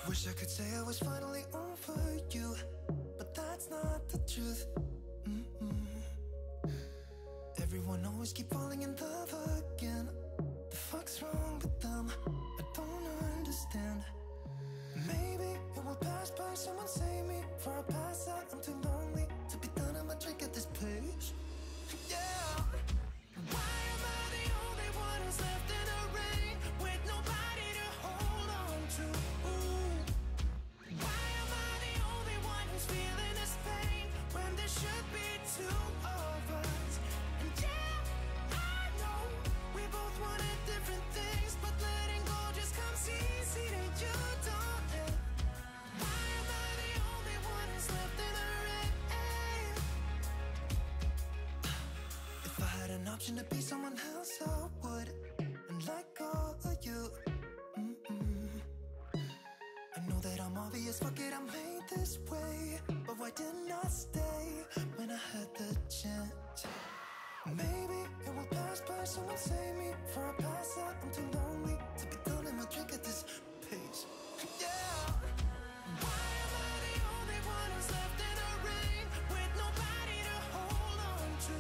Wish I could say I was finally over you, but that's not the truth. Everyone always keep falling in love again. The fuck's wrong with them? I don't understand. Maybe it will pass by, someone save me. For I pass out, I'm too lonely to be done. I'ma drink at this place. Yeah. Why am I the only one who's left in the rain with nobody to hold on to? Why am I the only one who's feeling this pain when there should be two of us? And yeah, I know we both wanted different things, but letting go just comes easy to you, don't it? Why am I the only one who's left in the rain? If I had an option to be someone else, I would, and let go of you. I know that I'm obvious, fuck it, I'm made this way. But why didn't I stay when I had the chance? Maybe it will pass by, someone save me. For I pass out, I'm too lonely to be done in my drink at this pace. Yeah. Why am I the only one who's left in the rain with nobody to hold on to?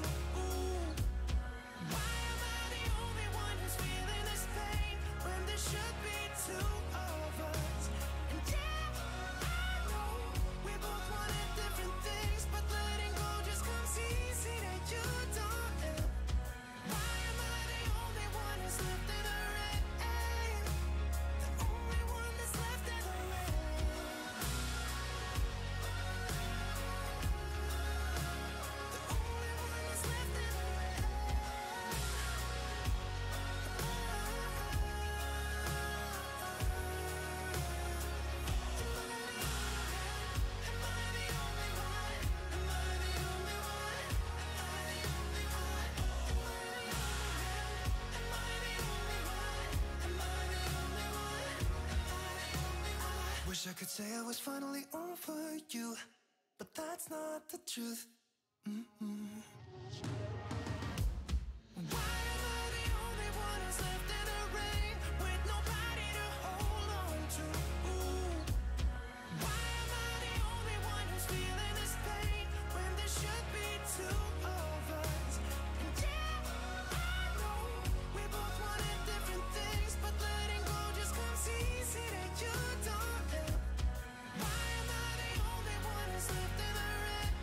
Why am I the only one who's feeling this pain when there should be two of us? And yeah, I know we both wanted different things, but letting go just comes easy to you, don't it? Why am I the only one who's left in the rain? The only one that's left in the rain. The only one that's left in the rain. Am I the only one? Am I the only one? Am I the only one? Am I the only one? Am I the only one? Am I the only one? Wish I could say I was finally over you, but that's not the truth. Why am I the only one who's left in the rain with nobody to hold on to? Why am I the only one who's feeling this pain when there should be two of us? And yeah, I know we both wanted different things, but letting go just comes easy to you, don't it? Why am I the only one who's left in the rain?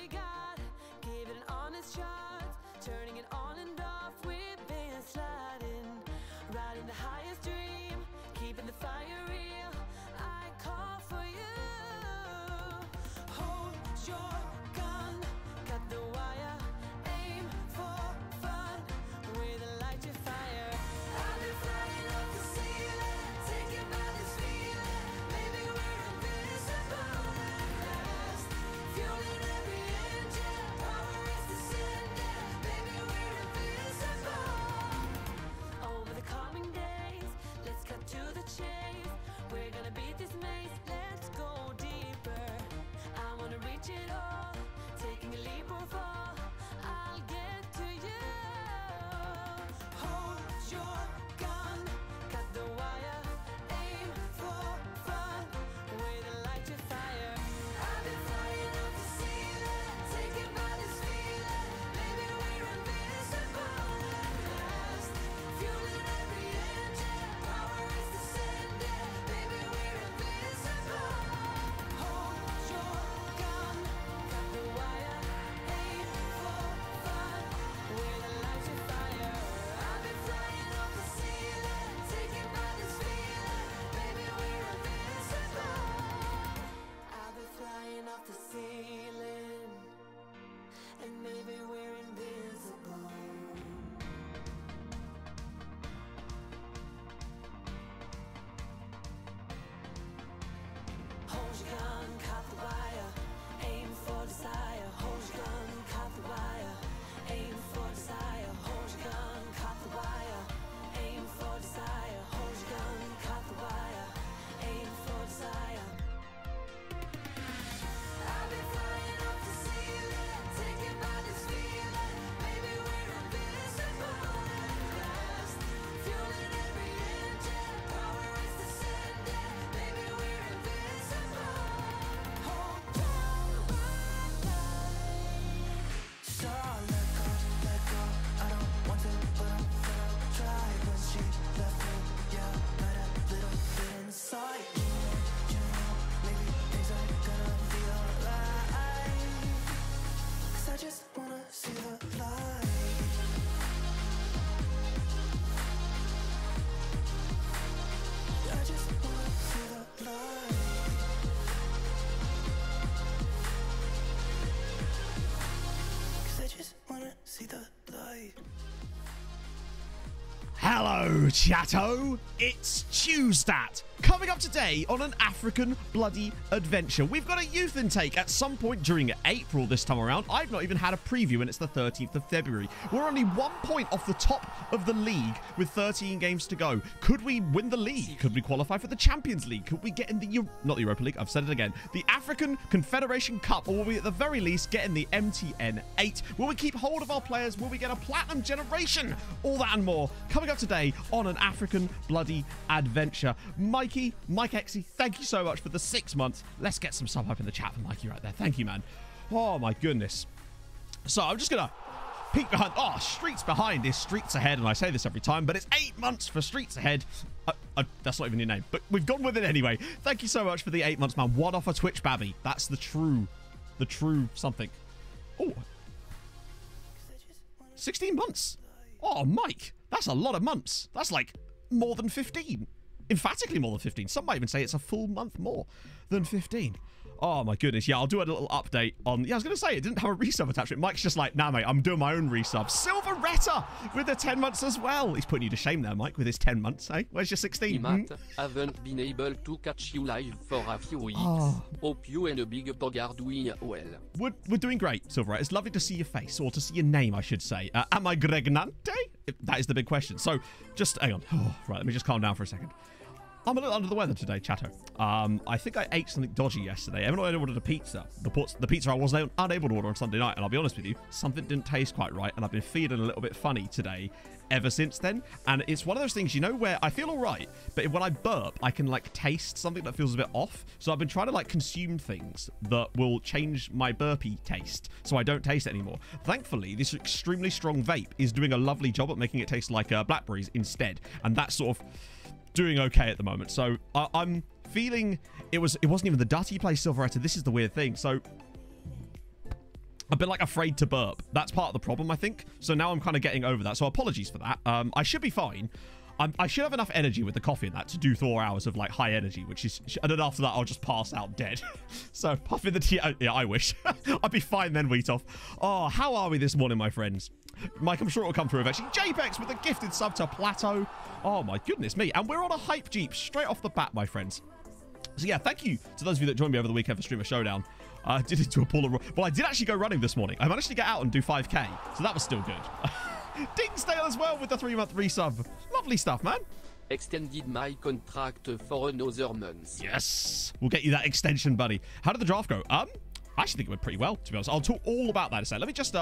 we got. Give it an honest shot. Turning it on and off. We've been sliding. Riding the highest dream. Keeping the fire real. I call for you. Hold your gun. Cut the wire. Aim for fun. With a light to fire. I've been flying up the ceiling. Taken by this feeling. Maybe we're invisible at last. Fueling every engine. Power is descending. Maybe we're invisible. Over the coming days, let's cut to the chase. We're gonna beat this maze. Let's go deeper. I wanna reach it all. Taking a leap or fall. I'll get to you. Hold your gun. Cut the wire. Aim for fun. With a light to fire. I've been flying up the ceiling. Taken by this feeling. Maybe we're invisible at last. Fueling every engine. Power is descending. Maybe we're invisible. Hold your gun. Cut the wire. Aim for fun. With a light to fire. I've been flying up the ceiling. Taken by this feeling. Maybe we're invisible. I've been flying off the ceiling. And maybe we're invisible. Hold your gun, cut the wire. Aim for desire. Hold your gun, cut the wire. Aim for desire. Hold your gun, cut the wire. Aim for desire. Hold your gun, cut the wire. Aim for desire. I've been flying up the ceiling. Taken by this feeling. Maybe we're invisible at last. Fueling every engine. Power is descending. Maybe we're invisible. Hold down my life. So let go. I don't want to, but I'm gonna try. When she left me, yeah, but a little bit inside. You know, maybe things are gonna be alright. 'Cause I just wanna see the light. I just wanna see the light. 'Cause I just wanna see the light. Hello, chatto! It's Tuesdat, coming up today on an African bloody adventure. We've got a youth intake at some point during April this time around. I've not even had a preview, and it's the 13th of February. We're only 1 point off the top of the league with 13 games to go. Could we win the league? Could we qualify for the Champions League? Could we get in the not the Europa League, I've said it again, the African Confederation Cup, or will we at the very least get in the MTN 8? Will we keep hold of our players? Will we get a platinum generation? All that and more coming up today on an African bloody adventure. Mike Exy, thank you so much for the 6 months. Let's get some sub hype in the chat for Mikey right there. Thank you, man. Oh my goodness. So I'm just gonna peek behind. Oh, Streets Behind is Streets Ahead, and I say this every time, but it's 8 months for Streets Ahead. That's not even your name, but we've gone with it anyway. Thank you so much for the 8 months, man. One off a Twitch babby. That's the true something. Oh, 16 months. Oh, Mike, that's a lot of months. That's like more than 15. Emphatically more than 15. Some might even say it's a full month more than 15. Oh my goodness. Yeah, I'll do a little update on... Yeah, I was going to say, it didn't have a resub attachment. Mike's just like, nah, mate, I'm doing my own resub. Silveretta with the 10 months as well. He's putting you to shame there, Mike, with his 10 months, eh? Where's your 16? Matt, haven't been able to catch you live for a few weeks. Hope you and a big dog are doing well. We're doing great, Silveretta. It's lovely to see your face, or to see your name, I should say. Am I Gregnante? That is the big question. So, just hang on. Oh, right, let me just calm down for a second. I'm a little under the weather today, chatto. I think I ate something dodgy yesterday. Even though I ordered a pizza, the pizza I was unable to order on Sunday night, and I'll be honest with you, something didn't taste quite right, and I've been feeling a little bit funny today ever since then. And it's one of those things, you know, where I feel all right, but when I burp, I can like taste something that feels a bit off. So I've been trying to like consume things that will change my burpee taste, so I don't taste it anymore. Thankfully, this extremely strong vape is doing a lovely job at making it taste like blackberries instead, and that's sort of doing okay at the moment. So I'm feeling it wasn't even the dirty place, Silveretta. This is the weird thing. So I've been like afraid to burp. That's part of the problem, I think. So now I'm kind of getting over that. So apologies for that. I should be fine. I should have enough energy with the coffee and that to do 4 hours of like high energy, which is, and then after that I'll just pass out dead. So puffing the tea. Yeah, I wish. I'd be fine then, Wheatoff. Oh, how are we this morning, my friends? Mike, I'm sure it'll come through eventually. JPEX with a gifted sub to Plateau. Oh my goodness me. And we're on a hype Jeep straight off the bat, my friends. So yeah, thank you to those of you that joined me over the weekend for Streamer Showdown. I did it to a pool of... Well, I did actually go running this morning. I managed to get out and do 5K, so that was still good. Dingsdale as well with the 3-month resub. Lovely stuff, man. Extended my contract for another month. Yes. We'll get you that extension, buddy. How did the draft go? I actually think it went pretty well, to be honest. I'll talk all about that in a second. Let me just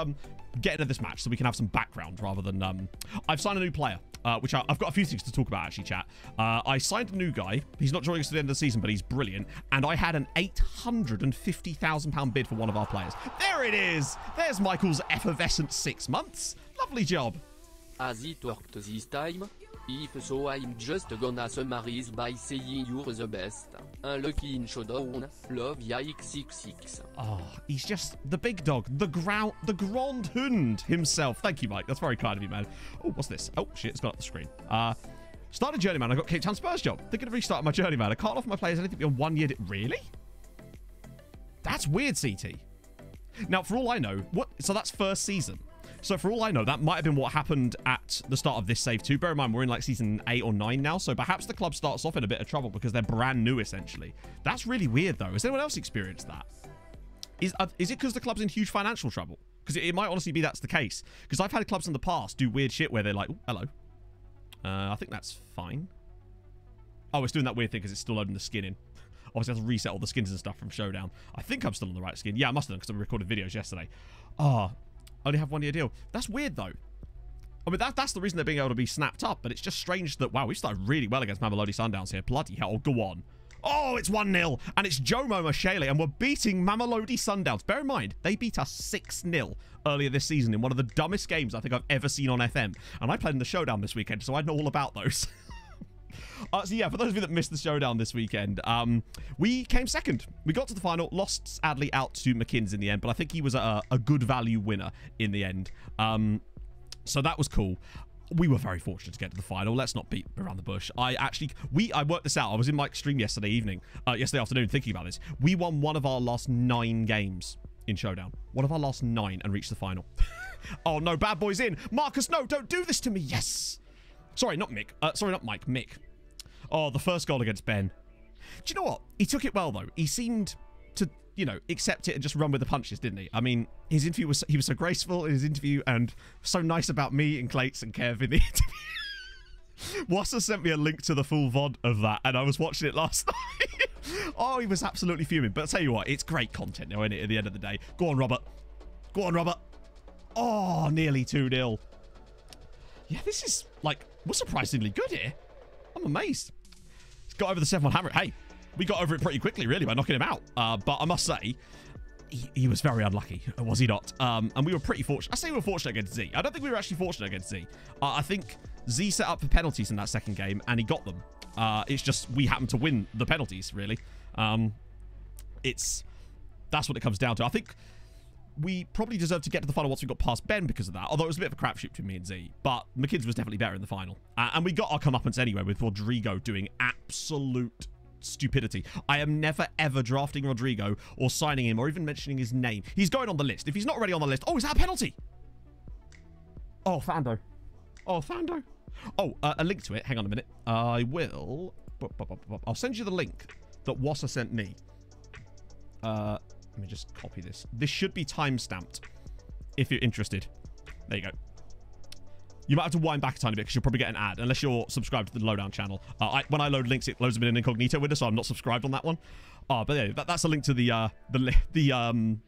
get into this match so we can have some background rather than... I've signed a new player, which I've got a few things to talk about, actually, chat. I signed a new guy. He's not joining us at the end of the season, but he's brilliant. And I had an £850,000 bid for one of our players. There it is. There's Michael's effervescent 6 months. Lovely job. Has it worked this time? If so, I'm just gonna summarize by saying you're the best. Unlucky in showdown, love YX66. Oh, he's just the big dog, the Grand Hund himself. Thank you, Mike. That's very kind of you, man. Oh, what's this? Oh, shit, it's gone up the screen. Started journeyman. I got Cape Town Spurs job. Thinking of restarting my journeyman. I can't offer my players anything beyond 1 year. Really? That's weird, CT. Now, for all I know, so that's first season. So for all I know, that might have been what happened at the start of this save too. Bear in mind, we're in like season 8 or 9 now. So perhaps the club starts off in a bit of trouble because they're brand new, essentially. That's really weird, though. Has anyone else experienced that? Is it because the club's in huge financial trouble? Because it might honestly be that's the case. Because I've had clubs in the past do weird shit where they're like, oh, hello. I think that's fine. Oh, it's doing that weird thing because it's still loading the skin in. Obviously, I have to reset all the skins and stuff from Showdown. I think I'm still on the right skin. Yeah, I must have done because I recorded videos yesterday. Only have 1 year deal. That's weird, though. I mean, that's the reason they're being able to be snapped up, but it's just strange that, wow, we started really well against Mamelodi Sundowns here. Bloody hell, go on. Oh, it's 1-0, and it's Jomo Mashele, and we're beating Mamelodi Sundowns. Bear in mind, they beat us 6-0 earlier this season in one of the dumbest games I think I've ever seen on FM, and I played in the Showdown this weekend, so I know all about those. So yeah, for those of you that missed the Showdown this weekend, we came second. We got to the final, lost sadly out to McKinn's in the end, but I think he was a good value winner in the end. So that was cool. We were very fortunate to get to the final. Let's not beat around the bush. I worked this out. I was in Mike's stream yesterday afternoon thinking about this. We won one of our last 9 games in Showdown. One of our last 9 and reached the final. Oh no, bad boy's in. Marcus, no, don't do this to me. Yes. Sorry, not Mick. Sorry, not Mike. Mick. Oh, the first goal against Ben. Do you know what? He took it well, though. He seemed to, you know, accept it and just run with the punches, didn't he? I mean, his interview was... He was so graceful in his interview and so nice about me and Clates and Kev in the interview. Wassa sent me a link to the full VOD of that, and I was watching it last night. Oh, he was absolutely fuming. But I'll tell you what, it's great content now, isn't it, at the end of the day? Go on, Robert. Go on, Robert. Oh, nearly 2-0. Yeah, this is, like, we're surprisingly good here. I'm amazed. He's got over the 7-1 hammer. Hey, we got over it pretty quickly, really, by knocking him out. But I must say, he was very unlucky, was he not? And we were pretty fortunate. I say we were fortunate against Z. I don't think we were actually fortunate against Z. I think Z set up for penalties in that second game, and he got them. It's just we happened to win the penalties, really. That's what it comes down to. I think we probably deserved to get to the final once we got past Ben because of that, although it was a bit of a crapshoot between me and Z. But McKinn's was definitely better in the final. And we got our comeuppance anyway with Rodrigo doing absolute stupidity. I am never, ever drafting Rodrigo or signing him or even mentioning his name. He's going on the list. If he's not already on the list... Oh, is that a penalty? Oh, Fando. Oh, Fando. Oh, a link to it. Hang on a minute. I will... I'll send you the link that Wassa sent me. Let me just copy this. This should be time-stamped if you're interested. There you go. You might have to wind back a tiny bit because you'll probably get an ad unless you're subscribed to the Lowdown channel. When I load links, it loads them in an incognito window, so I'm not subscribed on that one. But yeah, that's a link to the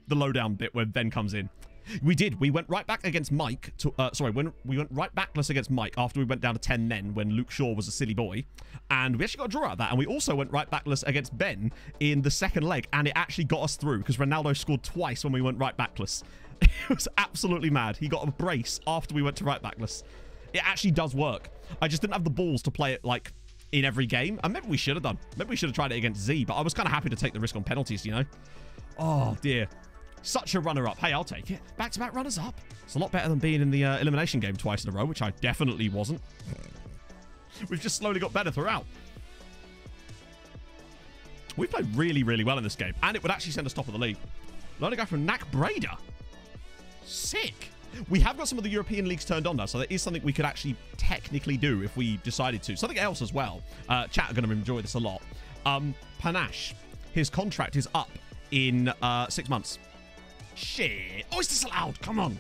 Lowdown bit where Ben comes in. We did. We went right back against Mike. When we went right backless against Mike after we went down to 10 men when Luke Shaw was a silly boy. And we actually got a draw out of that. And we also went right backless against Ben in the second leg. And it actually got us through because Ronaldo scored twice when we went right backless. It was absolutely mad. He got a brace after we went to right backless. It actually does work. I just didn't have the balls to play it like in every game. And maybe we should have done. Maybe we should have tried it against Z. But I was kind of happy to take the risk on penalties, you know. Oh, dear. Such a runner-up. Hey, I'll take it. Back-to-back runners-up. It's a lot better than being in the elimination game twice in a row, which I definitely wasn't. We've just slowly got better throughout. We played really, really well in this game, and it would actually send us top of the league. Learning guy from Knack Breda. Sick. We have got some of the European leagues turned on now, so there is something we could actually technically do if we decided to. Something else as well. Chat are going to enjoy this a lot. Panache, his contract is up in 6 months. Shit. Oh, is this allowed? Come on.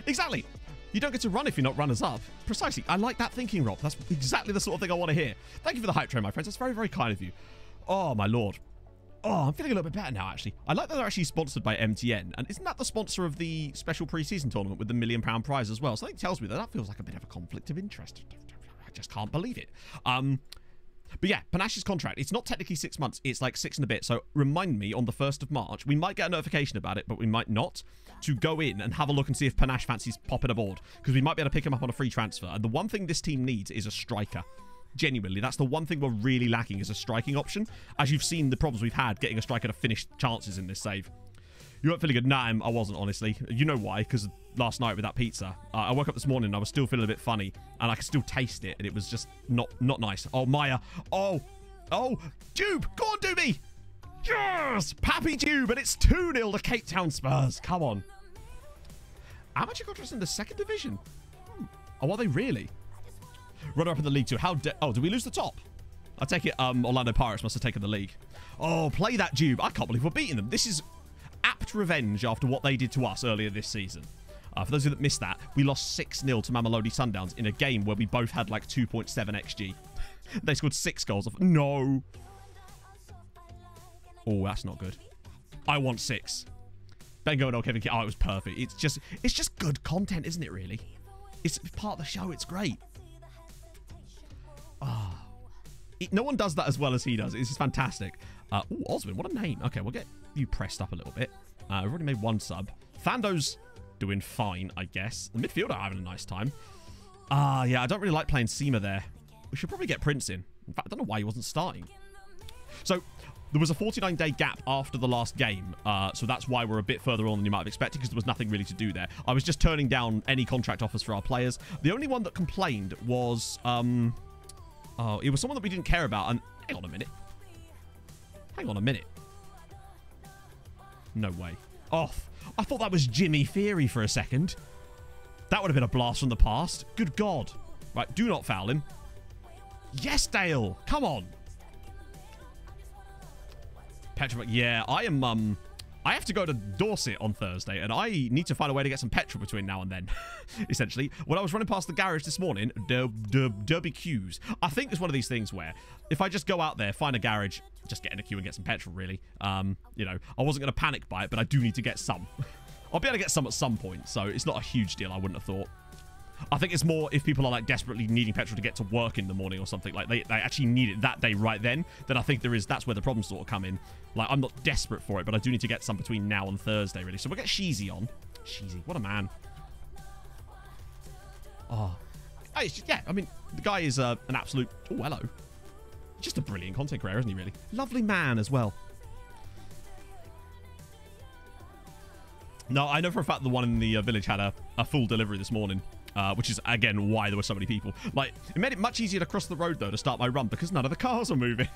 Exactly. You don't get to run if you're not runners-up. Precisely. I like that thinking, Rob. That's exactly the sort of thing I want to hear. Thank you for the hype train, my friends. That's very, very kind of you. Oh, my lord. Oh, I'm feeling a little bit better now, actually. I like that they're actually sponsored by MTN. And isn't that the sponsor of the special pre-season tournament with the £1 million prize as well? Something tells me that that feels like a bit of a conflict of interest. I just can't believe it. But yeah, Panache's contract, it's not technically 6 months. It's like 6 and a bit. So remind me on the 1st of March, we might get a notification about it, but we might not, to go in and have a look and see if Panache fancies popping aboard. Because we might be able to pick him up on a free transfer. And the one thing this team needs is a striker. Genuinely, that's the one thing we're really lacking is a striking option. As you've seen the problems we've had getting a striker to finish chances in this save. You weren't feeling good? Nah, I wasn't, honestly. You know why? Because last night with that pizza, I woke up this morning and I was still feeling a bit funny. And I could still taste it. And it was just not nice. Oh, Maya. Oh, Jube, go on, do me. Yes, Pappy Jube. And it's 2-0 to Cape Town Spurs. Come on. How much you got us in the 2nd division? Oh, are they really? Runner up in the league too. Oh, did we lose the top? I take it Orlando Pirates must have taken the league. Oh, play that, Jube. I can't believe we're beating them. This is apt revenge after what they did to us earlier this season. For those of you that missed that, we lost 6-0 to Mamelodi Sundowns in a game where we both had like 2.7 XG. They scored 6 goals. No. Oh, that's not good. I want 6. Ben going, Kevin. Oh, it was perfect. It's just good content, isn't it, really? It's part of the show. It's great. Oh. No one does that as well as he does. It's just fantastic. Ooh, Osman, what a name. Okay, we'll get you pressed up a little bit. We've already made 1 sub. Fando's doing fine, I guess. The midfielder are having a nice time. Yeah, I don't really like playing Seema there. We should probably get Prince in. In fact, I don't know why he wasn't starting. So, there was a 49-day gap after the last game. So that's why we're a bit further on than you might have expected, because there was nothing really to do there. I was just turning down any contract offers for our players. The only one that complained was... Oh, it was someone that we didn't care about. And hang on a minute. Hang on a minute. No way. Off. I thought that was Jimmy Theory for a second. That would have been a blast from the past. Good God. Right, do not foul him. Yes, Dale. Come on. Petrol. Yeah, I am... I have to go to Dorset on Thursday, and I need to find a way to get some petrol between now and then, essentially. When I was running past the garage this morning, Derby queues. I think it's one of these things where if I just go out there, find a garage, just get in a queue and get some petrol, really. You know, I wasn't going to panic buy it, but I do need to get some. I'll be able to get some at some point, so it's not a huge deal, I wouldn't have thought. I think it's more if people are like desperately needing petrol to get to work in the morning or something, like they actually need it that day right then I think that's where the problems sort of come in. Like, I'm not desperate for it, but I do need to get some between now and Thursday, really. So we'll get Sheezy on. Sheezy, what a man. Oh. Yeah, I mean, the guy is an absolute... Oh, hello. Just a brilliant content creator, isn't he, really? Lovely man as well. No, I know for a fact the one in the village had a full delivery this morning. Which is, again, why there were so many people. Like, it made it much easier to cross the road, though, to start my run, because none of the cars were moving.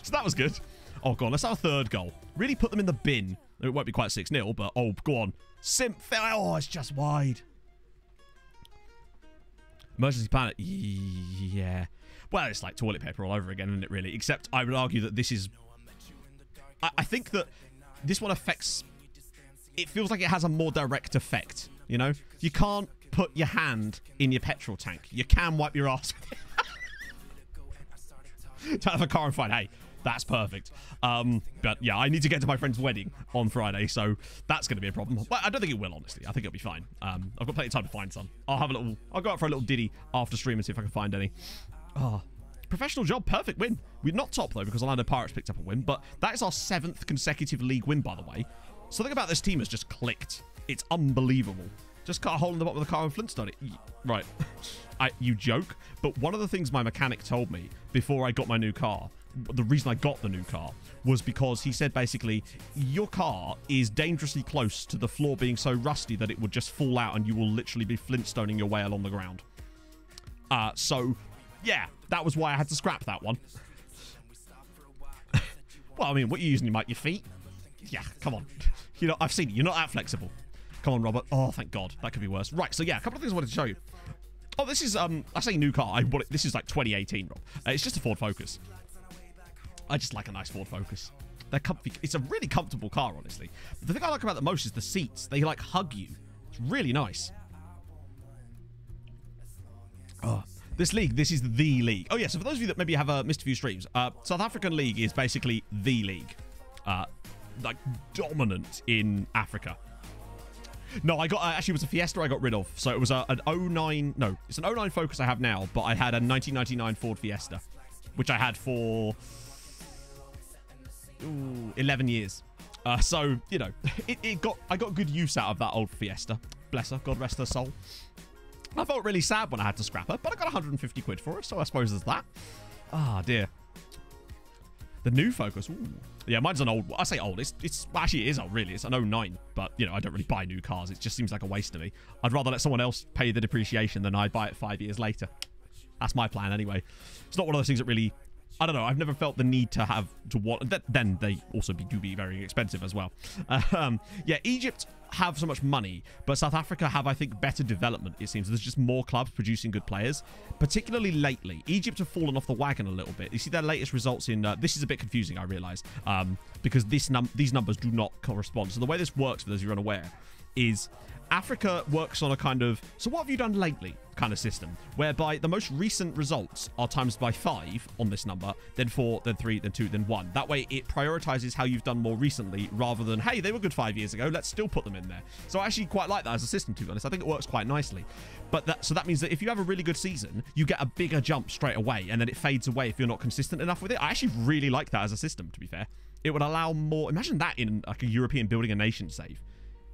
So that was good. Oh, go on, let's have a 3rd goal. Really put them in the bin. It won't be quite 6-0, but, oh, go on. Oh, it's just wide. Emergency panic. Yeah. Well, it's like toilet paper all over again, isn't it, really? Except I would argue that this is... I think that this one affects... It feels like it has a more direct effect, you know? You can't put your hand in your petrol tank. You can wipe your ass with it. Turn off a car and find, hey, that's perfect. But yeah, I need to get to my friend's wedding on Friday, so that's going to be a problem. Well, I don't think it will, honestly. I think it'll be fine. I've got plenty of time to find some. I'll go out for a little ditty after stream and see if I can find any. Oh, professional job, perfect win. We're not top, though, because Orlando Pirates picked up a win, but that is our 7th consecutive league win, by the way. Something about this team has just clicked. It's unbelievable. Just cut a hole in the bottom of the car and Flintstone it. Right. You joke. But one of the things my mechanic told me before I got my new car the reason I got the new car was because he said basically your car is dangerously close to the floor being so rusty that it would just fall out and you will literally be flintstoning your way along the ground. So yeah, that was why I had to scrap that one. Well, I mean, what are you using? Your feet? Yeah, come on. You know, I've seen it. You're not that flexible. Come on, Robert. Oh, thank God. That could be worse. Right, so yeah, a couple of things I wanted to show you. Oh, this is, I say new car. This is like 2018, Rob. It's just a Ford Focus. I just like a nice Ford Focus. They're comfy. It's a really comfortable car, honestly. But the thing I like about it the most is the seats. They, like, hug you. It's really nice. Oh, this league, this is the league. Oh, yeah, so for those of you that maybe have missed a few streams, South African League is basically the league. Like, dominant in Africa. No, I got, actually, it was a Fiesta I got rid of. So it was an 09, no, it's an 09 Focus I have now, but I had a 1999 Ford Fiesta, which I had for 11 years. So, you know, I got good use out of that old Fiesta. Bless her, God rest her soul. I felt really sad when I had to scrap her, but I got 150 quid for it, so I suppose there's that. Ah, dear. The new Focus, ooh. Yeah, mine's an old, I say old, it's actually it is old, really. It's an 09, but, you know, I don't really buy new cars. It just seems like a waste to me. I'd rather let someone else pay the depreciation than I buy it 5 years later. That's my plan, anyway. It's not one of those things that really, I don't know, I've never felt the need to have to want, then they also do be very expensive as well. Yeah, Egypt have so much money, but South Africa have, I think, better development, it seems. There's just more clubs producing good players, particularly lately. Egypt have fallen off the wagon a little bit. You see their latest results in, this is a bit confusing, I realise, because these numbers do not correspond. So the way this works, for those of you who are unaware, is Africa works on a kind of, so what have you done lately kind of system, whereby the most recent results are times by 5 on this number, then 4, then 3, then 2, then 1. That way it prioritizes how you've done more recently rather than, hey, they were good 5 years ago, let's still put them in there. So I actually quite like that as a system, to be honest. I think it works quite nicely. But so that means that if you have a really good season, you get a bigger jump straight away, and then it fades away if you're not consistent enough with it. I actually really like that as a system, to be fair. It would allow more, imagine that in like a European building a nation save.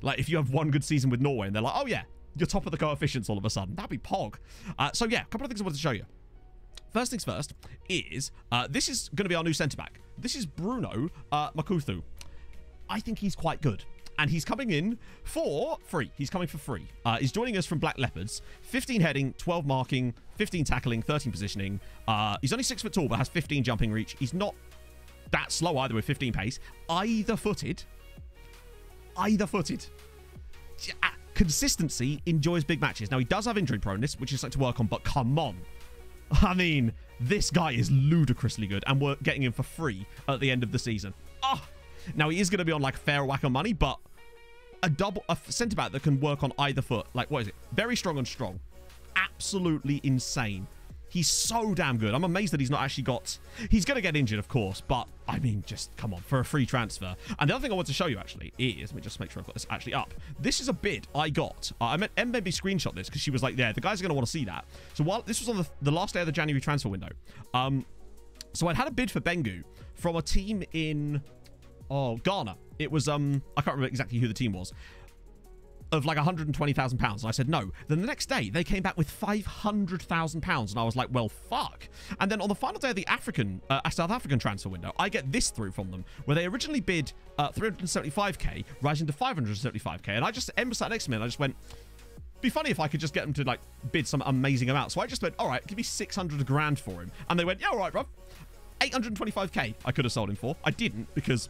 Like, if you have one good season with Norway and they're like, oh, yeah, you're top of the coefficients all of a sudden. That'd be pog. So, yeah, a couple of things I wanted to show you. First things first is, this is going to be our new centre-back. This is Bruno Makuthu. I think he's quite good. And he's coming in for free. He's coming for free. He's joining us from Black Leopards. 15 heading, 12 marking, 15 tackling, 13 positioning. He's only 6 foot tall, but has 15 jumping reach. He's not that slow either with 15 pace. Either-footed. Consistency enjoys big matches. Now, he does have injury proneness, which is like to work on, but come on. I mean, this guy is ludicrously good, and we're getting him for free at the end of the season. Oh, now he is going to be on like fair whack of money, but a centre-back that can work on either foot. Like, what is it? Very strong and strong. Absolutely insane. He's so damn good. I'm amazed that he's not actually got... He's going to get injured, of course, but, I mean, just, come on, for a free transfer. And the other thing I want to show you, actually, is... Let me just make sure I've got this actually up. This is a bid I got. I meant Em made me screenshot this, because she was like, yeah, the guys are going to want to see that. So while this was on the last day of the January transfer window, so I'd had a bid for Bengu from a team in... Oh, Ghana. It was, I can't remember exactly who the team was. Of like £120,000, and I said no. Then the next day they came back with £500,000, and I was like, well, fuck. And then on the final day of the South African transfer window, I get this through from them, where they originally bid 375k, rising to 575k, and I just sat next to me, and I just went, be funny if I could just get them to like bid some amazing amount. So I just went, all right, give me 600 grand for him, and they went, yeah, all right, bro. 825k I could have sold him for. I didn't, because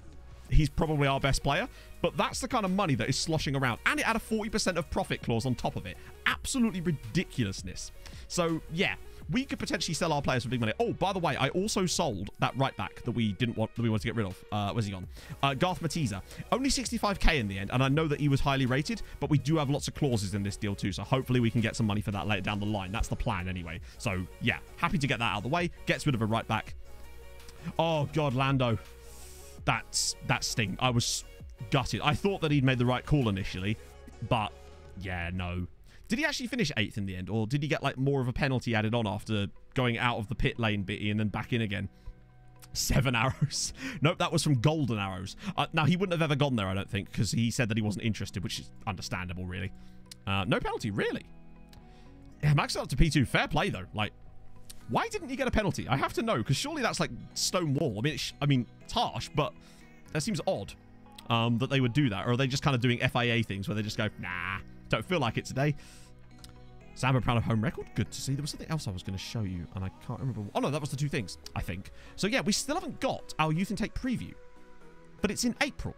he's probably our best player, but that's the kind of money that is sloshing around, and it had a 40% of profit clause on top of it. Absolutely ridiculousness. So yeah, we could potentially sell our players for big money. Oh, by the way, I also sold that right back that we wanted to get rid of. Where's he gone? Garth Matiza. Only 65k in the end, and I know that he was highly rated, but we do have lots of clauses in this deal too, so hopefully we can get some money for that later down the line. That's the plan anyway. So yeah, happy to get that out of the way. Gets rid of a right back. Oh god, Lando. That sting. I was gutted. I thought that he'd made the right call initially, but yeah, no. Did he actually finish 8th in the end, or did he get like more of a penalty added on after going out of the pit lane bitty and then back in again? 7 arrows. Nope, that was from golden arrows. Now, he wouldn't have ever gone there, I don't think, because he said that he wasn't interested, which is understandable, really. No penalty, really? Yeah, maxed out to P2. Fair play, though. Like, Why didn't he get a penalty? I have to know, because surely that's like stone wall. I mean, it's harsh, but that seems odd that they would do that. Or are they just kind of doing FIA things where they just go, nah, don't feel like it today. Samba proud of home record. Good to see. There was something else I was going to show you, and I can't remember. Oh, no, that was the two things, I think. So, yeah, we still haven't got our Youth Intake preview, but it's in April.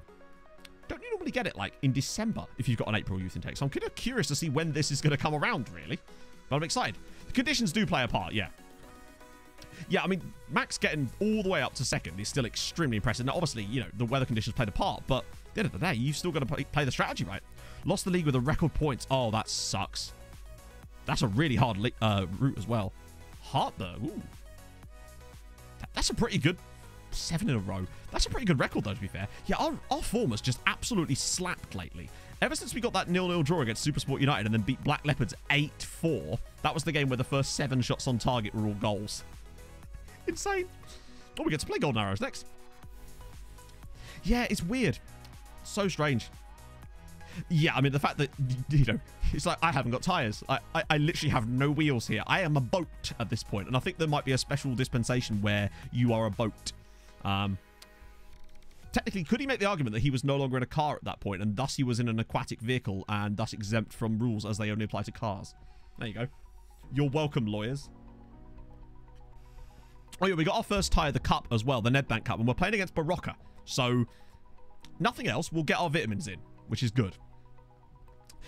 Don't you normally get it, like, in December if you've got an April Youth Intake? So I'm kind of curious to see when this is going to come around, really. But I'm excited. The conditions do play a part, yeah. Yeah, I mean, Max getting all the way up to second is still extremely impressive. Now, obviously, you know, the weather conditions played a part, but at the end of the day, you've still got to play the strategy, right? Lost the league with a record points. Oh, that sucks. That's a really hard route as well. Hartberg, ooh. That's a pretty good 7 in a row. That's a pretty good record, though, to be fair. Yeah, our form has just absolutely slapped lately. Ever since we got that 0-0 draw against Supersport United and then beat Black Leopards 8-4, that was the game where the first 7 shots on target were all goals. Insane. Oh, we get to play Golden Arrows next. Yeah, it's weird. So strange. Yeah, I mean, the fact that, you know, it's like I haven't got tyres. I literally have no wheels here. I am a boat at this point, and I think there might be a special dispensation where you are a boat. Technically, could he make the argument that he was no longer in a car at that point, and thus he was in an aquatic vehicle, and thus exempt from rules as they only apply to cars? There you go. You're welcome, lawyers. Oh yeah, we got our first tie of the cup as well, the Nedbank Cup, and we're playing against Barocca. So, nothing else, we'll get our vitamins in, which is good.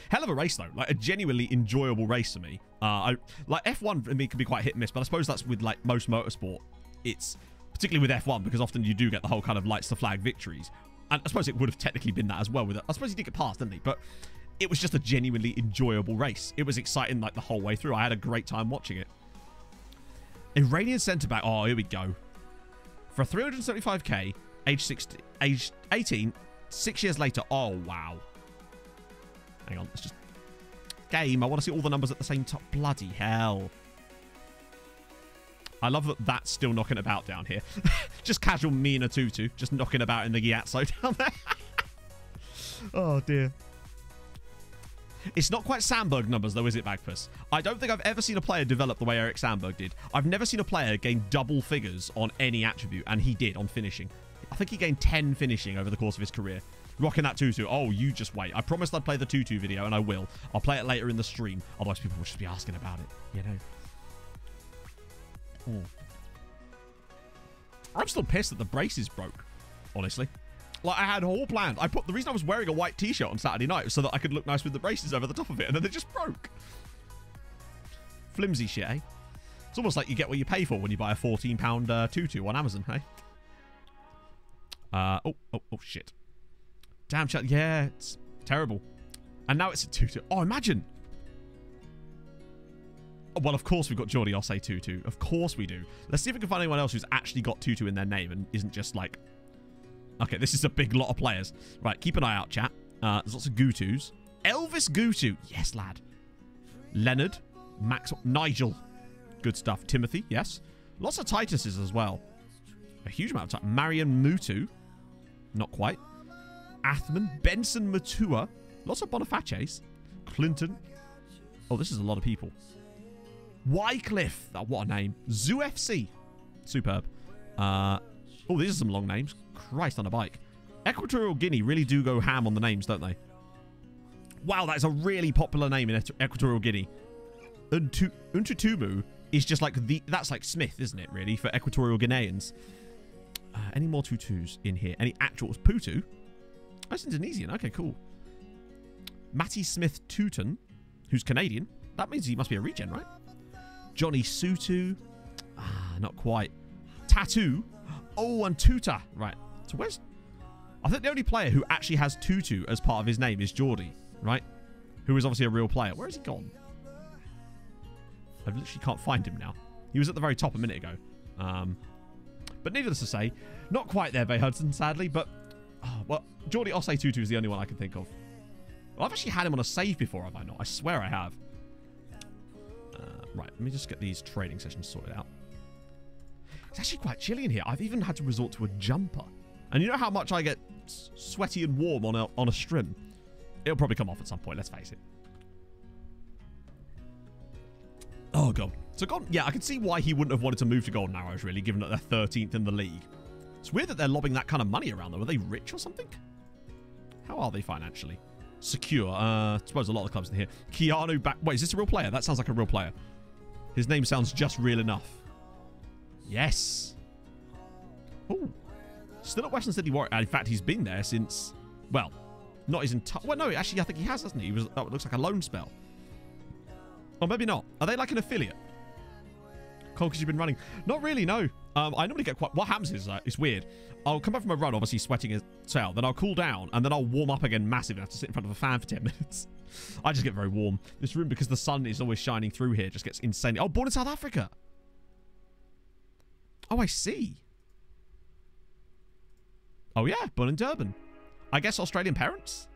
Hell of a race, though. Like, a genuinely enjoyable race for me. Like, F1 for me can be quite hit and miss, but I suppose that's with, like, most motorsport. It's, particularly with F1, because often you do get the whole kind of lights to flag victories. And I suppose it would have technically been that as well with it. I suppose he did get past, didn't he? But it was just a genuinely enjoyable race. It was exciting, like, the whole way through. I had a great time watching it. Iranian centre-back. Oh, here we go. For 375k, age 18, 6 years later. Oh, wow. Hang on, let's just... Game, I want to see all the numbers at the same time. Bloody hell. I love that that's still knocking about down here. Just casual me in a tutu. Just knocking about in the Gyatso down there. Oh, dear. It's not quite Sandberg numbers, though, is it, Bagpuss? I don't think I've ever seen a player develop the way Eric Sandberg did. I've never seen a player gain double figures on any attribute, and he did on finishing. I think he gained 10 finishing over the course of his career. Rocking that tutu. Oh, you just wait. I promised I'd play the tutu video, and I will. I'll play it later in the stream. Otherwise, people will just be asking about it, you know. I'm still pissed that the braces broke, honestly. Like, I had a whole plan. The reason I was wearing a white t-shirt on Saturday night was so that I could look nice with the braces over the top of it, and then they just broke. Flimsy shit, eh? It's almost like you get what you pay for when you buy a £14 tutu on Amazon, hey? Oh, shit. Damn, chat. Yeah, it's terrible. And now it's a tutu. Oh, imagine. Well, of course we've got Jordi Osse tutu. Of course we do. Let's see if we can find anyone else who's actually got tutu in their name and isn't just like... Okay, this is a big lot of players. Right, keep an eye out, chat. There's lots of Gutus. Elvis Gutu. Yes, lad. Leonard. Max. Nigel. Good stuff. Timothy. Yes. Lots of Tituses as well. A huge amount of time. Marion Mutu. Not quite. Athman. Benson Matua. Lots of Bonifaces. Clinton. Oh, this is a lot of people. Wycliffe. Oh, what a name. Zoo FC. Superb. Oh, these are some long names. Christ on a bike. Equatorial Guinea really do go ham on the names, don't they? Wow, that is a really popular name in Equatorial Guinea. Untutumu is just like that's like Smith, isn't it, really, for Equatorial Guineans? Any more tutus in here? Any actuals? Putu? That's Indonesian. Okay, cool. Matty Smith Tooten, who's Canadian. That means he must be a regen, right? Johnny Sutu. Not quite. Tattoo. Oh, and Tuta. Right. So where's... I think the only player who actually has Tutu as part of his name is Geordie, right? Who is obviously a real player. Where has he gone? I literally can't find him now. He was at the very top a minute ago. But needless to say, not quite there, Bay Hudson, sadly. But, well, Geordie Osse Tutu is the only one I can think of. Well, I've actually had him on a save before, have I not? I swear I have. Right, let me just get these trading sessions sorted out. It's actually quite chilly in here. I've even had to resort to a jumper. And you know how much I get sweaty and warm on a strim? It'll probably come off at some point, let's face it. Oh, God. So, yeah, I can see why he wouldn't have wanted to move to Golden Arrows, really, given that they're 13th in the league. It's weird that they're lobbing that kind of money around, though. Are they rich or something? How are they financially? Secure. I suppose a lot of the clubs in here. Keanu back. Wait, is this a real player? That sounds like a real player. His name sounds just real enough. Yes. Oh. Still at Western City Warriors. In fact, he's been there since, well, not his entire... Well, no, actually, I think he has, hasn't he? That looks like a loan spell. Or maybe not. Are they like an affiliate? Cole, because you've been running. Not really, no. I normally get quite... What happens is, it's weird. I'll come back from a run, obviously sweating as hell. Then I'll cool down, and then I'll warm up again massively. I have to sit in front of a fan for 10 minutes. I just get very warm. This room, because the sun is always shining through here, just gets insane. Oh, born in South Africa. Oh, I see. Oh, yeah. Born in Durban. I guess Australian parents?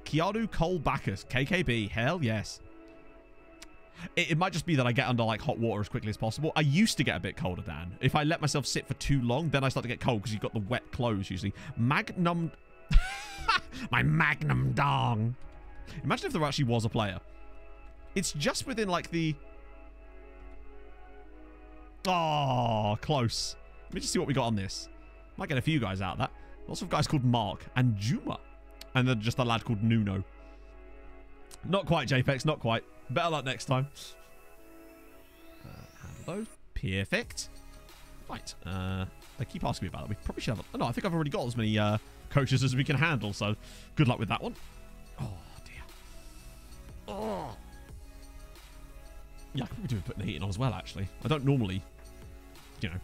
Keanu Cole Bacchus. KKB. Hell yes. It might just be that I get under like hot water as quickly as possible. I used to get a bit colder, Dan. If I let myself sit for too long, then I start to get cold because you've got the wet clothes usually. Magnum... My Magnum dong. Imagine if there actually was a player. It's just within like the... Oh, close. Let me just see what we got on this. Might get a few guys out of that. Lots of guys called Mark and Juma. And then just a lad called Nuno. Not quite, JPEX, not quite. Better luck next time. Hello. Perfect. Right. They keep asking me about it. We probably should have... No, I think I've already got as many coaches as we can handle, so good luck with that one. Oh, dear. Oh. Yeah, I could probably do with putting the heating on as well, actually. I don't normally, you know,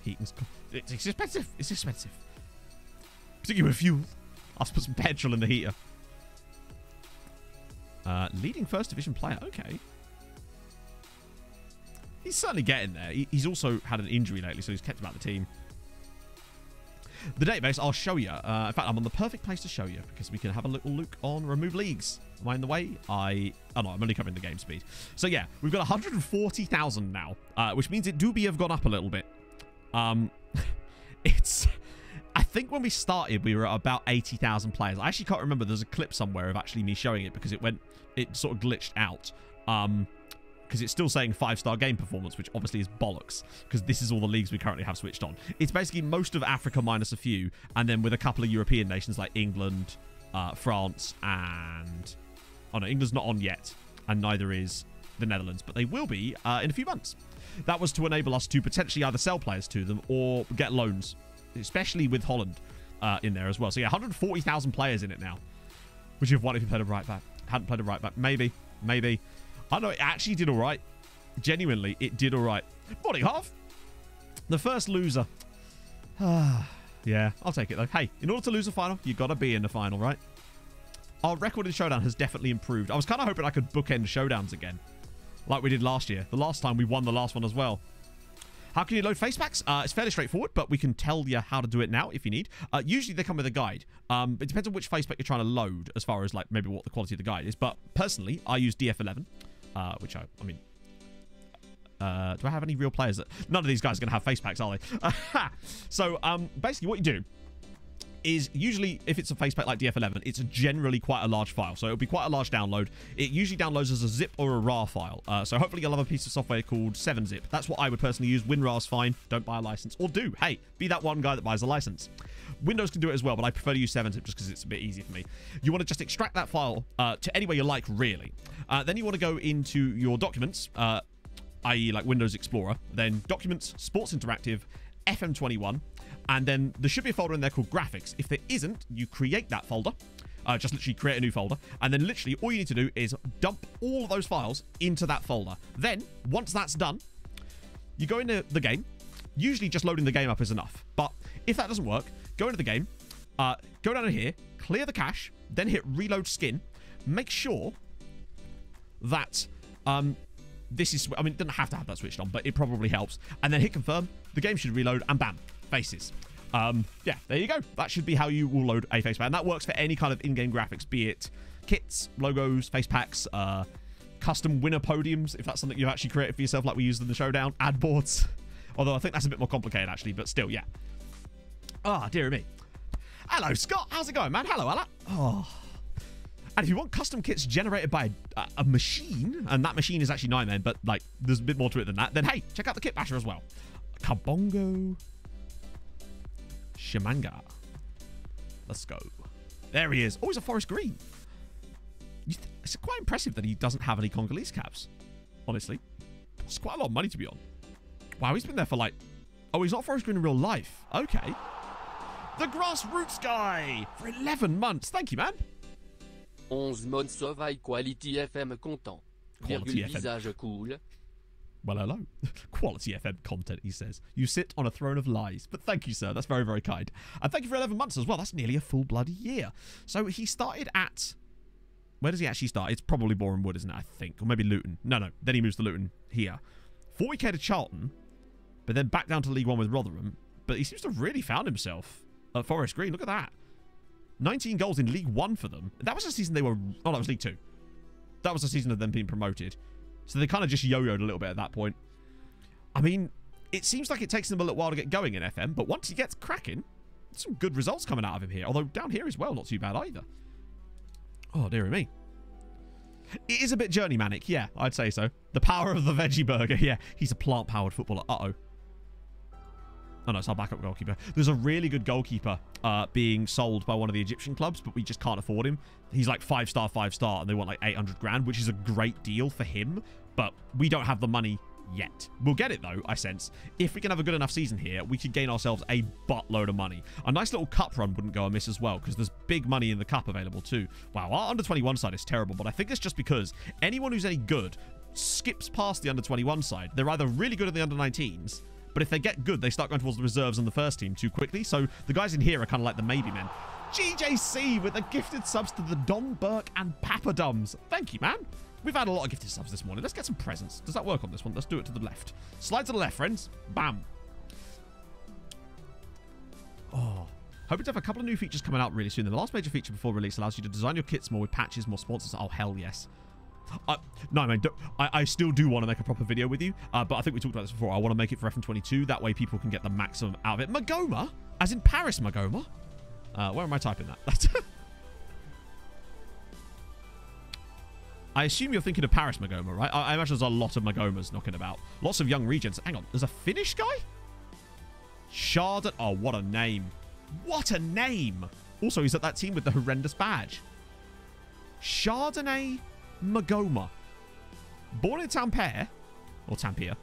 heating's... It's expensive. It's expensive. Particularly with fuel. I'll put some petrol in the heater. Leading first division player. Okay. He's certainly getting there. He's also had an injury lately, so he's kept him out of the team. The database, I'll show you. In fact, I'm on the perfect place to show you because we can have a little look on remove leagues. Am I in the way? Oh no, I'm only covering the game speed. So yeah, we've got 140,000 now, which means it do be have gone up a little bit. It's... I think when we started, we were at about 80,000 players. I actually can't remember. There's a clip somewhere of actually me showing it because it sort of glitched out. Because it's still saying 5-star game performance, which obviously is bollocks because this is all the leagues we currently have switched on. It's basically most of Africa minus a few, and then with a couple of European nations like England, France, and... Oh no, England's not on yet, and neither is the Netherlands, but they will be in a few months. That was to enable us to potentially either sell players to them or get loans, especially with Holland in there as well. So yeah, 140,000 players in it now. Would you have won if you played a right back? Hadn't played a right back. Maybe. Maybe. I know it actually did all right. Genuinely, it did all right. Morning, half. The first loser. Yeah, I'll take it though. Hey, in order to lose a final, you got to be in the final, right? Our record in Showdown has definitely improved. I was kind of hoping I could bookend Showdowns again, like we did last year. The last time we won the last one as well. How can you load face packs? It's fairly straightforward, but we can tell you how to do it now if you need. Usually they come with a guide. It depends on which face pack you're trying to load as far as like maybe what the quality of the guide is. But personally, I use DF11, which I mean, do I have any real players that... None of these guys are going to have face packs, are they? So basically what you do is usually if it's a face pack like DF11, it's generally quite a large file. So it'll be quite a large download. It usually downloads as a zip or a RAR file. So hopefully you'll have a piece of software called 7-zip. That's what I would personally use. WinRAR's fine. Don't buy a license. Or do. Hey, be that one guy that buys a license. Windows can do it as well, but I prefer to use 7-zip just because it's a bit easier for me. You want to just extract that file to anywhere you like, really. Then you want to go into your documents, i.e. like Windows Explorer, then Documents, Sports Interactive, FM21, and then there should be a folder in there called Graphics. If there isn't, you create that folder. Just literally create a new folder. And then literally all you need to do is dump all of those files into that folder. Then, once that's done, you go into the game. Usually just loading the game up is enough. But if that doesn't work, go into the game, go down to here, clear the cache, then hit Reload Skin. Make sure that... this is... I mean, it doesn't have to have that switched on, but it probably helps. And then hit confirm. The game should reload, and bam, faces. Yeah, there you go. That should be how you will load a face pack. And that works for any kind of in-game graphics, be it kits, logos, face packs, custom winner podiums, if that's something you've actually created for yourself like we used in the Showdown, ad boards. Although I think that's a bit more complicated, actually, but still, yeah. Ah, dear me. Hello, Scott. How's it going, man? Hello, Ella. Oh. And if you want custom kits generated by a machine, and that machine is actually 9 men, but like there's a bit more to it than that, then hey, check out the Kit Basher as well. Kabongo Shimanga. Let's go. There he is. Oh, he's a forest green. It's quite impressive that he doesn't have any Congolese caps, honestly. It's quite a lot of money to be on. Wow, he's been there for like... Oh, he's not forest green in real life. Okay. The Grassroots guy for 11 months. Thank you, man. 11 months of high quality FM content. Quality Virgule FM. visage cool. Well, hello. Quality FM content, he says. You sit on a throne of lies. But thank you, sir. That's very, very kind. And thank you for 11 months as well. That's nearly a full bloody year. So he started at... Where does he actually start? It's probably Boreham Wood, isn't it? I think. Or maybe Luton. No. Then he moves to Luton here. 40k to Charlton. But then back down to League One with Rotherham. But he seems to have really found himself at Forest Green. Look at that. 19 goals in League One for them. That was the season they were... Oh, that was League Two. That was the season of them being promoted. So they kind of just yo-yoed a little bit at that point. I mean, it seems like it takes them a little while to get going in FM, but once he gets cracking, some good results coming out of him here. Although down here as well, not too bad either. Oh, dear me. It is a bit journeymanic, yeah, I'd say so. The power of the veggie burger, yeah. He's a plant-powered footballer. Uh-oh. Oh, no, it's our backup goalkeeper. There's a really good goalkeeper being sold by one of the Egyptian clubs, but we just can't afford him. He's like 5-star, and they want like 800 grand, which is a great deal for him, but we don't have the money yet. We'll get it, though, I sense. If we can have a good enough season here, we could gain ourselves a buttload of money. A nice little cup run wouldn't go amiss as well, because there's big money in the cup available, too. Wow, our under-21 side is terrible, but I think it's just because anyone who's any good skips past the under-21 side. They're either really good at the under-19s, but if they get good, they start going towards the reserves and the first team too quickly. So the guys in here are kind of like the maybe men. GJC with the gifted subs to the Don Burke and Papa Dums. Thank you, man. We've had a lot of gifted subs this morning. Let's get some presents. Does that work on this one? Let's do it to the left. Slide to the left, friends. Bam. Oh. Hoping to have a couple of new features coming out really soon. The last major feature before release allows you to design your kits more with patches, more sponsors. Oh, hell yes. No, man, I still do want to make a proper video with you, but I think we talked about this before. I want to make it for FM22. That way people can get the maximum out of it. Magoma? As in Paris Magoma? Where am I typing that? I assume you're thinking of Paris Magoma, right? I imagine there's a lot of Magomas knocking about. Lots of young regions. Hang on, there's a Finnish guy? Chardon. Oh, what a name. What a name. Also, he's at that team with the horrendous badge. Chardonnay Magoma. Born in Tampere. Or Tampere.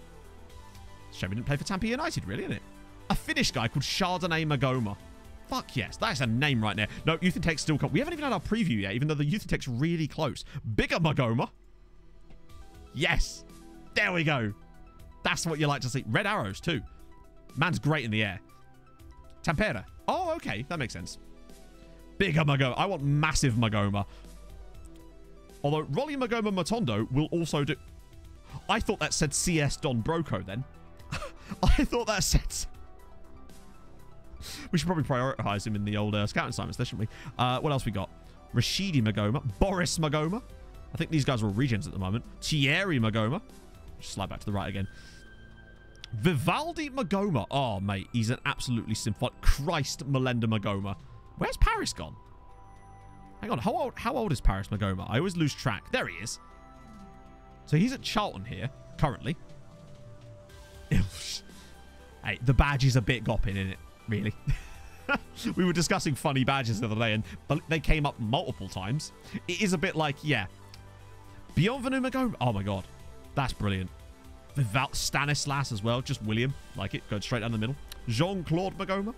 Shame he didn't play for Tampere United, really, isn't it? A Finnish guy called Chardonnay Magoma. Fuck yes, that's a name right there. No, Youth and Tech still come. We haven't even had our preview yet, even though the Youth and Tech's really close. Bigger Magoma. Yes. There we go. That's what you like to see. Red arrows, too. Man's great in the air. Tampere. Oh, okay. That makes sense. Bigger Magoma. I want massive Magoma. Although Rolly Magoma Matondo will also do... I thought that said CS Don Broco then. I thought that said... We should probably prioritize him in the old scouting assignments, shouldn't we? What else we got? Rashidi Magoma. Boris Magoma. I think these guys are all regions at the moment. Thierry Magoma. Just slide back to the right again. Vivaldi Magoma. Oh, mate. He's an absolutely symphonic... Christ Melinda Magoma. Where's Paris gone? Hang on. How old is Paris Magoma? I always lose track. There he is. So he's at Charlton here, currently. Hey, the badge is a bit gopping, isn't it? Really. We were discussing funny badges the other day, and they came up multiple times. It is a bit like, yeah. Bienvenue Magoma. Oh, my God. That's brilliant. Stanislas as well. Just William. Like it. Going straight down the middle. Jean-Claude Magoma.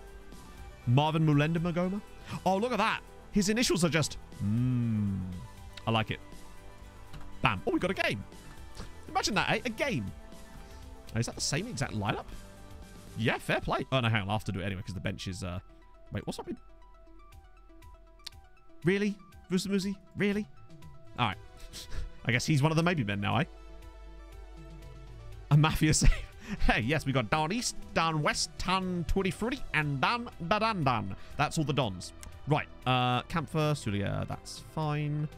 Marvin Mulenda Magoma. Oh, look at that. His initials are just... I like it. Bam. Oh, we got a game. Imagine that, eh? A game. Oh, is that the same exact lineup? Yeah, fair play. Oh, no, hang on. I'll have to do it anyway because the bench is... Wait, what's happening? Really? Vusamuzi? Really? All right. I guess he's one of the maybe men now, eh? A mafia save. Hey, yes, we got down east, down west, tan tutti frutti, and dan badandan. That's all the dons. Right. Camphor, Sulia, that's fine.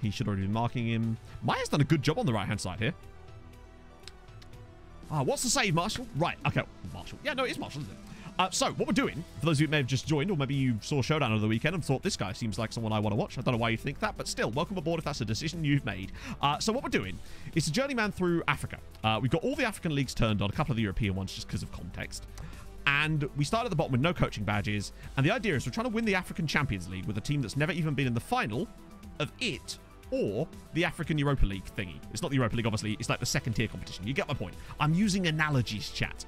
He should already be marking him. Maya's done a good job on the right-hand side here. Ah, what's the save, Marshall? Right, okay. Marshall. Yeah, no, it is Marshall, isn't it? So, what we're doing, for those of you who may have just joined, or maybe you saw Showdown over the weekend and thought, this guy seems like someone I want to watch. I don't know why you think that, but still, welcome aboard if that's a decision you've made. So what we're doing is a journeyman through Africa. We've got all the African leagues turned on, a couple of the European ones just because of context. And we start at the bottom with no coaching badges. And the idea is we're trying to win the African Champions League with a team that's never even been in the final of it or the African Europa League thingy. It's not the Europa League, obviously. It's like the second tier competition. You get my point. I'm using analogies, chat.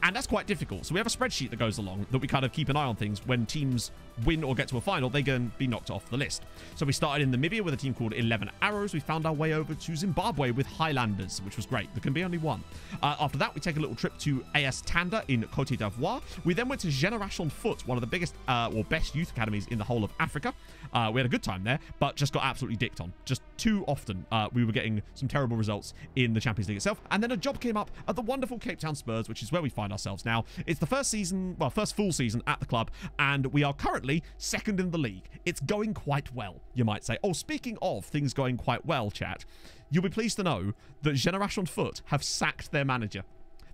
And that's quite difficult. So we have a spreadsheet that goes along that we kind of keep an eye on things. When teams win or get to a final, they can be knocked off the list. So we started in Namibia with a team called 11 Arrows. We found our way over to Zimbabwe with Highlanders, which was great. There can be only one. After that, we take a little trip to AS Tanda in Côte d'Ivoire. We then went to Génération Foot, one of the biggest or best youth academies in the whole of Africa. We had a good time there, but just got absolutely dicked on. Just too often, we were getting some terrible results in the Champions League itself. And then a job came up at the wonderful Cape Town Spurs, which is where we find ourselves now. It's the first season, well, first full season at the club, and we are currently second in the league. It's going quite well, you might say. Oh, speaking of things going quite well, chat, you'll be pleased to know that Génération Foot have sacked their manager.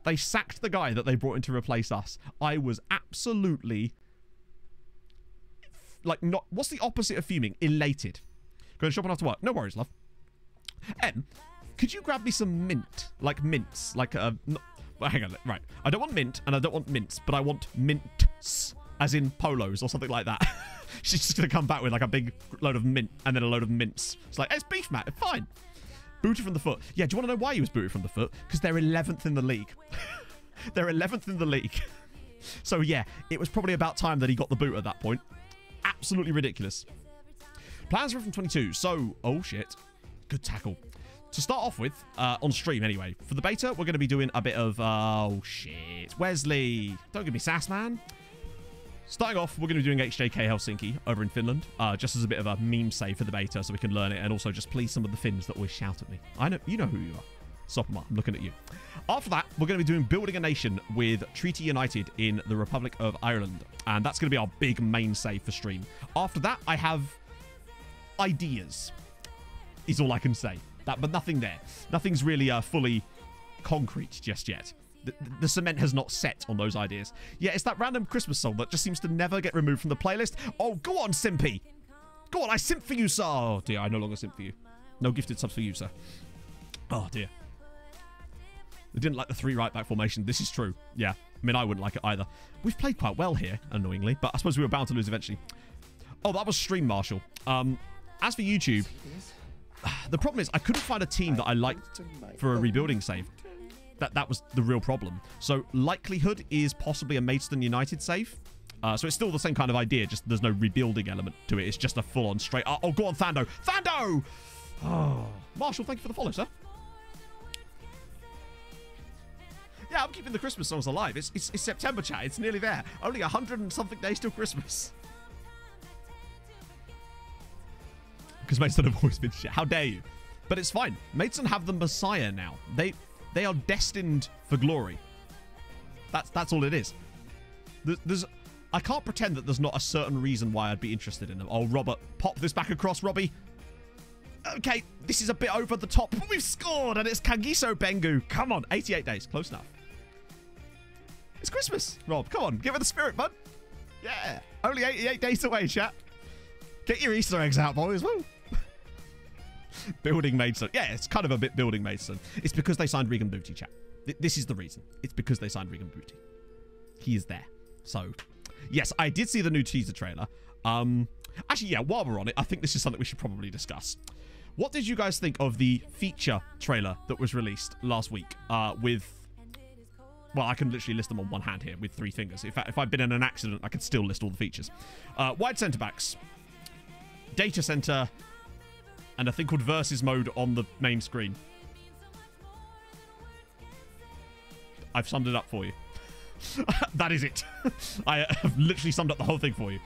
They sacked the guy that they brought in to replace us. I was absolutely, like, not, what's the opposite of fuming? Elated. Going shopping after work. No worries, love. Could you grab me some mint? Like mints. Like, well, hang on. Right. I don't want mint and I don't want mints, but I want mints, as in polos or something like that. She's just going to come back with like a big load of mint and then a load of mints. It's like, hey, it's beef, Matt. Fine. Booted from the foot. Yeah, do you want to know why he was booted from the foot? Because they're 11th in the league. They're 11th in the league. So, yeah, it was probably about time that he got the boot at that point. Absolutely ridiculous. Plans are from 22. So, oh, shit. Good tackle. To start off with, on stream anyway, for the beta, we're going to be doing a bit of, oh, shit. Wesley, don't give me sass, man. Starting off, we're going to be doing HJK Helsinki over in Finland, just as a bit of a meme save for the beta so we can learn it, and also just please some of the Finns that always shout at me. I know, you know who you are. Sopma, I'm looking at you. After that, we're going to be doing Building a Nation with Treaty United in the Republic of Ireland, and that's going to be our big main save for stream. After that, I have ideas, is all I can say. But nothing there. Nothing's really fully concrete just yet. The cement has not set on those ideas. Yeah, it's that random Christmas song that just seems to never get removed from the playlist. Oh, go on, Simpy. Go on, I simp for you, sir. Oh, dear, I no longer simp for you. No gifted subs for you, sir. Oh, dear. They didn't like the 3 right back formation. This is true. Yeah, I mean, I wouldn't like it either. We've played quite well here, annoyingly, but I suppose we were bound to lose eventually. Oh, that was Stream Marshall. As for YouTube, the problem is I couldn't find a team that I liked for a rebuilding save. That was the real problem. So likelihood is possibly a Maidstone United save. So it's still the same kind of idea, just there's no rebuilding element to it. It's just a full-on straight... Oh, go on, Thando. Thando! Oh, Marshall, thank you for the follow, sir. Yeah, I'm keeping the Christmas songs alive. It's September, chat. It's nearly there. Only 100 and something days till Christmas. Because Maidstone have always been shit. How dare you? But it's fine. Maidstone have the Messiah now. They are destined for glory. That's all it is. I can't pretend that there's not a certain reason why I'd be interested in them. Oh, Robert, pop this back across, Robbie. Okay, this is a bit over the top, but we've scored, and it's Kagiso Bengu. Come on, 88 days. Close enough. It's Christmas, Rob. Come on, give it the spirit, bud. Yeah. Only 88 days away, chat. Get your Easter eggs out, boys. Woo. Building Maidstone. Yeah, it's kind of a bit Building Maidstone. It's because they signed Regan Booty, chat. This is the reason. It's because they signed Regan Booty. He is there. So, yes, I did see the new teaser trailer. Actually, yeah, while we're on it, I think this is something we should probably discuss. What did you guys think of the feature trailer that was released last week with... Well, I can literally list them on one hand here with 3 fingers. In fact, if I'd been in an accident, I could still list all the features. Wide centre-backs. Data center, and a thing called versus mode on the main screen. I've summed it up for you. That is it. I have literally summed up the whole thing for you.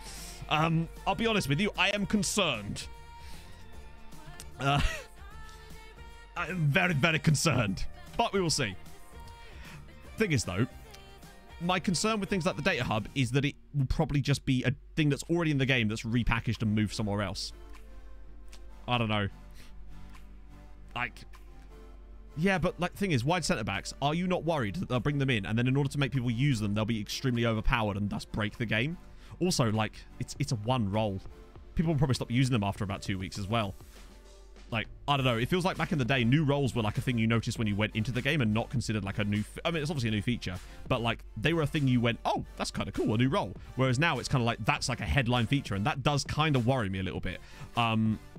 I'll be honest with you, I am concerned. I am very, very concerned. But we will see. Thing is, though, my concern with things like the data hub is that it will probably just be a thing that's already in the game that's repackaged and moved somewhere else. I don't know. Like, Yeah, but like, thing is, wide centre-backs, are you not worried that they'll bring them in, and then in order to make people use them, they'll be extremely overpowered and thus break the game? Also, like, it's a one role. People will probably stop using them after about 2 weeks as well. Like, I don't know. It feels like back in the day, new roles were like a thing you noticed when you went into the game and not considered like a new... I mean, it's obviously a new feature, but like, they were a thing you went, oh, that's kind of cool, a new role. Whereas now it's kind of like, that's like a headline feature, and that does kind of worry me a little bit.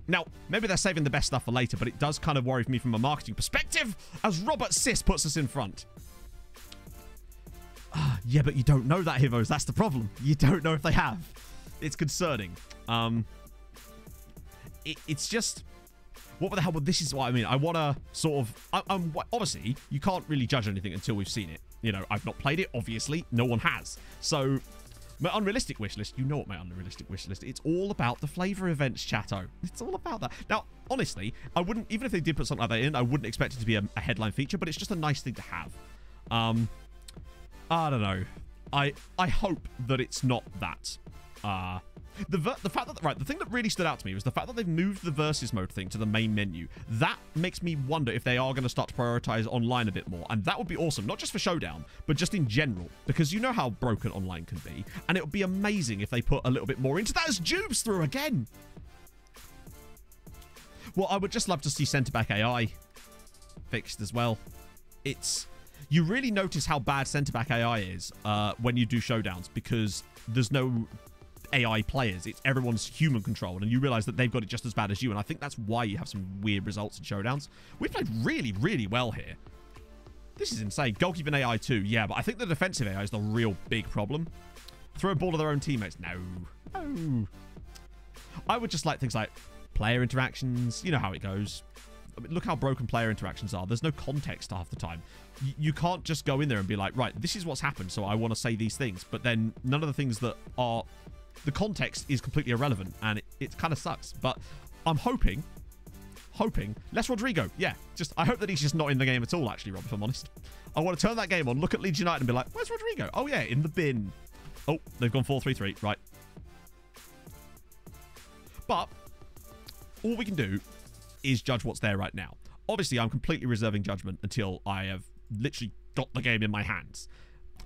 Now, maybe they're saving the best stuff for later, but it does kind of worry me from a marketing perspective as Robert Sis puts us in front. Yeah, but you don't know that, Hivos. That's the problem. You don't know if they have. It's concerning. It's just... What the hell? Well, this is what I mean. I want to sort of... obviously, you can't really judge anything until we've seen it. You know, I've not played it, obviously. No one has. So... My unrealistic wish list, you know what my unrealistic wish list is. It's all about the flavor events, chatto. It's all about that. Now, honestly, I wouldn't, even if they did put something like that in, I wouldn't expect it to be a headline feature, but it's just a nice thing to have. I don't know. I hope that it's not that. The fact that, right, the thing that really stood out to me was the fact that they've moved the versus mode thing to the main menu. That makes me wonder if they are going to start to prioritize online a bit more. And that would be awesome, not just for Showdown, but just in general, because you know how broken online can be. And it would be amazing if they put a little bit more into that as Jubes through again. Well, I would just love to see centre-back AI fixed as well. You really notice how bad centre-back AI is when you do Showdowns, because there's no... AI players. It's everyone's human controlled, and you realize that they've got it just as bad as you, and I think that's why you have some weird results in Showdowns. We've played really, really well here. This is insane. Goalkeeping AI too, yeah, but I think the defensive AI is the real big problem. Throw a ball to their own teammates. No. I would just like things like player interactions. You know how it goes. I mean, look how broken player interactions are. There's no context half the time. You can't just go in there and be like, right, this is what's happened, so I want to say these things, but then none of the things that are... The context is completely irrelevant, and it kind of sucks. But I'm hoping, Les Rodrigo, yeah, I hope that he's just not in the game at all, actually, Rob, if I'm honest. I want to turn that game on, look at Leeds United and be like, where's Rodrigo? Oh, yeah, in the bin. Oh, they've gone 4-3-3, right. But all we can do is judge what's there right now. Obviously, I'm completely reserving judgment until I have literally got the game in my hands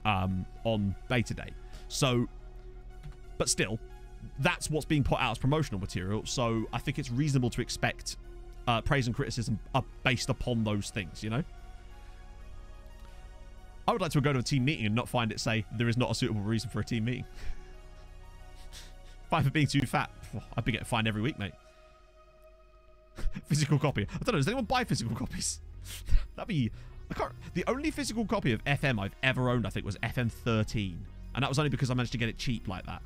on beta day. So... But still, that's what's being put out as promotional material, so I think it's reasonable to expect praise and criticism are based upon those things, you know? I would like to go to a team meeting and not find it say, there is not a suitable reason for a team meeting. Fine for being too fat. I'd be getting fined every week, mate. Physical copy. I don't know, does anyone buy physical copies? That'd be... The only physical copy of FM I've ever owned, I think, was FM 13. And that was only because I managed to get it cheap like that.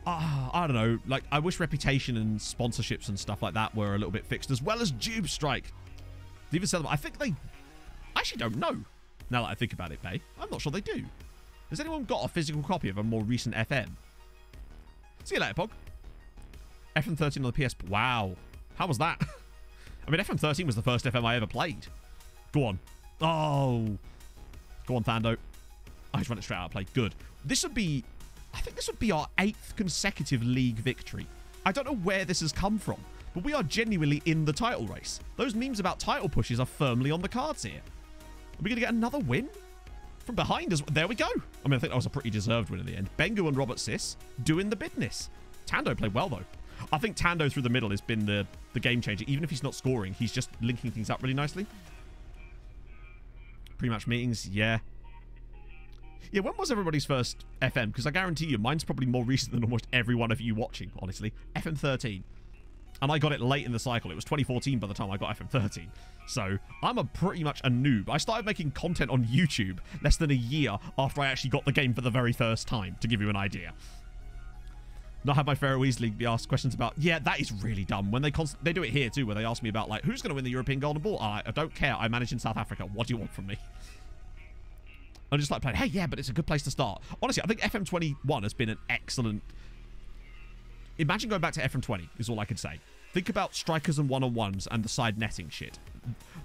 I don't know, like, I wish reputation and sponsorships and stuff like that were a little bit fixed, as well as Tube Strike. They even sell them. I think they... I actually don't know, now that I think about it, Bay. I'm not sure they do. Has anyone got a physical copy of a more recent FM? See you later, Pog. FM 13 on the PS... Wow. How was that? I mean, FM 13 was the first FM I ever played. Go on. Oh. Go on, Thando. I just run it straight out of play. Good. This would be... I think this would be our 8th consecutive league victory. I don't know where this has come from, but we are genuinely in the title race. Those memes about title pushes are firmly on the cards here. Are we going to get another win? From behind us. There we go. I mean, I think that was a pretty deserved win in the end. Bengu and Robert Sis doing the business. Tando played well, though. I think Tando through the middle has been the game changer. Even if he's not scoring, he's just linking things up really nicely. Pre-match meetings, yeah. Yeah, when was everybody's first FM? Because I guarantee you, mine's probably more recent than almost every one of you watching, honestly. FM 13. And I got it late in the cycle. It was 2014 by the time I got FM 13. So, I'm pretty much a noob. I started making content on YouTube less than a year after I actually got the game for the very first time, to give you an idea. Not have my Faroe League be asked questions about... Yeah, that is really dumb. When they do it here, too, where they ask me about, like, who's going to win the European Golden Ball? I don't care. I manage in South Africa. What do you want from me? I'm just like playing, hey, yeah, but it's a good place to start. Honestly, I think FM 21 has been an excellent... Imagine going back to FM 20, is all I can say. Think about strikers and one-on-ones and the side netting shit.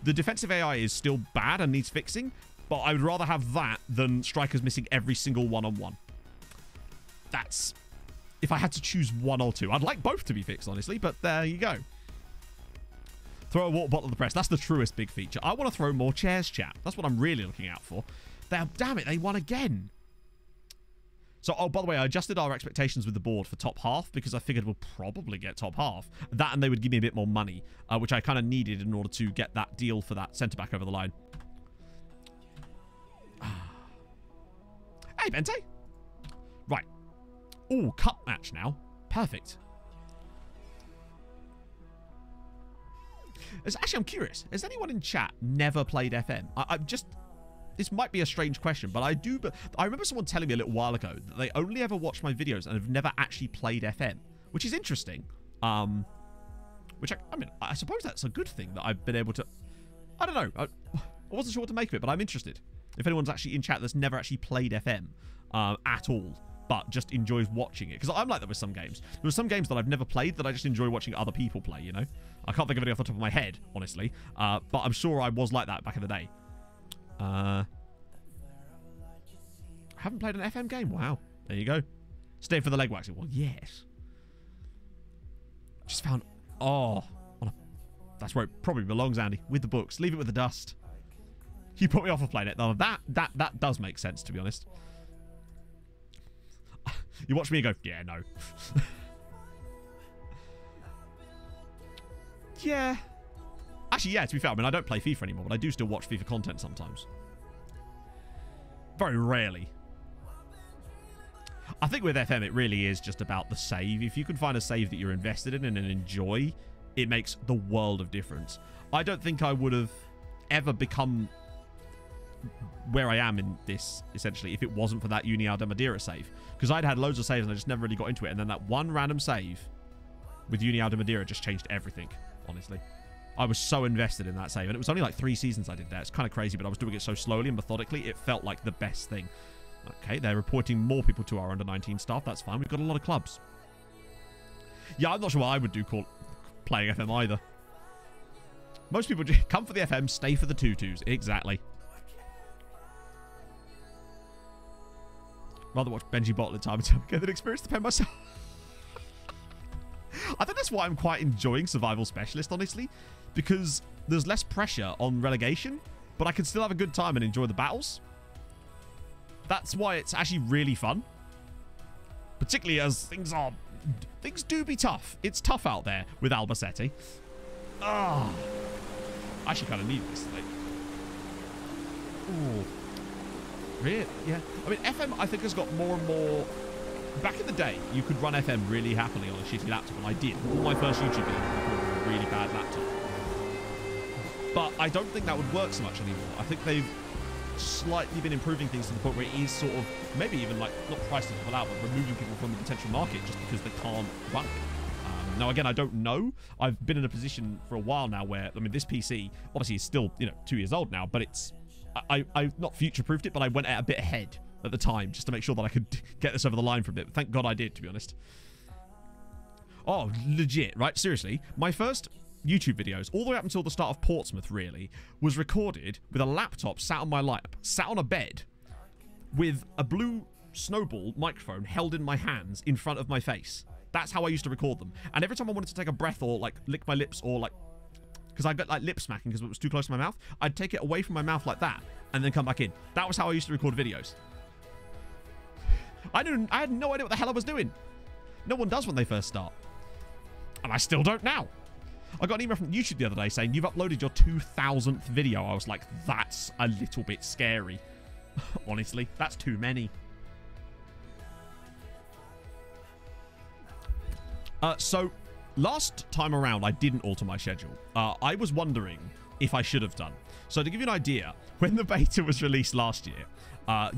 The defensive AI is still bad and needs fixing, but I would rather have that than strikers missing every single one-on-one. That's... If I had to choose one or two. I'd like both to be fixed, honestly, but there you go. Throw a water bottle at the press. That's the truest big feature. I want to throw more chairs, chat. That's what I'm really looking out for. Damn it, they won again. So, oh, by the way, I adjusted our expectations with the board for top half because I figured we'll probably get top half. That and they would give me a bit more money, which I kind of needed in order to get that deal for that centre-back over the line. Hey, Bente. Right. Oh, cup match now. Perfect. Actually, I'm curious. Has anyone in chat never played FM? I'm just... This might be a strange question, but I do. But I remember someone telling me a little while ago that they only ever watch my videos and have never actually played FM, which is interesting. Which I mean, I suppose that's a good thing that I've been able to. I don't know. I wasn't sure what to make of it, but I'm interested. If anyone's actually in chat that's never actually played FM at all, but just enjoys watching it, because I'm like that with some games. There are some games that I've never played that I just enjoy watching other people play. You know, I can't think of any off the top of my head, honestly. But I'm sure I was like that back in the day. I haven't played an FM game. Wow. There you go. Stay for the leg waxing. Well, yes. Just found... Oh. That's where it probably belongs, Andy. With the books. Leave it with the dust. You put me off of playing it. Though. That does make sense, to be honest. You watch me and go, yeah, no. Yeah. Actually, yeah, to be fair, I mean, I don't play FIFA anymore, but I do still watch FIFA content sometimes. Very rarely. I think with FM, it really is just about the save. If you can find a save that you're invested in and enjoy, it makes the world of difference. I don't think I would have ever become where I am in this, essentially, if it wasn't for that União de Madeira save. Because I'd had loads of saves and I just never really got into it. And then that one random save with União de Madeira just changed everything, honestly. I was so invested in that save. And it was only like 3 seasons I did that. It's kind of crazy, but I was doing it so slowly and methodically. It felt like the best thing. Okay, they're reporting more people to our under-19 staff. That's fine. We've got a lot of clubs. Yeah, I'm not sure what I would do playing FM either. Most people come for the FM, stay for the tutus. Exactly. Rather watch Benji bottle time and time again than experience the pain myself. I think that's why I'm quite enjoying Survival Specialist, honestly. Because there's less pressure on relegation, but I can still have a good time and enjoy the battles. That's why it's actually really fun. Particularly as things do be tough. It's tough out there with Albacete. Ah. I actually kind of need this. Like, ooh. Really? Yeah. I mean, FM, I think, has got more and more... Back in the day, you could run FM really happily on a shitty laptop, and I did. All my first YouTube videos were on a really bad laptop. But I don't think that would work so much anymore. I think they've slightly been improving things to the point where it is sort of, maybe even like, not pricing people out, but removing people from the potential market just because they can't run it. Now, again, I don't know. I've been in a position for a while now where, I mean, this PC, obviously, is still, 2 years old now, but it's... I've not future-proofed it, but I went out a bit ahead at the time just to make sure that I could get this over the line for a bit. Thank God I did, to be honest. Oh, legit, right? Seriously, my first YouTube videos, all the way up until the start of Portsmouth, really, was recorded with a laptop sat on my lap, sat on a bed, with a blue snowball microphone held in my hands in front of my face. That's how I used to record them. And every time I wanted to take a breath or, like, lick my lips or, like... Because I got like lip smacking because it was too close to my mouth. I'd take it away from my mouth like that and then come back in. That was how I used to record videos. I had no idea what the hell I was doing. No one does when they first start. And I still don't now. I got an email from YouTube the other day saying, you've uploaded your 2000th video. I was like, that's a little bit scary. Honestly, that's too many. So... Last time around, I didn't alter my schedule. I was wondering if I should have done. So to give you an idea, when the beta was released last year,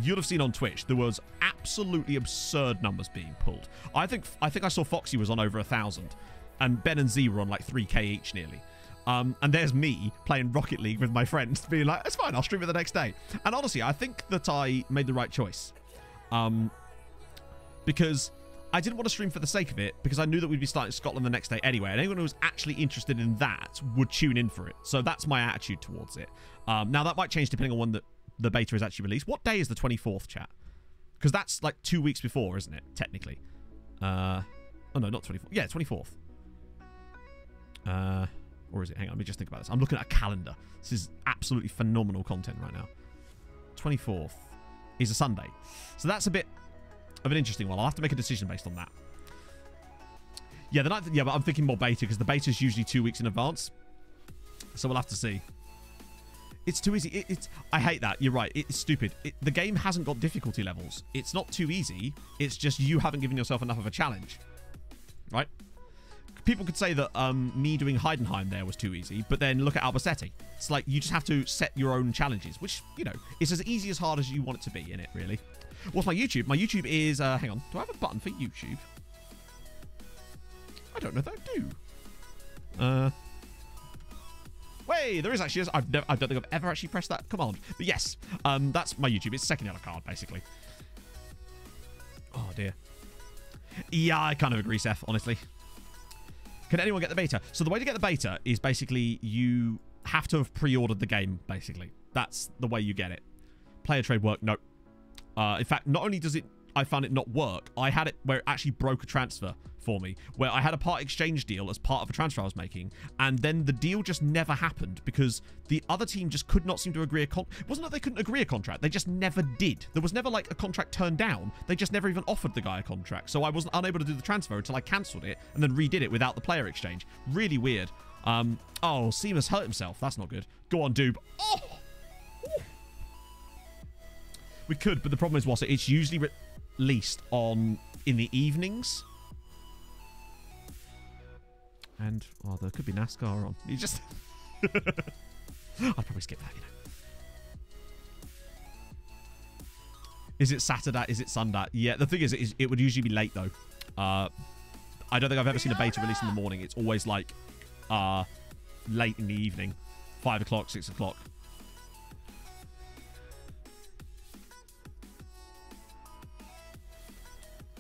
you'll have seen on Twitch, there was absolutely absurd numbers being pulled. I think I saw Foxy was on over 1,000, and Ben and Z were on like 3k each nearly. And there's me playing Rocket League with my friends, being like, it's fine, I'll stream it the next day. And honestly, I think that I made the right choice. Because... I didn't want to stream for the sake of it because I knew that we'd be starting Scotland the next day anyway, and anyone who was actually interested in that would tune in for it. So that's my attitude towards it. Now, that might change depending on when the beta is actually released. What day is the 24th, chat? Because that's like 2 weeks before, isn't it, technically? Oh, no, not 24th. Yeah, 24th. Or is it? Hang on, let me just think about this. I'm looking at a calendar. This is absolutely phenomenal content right now. 24th is a Sunday. So that's a bit of an interesting one. I'll have to make a decision based on that. Yeah, the 9th, yeah, but I'm thinking more beta because the beta is usually 2 weeks in advance. So we'll have to see. It's too easy. I hate that. You're right. It's stupid. The game hasn't got difficulty levels. It's not too easy. It's just you haven't given yourself enough of a challenge. Right? People could say that me doing Heidenheim there was too easy, but then look at Albacete. It's like you just have to set your own challenges, which, you know, is as easy as hard as you want it to be in it, really. What's my YouTube? My YouTube is, hang on. Do I have a button for YouTube? I don't know if I do. Wait, there is actually. I don't think I've ever actually pressed that command. But yes, that's my YouTube. It's SecondYellowCard, basically. Oh, dear. Yeah, I kind of agree, Seth, honestly. Can anyone get the beta? So the way to get the beta is basically you have to have pre-ordered the game, basically. That's the way you get it. Player trade work, no. In fact, not only does it, I found it not work, I had it where it actually broke a transfer for me, where I had a part exchange deal as part of a transfer I was making, and then the deal just never happened because the other team just could not seem to agree it wasn't that they couldn't agree a contract, they just never did. There was never like a contract turned down, they just never even offered the guy a contract, so I was unable to do the transfer until I cancelled it and then redid it without the player exchange. Really weird. Oh, Seamus hurt himself, that's not good. Go on, Doob. Oh! We could, but the problem is, it's usually released in the evenings. And, oh, there could be NASCAR on. You just... I'd probably skip that, you know. Is it Saturday? Is it Sunday? Yeah, the thing is, it would usually be late, though. I don't think I've ever seen a beta release in the morning. It's always, like, late in the evening. 5 o'clock, 6 o'clock.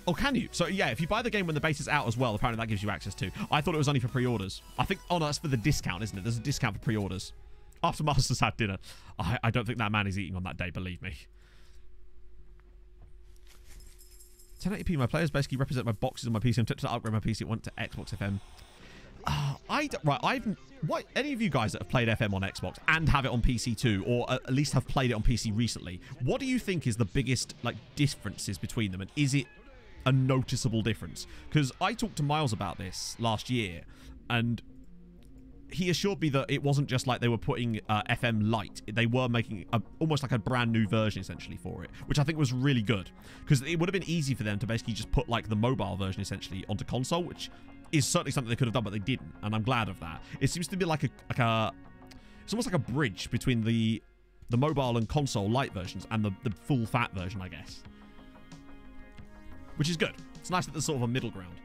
Oh, can you? So, yeah, if you buy the game when the beta's out as well, apparently that gives you access to. I thought it was only for pre-orders. I think... Oh, no, that's for the discount, isn't it? There's a discount for pre-orders. After Masters had dinner. I don't think that man is eating on that day, believe me. 1080p, my players basically represent my boxes on my PC. I'm tempted to upgrade my PC. It went to Xbox FM. What, any of you guys that have played FM on Xbox and have it on PC too, or at least have played it on PC recently, what do you think is the biggest, like, differences between them? And is it a noticeable difference? Because I talked to Miles about this last year, and he assured me that it wasn't just like they were putting FM Lite. They were making almost like a brand new version essentially for it, which I think was really good, because it would have been easy for them to basically just put like the mobile version essentially onto console, which is certainly something they could have done, but they didn't, and I'm glad of that. It seems to be like it's almost like a bridge between the mobile and console Lite versions and the full fat version, I guess. Which is good. It's nice that there's sort of a middle ground.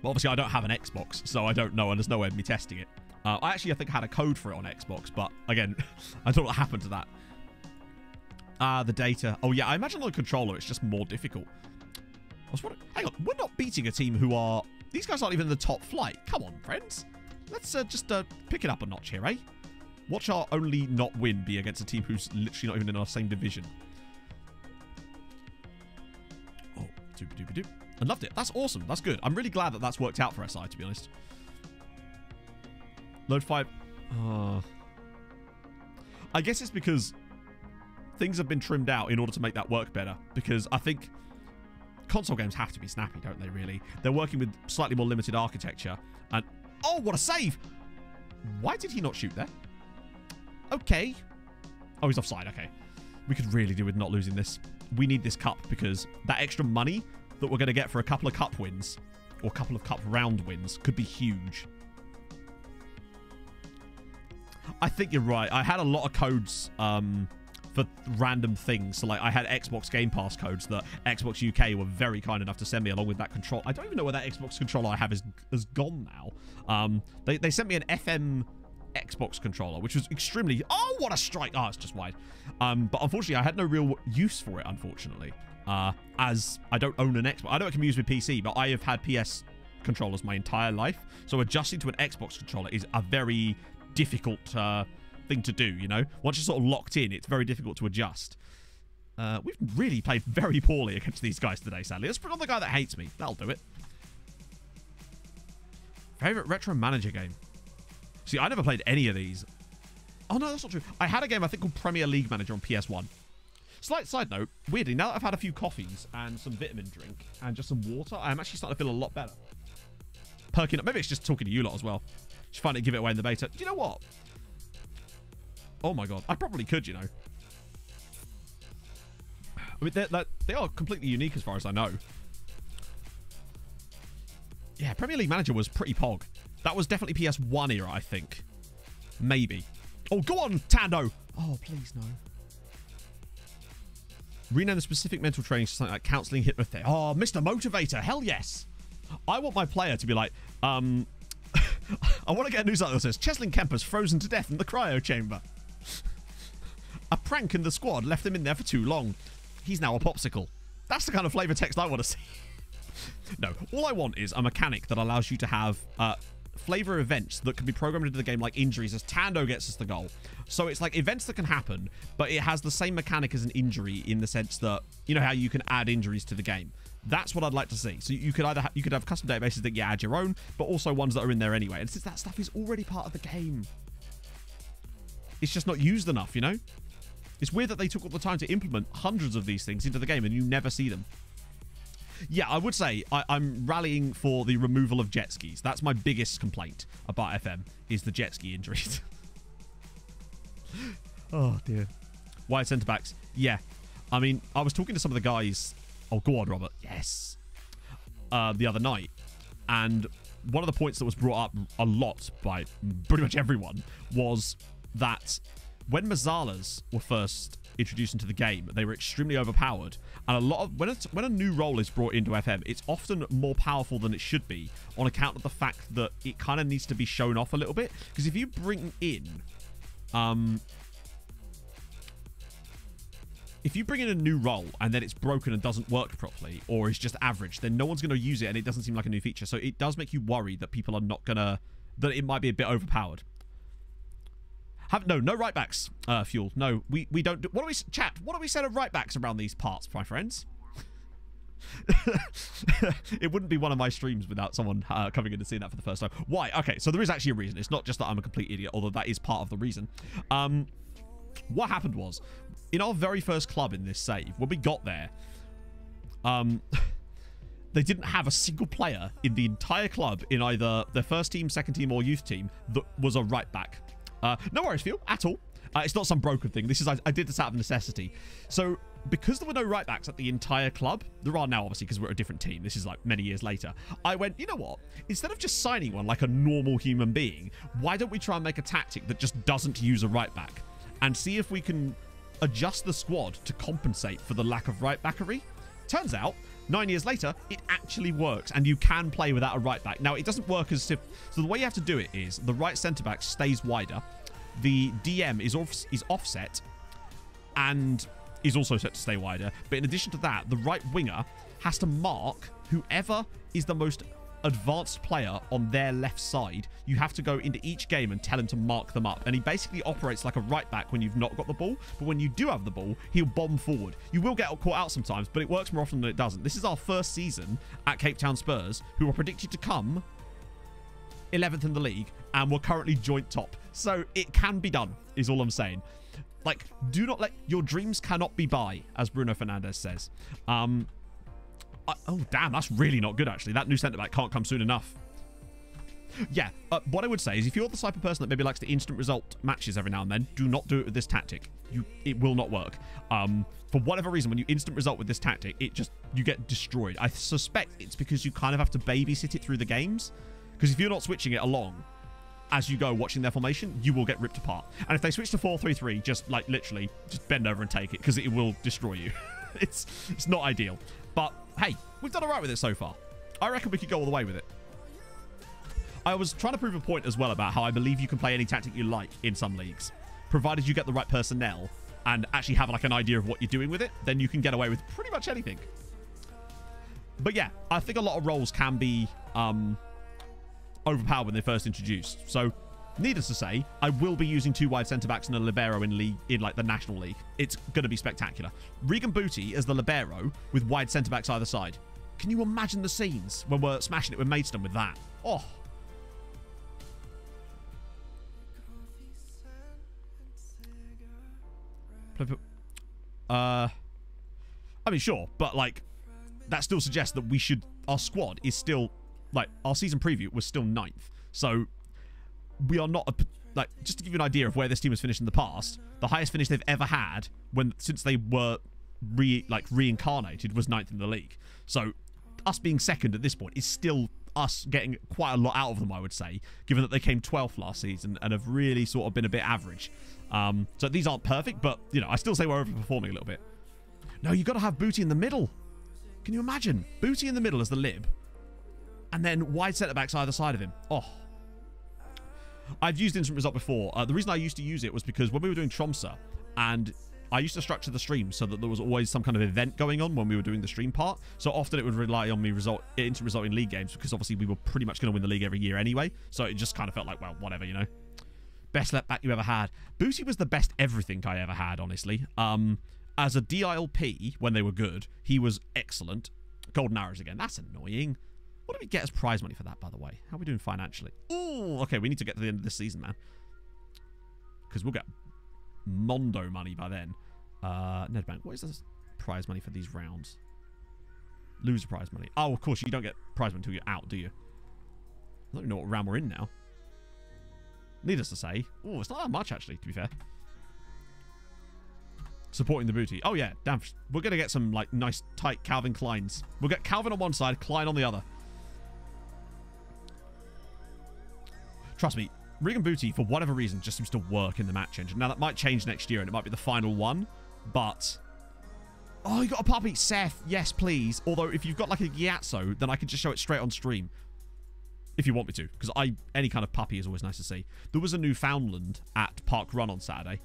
But obviously, I don't have an Xbox, so I don't know, and there's no way of me testing it. I think I had a code for it on Xbox, but again, I don't know what happened to that. The data. Oh, yeah, I imagine on the controller, it's just more difficult. Hang on, we're not beating a team who are... These guys aren't even in the top flight. Come on, friends. Let's just pick it up a notch here, eh? Watch our only not win be against a team who's literally not even in our same division. Oh, doop-a-doop-a-doop. I loved it. That's awesome. That's good. I'm really glad that that's worked out for SI, to be honest. Load 5. I guess it's because things have been trimmed out in order to make that work better. Because I think console games have to be snappy, don't they, really? They're working with slightly more limited architecture. And... Oh, what a save! Why did he not shoot there? Okay. Oh, he's offside. Okay. We could really do with not losing this. We need this cup because that extra money that we're going to get for a couple of cup wins or a couple of cup round wins could be huge. I think you're right. I had a lot of codes for random things. So, like, I had Xbox Game Pass codes that Xbox UK were very kind enough to send me along with that control. I don't even know where that Xbox controller I have is gone now. They sent me an FM Xbox controller, which was extremely... Oh, what a strike! Oh, it's just wide. But unfortunately, I had no real use for it, unfortunately. As I don't own an Xbox. I know it can be used with PC, but I have had PS controllers my entire life. So adjusting to an Xbox controller is a very difficult thing to do, you know? Once you're sort of locked in, it's very difficult to adjust. We've really played very poorly against these guys today, sadly. Let's put on the guy that hates me. That'll do it. Favorite retro manager game? See, I never played any of these. Oh, no, that's not true. I had a game, I think, called Premier League Manager on PS1. Slight side note, weirdly, now that I've had a few coffees and some vitamin drink and just some water, I'm actually starting to feel a lot better. Perking up. Maybe it's just talking to you lot as well. Just find it, give it away in the beta. Do you know what? Oh, my God. I probably could, you know. I mean, they are completely unique as far as I know. Yeah, Premier League Manager was pretty pog. That was definitely PS1 era, I think. Maybe. Oh, go on, Tando. Oh, please, no. Rename the specific mental training to something like counseling, hypnotherapy. Oh, Mr. Motivator. Hell yes. I want my player to be like, I want to get a news article that says, Cheslin Kemper's frozen to death in the cryo chamber. A prank in the squad left him in there for too long. He's now a popsicle. That's the kind of flavor text I want to see. No, all I want is a mechanic that allows you to have flavor events that can be programmed into the game like injuries, as Tando gets us the goal. So it's like events that can happen, but it has the same mechanic as an injury in the sense that, you know how you can add injuries to the game. That's what I'd like to see. So you could either you could have custom databases that you add your own, but also ones that are in there anyway. And since that stuff is already part of the game, it's just not used enough, you know? It's weird that they took all the time to implement hundreds of these things into the game and you never see them. Yeah, I would say I'm rallying for the removal of jet skis. That's my biggest complaint about FM, is the jet ski injuries. Oh, dear. Wide centre-backs. Yeah. I mean, I was talking to some of the guys... Oh, go on, Robert. Yes. The other night. And one of the points that was brought up a lot by pretty much everyone was that when Mazzalas were first introduced into the game, they were extremely overpowered. And a lot of when a new role is brought into FM, it's often more powerful than it should be on account of the fact that it kind of needs to be shown off a little bit. Because if you bring in a new role and then it's broken and doesn't work properly, or is just average, then no one's going to use it and it doesn't seem like a new feature. So it does make you worry that people are not gonna, that it might be a bit overpowered. No right backs, Fuel. No, we don't do... What do we... Chat, what do we say of right backs around these parts, my friends? It wouldn't be one of my streams without someone coming in and seeing that for the first time. Why? Okay, so there is actually a reason. It's not just that I'm a complete idiot, although that is part of the reason. What happened was, in our very first club in this save, when we got there, they didn't have a single player in the entire club in either their first team, second team, or youth team that was a right back. No worries, Phil, at all. It's not some broken thing. This is I did this out of necessity. So because there were no right backs at the entire club, there are now obviously because we're a different team. This is like many years later. I went, you know what? Instead of just signing one like a normal human being, why don't we try and make a tactic that just doesn't use a right back and see if we can adjust the squad to compensate for the lack of right backery? Turns out, 9 years later, it actually works, and you can play without a right back. Now, it doesn't work as if... So the way you have to do it is the right centre-back stays wider, the DM is offset, and is also set to stay wider. But in addition to that, the right winger has to mark whoever is the most advanced player on their left side. You have to go into each game and tell him to mark them up, and he basically operates like a right back when you've not got the ball, but when you do have the ball, he'll bomb forward. You will get caught out sometimes, but it works more often than it doesn't. This is our first season at Cape Town Spurs, who are predicted to come 11th in the league, and we're currently joint top, so it can be done, is all I'm saying. Like, do not let your dreams cannot be buy, as Bruno Fernandes says. Oh, damn, that's really not good, actually. That new centre-back can't come soon enough. Yeah, what I would say is if you're the type of person that maybe likes the instant result matches every now and then, do not do it with this tactic. It will not work. For whatever reason, when you instant result with this tactic, you get destroyed. I suspect it's because you kind of have to babysit it through the games. Because if you're not switching it along as you go watching their formation, you will get ripped apart. And if they switch to 4-3-3, just like literally just bend over and take it, because it will destroy you. It's not ideal. But hey, we've done all right with it so far. I reckon we could go all the way with it. I was trying to prove a point as well about how I believe you can play any tactic you like in some leagues. Provided you get the right personnel and actually have like an idea of what you're doing with it, then you can get away with pretty much anything. But yeah, I think a lot of roles can be overpowered when they're first introduced. So needless to say, I will be using 2 wide centre-backs and a libero in like the National League. It's going to be spectacular. Regan Booty as the libero with wide centre-backs either side. Can you imagine the scenes when we're smashing it with Maidstone with that? Oh, I mean, sure, but like that still suggests that we should. Our squad is still like our season preview was still 9th, so we are not like, just to give you an idea of where this team has finished in the past. The highest finish they've ever had since they were reincarnated was 9th in the league. So us being second at this point is still us getting quite a lot out of them, I would say, given that they came 12th last season and have really sort of been a bit average. So these aren't perfect, but, you know, I still say we're overperforming a little bit. No, you've got to have Booty in the middle. Can you imagine? Booty in the middle as the lib, and then wide centre-backs either side of him. Oh. I've used instant result before. The reason I used to use it was because when we were doing Tromsø, and I used to structure the stream so that there was always some kind of event going on when we were doing the stream part. So often it would rely on me instant result in league games, because obviously we were pretty much going to win the league every year anyway. So it just kind of felt like, well, whatever, you know. Best left back you ever had. Booty was the best everything I ever had, honestly. As a DILP, when they were good, he was excellent. Golden arrows again. That's annoying. What do we get as prize money for that, by the way? How are we doing financially? Oh, okay, we need to get to the end of this season, man. Because we'll get Mondo money by then. Nedbank, what is the prize money for these rounds? Loser prize money. Oh, of course, you don't get prize money until you're out, do you? I don't even know what round we're in now. Needless to say. Oh, it's not that much, actually, to be fair. Supporting the Booty. Oh, yeah, damn. We're going to get some, like, nice, tight Calvin Kleins. We'll get Calvin on one side, Klein on the other. Trust me, Regan Booty, for whatever reason, just seems to work in the match engine. Now, that might change next year, and it might be the final one, but... Oh, you got a puppy. Seth, yes, please. Although, if you've got, like, a Gyatso, then I can just show it straight on stream. If you want me to, because any kind of puppy is always nice to see. There was a Newfoundland at Park Run on Saturday.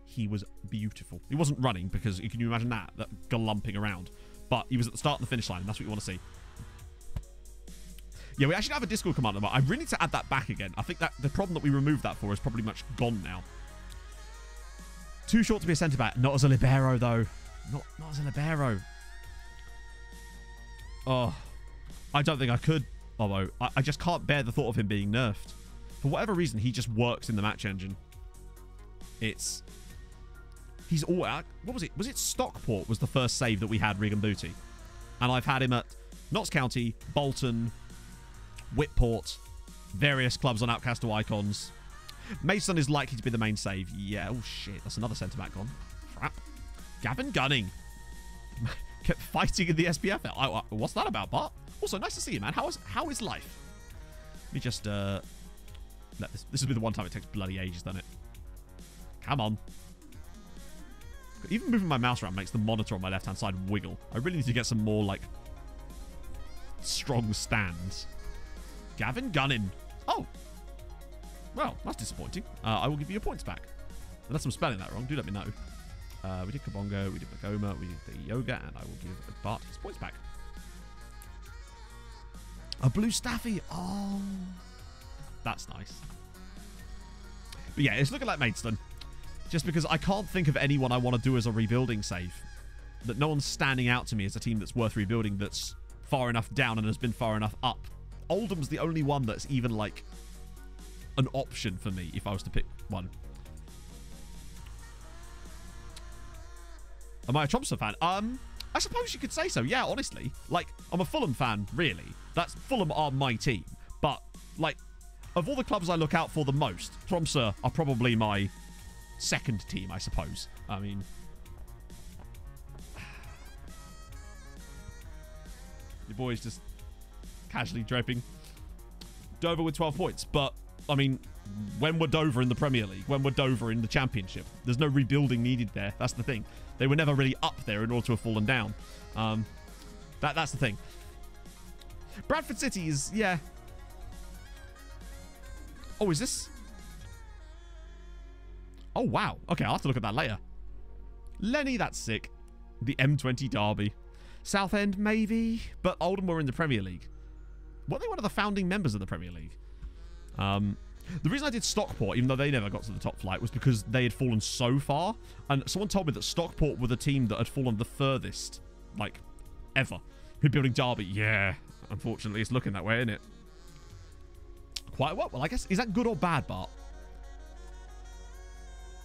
He was beautiful. He wasn't running, because can you imagine that galumping around? But he was at the start and the finish line, and that's what you want to see. Yeah, we actually have a Discord command number. I really need to add that back again. I think that the problem that we removed that for is probably much gone now. Too short to be a centre-back. Not as a libero, though. Not as a libero. Oh, I don't think I could. Although, I just can't bear the thought of him being nerfed. For whatever reason, he just works in the match engine. He's all... What was it? Was it Stockport was the first save that we had, Regan Booty? And I've had him at Notts County, Bolton, Whitport, various clubs on Outcast to Icons. Mason is likely to be the main save. Yeah, oh shit, that's another centre-back gone. Crap. Gavin Gunning. Kept fighting in the SPFL. What's that about, Bart? Also, nice to see you, man. How is life? Let me just let this will be the one time it takes bloody ages, doesn't it? Come on. Even moving my mouse around makes the monitor on my left-hand side wiggle. I really need to get some more, like, strong stands. Gavin Gunning. Oh. Well, that's disappointing. I will give you your points back. Unless I'm spelling that wrong, do let me know. We did Kabongo, we did Magoma, we did the Yoga, and I will give Bart his points back. A blue Staffy. Oh. That's nice. But yeah, it's looking like Maidstone. Just because I can't think of anyone I want to do as a rebuilding save. That no one's standing out to me as a team that's worth rebuilding, that's far enough down and has been far enough up. Oldham's the only one that's even, like, an option for me if I was to pick one. Am I a Tromsø fan? I suppose you could say so. Yeah, honestly. Like, I'm a Fulham fan, really. Fulham are my team. But, like, of all the clubs I look out for the most, Tromsø are probably my second team, I suppose. I mean... Your boy's just casually draping. Dover with 12 points. But, I mean, when were Dover in the Premier League? When were Dover in the Championship? There's no rebuilding needed there. That's the thing. They were never really up there in order to have fallen down. That's the thing. Bradford City is, yeah. Oh, is this? Oh, wow. Okay, I'll have to look at that later. Lenny, that's sick. The M20 Derby. Southend, maybe. But Oldham were in the Premier League. Were they one of the founding members of the Premier League? The reason I did Stockport, even though they never got to the top flight, was because they had fallen so far. And someone told me that Stockport were the team that had fallen the furthest, like, ever. Rebuilding Derby. Yeah, unfortunately, it's looking that way, isn't it? Quite well. Well, I guess, is that good or bad, Bart?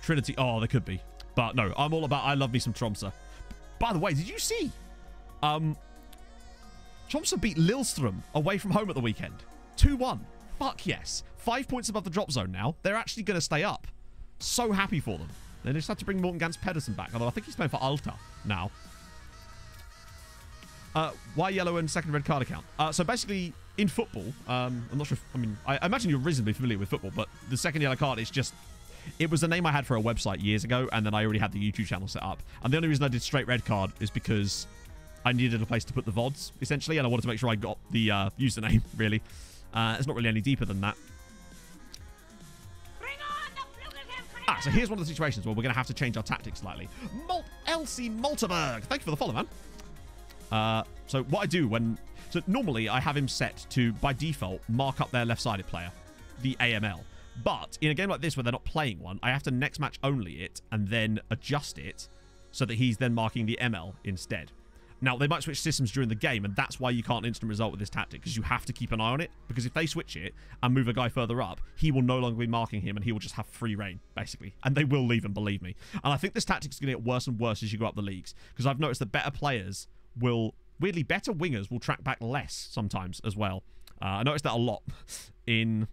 Trinity. Oh, they could be. But no, I'm all about, I love me some Tromsø. By the way, did you see? Tromsø beat Lillestrøm away from home at the weekend. 2-1. Fuck yes. 5 points above the drop zone now. They're actually going to stay up. So happy for them. They just had to bring Morten Gans Pedersen back, although I think he's playing for Alta now. Why yellow and second red card account? So basically, in football, I'm not sure if, I mean, I imagine you're reasonably familiar with football, but the second yellow card is just, it was the name I had for a website years ago, and then I already had the YouTube channel set up. And the only reason I did straight red card is because I needed a place to put the VODs, essentially, and I wanted to make sure I got the username, really. It's not really any deeper than that. So here's one of the situations where we're going to have to change our tactics slightly. Elsie Malterberg, thank you for the follow, man. So what I do when... So normally I have him set to, by default, mark up their left-sided player, the AML. But in a game like this where they're not playing one, I have to next match only it and then adjust it so that he's then marking the ML instead. Now, they might switch systems during the game, and that's why you can't instant result with this tactic, because you have to keep an eye on it. Because if they switch it and move a guy further up, he will no longer be marking him, and he will just have free reign, basically. And they will leave him, believe me. And I think this tactic is going to get worse and worse as you go up the leagues, because I've noticed that better players will... Weirdly, better wingers will track back less sometimes as well. I noticed that a lot in...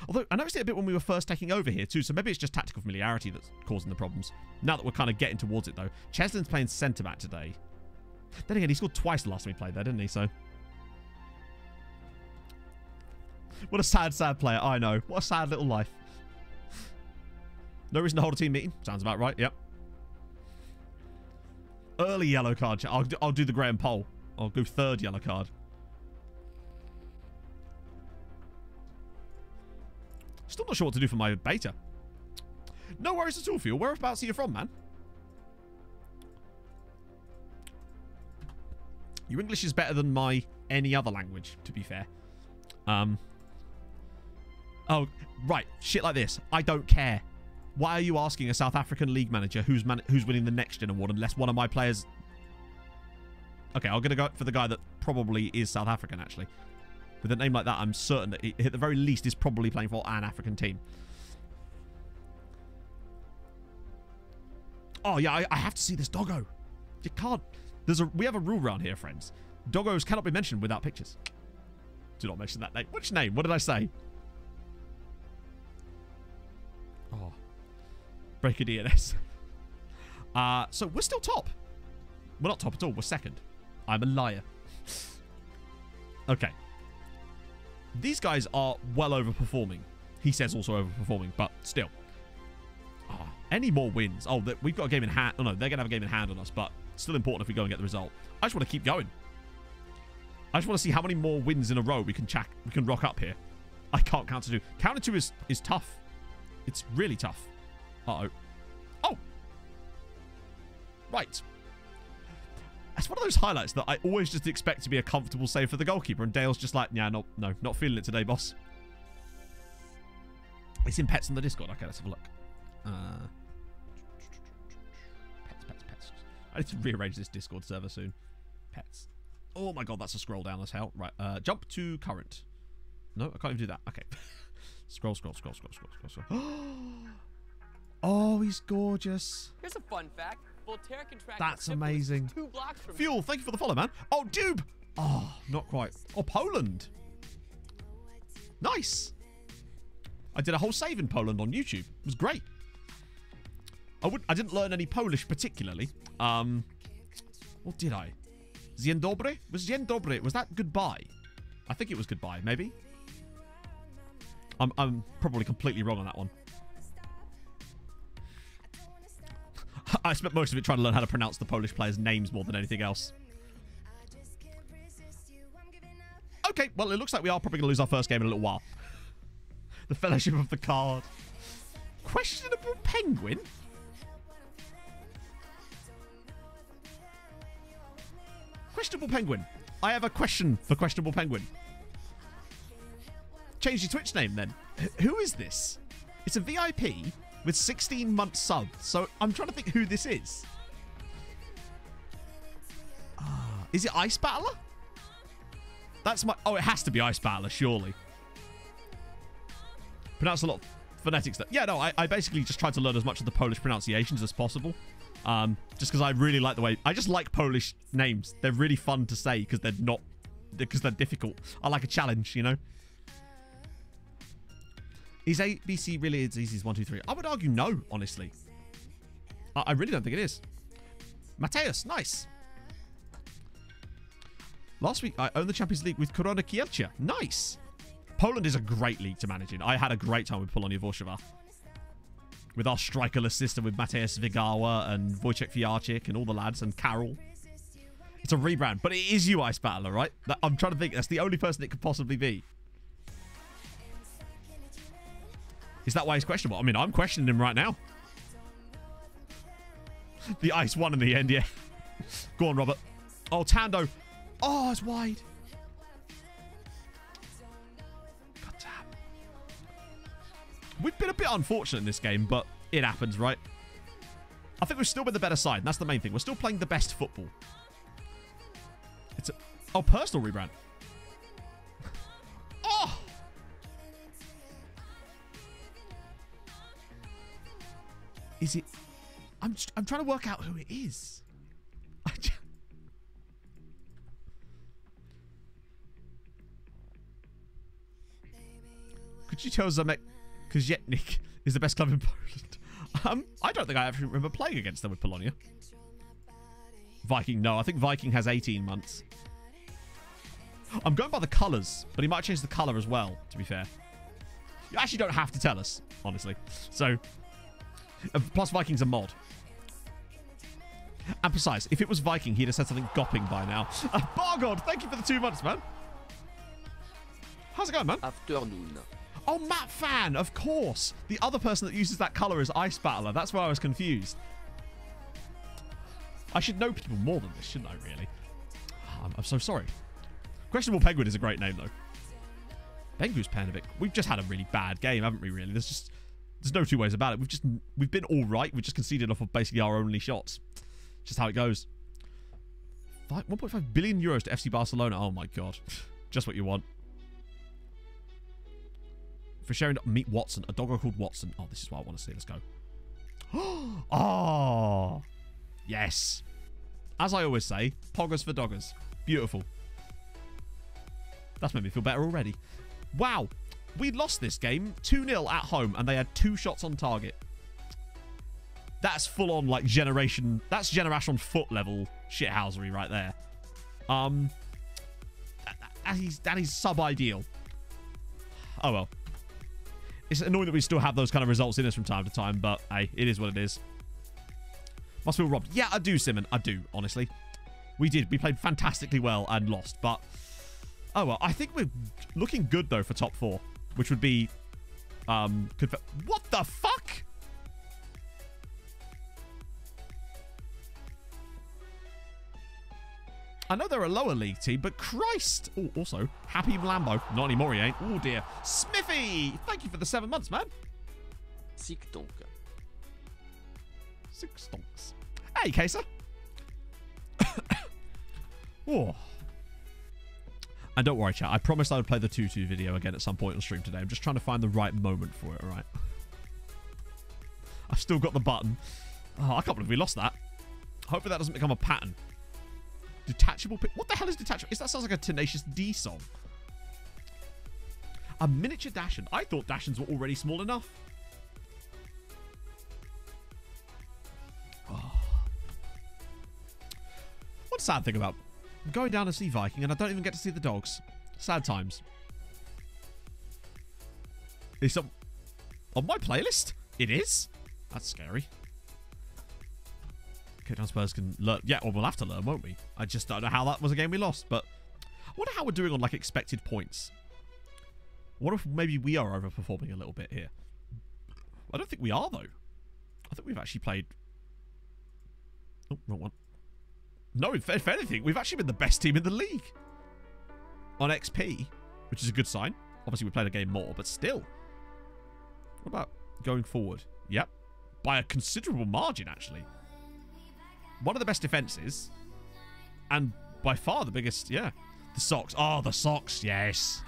Although, I noticed it a bit when we were first taking over here, too, so maybe it's just tactical familiarity that's causing the problems. Now that we're kind of getting towards it, though. Cheslin's playing centre-back today. Then again, he scored twice the last time he played there, didn't he? So, what a sad, sad player. I know. What a sad little life. No reason to hold a team meeting. Sounds about right. Yep. Early yellow card. I'll do the Graham poll. I'll go third yellow card. Still not sure what to do for my beta. No worries at all for you. Whereabouts are you from, man? Your English is better than my any other language, to be fair. Oh, right. Shit like this. I don't care. Why are you asking a South African league manager who's winning the Next Gen award unless one of my players... Okay, I'm going to go for the guy that probably is South African, actually. With a name like that, I'm certain that he, at the very least, is probably playing for an African team. Oh, yeah, I have to see this doggo. You can't... We have a rule around here, friends. Doggos cannot be mentioned without pictures. Do not mention that name. Which name? What did I say? Oh. Break a DNS. So we're still top. We're not top at all. We're second. I'm a liar. Okay. These guys are well overperforming. He says also overperforming, but still. Oh, any more wins? Oh, we've got a game in hand. Oh, no, they're going to have a game in hand on us, but still important if we go and get the result. I just want to keep going. I just want to see how many more wins in a row we can rock up here. I can't counter two. Counter two is tough. It's really tough. Uh-oh. Oh! Right. It's one of those highlights that I always just expect to be a comfortable save for the goalkeeper, and Dale's just like, yeah, no, not feeling it today, boss. It's in pets on the Discord. Okay, let's have a look. Pets. I need to rearrange this Discord server soon. Pets. Oh my god, that's a scroll down as hell. Right, jump to current. No, I can't even do that. Okay. Scroll. Oh, he's gorgeous. Here's a fun fact. Voltaire contracted That's syphilis amazing. 2 blocks from Fuel, thank you for the follow, man. Oh, Dube. Oh, not quite. Oh, Poland. Nice. I did a whole save in Poland on YouTube. It was great. I didn't learn any Polish particularly. What did I? Dzień dobry? Was dzień dobry? Was that goodbye? I think it was goodbye, maybe. I'm probably completely wrong on that one. I spent most of it trying to learn how to pronounce the Polish players' names more than anything else. Okay, well, it looks like we are probably going to lose our first game in a little while. The Fellowship of the Card. Questionable Penguin? Questionable Penguin. I have a question for Questionable Penguin. Change your Twitch name, then. Who is this? It's a VIP with 16-month subs, so I'm trying to think who this is. Is it Ice Battler? That's my... Oh, it has to be Ice Battler, surely. Pronounced a lot Phonetic stuff. Yeah, no, I basically just tried to learn as much of the Polish pronunciations as possible. Just because I really like the way... I just like Polish names. They're really fun to say because they're not... Because they're difficult. I like a challenge, you know? Is ABC really as easy as 1, 2, 3? I would argue no, honestly. I really don't think it is. Mateus, nice. Last week, I owned the Champions League with Korona Kielce. Nice. Poland is a great league to manage in. I had a great time with Polonia Warszawa. With our strikerless system with Mateusz Wygawa and Wojciech Fiarczyk and all the lads and Karol. It's a rebrand, but it is you, Ice Battler, right? I'm trying to think. That's the only person it could possibly be. Is that why he's questionable? I mean, I'm questioning him right now. The Ice won in the end, yeah. Go on, Robert. Oh, Tando. Oh, it's wide. God damn. We've been a bit unfortunate in this game, but it happens, right? I think we've still been the better side. And that's the main thing. We're still playing the best football. It's a... Oh, personal rebrand. Oh! Is it... I'm trying to work out who it is. Could you tell Zamek Kozietnik is the best club in Poland? I don't think I actually remember playing against them with Polonia. Viking, no. I think Viking has 18 months. I'm going by the colours, but he might change the colour as well, to be fair. You actually don't have to tell us, honestly. So, plus Viking's a mod. And besides, if it was Viking, he'd have said something gopping by now. Bargod, thank you for the 2 months, man. How's it going, man? Afternoon. Oh, Matt Fan, of course. The other person that uses that colour is Ice Battler. That's why I was confused. I should know people more than this, shouldn't I, really? I'm so sorry. Questionable Penguin is a great name, though. Bengu's Panovic. We've just had a really bad game, haven't we, really? There's no two ways about it. We've been all right. We've just conceded off of basically our only shots. Just how it goes. 1.5 billion euros to FC Barcelona. Oh, my God. Just what you want. For sharing, meet Watson. A doggo called Watson. Oh, this is what I want to see. Let's go. Oh, yes. As I always say, poggers for doggers. Beautiful. That's made me feel better already. Wow. We lost this game 2-0 at home, and they had 2 shots on target. That's full on, like, generation... That's generation foot level shithousery right there. That is sub-ideal. Oh, well. It's annoying that we still have those kind of results in us from time to time, but, hey, it is what it is. Must feel robbed. Yeah, I do, Simon. I do, honestly. We did. We played fantastically well and lost, but... Oh, well. I think we're looking good, though, for top 4, which would be... What the fuck? I know they're a lower league team, but Christ. Oh, also, Happy Lambo. Not anymore, he ain't. Oh, dear. Smithy, thank you for the 7 months, man. Sick donk. 6 stonks. Hey, Kesa. Oh. And don't worry, chat. I promised I would play the 2-2 video again at some point on stream today. I'm just trying to find the right moment for it, all right? I've still got the button. Oh, I can't believe we lost that. Hopefully that doesn't become a pattern. Detachable... What the hell is detachable? That sounds like a Tenacious D song. A miniature Dashin. I thought Dashins were already small enough. Oh. What a sad thing about... I'm going down to see Viking and I don't even get to see the dogs. Sad times. Is some... On my playlist? It is? That's scary. Cape Town Spurs can learn. Yeah, well, we'll have to learn, won't we? I just don't know how that was a game we lost, but I wonder how we're doing on, like, expected points. What if maybe we are overperforming a little bit here? I don't think we are, though. I think we've actually played... Oh, wrong one. No, if anything, we've actually been the best team in the league. On XP, which is a good sign. Obviously, we played a game more, but still. What about going forward? Yep. By a considerable margin, actually. One of the best defenses. And by far the biggest, yeah. The socks. Oh, the socks, yes.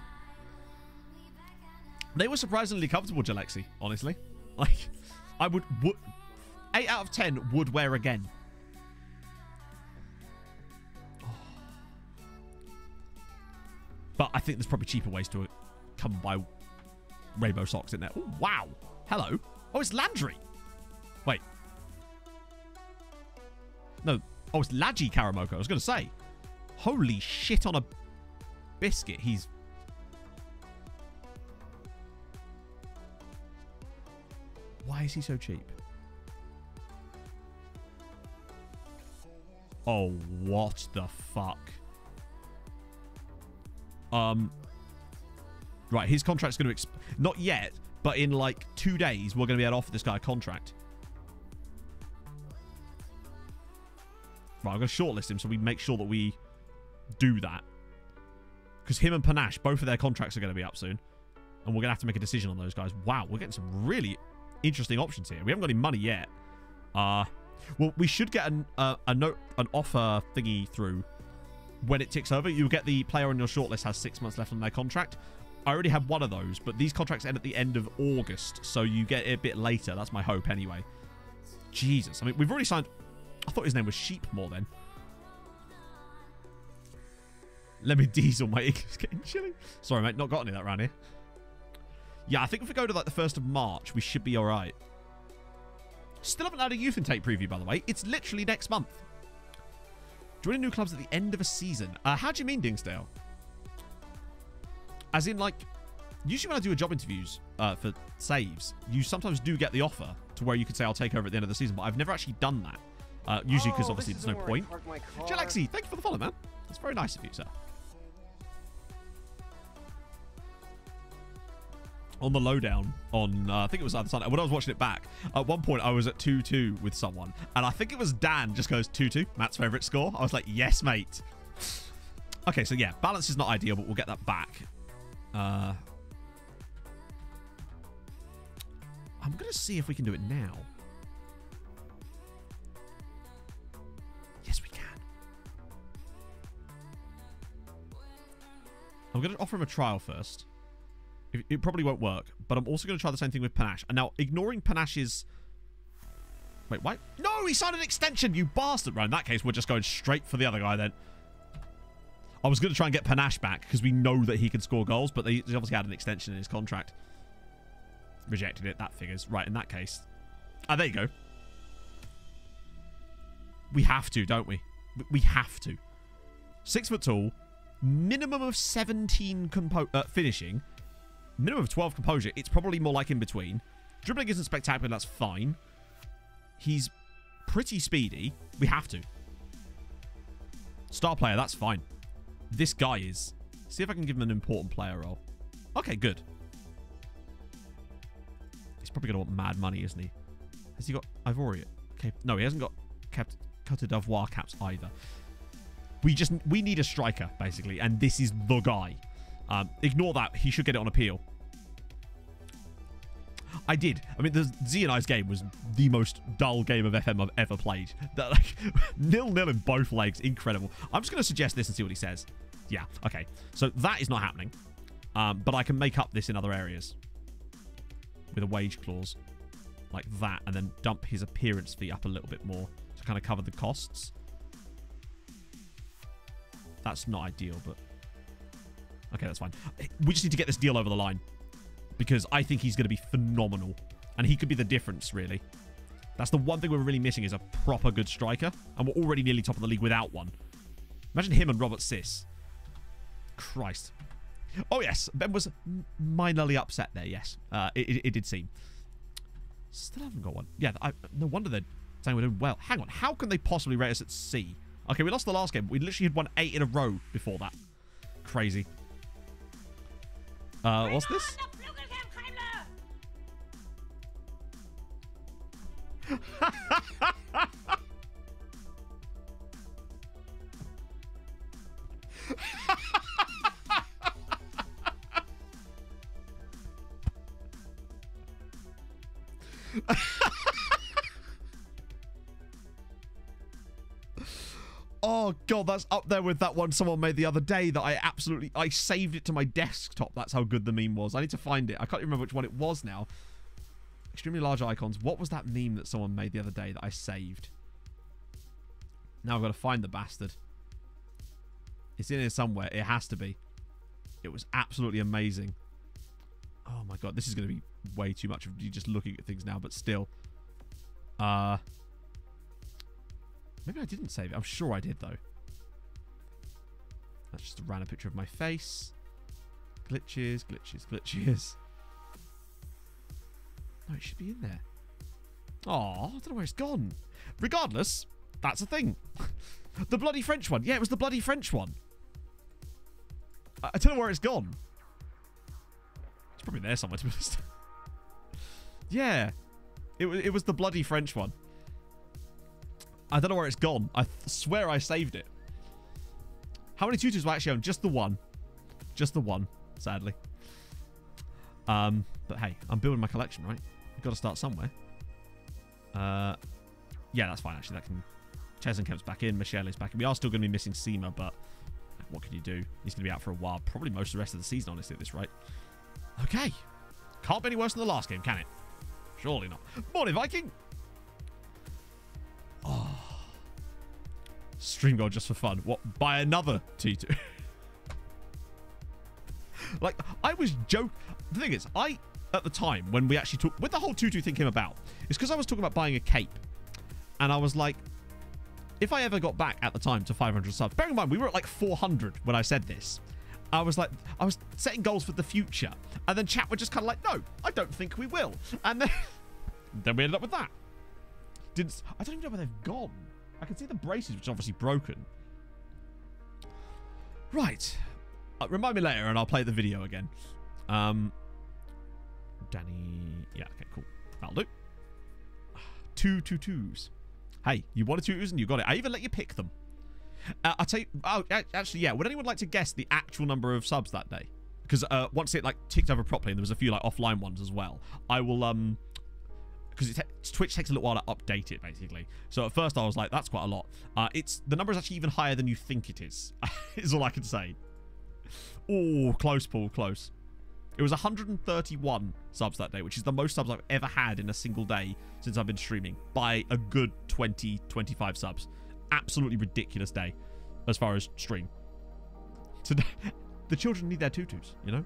They were surprisingly comfortable, Jalexi, honestly. Like, I would 8 out of 10 would wear again. But I think there's probably cheaper ways to come by rainbow socks in there. Oh, wow. Hello. Oh, it's Landry. Wait. No. Oh, it's Laji Karamoko. I was going to say. Holy shit on a biscuit. He's... Why is he so cheap? Oh, what the fuck? Right, his contract's going to... Not yet, but in like 2 days, we're going to be able to offer this guy a contract. Right, I'm going to shortlist him so we make sure that we do that. Because him and Panache, both of their contracts are going to be up soon. And we're going to have to make a decision on those guys. Wow, we're getting some really interesting options here. We haven't got any money yet. Well, we should get an offer thingy through. When it ticks over, you'll get the player on your shortlist has 6 months left on their contract. I already have one of those, but these contracts end at the end of August, so you get it a bit later. That's my hope anyway. Jesus. I mean, we've already signed... I thought his name was Sheepmore then. Let me diesel. My ink is getting chilly. Sorry, mate. Not got any of that around here. Yeah, I think if we go to like the 1st of March, we should be all right. Still haven't had a youth intake preview, by the way. It's literally next month. Joining new clubs at the end of a season. How do you mean, Dingsdale? As in, like, usually when I do a job interviews for saves, you sometimes do get the offer to where you could say, I'll take over at the end of the season, but I've never actually done that. Usually because obviously there's no point. Jalaxy, thank you for the follow, man. That's very nice of you, sir. On the lowdown on, I think it was either Sunday, when I was watching it back, at one point I was at 2-2 with someone, and I think it was Dan just goes 2-2, Matt's favourite score. I was like, yes, mate. Okay, so yeah, balance is not ideal, but we'll get that back. I'm going to see if we can do it now. Yes, we can. I'm going to offer him a trial first. It probably won't work, but I'm also going to try the same thing with Panache. And now, ignoring Panache's... Wait, why? No, he signed an extension, you bastard! Right, in that case, we're just going straight for the other guy then. I was going to try and get Panache back, because we know that he can score goals, but he obviously had an extension in his contract. Rejected it, that figures. Right, in that case. Ah, there you go. We have to, don't we? We have to. 6 foot tall, minimum of 17 finishing, minimum of 12 composure. It's probably more like in between. Dribbling isn't spectacular, that's fine. He's pretty speedy. We have to. Star player, that's fine. This guy is. See if I can give him an important player role. Okay, good. He's probably going to want mad money, isn't he? Has he got Ivory? Okay. No, he hasn't got Cote d'Ivoire caps either. We need a striker, basically, and this is the guy. Ignore that. He should get it on appeal. I did. I mean, the Z and I's game was the most dull game of FM I've ever played. Like, 0-0 in both legs. Incredible. I'm just going to suggest this and see what he says. Yeah, okay. So that is not happening. But I can make up this in other areas. With a wage clause. Like that. And then dump his appearance fee up a little bit more. To kind of cover the costs. That's not ideal, but... Okay, that's fine. We just need to get this deal over the line. Because I think he's going to be phenomenal. And he could be the difference, really. That's the one thing we're really missing is a proper good striker. And we're already nearly top of the league without one. Imagine him and Robert Sis. Christ. Oh, yes. Ben was minorly upset there, yes. It did seem. Still haven't got one. Yeah, no wonder they're saying we're doing well. Hang on. How can they possibly rate us at C? Okay, we lost the last game. We literally had won 8 in a row before that. Crazy. What's this? Oh, God, that's up there with that one someone made the other day that I saved it to my desktop. That's how good the meme was. I need to find it. I can't remember which one it was now. Extremely large icons. What was that meme that someone made the other day that I saved? Now I've got to find the bastard. It's in here somewhere. It has to be. It was absolutely amazing. Oh, my God. This is going to be way too much of you just looking at things now, but still. Maybe I didn't save it. I'm sure I did, though. That's just a random picture of my face. Glitches, glitches, glitches. No, it should be in there. Oh, I don't know where it's gone. Regardless, that's a thing. The bloody French one. Yeah, it was the bloody French one. I don't know where it's gone. It's probably there somewhere, to be honest. Yeah. It was the bloody French one. I don't know where it's gone. I swear I saved it. How many tutus do I actually own? Just the one. Just the one, sadly. But hey, I'm building my collection, right? I've got to start somewhere. Yeah, that's fine, actually. That can... Chesenkemp's back in. Michelle is back in. We are still going to be missing Seema, but what can you do? He's going to be out for a while. Probably most of the rest of the season, honestly, at this rate. Okay. Can't be any worse than the last game, can it? Surely not. Morning, Viking! Oh. Stream goal just for fun. What? Buy another T2. Like, I was joking. The thing is, at the time, when we actually talked... When the whole 2-2 thing came about, it's because I was talking about buying a cape. And I was like, if I ever got back at the time to 500 subs... Bearing in mind, we were at like 400 when I said this. I was like... I was setting goals for the future. And then chat were just kind of like, no, I don't think we will. And then... then we ended up with that. I don't even know where they've gone. I can see the braces, which are obviously broken. Right. Remind me later and I'll play the video again. Danny... Yeah, okay, cool. That'll do. 2 2-2s. Hey, you wanted 2-2s and you got it. I even let you pick them. I'll tell you... Oh, actually, yeah. Would anyone like to guess the actual number of subs that day? Because once it, like, ticked over properly, and there was a few, like, offline ones as well, I will, because Twitch takes a little while to update it, basically. So at first I was like, that's quite a lot. The number is actually even higher than you think it is. Is all I can say. Oh, close, Paul, close. It was 131 subs that day, which is the most subs I've ever had in a single day since I've been streaming, by a good 20, 25 subs. Absolutely ridiculous day as far as stream. Today, the children need their tutus, you know?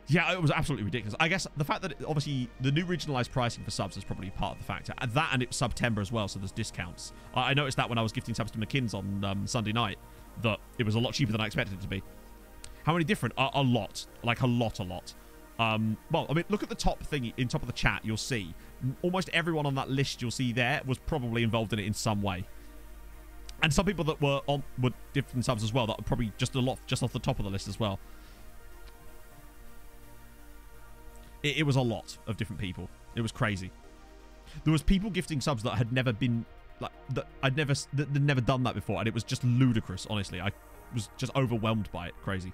Yeah, it was absolutely ridiculous. I guess the fact that, obviously, the new regionalized pricing for subs is probably part of the factor. And that, and it's September as well, so there's discounts. I noticed that when I was gifting subs to McKinn's on Sunday night, that it was a lot cheaper than I expected it to be. How many different? A lot. Like, a lot. Well, I mean, look at the top thing, in top of the chat, you'll see. Almost everyone on that list you'll see there was probably involved in it in some way. And some people that were different subs as well, that are probably just off the top of the list as well. It was a lot of different people. It was crazy. There was people gifting subs that had never been, like, that I'd never done that before, and it was just ludicrous, honestly. I was just overwhelmed by it. Crazy.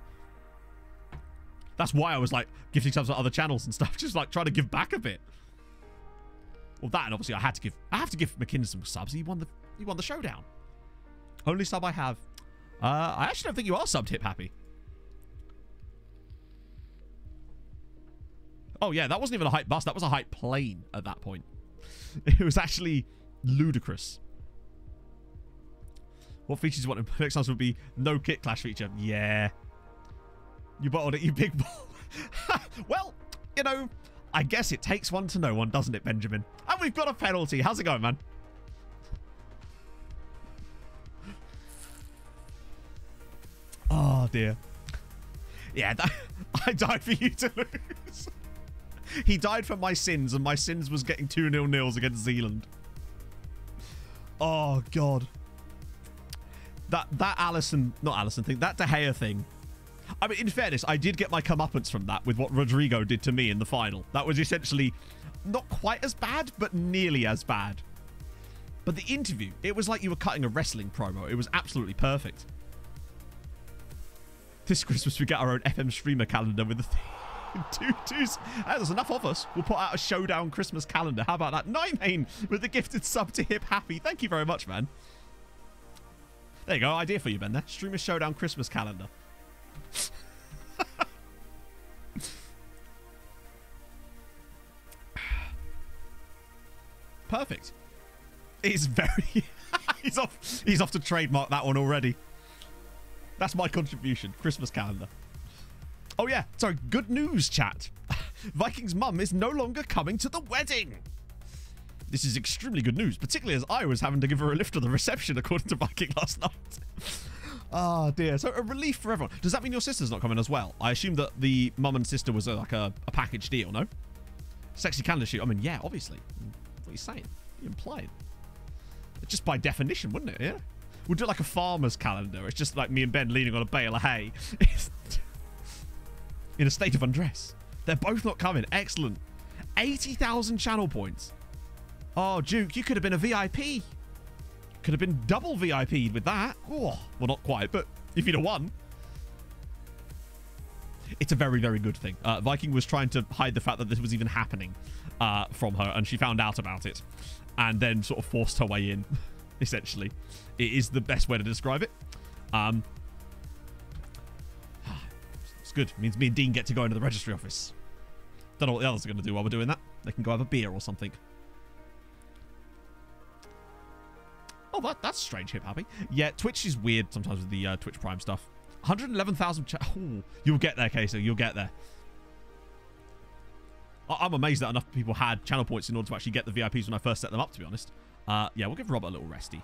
That's why I was, like, gifting subs on other channels and stuff, just, like, trying to give back a bit. Well, that, and obviously I have to give McKinnon some subs. He won the showdown. Only sub I have. I actually don't think you are subbed, Hip Happy. Oh, yeah, that wasn't even a hype bus. That was a hype plane at that point. It was actually ludicrous. What features you want in next time would be no kit clash feature. Yeah. You bottled it, you big ball. Well, you know, I guess it takes one to know one, doesn't it, Benjamin? And we've got a penalty. How's it going, man? Oh, dear. Yeah, I died for you to lose. He died for my sins, and my sins was getting 2-0 against Zealand. Oh, God. That not Allison thing, that De Gea thing. I mean, in fairness, I did get my comeuppance from that with what Rodrigo did to me in the final. That was essentially not quite as bad, but nearly as bad. But the interview, it was like you were cutting a wrestling promo. It was absolutely perfect. This Christmas, we get our own FM streamer calendar with the tutus. There's enough of us. We'll put out a showdown Christmas calendar. How about that? Nine with the gifted sub to Hip Happy. Thank you very much, man. There you go. Idea for you, Ben, there. Streamer Showdown Christmas calendar. Perfect. It's very... he's off to trademark that one already. That's my contribution. Christmas calendar. Oh, yeah. Sorry. Good news, chat. Viking's mum is no longer coming to the wedding. This is extremely good news, particularly as I was having to give her a lift to the reception, according to Viking last night. Oh, dear. So a relief for everyone. Does that mean your sister's not coming as well? I assume that the mum and sister was like a package deal, no? Sexy calendar shoot. I mean, yeah, obviously. What are you saying? What are you implying? Just by definition, wouldn't it? Yeah. We'll do like a farmer's calendar. It's just like me and Ben leaning on a bale of hay. In a state of undress. They're both not coming. Excellent. 80,000 channel points. Oh, Duke, you could have been a VIP. Could have been double VIP'd with that. Oh, well, not quite, but if you'd have won. It's a very, very good thing. Viking was trying to hide the fact that this was even happening from her, and she found out about it and then sort of forced her way in, essentially. It is the best way to describe it. It's good. It means me and Dean get to go into the registry office. Don't know what the others are going to do while we're doing that. They can go have a beer or something. Oh, that's strange, Hip Happy. Yeah, Twitch is weird sometimes with the Twitch Prime stuff. 111,000... Oh, you'll get there, Queso. You'll get there. I'm amazed that enough people had channel points in order to actually get the VIPs when I first set them up, to be honest. Yeah, we'll give Robert a little resty.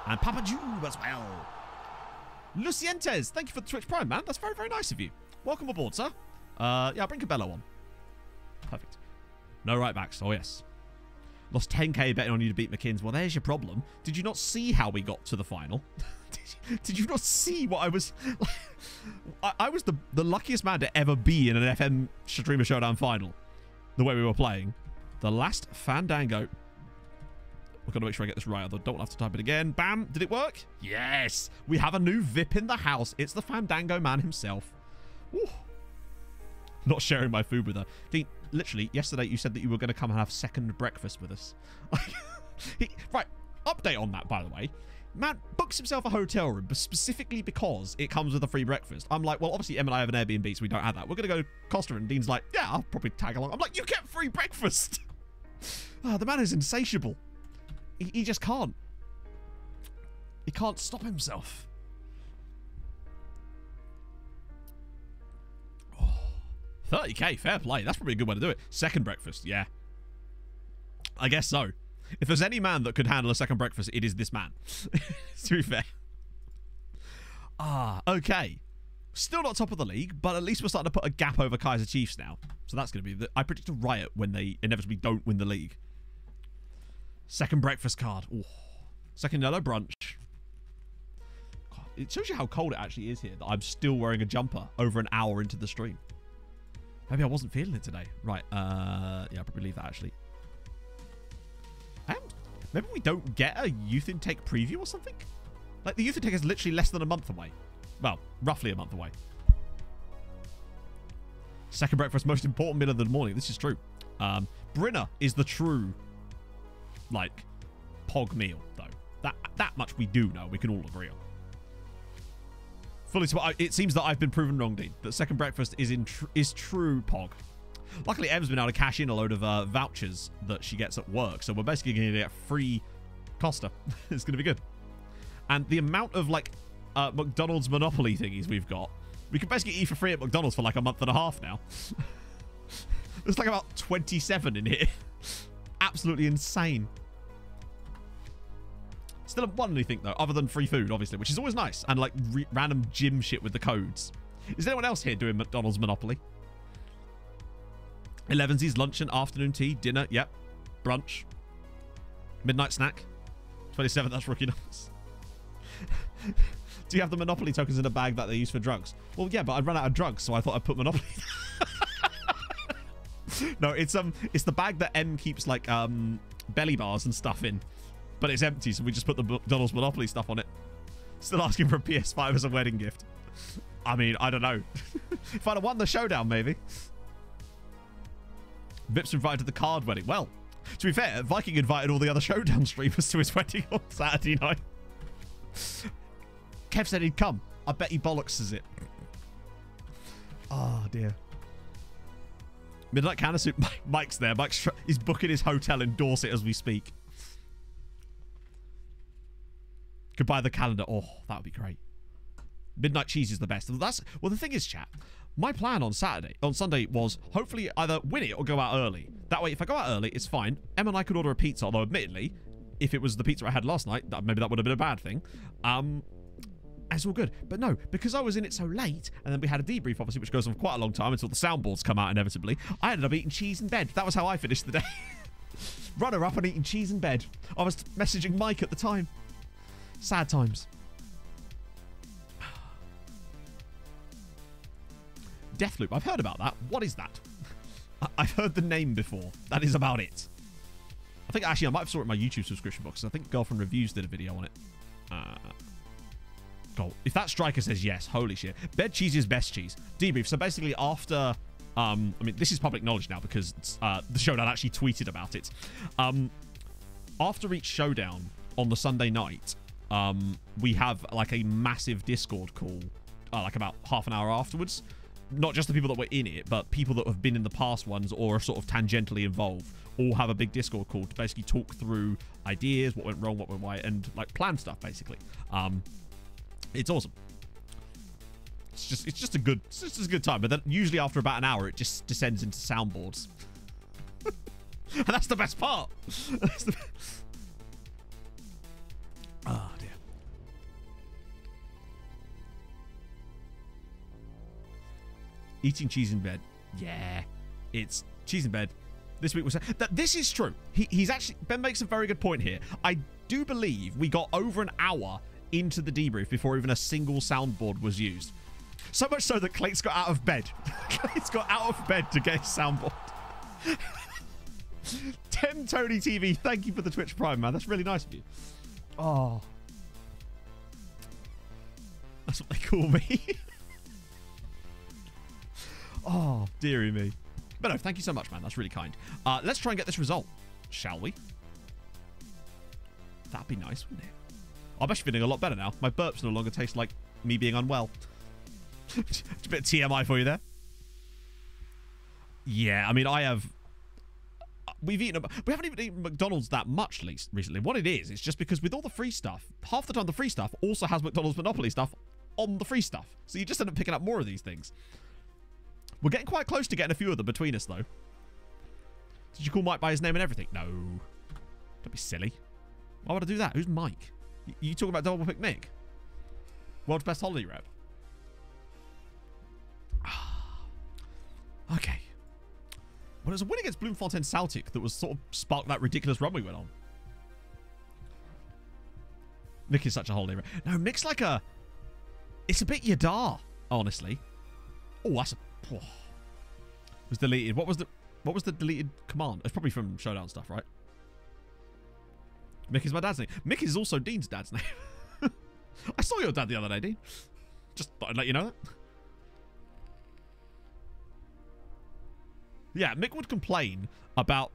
And Papa Jube as well. Lucientes, thank you for the Twitch Prime, man. That's very, very nice of you. Welcome aboard, sir. Yeah, I'll bring Cabello on. Perfect. No right backs. Oh, yes. Lost 10k betting on you to beat McKinn's. Well, there's your problem. Did you not see how we got to the final? Did you not see what I was... I was the luckiest man to ever be in an FM Streamer Showdown final. The way we were playing. The last Fandango. We've got to make sure I get this right. I don't have to type it again. Bam. Did it work? Yes. We have a new VIP in the house. It's the Fandango man himself. Ooh. Not sharing my food with her. Dean, literally, yesterday you said that you were going to come and have second breakfast with us. Right. Update on that, by the way. Man books himself a hotel room, but specifically because it comes with a free breakfast. I'm like, well, obviously, Em and I have an Airbnb, so we don't have that. We're going to go to Costa, and Dean's like, yeah, I'll probably tag along. I'm like, you get free breakfast. Oh, the man is insatiable. He just can't. He can't stop himself. 30k, fair play. That's probably a good way to do it. Second breakfast, yeah. I guess so. If there's any man that could handle a second breakfast, it is this man. To be fair. Okay. Still not top of the league, but at least we're starting to put a gap over Kaiser Chiefs now. So that's going to be... I predict a riot when they inevitably don't win the league. Second breakfast card. Ooh. Second yellow brunch. God, it shows you how cold it actually is here that I'm still wearing a jumper over an hour into the stream. Maybe I wasn't feeling it today. Right. Yeah, I'll probably leave that actually. Maybe we don't get a youth intake preview or something? Like, the youth intake is literally less than a month away. Well, roughly a month away. Second breakfast, most important meal of the morning. This is true. Brinner is the true, like, pog meal, though. That much we do know. We can all agree on. Fully, it seems that I've been proven wrong, Dean. That second breakfast is true pog. Luckily, Em's been able to cash in a load of vouchers that she gets at work. So we're basically going to get free Costa. It's going to be good. And the amount of, like, McDonald's Monopoly thingies we've got, we can basically eat for free at McDonald's for like a month and a half now. There's like about 27 in here. Absolutely insane. Still haven't won anything, though, other than free food, obviously, which is always nice. And, like, random gym shit with the codes. Is anyone else here doing McDonald's Monopoly? 11sies, lunch and afternoon tea, dinner, yep. Brunch. Midnight snack. 27, that's rookie numbers. Do you have the Monopoly tokens in a bag that they use for drugs? Well, yeah, but I'd run out of drugs, so I thought I'd put Monopoly. No, it's the bag that M keeps, like, belly bars and stuff in. But it's empty, so we just put the McDonald's Monopoly stuff on it. Still asking for a PS5 as a wedding gift. I mean, I don't know. If I'd have won the showdown, maybe. Vips invited to the card wedding. Well, to be fair, Viking invited all the other showdown streamers to his wedding on Saturday night. Kev said he'd come. I bet he bollocks it. Oh, dear. Midnight Canna Soup. Mike's there. He's booking his hotel in Dorset as we speak. Goodbye the calendar. Oh, that would be great. Midnight Cheese is the best. Well, the thing is, chat, my plan on Sunday was hopefully either win it or go out early. That way, if I go out early, it's fine. Emma and I could order a pizza, although admittedly, if it was the pizza I had last night, maybe that would have been a bad thing. It's all good. But no, because I was in it so late, and then we had a debrief, obviously, which goes on for quite a long time until the soundboards come out inevitably, I ended up eating cheese in bed. That was how I finished the day. Runner up and eating cheese in bed. I was messaging Mike at the time. Sad times. Deathloop. I've heard about that. What is that? I've heard the name before. That is about it. I think actually I might have saw it in my YouTube subscription box. I think Girlfriend Reviews did a video on it. God, if that striker says yes, holy shit. Bed cheese is best cheese. Debrief. So basically after... I mean, this is public knowledge now because the Showdown actually tweeted about it. After each Showdown on the Sunday night, we have like a massive Discord call, like about half an hour afterwards. Not just the people that were in it, but people that have been in the past ones or are sort of tangentially involved all have a big Discord call to basically talk through ideas, what went wrong, what went right, and like plan stuff basically. It's awesome. It's just a good time. But then usually after about an hour, it just descends into soundboards, and that's the best part. Oh dear. Eating cheese in bed. Yeah, it's cheese in bed. This week was that. This is true. He's actually, Ben makes a very good point here. I do believe we got over an hour into the debrief before even a single soundboard was used. So much so that Clayt's got out of bed. Clayt's got out of bed to get his soundboard. 10 Tony TV. Thank you for the Twitch Prime, man. That's really nice of you. Oh, that's what they call me. Oh, dearie me. But no, thank you so much, man. That's really kind. Let's try and get this result, shall we? That'd be nice, wouldn't it? I'm actually feeling a lot better now. My burps no longer taste like me being unwell. It's a bit of TMI for you there. Yeah, I mean, we haven't even eaten McDonald's that much recently. What it is, it's just because with all the free stuff, half the time the free stuff also has McDonald's Monopoly stuff on the free stuff. So you just end up picking up more of these things. We're getting quite close to getting a few of them between us, though. Did you call Mike by his name and everything? No. Don't be silly. Why would I do that? Who's Mike? You talking about Double Pick Mick? World's best holiday rep. Okay. Well, it was a win against Bloemfontein Celtic that was sort of sparked that ridiculous run we went on. Mick is such a holiday rep. No, Mick's like a... It's a bit Yadar, honestly. Oh, that's a... Oh. It was deleted. What was the deleted command? It's probably from Showdown stuff, right? Mick is my dad's name. Mick is also Dean's dad's name. I saw your dad the other day, Dean. Just thought I'd let you know that. Yeah, Mick would complain about,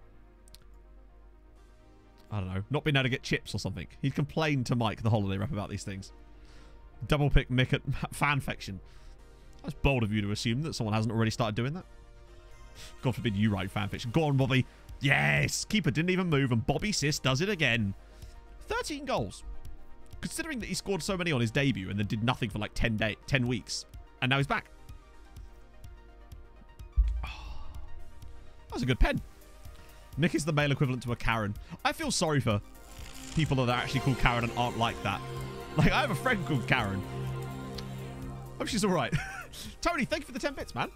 I don't know, not being able to get chips or something. He'd complain to Mike, the holiday rep, about these things. Double pick Mick at fanfiction. That's bold of you to assume that someone hasn't already started doing that. God forbid you write fanfiction. Go on, Bobby. Yes! Keeper didn't even move, and Bobby Sis does it again. 13 goals. Considering that he scored so many on his debut and then did nothing for like 10 weeks. And now he's back. Oh, that was a good pen. Mick is the male equivalent to a Karen. I feel sorry for people that are actually called Karen and aren't like that. Like, I have a friend called Karen. Hope she's all right. Tony, thank you for the 10 bits, man.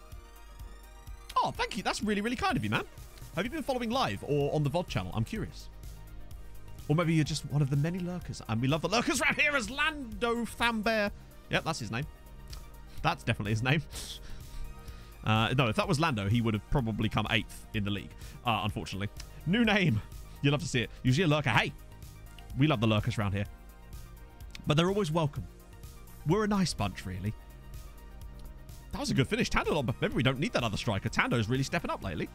Oh, thank you. That's really, really kind of you, man. Have you been following live or on the VOD channel? I'm curious. Or maybe you're just one of the many lurkers. And we love the lurkers around here as Lando Fambear. Yep, that's his name. That's definitely his name. No, if that was Lando, he would have probably come 8th in the league, unfortunately. New name. You'll love to see it. Usually a lurker. Hey, we love the lurkers around here. But they're always welcome. We're a nice bunch, really. That was a good finish. Tando, maybe we don't need that other striker. Tando's really stepping up lately.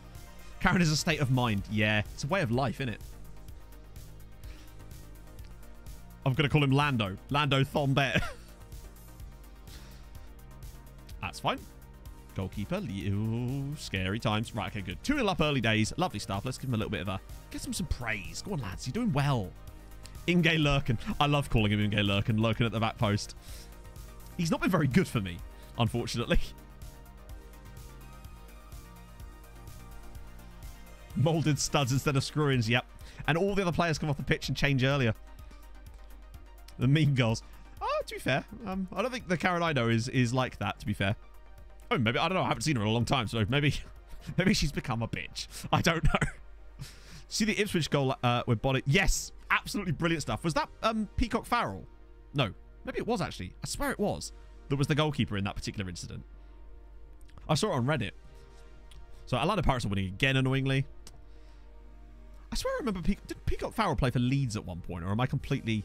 Karen is a state of mind. Yeah, it's a way of life, innit? I'm going to call him Lando. Lando Thombear. That's fine. Goalkeeper. Ooh, scary times. Right, okay, good. 2-0 up early days. Lovely stuff. Let's give him a little bit of a... Get him some praise. Go on, lads. You're doing well. Inge Lurkin. I love calling him Inge Lurkin. Lurkin at the back post. He's not been very good for me, unfortunately. Molded studs instead of screw-ins. Yep. And all the other players come off the pitch and change earlier. The mean girls. Oh, to be fair, I don't think the Karen I know is like that, to be fair. Oh, maybe, I don't know. I haven't seen her in a long time, so maybe she's become a bitch. I don't know. See the Ipswich goal with Bonnet? Yes, absolutely brilliant stuff. Was that Peacock Farrell? No, maybe it was actually. I swear it was. That was the goalkeeper in that particular incident. I saw it on Reddit. So Atlanta Pirates are winning again, annoyingly. I swear I remember did Peacock Farrell play for Leeds at one point, or am I completely...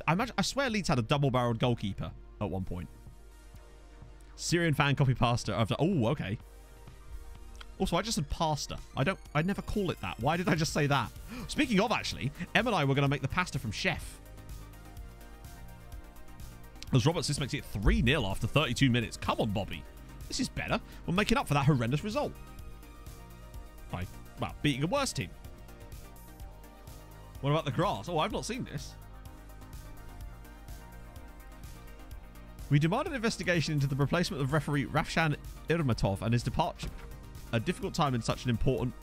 I swear Leeds had a double-barreled goalkeeper at one point. Syrian fan copy pasta. Oh, okay. Also, I just said pasta. I never call it that. Why did I just say that? Speaking of, actually, Em and I were going to make the pasta from Chef. As Robert Sis makes it 3-0 after 32 minutes. Come on, Bobby. This is better. We're making up for that horrendous result. By, well, beating a worse team. What about the grass? Oh, I've not seen this. We demand an investigation into the replacement of referee Rafshan Irmatov and his departure. A difficult time in such an important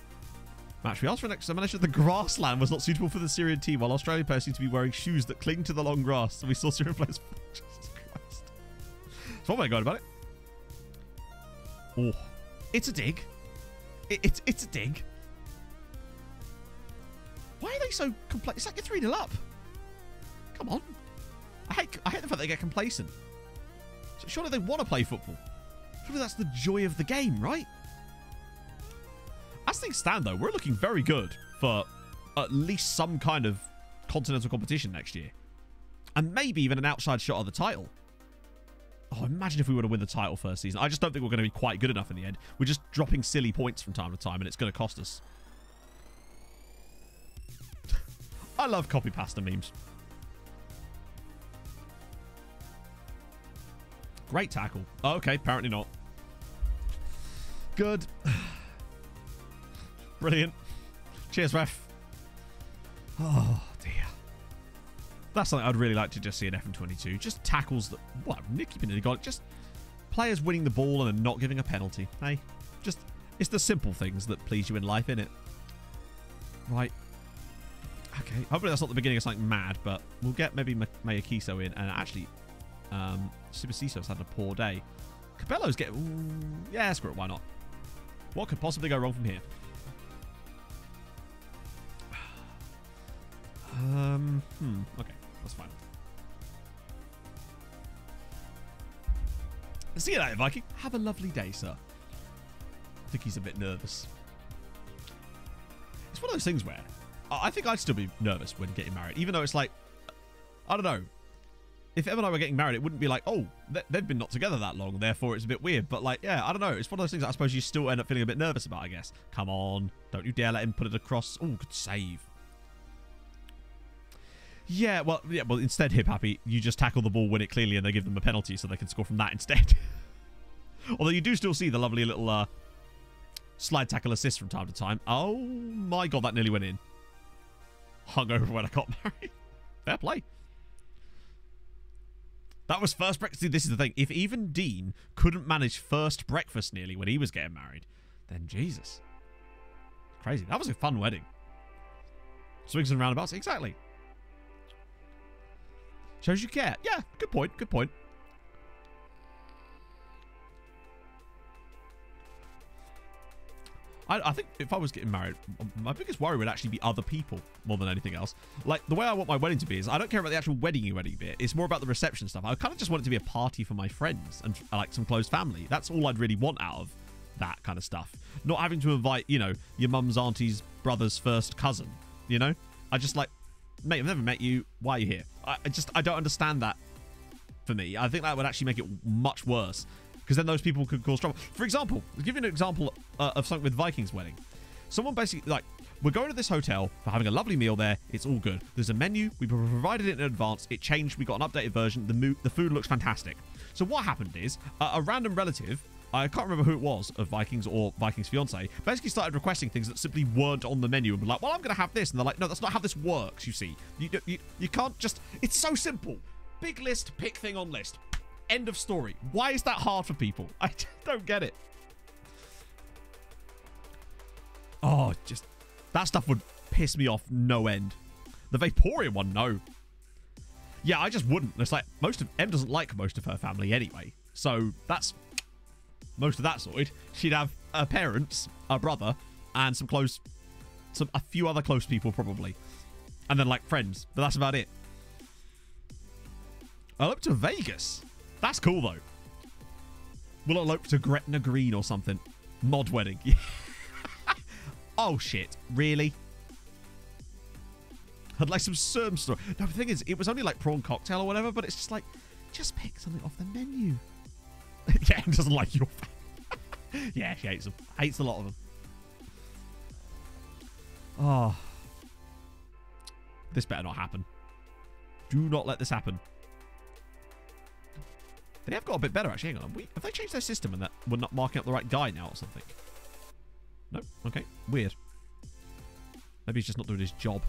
match. We asked for an examination. The grassland was not suitable for the Syrian team, while Australian players seem to be wearing shoes that cling to the long grass. So we saw Syrian players... Jesus Christ. So what am I going about it? Oh, it's a dig. It's a dig. Why are they so complacent? It's like you're 3-0 up. Come on. I hate the fact they get complacent. So surely they want to play football. Surely that's the joy of the game, right? As things stand, though, we're looking very good for at least some kind of continental competition next year. And maybe even an outside shot of the title. Oh, imagine if we were to win the title first season. I just don't think we're going to be quite good enough in the end. We're just dropping silly points from time to time, and it's going to cost us. I love copy pasta memes. Great tackle. Oh, okay, apparently not. Good. Brilliant. Cheers, ref. Oh, dear. That's something I'd really like to just see in FM22. Just tackles that... What? Nicky Pinelli got it. Just players winning the ball and then not giving a penalty. Hey, just... It's the simple things that please you in life, innit? Right. Okay. Hopefully that's not the beginning of something mad, but we'll get maybe Mayakiso in. And actually, Super Ciso's had a poor day. Cabello's getting... Ooh, yeah, screw it. Why not? What could possibly go wrong from here? Okay, that's fine. See you later, Viking. Have a lovely day, sir. I think he's a bit nervous. It's one of those things where I think I'd still be nervous when getting married, even though it's like, I don't know. If Em and I were getting married, it wouldn't be like, oh, they've been not together that long, therefore it's a bit weird. But like, yeah, I don't know. It's one of those things that I suppose you still end up feeling a bit nervous about, I guess. Come on. Don't you dare let him put it across. Oh, good save. Yeah, well, instead, Hip Happy, you just tackle the ball, win it cleanly, and they give them a penalty so they can score from that instead. Although you do still see the lovely little slide tackle assist from time to time. Oh my god, that nearly went in. Hungover when I got married. Fair play. That was first breakfast. See, this is the thing. If even Dean couldn't manage first breakfast nearly when he was getting married, then Jesus. Crazy. That was a fun wedding. Swings and roundabouts. Exactly. Shows you care. Yeah, good point. Good point. I think if I was getting married, my biggest worry would actually be other people more than anything else. Like, the way I want my wedding to be is I don't care about the actual wedding bit. It's more about the reception stuff. I kind of just want it to be a party for my friends and like some close family. That's all I'd really want out of that kind of stuff. Not having to invite, you know, your mum's auntie's brother's first cousin, you know? I just like, mate, I've never met you. Why are you here? I don't understand that for me. I think that would actually make it much worse. Because then those people could cause trouble. For example, I'll give you an example of something with Viking's wedding. Someone basically, like, we're going to this hotel, we're having a lovely meal there, it's all good. There's a menu, we provided it in advance, it changed, we got an updated version, the food looks fantastic. So what happened is a random relative, I can't remember who it was, of Vikings or Vikings' fiance, basically started requesting things that simply weren't on the menu and were like, well, I'm going to have this. And they're like, no, that's not how this works, you see. You can't just... It's so simple. Big list, pick thing on list. End of story. Why is that hard for people? I don't get it. Oh, just... That stuff would piss me off no end. The Vaporeon one, no. Yeah, I just wouldn't. It's like, Em doesn't like most of her family anyway. So, that's... Most of that sorted. She'd have her parents, her brother, and a few other close people probably. And then like friends. But that's about it. Elope to Vegas. That's cool though. We'll elope to Gretna Green or something. Mod wedding. Oh shit. Really? I'd like some serm story. No, the thing is, it was only like prawn cocktail or whatever, but it's just like, just pick something off the menu. Yeah, Em doesn't like your family. Yeah, she hates them. Hates a lot of them. Oh. This better not happen. Do not let this happen. They have got a bit better, actually. Hang on. Have they changed their system and that we're not marking up the right guy now or something? No? Okay. Weird. Maybe he's just not doing his job.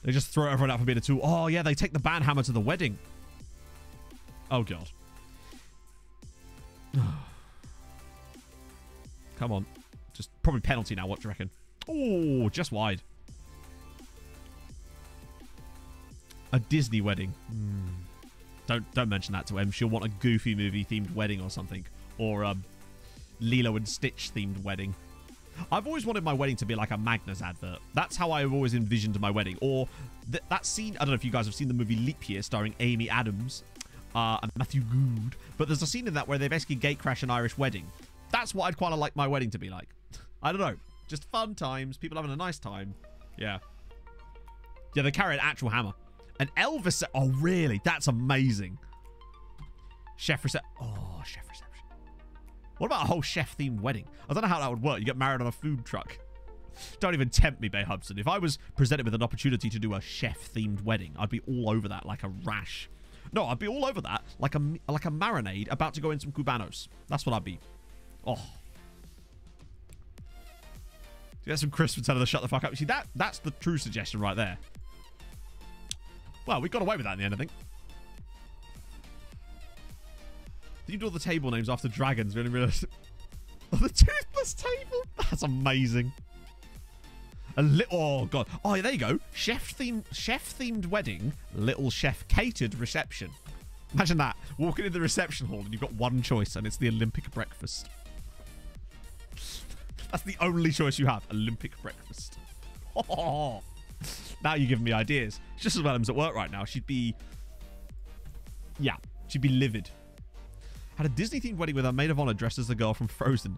They just throw everyone out for being a tool. Oh, yeah, they take the banhammer to the wedding. Oh, God. Come on. Just probably penalty now. What do you reckon? Oh, just wide. A Disney wedding. Don't mention that to Em. She'll want a Goofy movie themed wedding or something. Or Lilo and Stitch themed wedding. I've always wanted my wedding to be like a Magnus advert. That's how I've always envisioned my wedding. Or that scene, I don't know if you guys have seen the movie Leap Year starring Amy Adams and Matthew Good. But there's a scene in that where they basically gate crash an Irish wedding. That's what I'd quite like my wedding to be like. I don't know. Just fun times. People having a nice time. Yeah. Yeah, they carry an actual hammer. An Elvis... Oh, really? That's amazing. Chef reception. Oh, chef reception. What about a whole chef-themed wedding? I don't know how that would work. You get married on a food truck. Don't even tempt me, Bay Hudson. If I was presented with an opportunity to do a chef-themed wedding, I'd be all over that like a rash. No, I'd be all over that like a marinade about to go in some Cubanos. That's what I'd be. Oh. Get some crisps and tell her to shut the fuck up. See, that's the true suggestion right there. Well, we got away with that in the end, I think. You do all the table names after dragons. We only realised. Oh, the toothless table. That's amazing. Oh, God. Oh, yeah, there you go. Chef-themed wedding. Little chef catered reception. Imagine that. Walking in the reception hall and you've got one choice and it's the Olympic breakfast. That's the only choice you have. Olympic breakfast. Oh, now you're giving me ideas. It's just as well Em's at work right now. She'd be... Yeah. She'd be livid. Had a Disney-themed wedding with a maid of honor dressed as the girl from Frozen.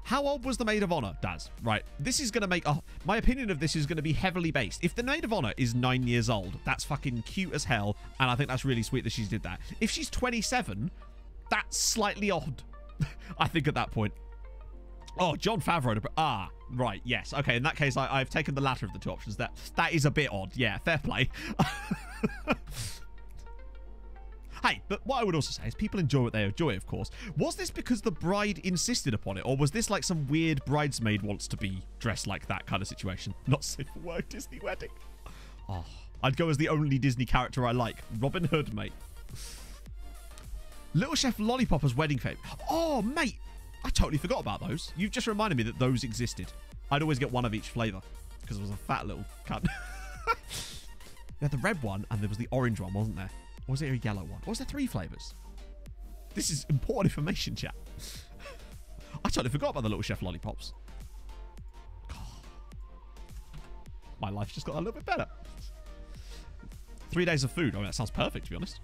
How old was the maid of honor, Daz? Right. This is going to make... Oh, my opinion of this is going to be heavily based. If the maid of honor is 9 years old, that's fucking cute as hell. And I think that's really sweet that she did that. If she's 27, that's slightly odd. I think at that point. Oh, Jon Favreau. Ah, right. Yes. Okay. In that case, I've taken the latter of the two options. That is a bit odd. Yeah. Fair play. Hey, but what I would also say is people enjoy what they enjoy, of course. Was this because the bride insisted upon it? Or was this like some weird bridesmaid wants to be dressed like that kind of situation? Not safe for work Disney wedding. Oh, I'd go as the only Disney character I like. Robin Hood, mate. Little Chef Lollipop as wedding favourite. Oh, mate. I totally forgot about those. You've just reminded me that those existed. I'd always get one of each flavour. Because I was a fat little cunt. You had the red one and there was the orange one, wasn't there? Or was it a yellow one? Or was there 3 flavours? This is important information, chat. I totally forgot about the Little Chef lollipops. God. My life's just got a little bit better. 3 days of food. Oh, that sounds perfect, to be honest.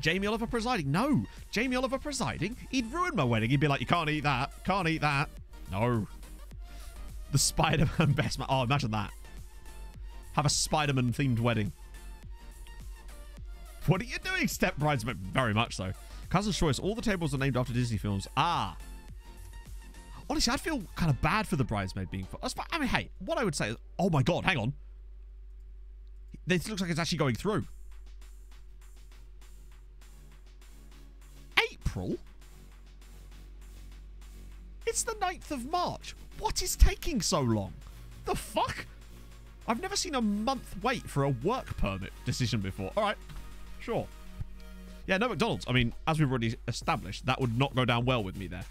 Jamie Oliver presiding. No. Jamie Oliver presiding? He'd ruin my wedding. He'd be like, you can't eat that. Can't eat that. No. The Spider-Man best man. Oh, imagine that. Have a Spider-Man themed wedding. What are you doing, step bridesmaid? Very much so. Cousin's Choice. All the tables are named after Disney films. Ah. Honestly, I'd feel kind of bad for the bridesmaid being... I mean, hey, what I would say is... Oh, my God. Hang on. This looks like it's actually going through. April? It's the 9th of March. What is taking so long? The fuck? I've never seen a month wait for a work permit decision before. All right, sure. Yeah, no McDonald's. I mean, as we've already established, that would not go down well with me there.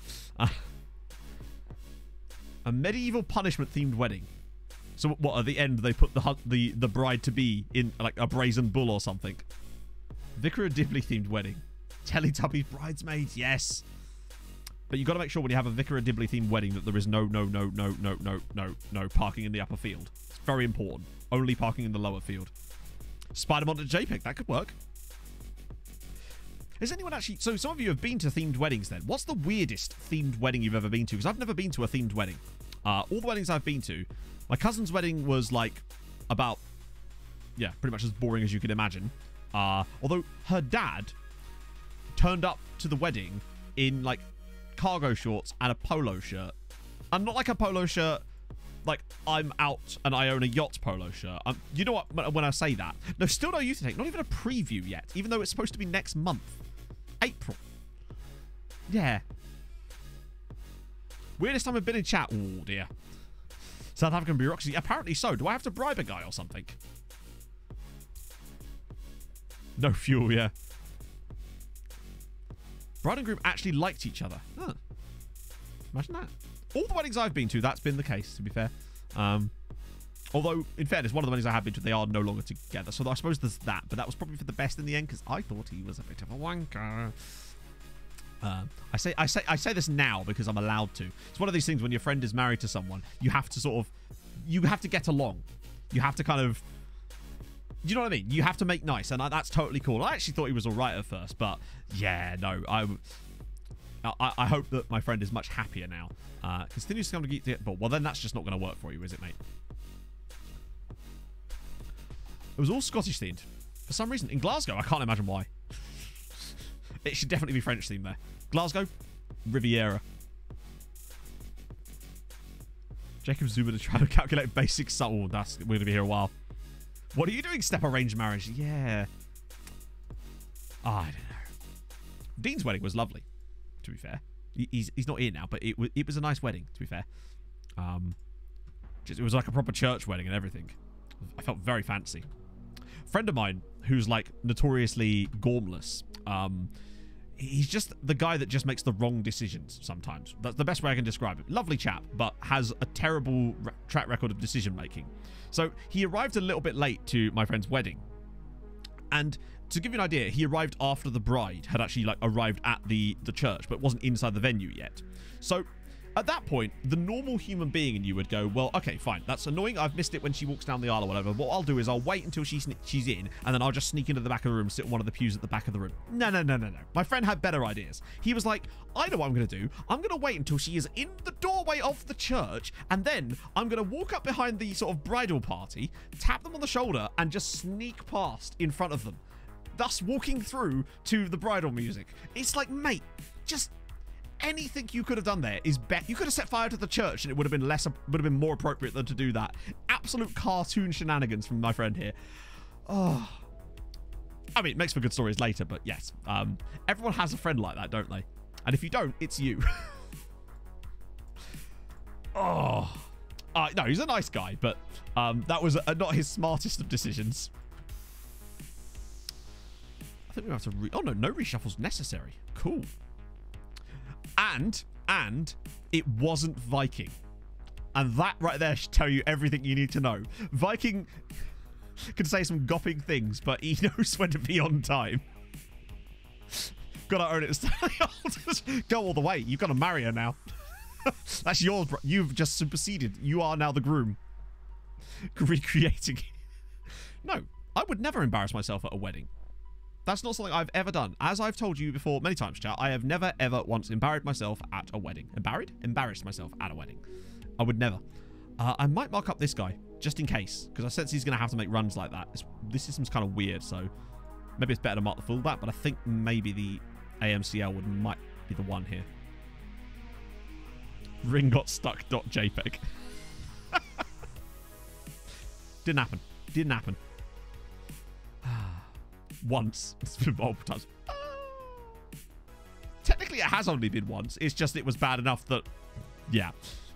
A medieval punishment-themed wedding. So what, at the end, they put the bride-to-be in, like, a brazen bull or something. Vicar of Dibley-themed wedding. Teletubbies bridesmaids, yes. But you got to make sure when you have a Vicar of Dibley-themed wedding that there is no parking in the upper field. It's very important. Only parking in the lower field. Spider-Man to JPEG, that could work. Has anyone actually... So some of you have been to themed weddings then. What's the weirdest themed wedding you've ever been to? Because I've never been to a themed wedding. All the weddings I've been to, my cousin's wedding was like about... Yeah, pretty much as boring as you could imagine. Although her dad turned up to the wedding in like cargo shorts and a polo shirt. And not like a polo shirt like I'm out and I own a yacht polo shirt. You know what, when I say that. No, still no youth intake. Not even a preview yet. Even though it's supposed to be next month. April. Yeah. Weirdest time I've been in chat. Oh, dear. South African bureaucracy. Apparently so. Do I have to bribe a guy or something? No fuel, yeah. Bride and groom actually liked each other. Huh. Imagine that. All the weddings I've been to, that's been the case, to be fair. Although, in fairness, one of the weddings I have been to, they are no longer together. So I suppose there's that. But that was probably for the best in the end, because I thought he was a bit of a wanker. I say this now because I'm allowed to. It's one of these things when your friend is married to someone, you have to sort of... You have to get along. You have to kind of... Do you know what I mean? You have to make nice, and that's totally cool. I actually thought he was all right at first, but yeah, no, I hope that my friend is much happier now. Continues to come to get, but well, then that's just not going to work for you, is it, mate? It was all Scottish themed for some reason in Glasgow. I can't imagine why. It should definitely be French themed there. Glasgow, Riviera. Jacob Zuma to try to calculate basic subtle. That's we're gonna be here a while. What are you doing, step arranged marriage? Yeah. Oh, I don't know. Dean's wedding was lovely, to be fair. He's not here now, but it was a nice wedding, to be fair. It was like a proper church wedding and everything. I felt very fancy. A friend of mine who's like notoriously gormless. He's just the guy that just makes the wrong decisions sometimes. That's the best way I can describe it. Lovely chap, but has a terrible track record of decision making. So he arrived a little bit late to my friend's wedding. And to give you an idea, he arrived after the bride had actually like arrived at the church, but wasn't inside the venue yet. So at that point, the normal human being in you would go, well, okay, fine. That's annoying. I've missed it when she walks down the aisle or whatever. What I'll do is I'll wait until she's in, and then I'll just sneak into the back of the room, sit on one of the pews at the back of the room. No. My friend had better ideas. He was like, I know what I'm going to do. I'm going to wait until she is in the doorway of the church, and then I'm going to walk up behind the sort of bridal party, tap them on the shoulder, and just sneak past in front of them, thus walking through to the bridal music. It's like, mate, just... anything you could have done there is better. You could have set fire to the church and it would have been more appropriate than to do that. Absolute cartoon shenanigans from my friend here. Oh, I mean, it makes for good stories later, but yes, everyone has a friend like that, don't they? And if you don't, it's you. No, he's a nice guy, but that was not his smartest of decisions. I think we have to oh no reshuffles necessary. Cool. And it wasn't Viking. And that right there should tell you everything you need to know. Viking can say some gopping things, but he knows when to be on time. Gotta own it. Just go all the way. You've got to marry her now. That's yours, bro. You've just superseded. You are now the groom. Recreating. No, I would never embarrass myself at a wedding. That's not something I've ever done. As I've told you before many times, chat, I have never, ever once embarrassed myself at a wedding. Embarrassed myself at a wedding. I would never. I might mark up this guy, just in case, because I sense he's going to have to make runs like that. This system's kind of weird, so maybe it's better to mark the fullback, but I think maybe the AMCL might be the one here. Ring got stuck.jpg. Didn't happen. Didn't happen. Once. It's been multiple times. Technically Technically, it has only been once. It's just it was bad enough that, yeah.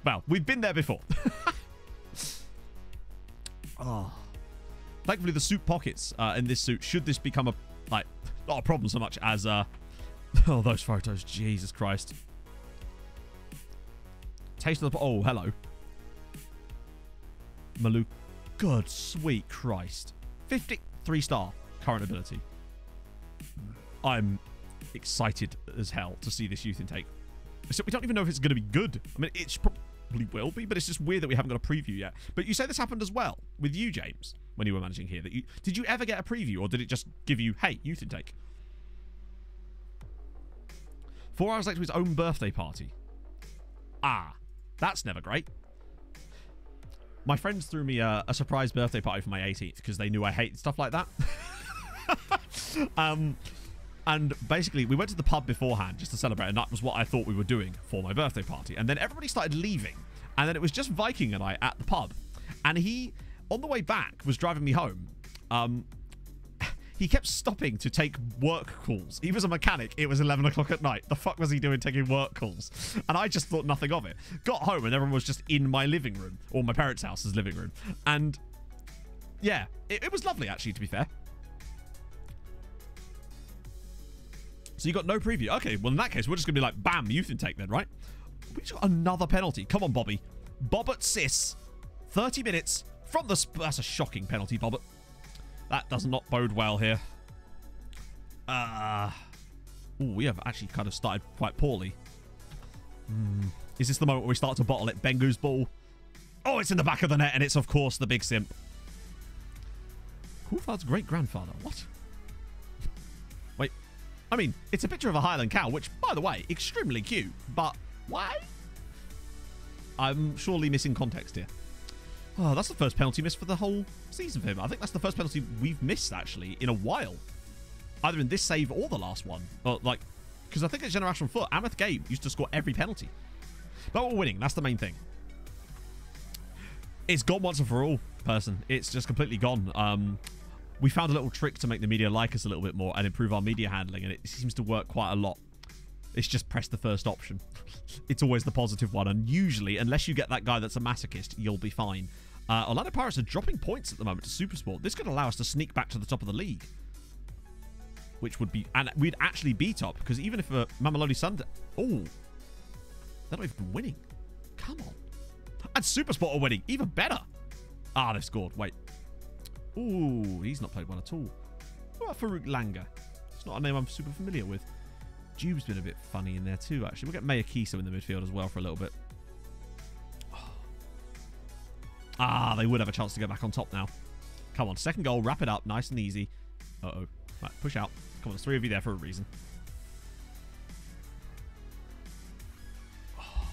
Well, we've been there before. Oh. Thankfully, the suit pockets in this suit, should this become a, like, not a problem so much as, oh, those photos. Jesus Christ. Taste of the, oh, hello. Maluk. Good, sweet Christ. 53-star current ability. I'm excited as hell to see this youth intake. So we don't even know if it's going to be good. I mean, it probably will be, but it's just weird that we haven't got a preview yet. But you say this happened as well with you, James, when you were managing here. That did you ever get a preview, or did it just give you, hey, youth intake? 4 hours later to his own birthday party. Ah, that's never great. My friends threw me a surprise birthday party for my 18th because they knew I hated stuff like that. And basically, we went to the pub beforehand just to celebrate, and that was what I thought we were doing for my birthday party. And then everybody started leaving, and then it was just Viking and I at the pub. And he, on the way back, was driving me home. He kept stopping to take work calls. He was a mechanic. It was 11 o'clock at night. The fuck was he doing taking work calls? And I just thought nothing of it. Got home, and everyone was just in my living room, or my parents' house's living room. And yeah, it was lovely, actually, to be fair. So you got no preview. Okay, well, in that case, we're just going to be like, bam, youth intake then, right? We just got another penalty. Come on, Bobby. Bobbert Sis. 30 minutes from the... That's a shocking penalty, Bobbert. That does not bode well here. We have actually kind of started quite poorly. Is this the moment where we start to bottle it? Bengu's ball. Oh, it's in the back of the net, and it's, of course, the big simp. Coulthard's great-grandfather. What? Wait. I mean, it's a picture of a Highland cow, which, by the way, extremely cute. But why? I'm surely missing context here. Oh, that's the first penalty miss for the whole season for him. I think that's the first penalty we've missed, actually, in a while. Either in this save or the last one. Or, like, because I think at Generational Foot, Ameth Gabe used to score every penalty. But we're winning. That's the main thing. It's gone once and for all, person. It's just completely gone. We found a little trick to make the media like us a little bit more and improve our media handling, and it seems to work quite a lot. It's just press the first option. It's always the positive one, and usually, unless you get that guy that's a masochist, you'll be fine. Orlando Pirates are dropping points at the moment to Supersport. This could allow us to sneak back to the top of the league, which would be... And we'd actually be top, because even if Mamelodi Sunday... Oh, they're not even winning. Come on. And Supersport are winning. Even better. Ah, they've scored. Wait. Ooh, he's not played well at all. What about Farouk Langa? It's not a name I'm super familiar with. Jube's been a bit funny in there too, actually. We'll get Maya Kiso in the midfield as well for a little bit. Oh. Ah, they would have a chance to go back on top now. Come on, second goal, wrap it up, nice and easy. Uh-oh. Right, push out. Come on, there's 3 of you there for a reason. Oh,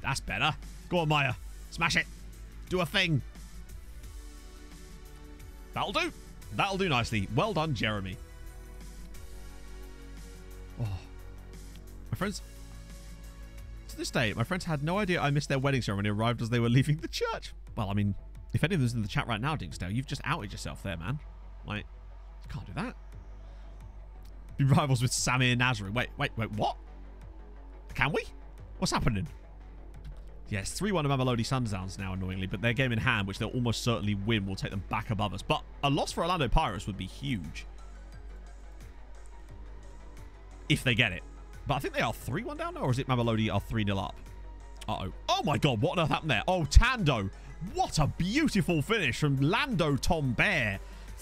that's better. Go on, Maya. Smash it. Do a thing. That'll do. That'll do nicely. Well done, Jeremy. Oh. My friends... To this day, my friends had no idea I missed their wedding ceremony arrived as they were leaving the church. Well, I mean, if any of them's in the chat right now, Dingsdale, you've just outed yourself there, man. Like, you can't do that. Be rivals with Samir Nasri. Wait, what? Can we? What's happening? Yes, 3-1 to Mamelodi Sundowns now, annoyingly, but their game in hand, which they'll almost certainly win, will take them back above us. But a loss for Orlando Pirates would be huge. If they get it. But I think they are 3-1 down now, or is it Mamelodi are 3-0 up? Uh-oh. Oh my god, what on earth happened there? Oh, Tando. What a beautiful finish from Lando Tom Bear.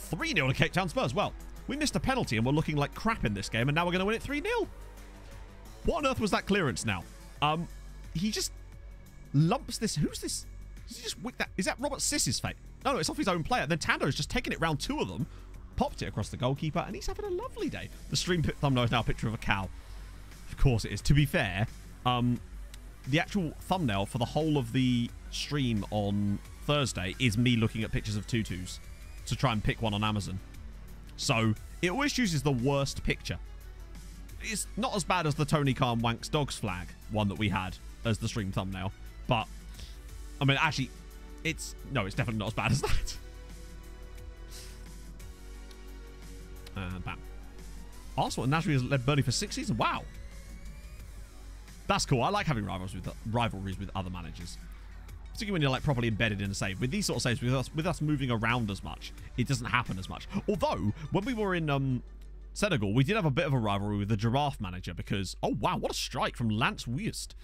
3-0 to Cape Town Spurs. Well, we missed a penalty and we're looking like crap in this game, and now we're going to win it 3-0. What on earth was that clearance now? He just lumps this. Who's this? Does he just wick that? Is that Robert Siss's fate? No, it's off his own player. Then Tando's just taken it round 2 of them, popped it across the goalkeeper, and he's having a lovely day. The stream thumbnail is now a picture of a cow. Of course it is. To be fair, the actual thumbnail for the whole of the stream on Thursday is me looking at pictures of tutus to try and pick one on Amazon. So it always chooses the worst picture. It's not as bad as the Tony Khan Wanks Dogs flag one that we had as the stream thumbnail. But, I mean, actually, it's definitely not as bad as that. Bam. Arsenal and Nasri has led Burnley for 6 seasons. Wow. That's cool. I like having rivalries with other managers. Particularly when you're like properly embedded in a save. With these sort of saves, with us moving around as much, it doesn't happen as much. Although, when we were in Senegal, we did have a bit of a rivalry with the Giraffe manager because... Oh, wow, what a strike from Lance Wust.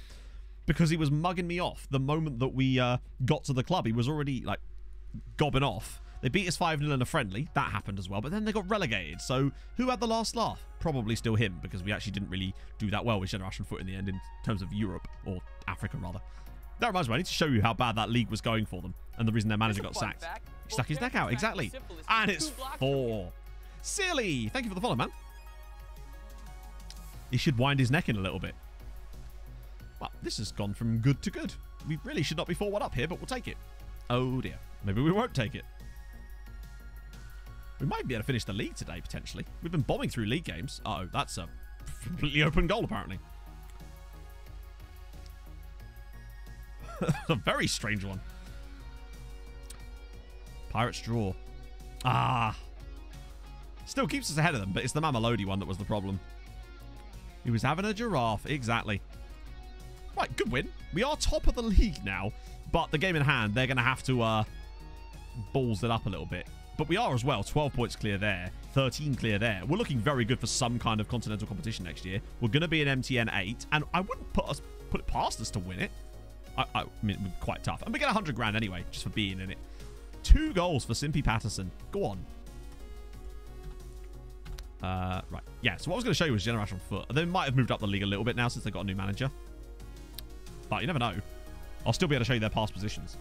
Because he was mugging me off the moment that we got to the club. He was already, like, gobbing off. They beat us 5-0 in a friendly. That happened as well. But then they got relegated. So, who had the last laugh? Probably still him, because we actually didn't really do that well with Generation Foot in the end in terms of Europe, or Africa, rather. That reminds me, I need to show you how bad that league was going for them, and the reason their manager got sacked. He stuck his neck out, exactly. And it's 4. Silly! Thank you for the follow, man. He should wind his neck in a little bit. Well, this has gone from good to good. We really should not be 4-1 up here, but we'll take it. Oh, dear. Maybe we won't take it. We might be able to finish the league today, potentially. We've been bombing through league games. Uh-oh, that's a completely open goal, apparently. A very strange one. Pirates draw. Ah. Still keeps us ahead of them, but it's the Mamelodi one that was the problem. He was having a giraffe. Exactly. Right, good win. We are top of the league now, but the game in hand, they're going to have to balls it up a little bit. But we are as well. 12 points clear there. 13 clear there. We're looking very good for some kind of continental competition next year. We're going to be in MTN 8, and I wouldn't put it past us to win it. I mean, we're quite tough. And we get 100 grand anyway, just for being in it. 2 goals for Simpy Patterson. Go on. Right. Yeah, so what I was going to show you was Generation Foot. They might have moved up the league a little bit now since they got a new manager. But you never know. I'll still be able to show you their past positions.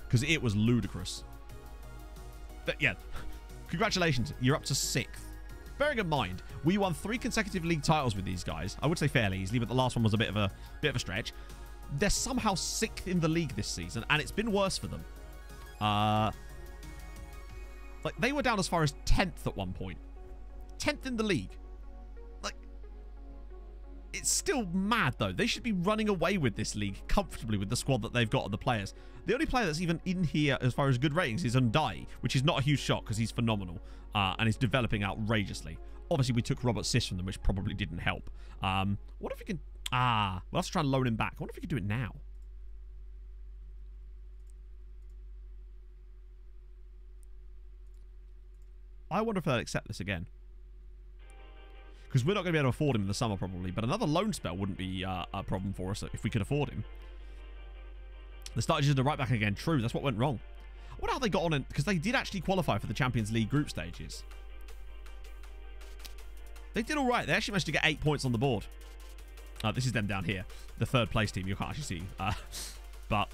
Because it was ludicrous. But yeah, congratulations. You're up to 6th. Bearing in mind, we won 3 consecutive league titles with these guys. I would say fairly easily, but the last one was a bit of a stretch. They're somehow 6th in the league this season, and it's been worse for them. Like, they were down as far as 10th at one point. 10th in the league. Like, it's still mad, though. They should be running away with this league comfortably with the squad that they've got and the players. The only player that's even in here as far as good ratings is Undai, which is not a huge shock because he's phenomenal and he's developing outrageously. Obviously, we took Robert Sis from them, which probably didn't help. What if we can... we'll have to try and loan him back. I wonder if we could do it now. I wonder if they'll accept this again. Because we're not going to be able to afford him in the summer, probably. But another loan spell wouldn't be a problem for us if we could afford him. They started using the right back again. True, that's what went wrong. I wonder how they got on in... Because they did actually qualify for the Champions League group stages. They did all right. They actually managed to get 8 points on the board. This is them down here. The 3rd place team. You can't actually see. But...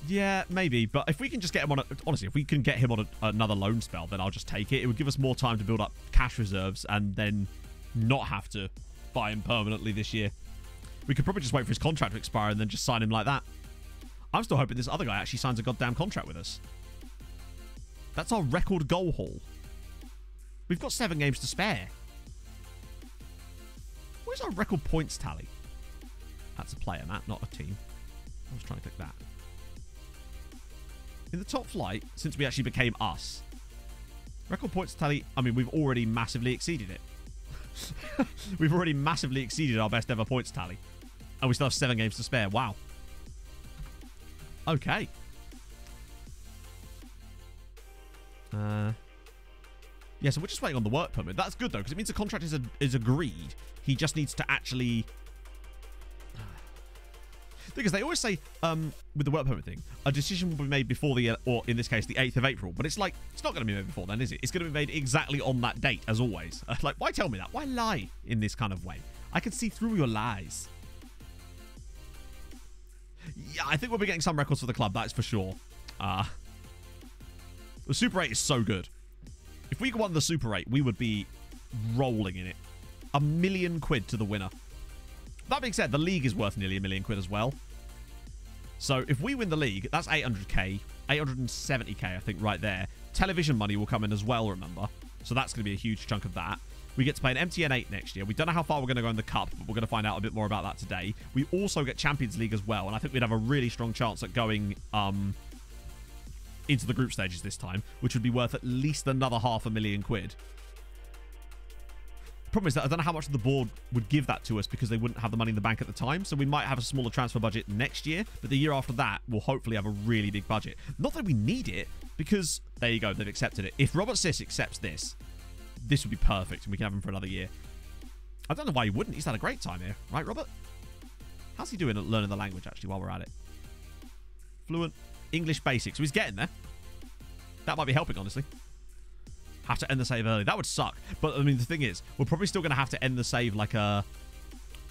Yeah, maybe. But if we can just get him on... Honestly, if we can get him on another loan spell, then I'll just take it. It would give us more time to build up cash reserves and then not have to buy him permanently this year. We could probably just wait for his contract to expire and then just sign him like that. I'm still hoping this other guy actually signs a goddamn contract with us. That's our record goal haul. We've got 7 games to spare. Where's our record points tally? That's a player, Matt, not a team. I was trying to click that. In the top flight, since we actually became us, record points tally, I mean, we've already massively exceeded it. We've already massively exceeded our best ever points tally. And we still have 7 games to spare. Wow. Okay. Yeah, so we're just waiting on the work permit. That's good, though, because it means the contract is agreed. He just needs to actually... Because they always say, with the work permit thing, a decision will be made before the, or in this case, the 8th of April. But it's like, it's not going to be made before then, is it? It's going to be made exactly on that date, as always. Like, why tell me that? Why lie in this kind of way? I can see through your lies. Yeah, I think we'll be getting some records for the club, that's for sure. The Super 8 is so good. If we won the Super 8, we would be rolling in it. £1 million to the winner. That being said, the league is worth nearly £1 million as well. So if we win the league, that's 800k, 870k, I think, right there. Television money will come in as well, remember. So that's going to be a huge chunk of that. We get to play an MTN 8 next year. We don't know how far we're going to go in the Cup, but we're going to find out a bit more about that today. We also get Champions League as well, and I think we'd have a really strong chance at going into the group stages this time, which would be worth at least another £500,000. Problem is that I don't know how much the board would give that to us because they wouldn't have the money in the bank at the time. So we might have a smaller transfer budget next year, but the year after that, we'll hopefully have a really big budget. Not that we need it, because there you go, they've accepted it. If Robert Sis accepts this, this would be perfect, and we can have him for another year. I don't know why he wouldn't. He's had a great time here. Right, Robert? How's he doing at learning the language, actually, while we're at it? Fluent English basics. So he's getting there. That might be helping, honestly. Have to end the save early. That would suck. But, I mean, the thing is, we're probably still going to have to end the save like a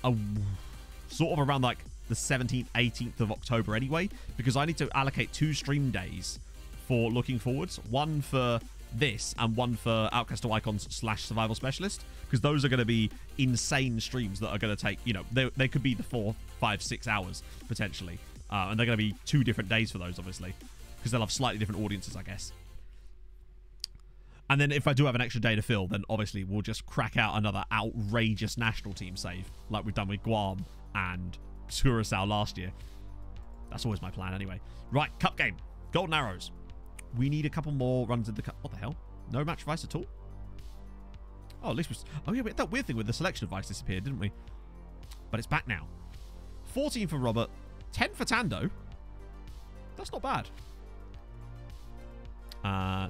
sort of around like the 17th, 18th of October anyway, because I need to allocate 2 stream days for looking forwards. One for this and one for Outcast to Icons / Survival Specialist, because those are going to be insane streams that are going to take, you know, they could be the 4, 5, 6 hours potentially. And they're going to be 2 different days for those, obviously, because they'll have slightly different audiences, I guess. And then if I do have an extra day to fill, then obviously we'll just crack out another outrageous national team save like we've done with Guam and Curacao last year. That's always my plan anyway. Right, cup game. Golden Arrows. We need a couple more runs in the cup. What the hell? No match advice at all? Oh, at least we... Oh, yeah, we had that weird thing with the selection advice disappeared, didn't we? But it's back now. 14 for Robert. 10 for Tando. That's not bad.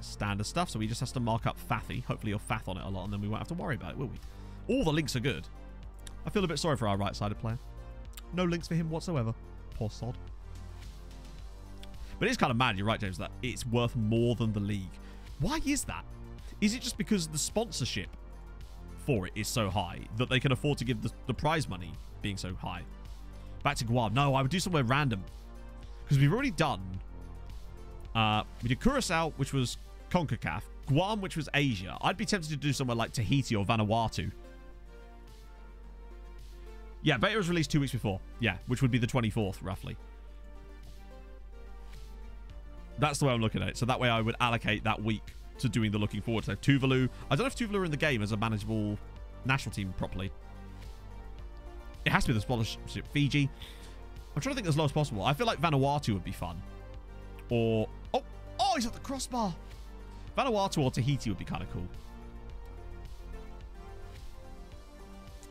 Standard stuff, so he just has to mark up Fathy. Hopefully he'll Fath on it a lot, and then we won't have to worry about it, will we? All the links are good. I feel a bit sorry for our right-sided player. No links for him whatsoever. Poor sod. But it's kind of mad, you're right, James, that it's worth more than the league. Why is that? Is it just because the sponsorship for it is so high that they can afford to give the prize money being so high? Back to Guam. No, I would do somewhere random. Because we've already done... we did Curacao, which was CONCACAF. Guam, which was Asia. I'd be tempted to do somewhere like Tahiti or Vanuatu. Yeah, beta was released 2 weeks before. Yeah, which would be the 24th, roughly. That's the way I'm looking at it. So that way I would allocate that week to doing the looking forward. So Tuvalu. I don't know if Tuvalu are in the game as a manageable national team properly. It has to be the sponsorship. Fiji. I'm trying to think as low as possible. I feel like Vanuatu would be fun. Or... Oh, he's at the crossbar. Vanuatu or Tahiti would be kind of cool.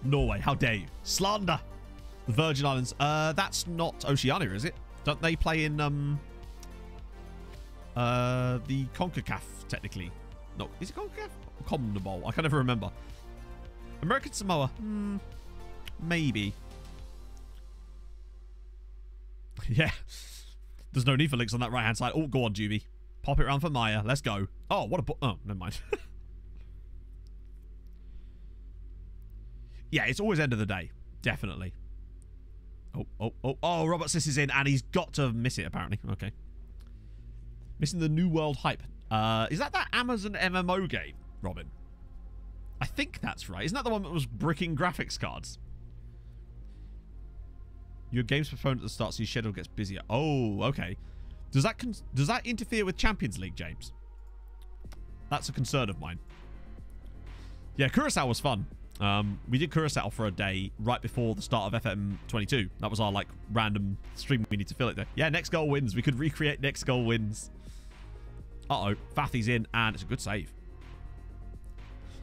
Norway, how dare you? Slander. The Virgin Islands. That's not Oceania, is it? Don't they play in the CONCACAF, technically? No, is it CONCACAF? CONMEBOL. I can never remember. American Samoa. Maybe. Yeah. There's no need for links on that right-hand side. Oh, go on, Juby. Pop it around for Maya. Let's go. Oh, what a... Oh, never mind. Yeah, it's always end of the day. Definitely. Oh, Robert Sis is in, and he's got to miss it, apparently. Okay. Missing the New World hype. Is that Amazon MMO game, Robin? I think that's right. Isn't that the one that was bricking graphics cards? Your game's postponed at the start, so your schedule gets busier. Oh, okay. Does that interfere with Champions League, James? That's a concern of mine. Yeah, Curacao was fun. We did Curacao for a day right before the start of FM22. That was our, like, random stream. We need to fill it there. Yeah, next goal wins. We could recreate next goal wins. Uh-oh. Fathy's in, and it's a good save.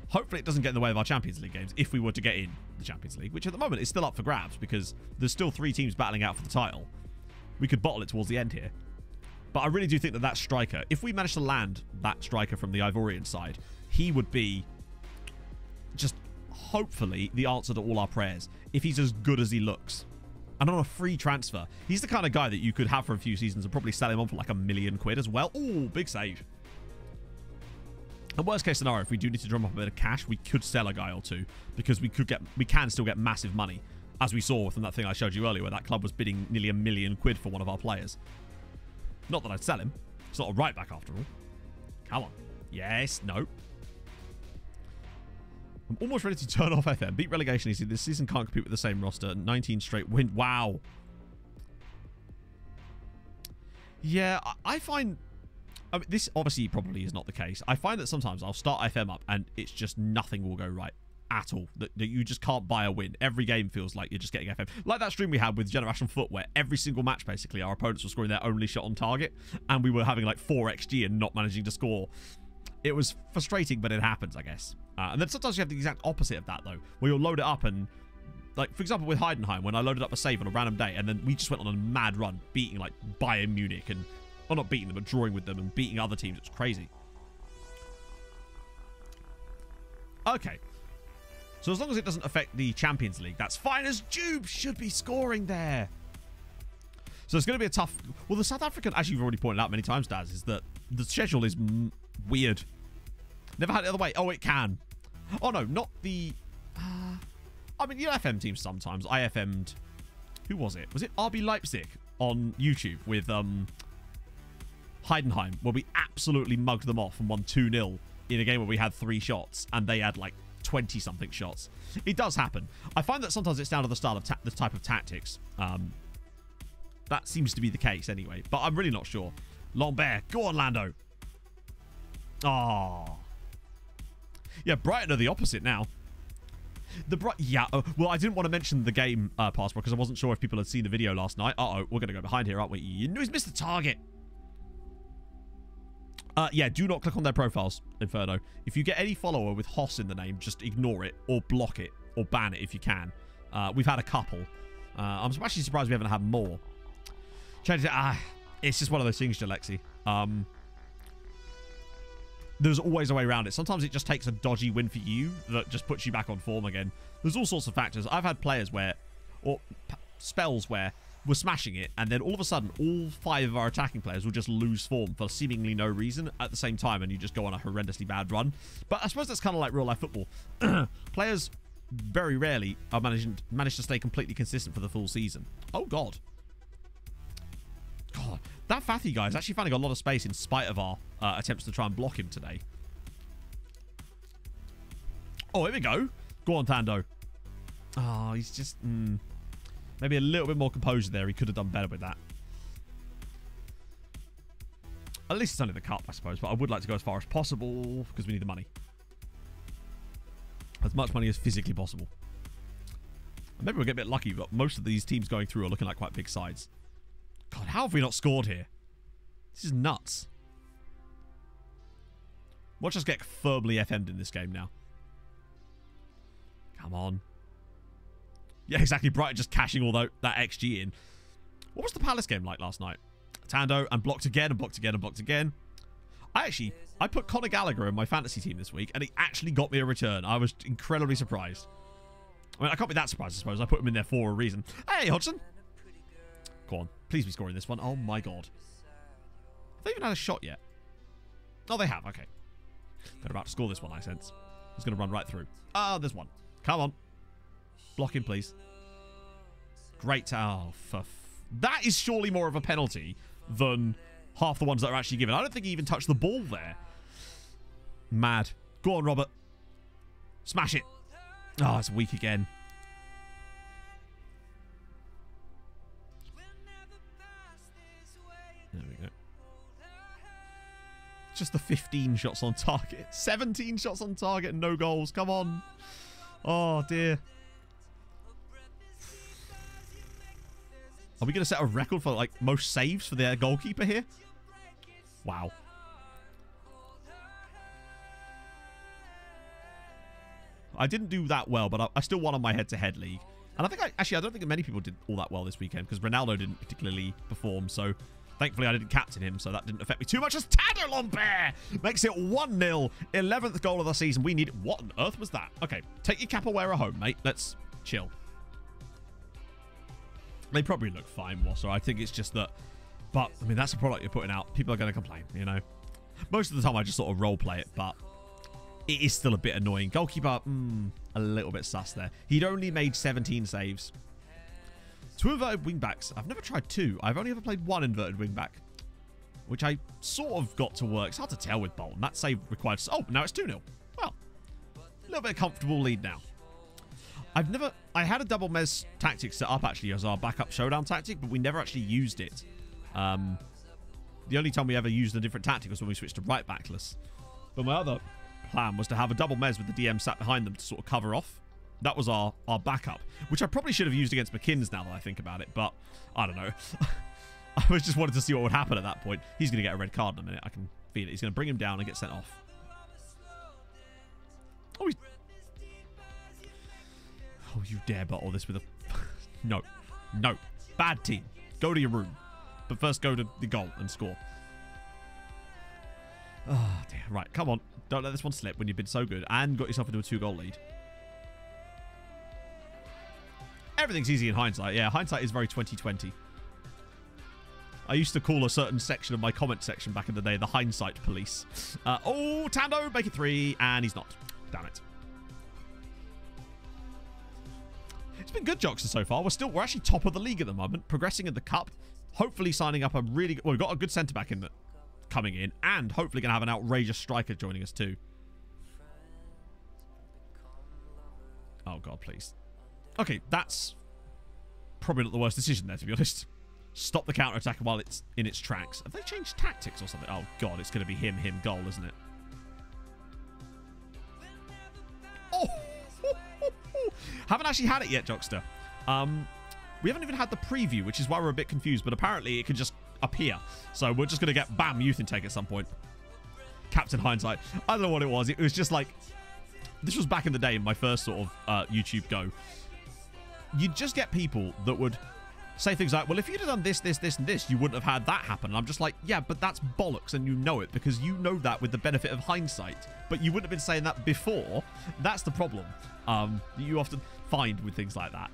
Hopefully it doesn't get in the way of our Champions League games if we were to get in the Champions League, which at the moment is still up for grabs because there's still 3 teams battling out for the title. We could bottle it towards the end here. But I really do think that striker, if we manage to land that striker from the Ivorian side, he would be just hopefully the answer to all our prayers if he's as good as he looks. And on a free transfer, he's the kind of guy that you could have for a few seasons and probably sell him on for like £1 million as well. Ooh, big save. And worst case scenario, if we do need to drum up a bit of cash, we could sell a guy or two because we can still get massive money, as we saw from that thing I showed you earlier where that club was bidding nearly £1 million for one of our players. Not that I'd sell him. It's not a right back after all. Come on. Yes. No. I'm almost ready to turn off FM. Beat relegation easy. This season can't compete with the same roster. 19 straight win. Wow. Yeah, I find... I mean, this obviously probably is not the case. I find that sometimes I'll start FM up and it's just nothing will go right at all. That you just can't buy a win. Every game feels like you're just getting FM. Like that stream we had with Generation Foot where every single match, basically, our opponents were scoring their only shot on target and we were having like 4 XG and not managing to score. It was frustrating, but it happens, I guess. And then sometimes you have the exact opposite of that, though, where you'll load it up and, like, for example, with Heidenheim, when I loaded up a save on a random day, and then we just went on a mad run, beating, like, Bayern Munich, and, well, not beating them, but drawing with them and beating other teams. It's crazy. Okay. So as long as it doesn't affect the Champions League, that's fine, as Jube should be scoring there. So it's going to be a tough... Well, the South African, as you've already pointed out many times, Daz, is that the schedule is weird. Never had it the other way. Oh, it can. Oh, no, not the... I mean, you FM teams sometimes. I FM'd... Who was it? Was it RB Leipzig on YouTube with Heidenheim, where we absolutely mugged them off and won 2-0 in a game where we had 3 shots, and they had, like, 20-something shots. It does happen. I find that sometimes it's down to the style of the type of tactics. That seems to be the case anyway, but I'm really not sure. Lambert, go on, Lando. Oh. Yeah, Brighton are the opposite now. Well, I didn't want to mention the game passport because I wasn't sure if people had seen the video last night. Uh-oh, we're going to go behind here, aren't we? You know he's missed the target. Yeah, do not click on their profiles, Inferno. If you get any follower with Hoss in the name, just ignore it or block it or ban it if you can. We've had a couple. I'm actually surprised we haven't had more. Change it. It's just one of those things, Jalexi. There's always a way around it. Sometimes it just takes a dodgy win for you that just puts you back on form again. There's all sorts of factors. I've had players where, or spells where, we're smashing it, and then all of a sudden, all 5 of our attacking players will just lose form for seemingly no reason at the same time, and you just go on a horrendously bad run. But I suppose that's kind of like real-life football. Players very rarely are manage to stay completely consistent for the full season. Oh, God. God, that Fathy guy is actually finding a lot of space in spite of our attempts to try and block him today. Oh, here we go. Go on, Tando. Oh, he's just... Maybe a little bit more composure there. He could have done better with that. At least it's only the cup, I suppose. But I would like to go as far as possible because we need the money. As much money as physically possible. And maybe we'll get a bit lucky, but most of these teams going through are looking like quite big sides. God, how have we not scored here? This is nuts. Watch us get firmly FM'd in this game now. Come on. Yeah, exactly. Brighton just cashing all that XG in. What was the Palace game like last night? Tando, and blocked again, and blocked again, and blocked again. I put Conor Gallagher in my fantasy team this week, and he actually got me a return. I was incredibly surprised. I mean, I can't be that surprised, I suppose. I put him in there for a reason. Hey, Hodgson. Go on. Please be scoring this one. Oh, my God. Have they even had a shot yet? Oh, they have. Okay. They're about to score this one, I sense. He's going to run right through. Oh, there's one. Come on. Block him, please. Great. Oh, that is surely more of a penalty than half the ones that are actually given. I don't think he even touched the ball there. Mad. Go on, Robert. Smash it. Oh, it's weak again. There we go. Just the 15 shots on target. 17 shots on target and no goals. Come on. Oh, dear. Are we going to set a record for, like, most saves for their goalkeeper here? Wow. I didn't do that well, but I still won on my head-to-head league. And I think I don't think many people did all that well this weekend because Ronaldo didn't particularly perform. So thankfully I didn't captain him, so that didn't affect me too much. As Tando Lambert makes it 1-0, 11th goal of the season. We need... What on earth was that? Okay, take your capoeira home, mate. Let's chill. They probably look fine, Wasser. I think it's just that... But, I mean, that's a product you're putting out. People are going to complain, you know. Most of the time I just sort of role play it, but... It is still a bit annoying. Goalkeeper, a little bit sus there. He'd only made 17 saves. 2 inverted wingbacks. I've never tried 2. I've only ever played 1 inverted wingback, which I sort of got to work. It's hard to tell with Bolton. That save required... Oh, now it's 2-0. Well, a little bit of comfortable lead now. I had a double Mez tactic set up, actually, as our backup showdown tactic, but we never actually used it. The only time we ever used a different tactic was when we switched to right backless. But my other plan was to have a double Mez with the DM sat behind them to sort of cover off. That was our backup, which I probably should have used against McKinn's now that I think about it, but I don't know. I was just wanted to see what would happen at that point. He's going to get a red card in a minute. I can feel it. He's going to bring him down and get sent off. you dare bottle this with a... No. No. Bad team. Go to your room. But first go to the goal and score. Oh, dear. Right, come on. Don't let this one slip when you've been so good and got yourself into a 2-goal lead. Everything's easy in hindsight. Yeah, hindsight is very 2020. I used to call a certain section of my comment section back in the day the hindsight police. Oh, Tando, make it 3, and he's not. Damn it. It's been good, Jockster, so far. We're actually top of the league at the moment, progressing in the cup. Hopefully signing up a really... Well, we've got a good centre-back in coming in, and hopefully going to have an outrageous striker joining us too. Oh, God, please. Okay, that's probably not the worst decision there, to be honest. Stop the counter-attack while it's in its tracks. Have they changed tactics or something? Oh, God, it's going to be him, goal, isn't it? Oh! Haven't actually had it yet, Jockster. We haven't even had the preview, which is why we're a bit confused, but apparently it can just appear. So we're just going to get, bam, youth intake at some point. Captain Hindsight. I don't know what it was. It was just like... This was back in the day in my first sort of YouTube go. You'd just get people that would say things like, well, if you'd have done this, this, this, and this, you wouldn't have had that happen. And I'm just like, yeah, but that's bollocks, and you know it, because you know that with the benefit of hindsight. But you wouldn't have been saying that before. That's the problem you often find with things like that.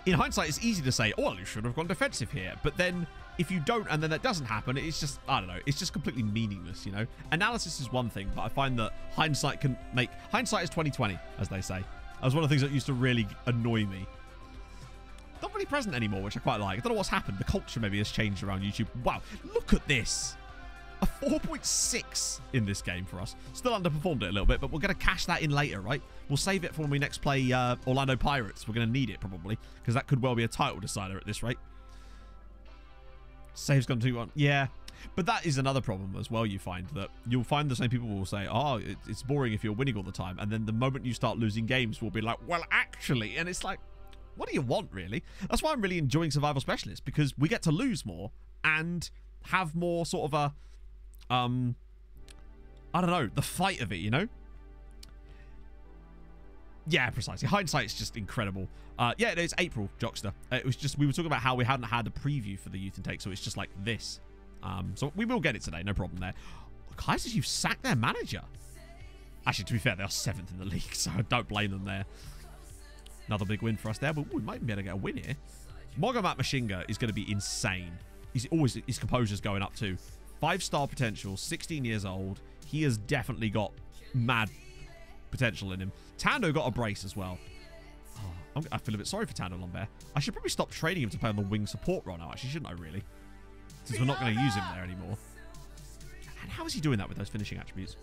In hindsight, it's easy to say, oh, well, you should have gone defensive here. But then if you don't and then that doesn't happen, it's just, I don't know, it's just completely meaningless, you know? Analysis is one thing, but I find that hindsight can make... Hindsight is 2020, as they say. That was one of the things that used to really annoy me. Not really present anymore, which I quite like. I don't know what's happened. The culture maybe has changed around YouTube. Wow, look at this. A 4.6 in this game for us. Still underperformed it a little bit, but we're going to cash that in later, right? We'll save it for when we next play Orlando Pirates. We're going to need it, probably, because that could well be a title decider at this rate. Save's gone 2-1. Yeah, but that is another problem as well. You find that you'll find the same people will say, oh, it's boring if you're winning all the time. And then the moment you start losing games, we'll be like, well, actually. And it's like, what do you want, really? That's why I'm really enjoying Survival Specialist, because we get to lose more and have more sort of a... I don't know, the fight of it, you know? Yeah, precisely. Hindsight is just incredible. Yeah, it's April, Jockster. It was just, we were talking about how we hadn't had a preview for the youth intake, so it's just like this. So we will get it today, no problem there. Kaisers, you've sacked their manager. Actually, to be fair, they are 7th in the league, so I don't blame them there. Another big win for us there, but we might be able to get a win here. Mogomat Mashinga is going to be insane. His composure's going up too. 5-star potential, 16 years old. He has definitely got mad potential in him. Tando got a brace as well. Oh, I feel a bit sorry for Tando Lambert. I should probably stop trading him to play on the wing support role now, actually, shouldn't I, really? Since we're not going to use him there anymore. And how is he doing that with those finishing attributes?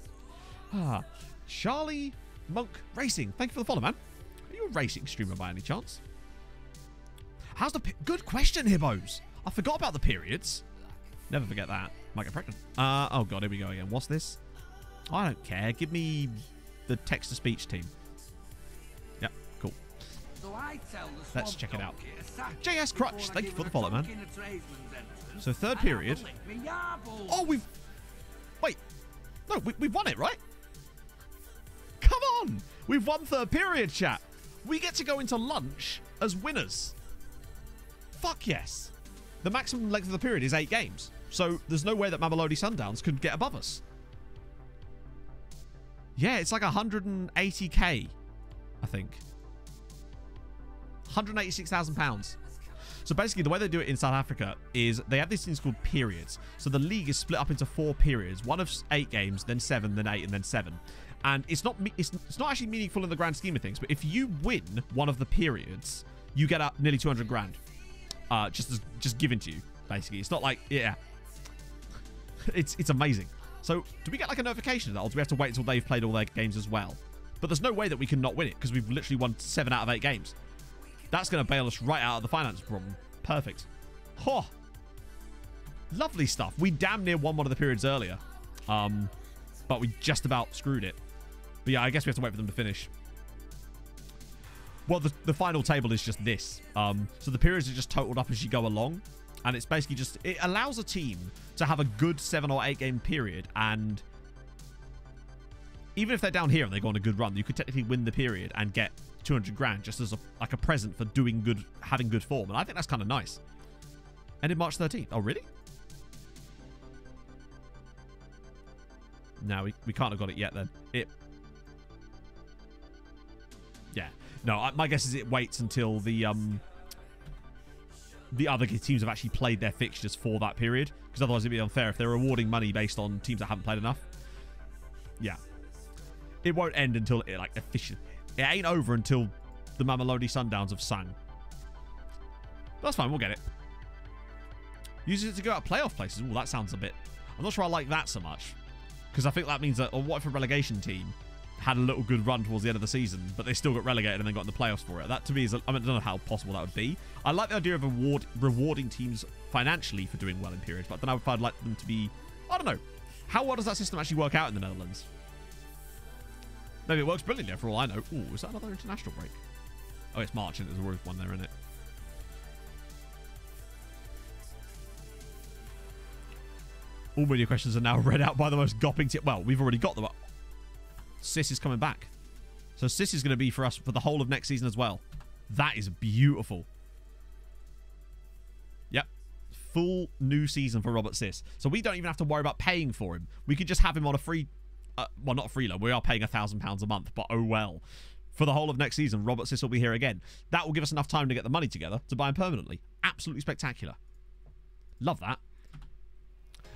Charlie Monk Racing. Thank you for the follow, man. Are you a racing streamer by any chance? How's the... Good question, Hibbos. I forgot about the periods. Never forget that. Might get pregnant. Oh, God, here we go again. What's this? I don't care. Give me the text-to-speech team. Yep, cool. Let's check it out. JS Crutch, thank you for the follow, man. So, third period. Oh, we've... Wait. No, we've won it, right? Come on. We've won third period, chat. We get to go into lunch as winners. Fuck yes. The maximum length of the period is 8 games. So there's no way that Mamelodi Sundowns could get above us. Yeah, it's like 180k, I think. £186,000. So basically, the way they do it in South Africa is they have these things called periods. So the league is split up into 4 periods. One of 8 games, then 7, then 8, and then 7. And it's not actually meaningful in the grand scheme of things. But if you win one of the periods, you get up nearly 200 grand. Just given to you, basically. It's not like, yeah. It's amazing. So do we get like a notification of that, or do we have to wait until they've played all their games as well? But there's no way that we can not win it, because we've literally won 7 out of 8 games. That's going to bail us right out of the finance problem. Perfect. Oh, lovely stuff. We damn near won one of the periods earlier, but we just about screwed it. But yeah, I guess we have to wait for them to finish. Well, the final table is just this. So the periods are just totaled up as you go along. And it's basically just... It allows a team to have a good 7 or 8 game period and even if they're down here and they go on a good run, you could technically win the period and get 200 grand just as a present for doing good, having good form. And I think that's kind of nice. Ended March 13th. Oh, really? No, we can't have got it yet then. Yeah. No, my guess is it waits until the other teams have actually played their fixtures for that period. Because otherwise it'd be unfair if they're rewarding money based on teams that haven't played enough. Yeah. It won't end until it, like, officially. It ain't over until the Mamelodi Sundowns have sung. But that's fine, we'll get it. Uses it to go out playoff places. Ooh, that sounds a bit... I'm not sure I like that so much. Because I think that means that... Or what if a relegation team had a little good run towards the end of the season, but they still got relegated and then got in the playoffs for it? That, to me, is... I don't know how possible that would be. I like the idea of rewarding teams financially for doing well in periods, but I don't know if I'd like them to be... I don't know. How well does that system actually work out in the Netherlands? Maybe it works brilliantly for all I know. Ooh, is that another international break? Oh, it's March and there's always one there, isn't it? All media questions are now read out by the most gopping tip. Well, we've already got them. Sis is coming back. So Sis is going to be for us for the whole of next season as well. That is beautiful. Yep. Full new season for Robert Sis. So we don't even have to worry about paying for him. We could just have him on a free... well, not a free loan. We are paying £1,000 a month, but oh well. For the whole of next season, Robert Sis will be here again. That will give us enough time to get the money together to buy him permanently. Absolutely spectacular. Love that.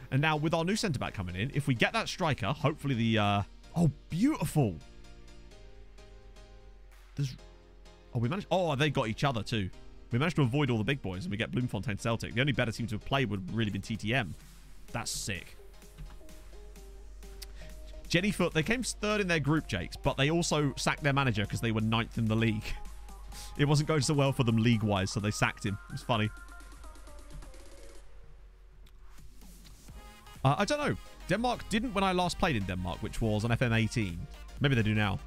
And now with our new centre-back coming in, if we get that striker, hopefully the... oh, beautiful. There's... Oh, we managed... Oh, they got each other too. We managed to avoid all the big boys and we get Bloemfontein Celtic. The only better team to have played would have really been TTM. That's sick. Jennyfoot, they came third in their group, Jakes, but they also sacked their manager because they were 9th in the league. It wasn't going so well for them league-wise, so they sacked him. It was funny. I don't know. Denmark didn't when I last played in Denmark, which was on FM18. Maybe they do now.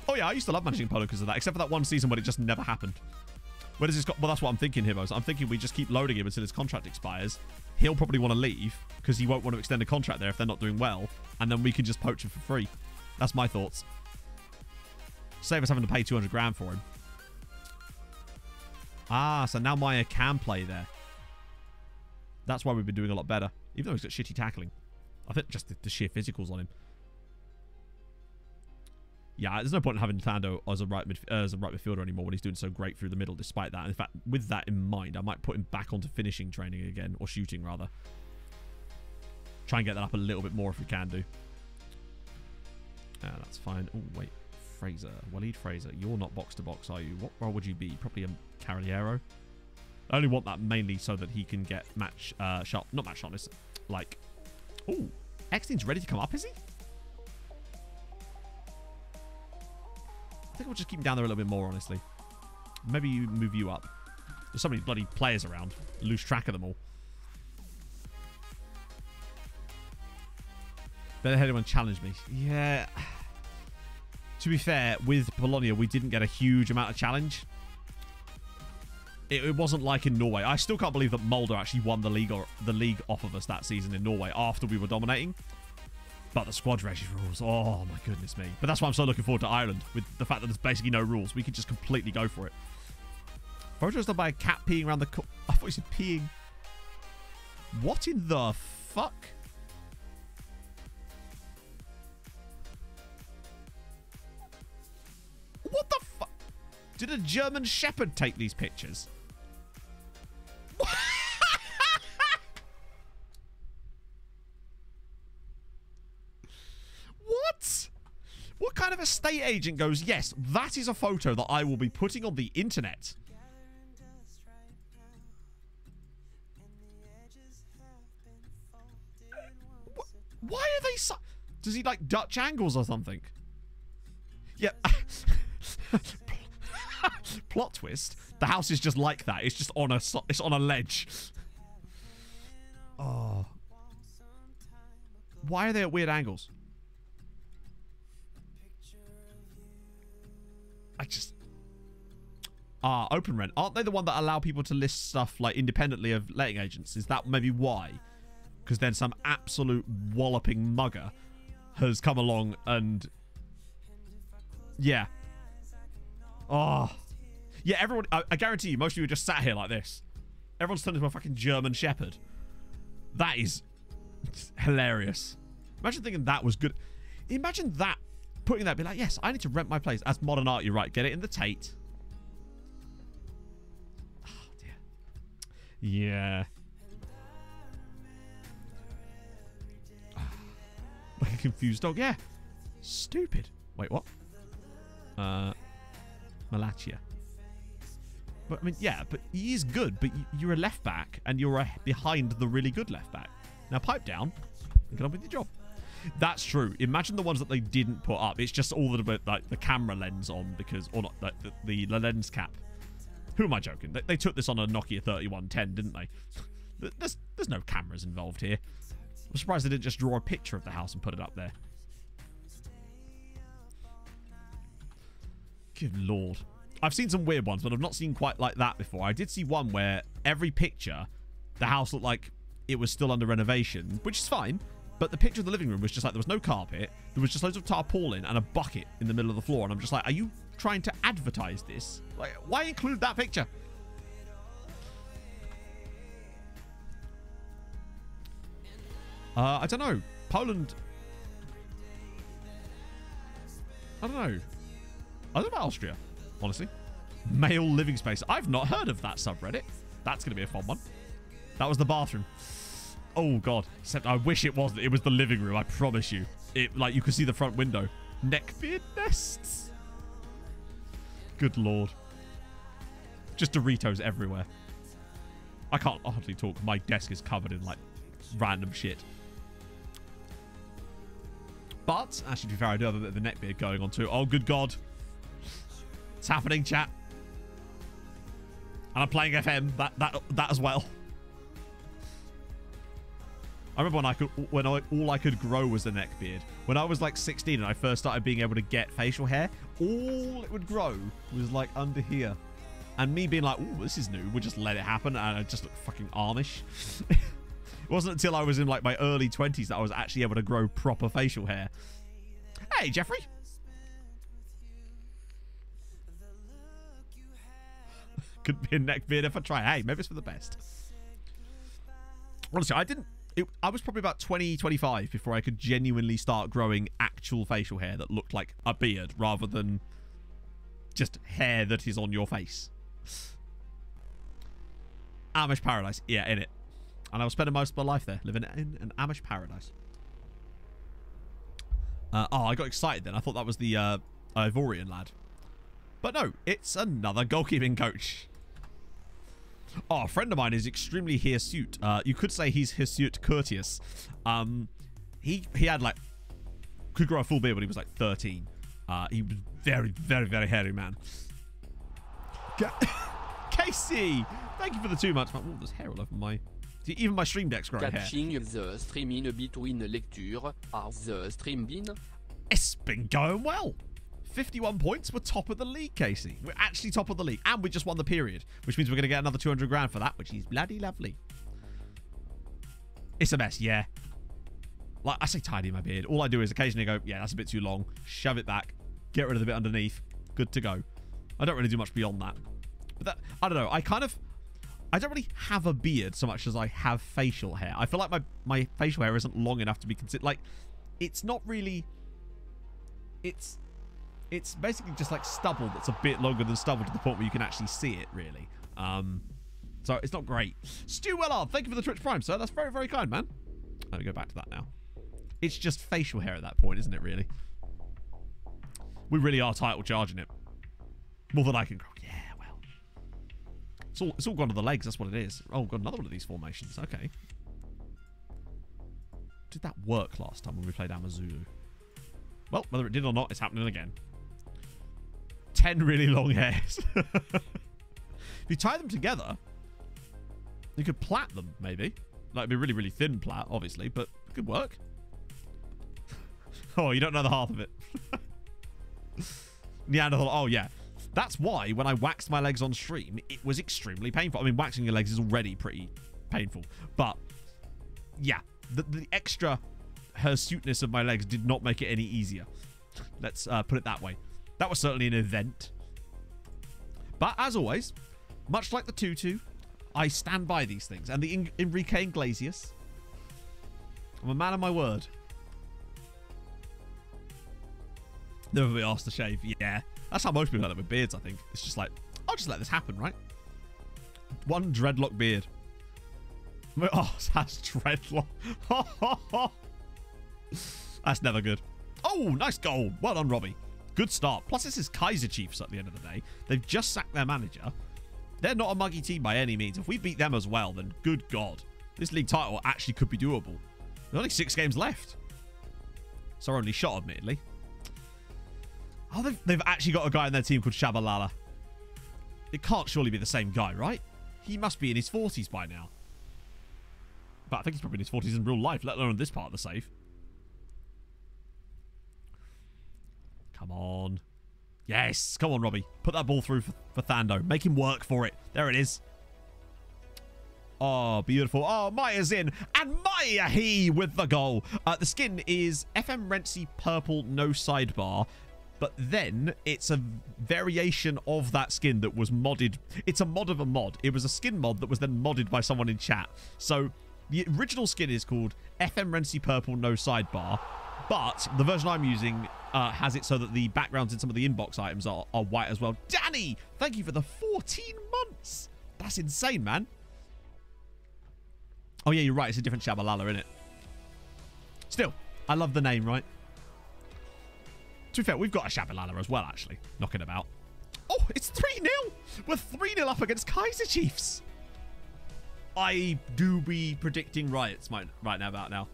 Oh, yeah, I used to love managing Polo because of that, except for that one season when it just never happened. Where does this well, that's what I'm thinking, Hibbos. I'm thinking we just keep loading him until his contract expires. He'll probably want to leave because he won't want to extend a contract there if they're not doing well. And then we can just poach him for free. That's my thoughts. Save us having to pay 200 grand for him. Ah, so now Maya can play there. That's why we've been doing a lot better. Even though he's got shitty tackling. I think just the sheer physicals on him. Yeah, there's no point in having Thando as a right midfielder anymore when he's doing so great through the middle despite that. In fact, with that in mind, I might put him back onto finishing training again. Or shooting, rather. Try and get that up a little bit more if we can do. That's fine. Oh, wait. Fraser. Waleed Fraser. You're not box-to-box, are you? What role would you be? Probably a Carriero? I only want that mainly so that he can get match shot. Not match sharpness. Like... Ooh. Eckstein's ready to come up, is he? I think we'll just keep him down there a little bit more, honestly. Maybe you move you up. There's so many bloody players around. Lose track of them all. Better had anyone challenge me. Yeah. To be fair, with Bologna, we didn't get a huge amount of challenge. It wasn't like in Norway. I still can't believe that Mulder actually won the league off of us that season in Norway after we were dominating. But the squad ratio rules, oh my goodness me. But that's why I'm so looking forward to Ireland, with the fact that there's basically no rules. We could just completely go for it. Photos done by a cat peeing around the... I thought you said peeing. What in the fuck? What the fuck? Did a German Shepherd take these pictures? What? What kind of estate agent goes, yes, that is a photo that I will be putting on the internet? Why are they so... Does he like Dutch angles or something? Yeah. Plot twist. The house is just like that. It's just on a ledge. Oh. Why are they at weird angles? I just... Open rent. Aren't they the one that allow people to list stuff like independently of letting agents? Is that maybe why? because then some absolute walloping mugger has come along and... Yeah. Oh. Yeah, everyone... I guarantee you, most of you are just sat here like this. Everyone's turned into a fucking German Shepherd. That is hilarious. Imagine thinking that was good. Imagine that. Putting that, be like, yes, I need to rent my place. As modern art, you're right. Get it in the Tate. Oh, dear. Yeah. Like a confused dog. Yeah. Stupid. Wait, what? Malatia. But, I mean, yeah, but he is good, but you're a left back, and you're behind the really good left back. Now pipe down and get on with your job. That's true. Imagine the ones that they didn't put up. It's just all the like the camera lens on because, or not, like the lens cap. Who am I joking? They took this on a Nokia 3110, didn't they? There's no cameras involved here. I'm surprised they didn't just draw a picture of the house and put it up there. Good lord. I've seen some weird ones, but I've not seen quite like that before. I did see one where every picture, the house looked like it was still under renovation, which is fine. But the picture of the living room was just like, there was no carpet. There was just loads of tarpaulin and a bucket in the middle of the floor. And I'm just like, are you trying to advertise this? Like, why include that picture? I don't know. Poland. I don't know. I don't know about Austria, honestly. Male living space. I've not heard of that subreddit. That's going to be a fun one. That was the bathroom. Oh, God. Except I wish it wasn't. It was the living room, I promise you. It, like, you could see the front window. Neckbeard nests. Good lord. Just Doritos everywhere. I can't hardly talk. My desk is covered in, like, random shit. But, actually, to be fair, I do have a bit of the neckbeard going on, too. Oh, good God. It's happening, chat. And I'm playing FM. That as well. I remember when all I could grow was the neck beard. When I was like 16 and I first started being able to get facial hair, all it would grow was like under here. And me being like, "Ooh, this is new," would just let it happen, and I just looked fucking Amish. It wasn't until I was in like my early 20s that I was actually able to grow proper facial hair. Hey, Jeffrey. Could be a neck beard if I try. Hey, maybe it's for the best. Honestly, I was probably about 20, 25 before I could genuinely start growing actual facial hair that looked like a beard rather than just hair that is on your face. Amish paradise. Yeah, in it. And I was spending most of my life there, living in an Amish paradise. Oh, I got excited then. I thought that was the Ivorian lad. But no, it's another goalkeeping coach. Oh, a friend of mine is extremely hirsute. You could say he's hirsute courteous. He had like, could grow a full beard when he was like 13. He was very, very, very hairy man. Casey, thank you for the 2 months. Oh, there's hair all over my... Even my stream deck's growing hair. Catching the stream in between lecture are the stream bin. It's been going well. 51 points. We're top of the league, Casey. We're actually top of the league. And we just won the period, which means we're going to get another 200 grand for that, which is bloody lovely. It's a mess, yeah. Like, I say tidy my beard. All I do is occasionally go, yeah, that's a bit too long. Shove it back. Get rid of the bit underneath. Good to go. I don't really do much beyond that. But that, I don't know. I don't really have a beard so much as I have facial hair. I feel like my facial hair isn't long enough to be considered. Like, it's not really... It's basically just like stubble that's a bit longer than stubble to the point where you can actually see it, really. So it's not great. Stu Wellard, thank you for the Twitch Prime, sir. That's very, very kind, man. Let me go back to that now. It's just facial hair at that point, isn't it, really? We really are title charging it. More than I can grow. Yeah, well. It's all gone to the legs, that's what it is. Oh, got another one of these formations. Okay. Did that work last time when we played Amazulu? Well, whether it did or not, it's happening again. 10 really long hairs. If you tie them together, you could plait them, maybe. Like, it'd be really, really thin plait, obviously, but it could work. Oh, you don't know the half of it. Neanderthal. Oh, yeah. That's why when I waxed my legs on stream, it was extremely painful. I mean, waxing your legs is already pretty painful. But, yeah, The extra hirsuteness of my legs did not make it any easier. Let's put it that way. That was certainly an event. But as always, much like the tutu, I stand by these things. And the Enrique Iglesias, I'm a man of my word. Never be asked to shave. Yeah. That's how most people are with beards, I think. It's just like, I'll just let this happen, right? One dreadlock beard. My arse has dreadlock. That's never good. Oh, nice goal. Well done, Robbie. Good start. Plus, this is Kaiser Chiefs at the end of the day. They've just sacked their manager. They're not a muggy team by any means. If we beat them as well, then good God. This league title actually could be doable. There's only 6 games left. It's our only shot, admittedly. Oh, they've actually got a guy in their team called Shabalala. It can't surely be the same guy, right? He must be in his 40s by now. But I think he's probably in his 40s in real life, let alone in this part of the save. Come on. Yes. Come on, Robbie. Put that ball through for Thando. Make him work for it. There it is. Oh, beautiful. Oh, Maya's in. And Maya, he with the goal. The skin is FM Rentsy purple, no sidebar. But then it's a variation of that skin that was modded. It's a mod of a mod. It was a skin mod that was then modded by someone in chat. So the original skin is called FM Rentsy purple, no sidebar. But the version I'm using has it so that the backgrounds in some of the inbox items are white as well. Danny, thank you for the 14 months. That's insane, man. Oh, yeah, you're right. It's a different Shabalala, isn't it? Still, I love the name, right? To be fair, we've got a Shabalala as well, actually. Knocking about. Oh, it's 3-0. We're 3-0 up against Kaiser Chiefs. I do be predicting riots right now about now.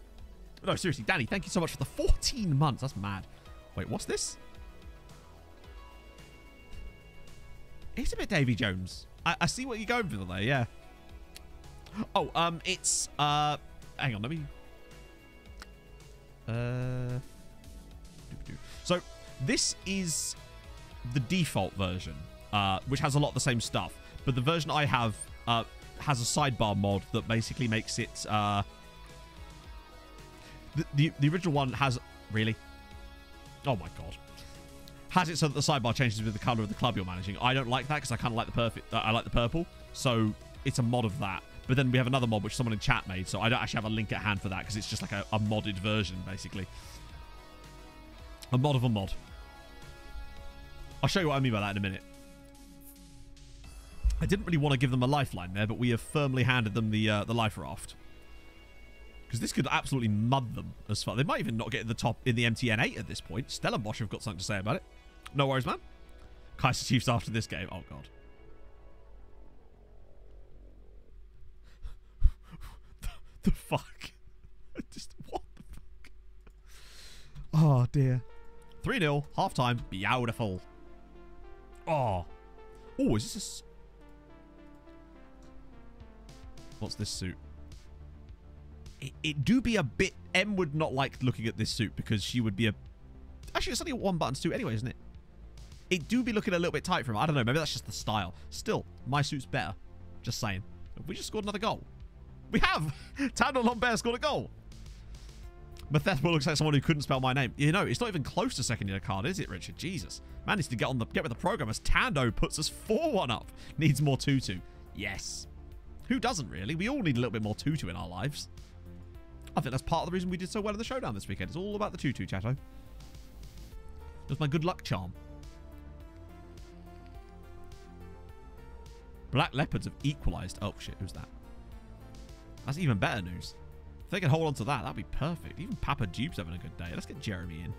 No, seriously, Danny, thank you so much for the 14 months. That's mad. Wait, what's this? It's a bit Davy Jones. I see what you're going for there, yeah. Oh, it's, hang on, let me... So, this is the default version, which has a lot of the same stuff. But the version I have has a sidebar mod that basically makes it... The original one has... Really? Oh my God. Has it so that the sidebar changes with the colour of the club you're managing. I don't like that because I kind of like I like the purple. So, it's a mod of that. But then we have another mod which someone in chat made. So, I don't actually have a link at hand for that because it's just like a modded version, basically. A mod of a mod. I'll show you what I mean by that in a minute. I didn't really want to give them a lifeline there, but we have firmly handed them the life raft. Because this could absolutely mud them as far. They might even not get in the top in the MTN 8 at this point. Stellenbosch have got something to say about it. No worries, man. Kaiser Chiefs after this game. Oh, God. the fuck? Just, what the fuck? Oh, dear. 3-0, half-time. Beautiful. Oh. Oh, is this a... What's this suit? It do be a bit... Em would not like looking at this suit because she would be a... Actually, it's only a one-button suit anyway, isn't it? It do be looking a little bit tight for him. I don't know. Maybe that's just the style. Still, my suit's better. Just saying. Have we just scored another goal? We have! Tando Lambert scored a goal. Methethwa looks like someone who couldn't spell my name. You know, it's not even close to second year card, is it, Richard? Jesus. Man needs to get with the program as Tando puts us 4-1 up. Needs more tutu. Yes. Who doesn't, really? We all need a little bit more tutu in our lives. I think that's part of the reason we did so well in the showdown this weekend. It's all about the tutu, chatto. It was my good luck charm. Black Leopards have equalised. Oh, shit. Who's that? That's even better news. If they can hold on to that, that'd be perfect. Even Papa Dupe's having a good day. Let's get Jeremy in.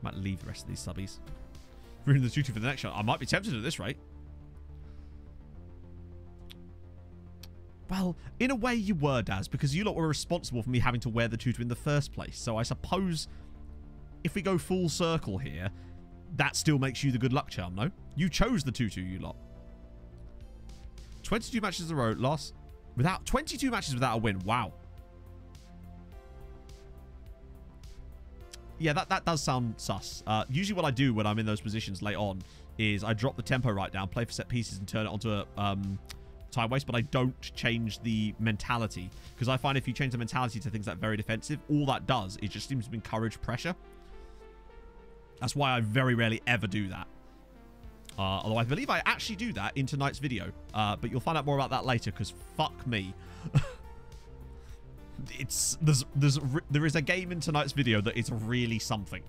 Might leave the rest of these subbies. Ruining the tutu for the next shot. I might be tempted at this rate. Well, in a way you were, Daz, because you lot were responsible for me having to wear the tutu in the first place. So I suppose if we go full circle here, that still makes you the good luck charm, no? You chose the tutu, you lot. 22 matches in a row, lost. 22 matches without a win. Wow. Yeah, that does sound sus. Usually what I do when I'm in those positions late on is I drop the tempo right down, play for set pieces, and turn it onto a time waste, but I don't change the mentality. Because I find if you change the mentality to things like very defensive, all that does is just seems to encourage pressure. That's why I very rarely ever do that. Although I believe I actually do that in tonight's video. But you'll find out more about that later, because fuck me. There is a game in tonight's video that is really something.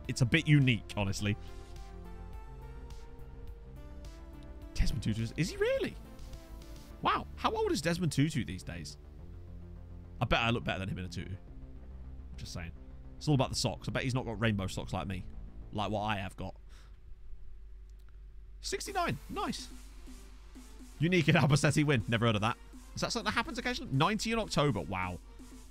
It's a bit unique, honestly. Desmond Tutu, is he really? Wow, how old is Desmond Tutu these days? I bet I look better than him in a tutu. Just saying. It's all about the socks. I bet he's not got rainbow socks like me. Like what I have got. 69. Nice. Unique in Albacete win. Never heard of that. Is that something that happens occasionally? 90 in October. Wow.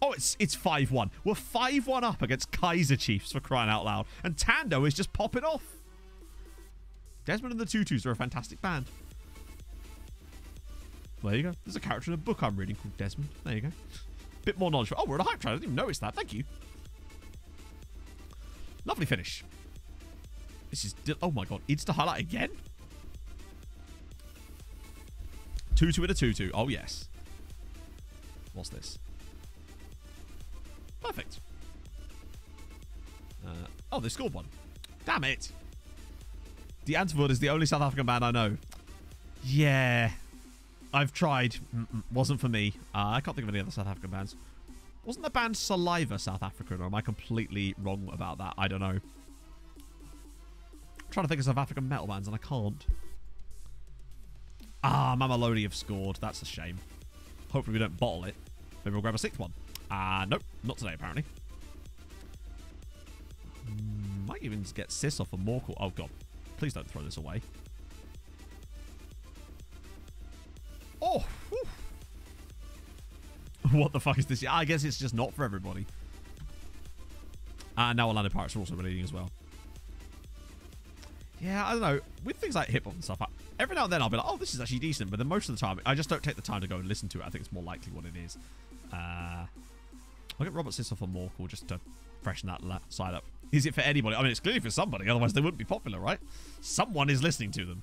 Oh, it's 5-1. We're 5-1 up against Kaiser Chiefs, for crying out loud. And Tando is just popping off. Desmond and the Tutus are a fantastic band. There you go. There's a character in a book I'm reading called Desmond. There you go. Bit more knowledge. Oh, we're in a hype train. I didn't even notice that. Thank you. Lovely finish. This is... Oh, my God. Insta highlight again? Tutu in a tutu. Oh, yes. What's this? Perfect. Oh, they scored one. Damn it. The Antwoord is the only South African band I know. Yeah. I've tried. Wasn't for me. I can't think of any other South African bands. Wasn't the band Saliva South African, or am I completely wrong about that? I don't know. I'm trying to think of South African metal bands, and I can't. Ah, Mamelodi have scored. That's a shame. Hopefully we don't bottle it. Maybe we'll grab a sixth one. Nope. Not today, apparently. Might even get Sis off a Morkel. Oh, God. Please don't throw this away. Oh! Whew. What the fuck is this? I guess it's just not for everybody. Now Orlando Pirates are also leading as well. Yeah, I don't know. With things like hip-hop and stuff, every now and then I'll be like, oh, this is actually decent. But then most of the time, I just don't take the time to go and listen to it. I think it's more likely what it is. I'll get Robert Sis off a Morkel just to freshen that side up. Is it for anybody? I mean, it's clearly for somebody. Otherwise, they wouldn't be popular, right? Someone is listening to them.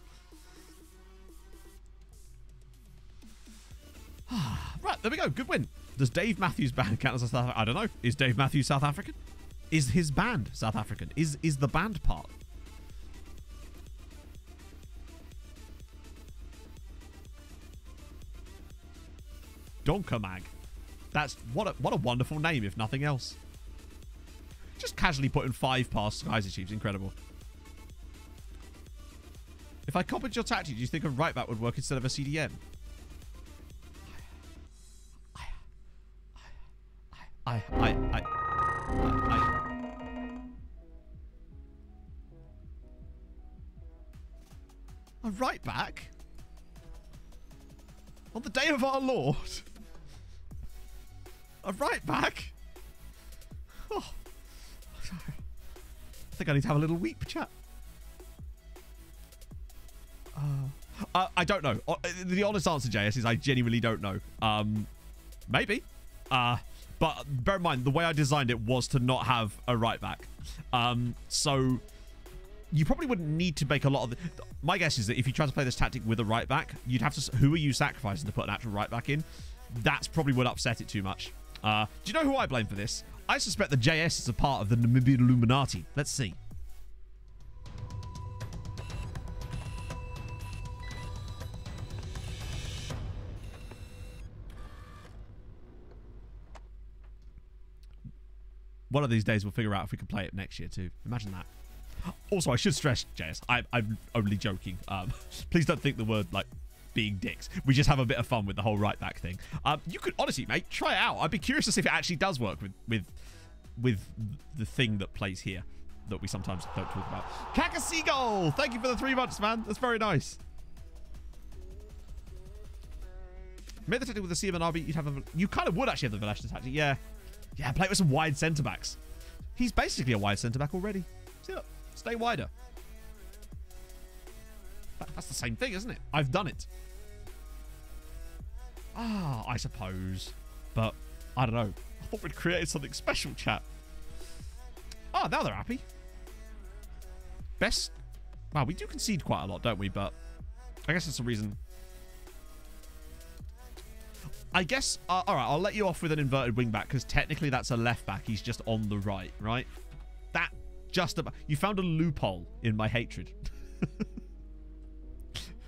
Right, there we go. Good win. Does Dave Matthews' band count as a South African? I don't know. Is Dave Matthews South African? Is his band South African? Is the band part? Donkermag. That's what a wonderful name, if nothing else. Just casually putting 5 past Kaiser Chiefs. Incredible. If I copied your tactic, do you think a right back would work instead of a CDM? A right back? On the day of our Lord? A right back? Oh. I think I need to have a little weep, chat. I don't know. The honest answer, JS, is I genuinely don't know. Maybe. But bear in mind, the way I designed it was to not have a right back. So you probably wouldn't need to make a lot of... My guess is that if you try to play this tactic with a right back, you'd have to... Who are you sacrificing to put an actual right back in? That's probably would upset it too much. Do you know who I blame for this? I suspect that JS is a part of the Namibian Illuminati. Let's see. One of these days we'll figure out if we can play it next year too. Imagine that. Also, I should stress, JS, I'm only joking. Please don't think the word, like, being dicks. We just have a bit of fun with the whole right back thing. You could, honestly, mate, try it out. I'd be curious to see if it actually does work with the thing that plays here that we sometimes don't talk about. Kaka Seagull! Thank you for the 3 months, man. That's very nice. Made the tactic with the CM and RB, you'd have a... You kind of would actually have the Velashna tactic, yeah. Yeah, play it with some wide centre-backs. He's basically a wide centre-back already. See, look. Stay wider. That's the same thing, isn't it? I've done it. Ah, I suppose. But, I don't know. I thought we'd created something special, chat. Ah, now they're happy. Best... Wow, we do concede quite a lot, don't we? But I guess that's the reason... I guess, all right, I'll let you off with an inverted wing back because technically that's a left back. He's just on the right, right? That just about... You found a loophole in my hatred.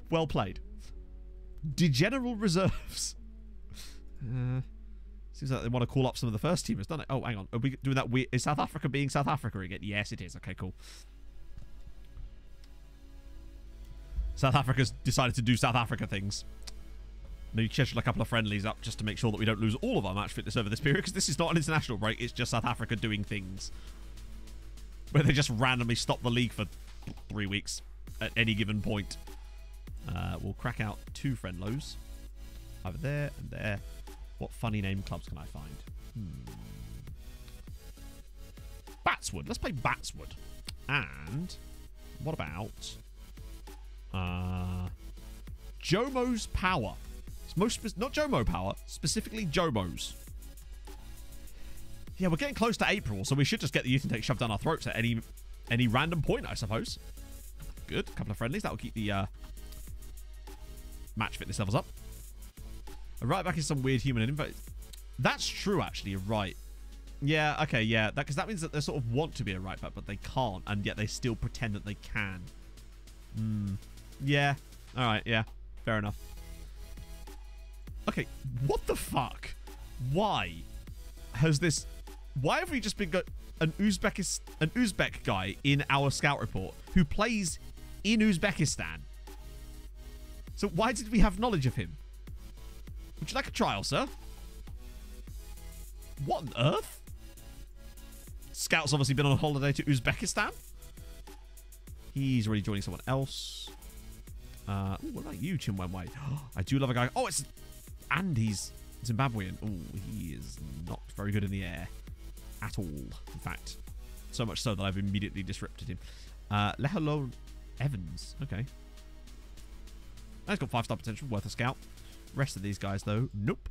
Well played. Degeneral reserves. Seems like they want to call up some of the first teamers, don't it? Oh, hang on. Are we doing that? Is South Africa being South Africa again? Yes, it is. Okay, cool. South Africa's decided to do South Africa things. Maybe schedule a couple of friendlies up just to make sure that we don't lose all of our match fitness over this period, because this is not an international break. It's just South Africa doing things. Where they just randomly stop the league for 3 weeks at any given point. We'll crack out 2 friendlos. Over there and there. What funny name clubs can I find? Batswood. Let's play Batswood. And what about Jomo's Power? It's not Jomo Power, specifically Jomo's. Yeah, we're getting close to April, so we should just get the youth intake shoved down our throats at any random point, I suppose. Good. A couple of friendlies. That will keep the match fitness levels up. A right back is some weird human invite. That's true, actually. You're right. Yeah, okay, yeah. Because that means that they sort of want to be a right back, but they can't, and yet they still pretend that they can. Yeah. All right, yeah. Fair enough. Okay, what the fuck? Why has this... Why have we just been got an Uzbek guy in our scout report who plays in Uzbekistan? So why did we have knowledge of him? Would you like a trial, sir? What on earth? Scout's obviously been on holiday to Uzbekistan. He's already joining someone else. Ooh, what about you, Chinwenwei? I do love a guy. Oh, it's... And he's Zimbabwean. Oh, he is not very good in the air. At all, in fact. So much so that I've immediately disrupted him. Let alone Evans. Okay. He's got 5-star potential. Worth a scout. Rest of these guys, though, nope.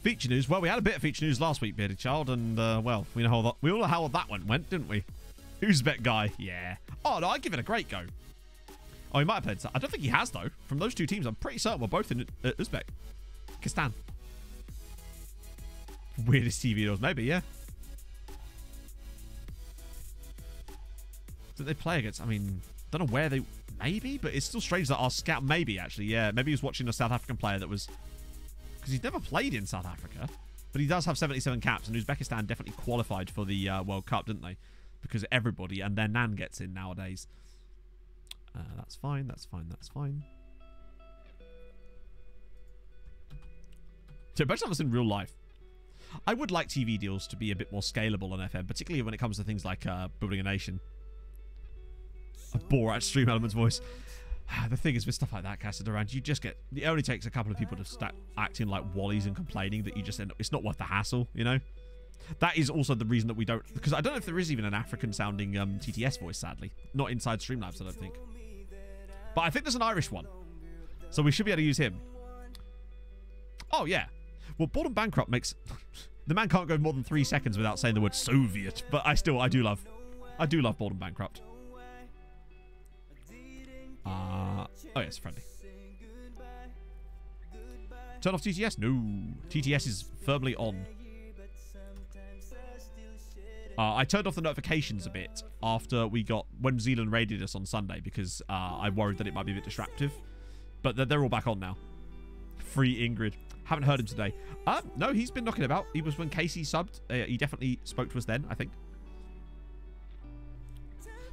Feature news. Well, we had a bit of feature news last week, Bearded Child, and, well, we all know how that one went, didn't we? Uzbek guy. Yeah. Oh, no, I'd give it a great go. Oh, he might have played... I don't think he has, though. From those 2 teams, I'm pretty certain we're both in Uzbekistan. Weirdest TV deals. Maybe, yeah. Did they play against... I mean, don't know where they... Maybe, but it's still strange that our scout... Maybe, actually, yeah. Maybe he was watching a South African player that was... Because he's never played in South Africa. But he does have 77 caps, and Uzbekistan definitely qualified for the World Cup, didn't they? Because everybody and their nan gets in nowadays. That's fine, that's fine, that's fine. So imagine that was in real life. I would like TV deals to be a bit more scalable on FM, particularly when it comes to things like building a nation. A Borat Stream Elements voice. The thing is, with stuff like that casted around, you just get... It only takes a couple of people to start acting like Wallies and complaining that you just end up... It's not worth the hassle, you know? That is also the reason that we don't... Because I don't know if there is even an African-sounding TTS voice, sadly. Not inside Streamlabs, I don't think. But I think there's an Irish one. So we should be able to use him. Oh, yeah. Well, Boredom Bankrupt makes... The man can't go more than 3 seconds without saying the word Soviet. But I do love Boredom Bankrupt. Oh, yes, friendly. Turn off TTS? No. TTS is firmly on. I turned off the notifications a bit after when Zealand raided us on Sunday because I worried that it might be a bit distractive. But they're all back on now. Free Ingrid. Haven't heard him today. No, he's been knocking about. He was when Casey subbed. He definitely spoke to us then, I think.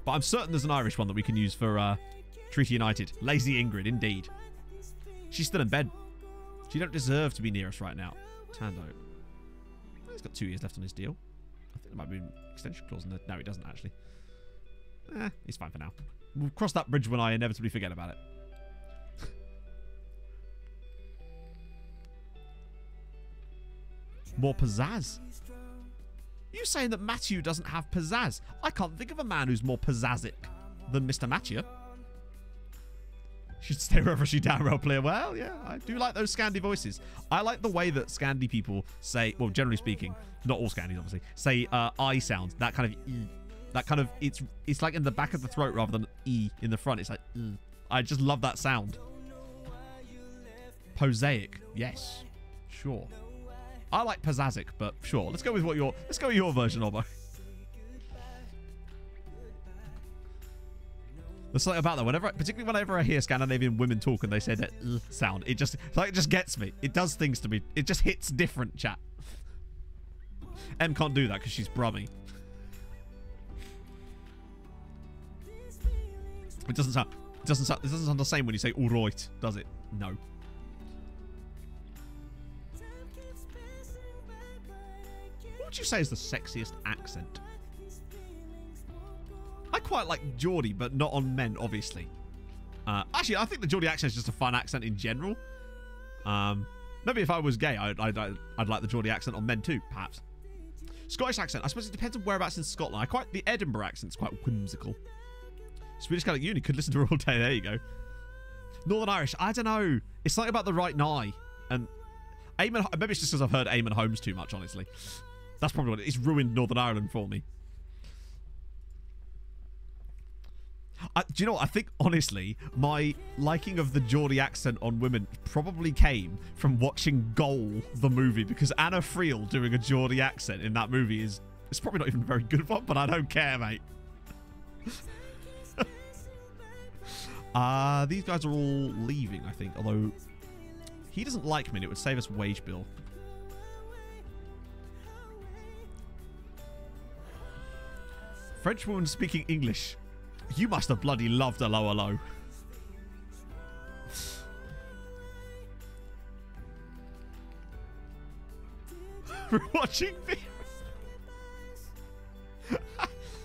But I'm certain there's an Irish one that we can use for Treaty United. Lazy Ingrid, indeed. She's still in bed. She don't deserve to be near us right now. Tando. He's got 2 years left on his deal. I think there might be an extension clause in there. No, he doesn't actually. He's fine for now. We'll cross that bridge when I inevitably forget about it. More pizzazz. You saying that Matthew doesn't have pizzazz? I can't think of a man who's more pizzazic than Mr. Matthew. Should stay wherever she down rail player. Well, yeah, I do like those Scandi voices. I like the way that Scandi people say, well, generally speaking, not all Scandis obviously, say I sounds. That kind of E. That kind of, it's like in the back of the throat rather than E in the front. It's like, I just love that sound. Posaic. Yes. Sure. I like Pizzazic, but sure. Let's go with your version, Obbo. There's something about that. Particularly whenever I hear Scandinavian women talk and they say that sound, it just gets me. It does things to me. It just hits different, chat. Em can't do that because she's brummy. It doesn't sound the same when you say alright, does it? No. What would you say is the sexiest accent? I quite like Geordie, but not on men, obviously. Actually, I think the Geordie accent is just a fun accent in general. Maybe if I was gay, I'd like the Geordie accent on men too, perhaps. Scottish accent. I suppose it depends on whereabouts in Scotland. The Edinburgh accent's quite whimsical. Swedish Gaelic Uni could listen to her all day. There you go. Northern Irish. I don't know. It's something about the right nigh. And maybe it's just because I've heard Eamon Holmes too much, honestly. That's probably what it is. It's ruined Northern Ireland for me. Do you know what? I think, honestly, my liking of the Geordie accent on women probably came from watching Goal, the movie, because Anna Friel doing a Geordie accent in that movie it's probably not even a very good one, but I don't care, mate. These guys are all leaving, I think, although he doesn't like me and it would save us wage bill. French woman speaking English. You must have bloody loved Hello Hello. We're watching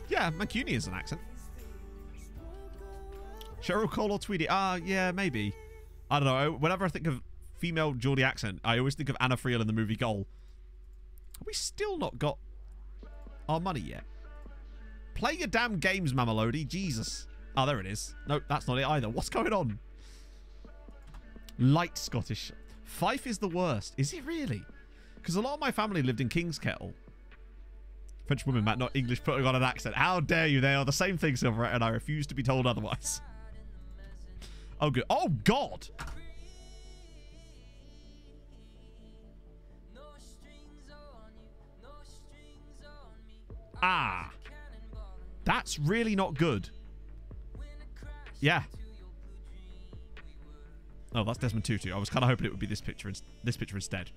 yeah, Mancunian is an accent. Cheryl Cole or Tweedy? Yeah, maybe. I don't know. Whenever I think of female Geordie accent, I always think of Anna Friel in the movie Goal. Have we still not got our money yet? Play your damn games, Mamelody. Jesus. Oh, there it is. No, that's not it either. What's going on? Light Scottish. Fife is the worst. Is it really? Because a lot of my family lived in King's Kettle. French women, Matt, not English, putting on an accent. How dare you? They are the same thing, Silverette, and I refuse to be told otherwise. Oh, good. Oh, God. Ah. That's really not good. Yeah. Oh, that's Desmond Tutu. I was kind of hoping it would be this picture instead.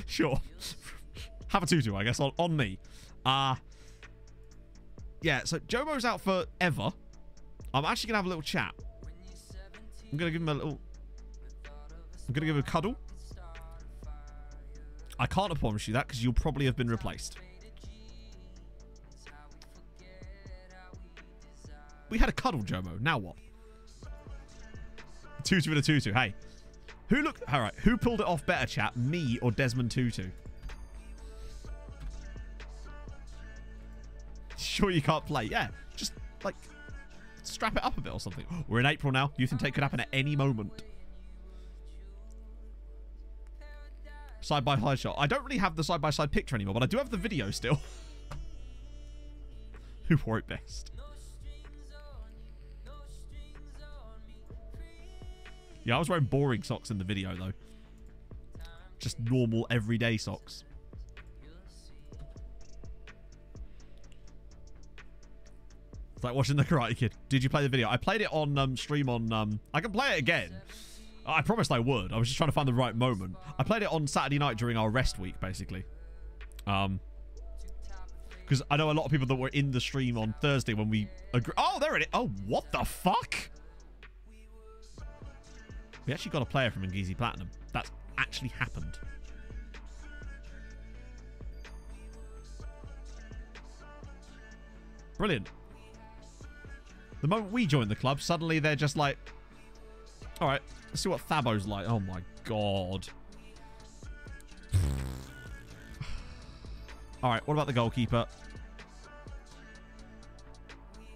Sure. Have a tutu, I guess, on me. Yeah, so Jomo's out forever. I'm actually going to have a little chat. I'm going to give him a little... I'm going to give him a cuddle. I can't promise you that because you'll probably have been replaced. We had a cuddle, Jomo. Now what? Tutu with a tutu. Hey. Alright, who pulled it off better, chat? Me or Desmond Tutu? Sure you can't play? Yeah. Just, like, strap it up a bit or something. We're in April now. Youth and Take could happen at any moment. Side-by-side shot. I don't really have the side-by-side picture anymore, but I do have the video still. Who wore it best? Yeah, I was wearing boring socks in the video, though. Just normal, everyday socks. It's like watching The Karate Kid. Did you play the video? I played it on stream on... I can play it again. I promised I would. I was just trying to find the right moment. I played it on Saturday night during our rest week, basically. Because I know a lot of people that were in the stream on Thursday when we... Oh, there it is. Oh, what the fuck? We actually got a player from Ngizi Platinum. That's actually happened. Brilliant. The moment we join the club, suddenly they're just like... Alright, let's see what Thabo's like. Oh my god. Alright, what about the goalkeeper?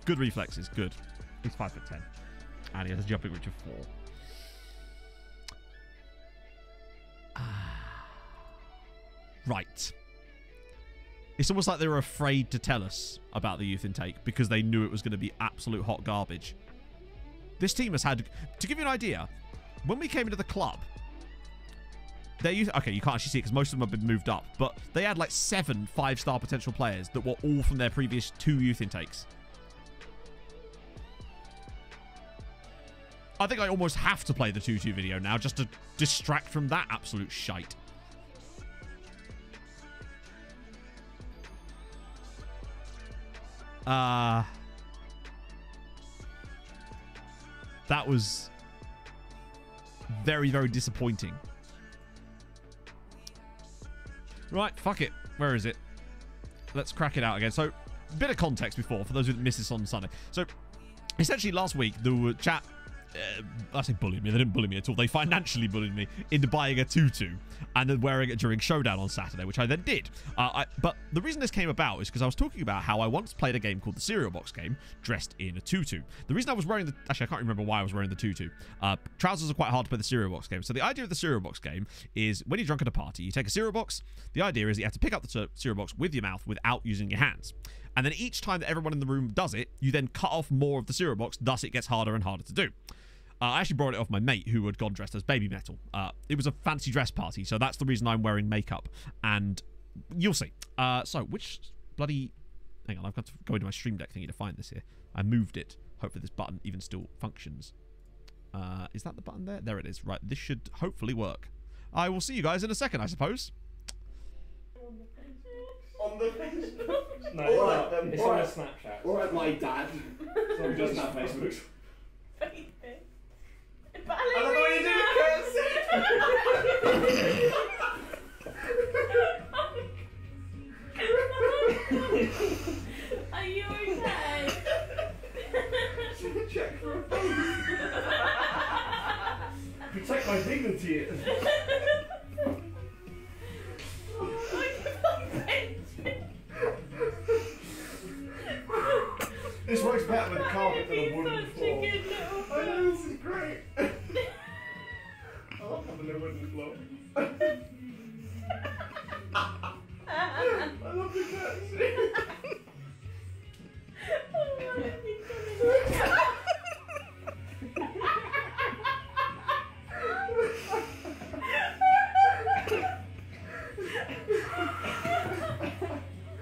Good reflexes, good. He's 5'10". And he has a jumping reach of 4. Right. It's almost like they were afraid to tell us about the youth intake because they knew it was going to be absolute hot garbage. This team has had... To give you an idea, when we came into the club, their youth... Okay, you can't actually see it because most of them have been moved up, but they had like 7 5-star potential players that were all from their previous 2 youth intakes. I think I almost have to play the 2-2 video now just to distract from that absolute shite. That was very, very disappointing. Right, fuck it. Where is it? Let's crack it out again. So, a bit of context before, for those who missed this on Sunday. So, essentially last week, the chat... I say bullied me. They didn't bully me at all. They financially bullied me into buying a tutu and then wearing it during Showdown on Saturday, which I then did. But the reason this came about is because I was talking about how I once played a game called the Cereal Box game dressed in a tutu. The reason I was wearing the... Actually, I can't remember why I was wearing the tutu. Trousers are quite hard to play the Cereal Box game. So the idea of the Cereal Box game is when you're drunk at a party, you take a cereal box. The idea is you have to pick up the cereal box with your mouth without using your hands. And then each time that everyone in the room does it, you then cut off more of the cereal box, thus it gets harder and harder to do. I actually brought it off my mate who had gone dressed as Baby Metal. It was a fancy dress party, so that's the reason I'm wearing makeup. And you'll see. So, which bloody... Hang on, I've got to go into my Stream Deck thingy to find this here. I moved it. Hopefully this button even still functions. Is that the button there? There it is. Right, this should hopefully work. I will see you guys in a second, I suppose. On the Facebook? No, Alright, it's on a Snapchat. Alright, my dad. So we just have Facebook. I don't know what you do, Are you okay? Check for a phone. Protect my dignity. This works better with a carpet than a wooden floor. I know, this is great. I love having a wooden floor. I love the curtsy.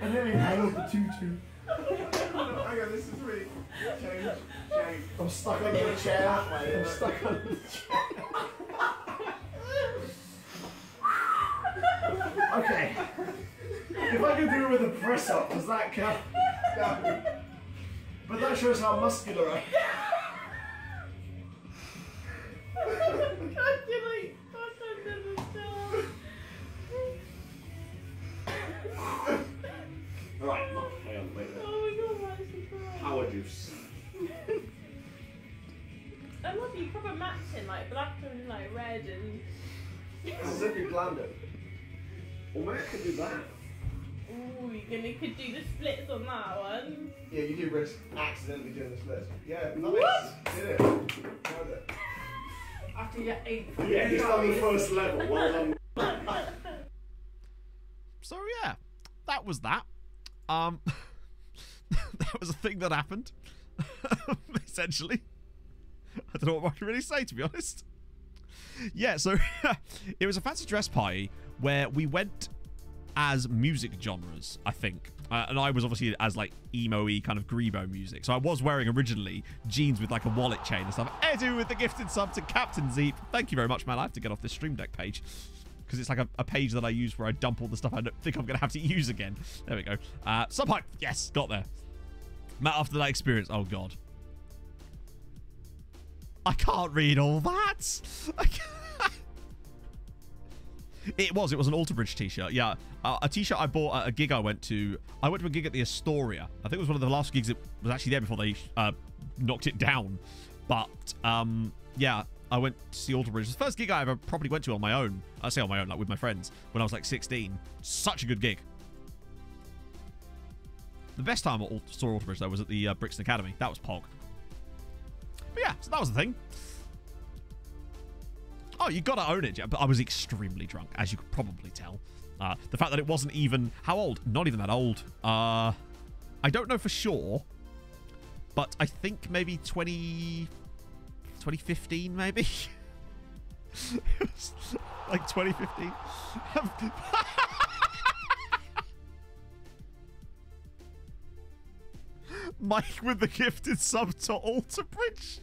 I nearly nailed the tutu. Hang on, this is me. Change. I'm stuck under the chair that way. I'm stuck under the chair. Okay. If I can do it with a press up, does that count? No. But that shows how muscular I am. Right, hang on, wait a minute. Oh my god, that's surprise. Power juice. I love you proper matching, like black and like red and. As if you planned it. Or maybe I could do that. Ooh, you could do the splits on that one. Yeah, you do risk accidentally doing the splits. Yeah, nice. What? Did it. Nailed it. After your 8th. Yeah, he's on the first level. Well done. So, yeah. That was that. That was a thing that happened. Essentially. I don't know what I can really say, to be honest. Yeah, so it was a fancy dress party where we went as music genres, I think. And I was obviously as like emo-y kind of grebo music. So I was wearing originally jeans with like a wallet chain and stuff. Edu with the gifted sub to Captain Zeep. Thank you very much, man. I have to get off this Stream Deck page because it's like a page that I use where I dump all the stuff I don't think I'm going to have to use again. There we go. Sub hype. Yes, got there. Matt, after that experience, oh God. I can't read all that. It was an Alter Bridge t-shirt. Yeah, a t-shirt I bought at a gig I went to. I went to a gig at the Astoria. I think it was one of the last gigs that was actually there before they knocked it down. But yeah, I went to see Alter Bridge. It was the first gig I ever properly went to on my own. I say on my own, like with my friends, when I was like 16. Such a good gig. The best time I saw Alter Bridge though was at the Brixton Academy. That was Pog. But yeah, so that was the thing. Oh, you gotta own it, Jeff. But I was extremely drunk, as you could probably tell. The fact that it wasn't even... How old? Not even that old. I don't know for sure. But I think maybe 2015, maybe? It was like 2015. Mike with the gifted sub to Alter Bridge.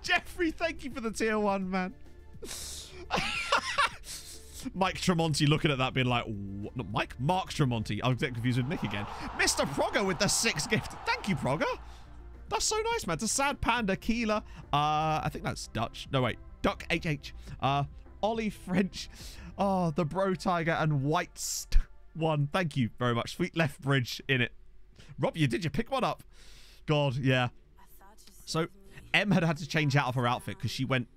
Jeffrey, thank you for the tier 1, man. Mike Tremonti looking at that being like, what? Not Mike? Mark Tremonti. I was getting confused with Nick again. Mr. Progger with the 6th gift. Thank you, Progger. That's so nice, man. To Sad Panda, Keeler. I think that's Dutch. No, wait. Duck HH. Ollie French. Oh, the Bro Tiger and White's one. Thank you very much. Sweet Left Bridge in it. Rob, did you pick one up? God, yeah. So, Em had to change out of her outfit because she went...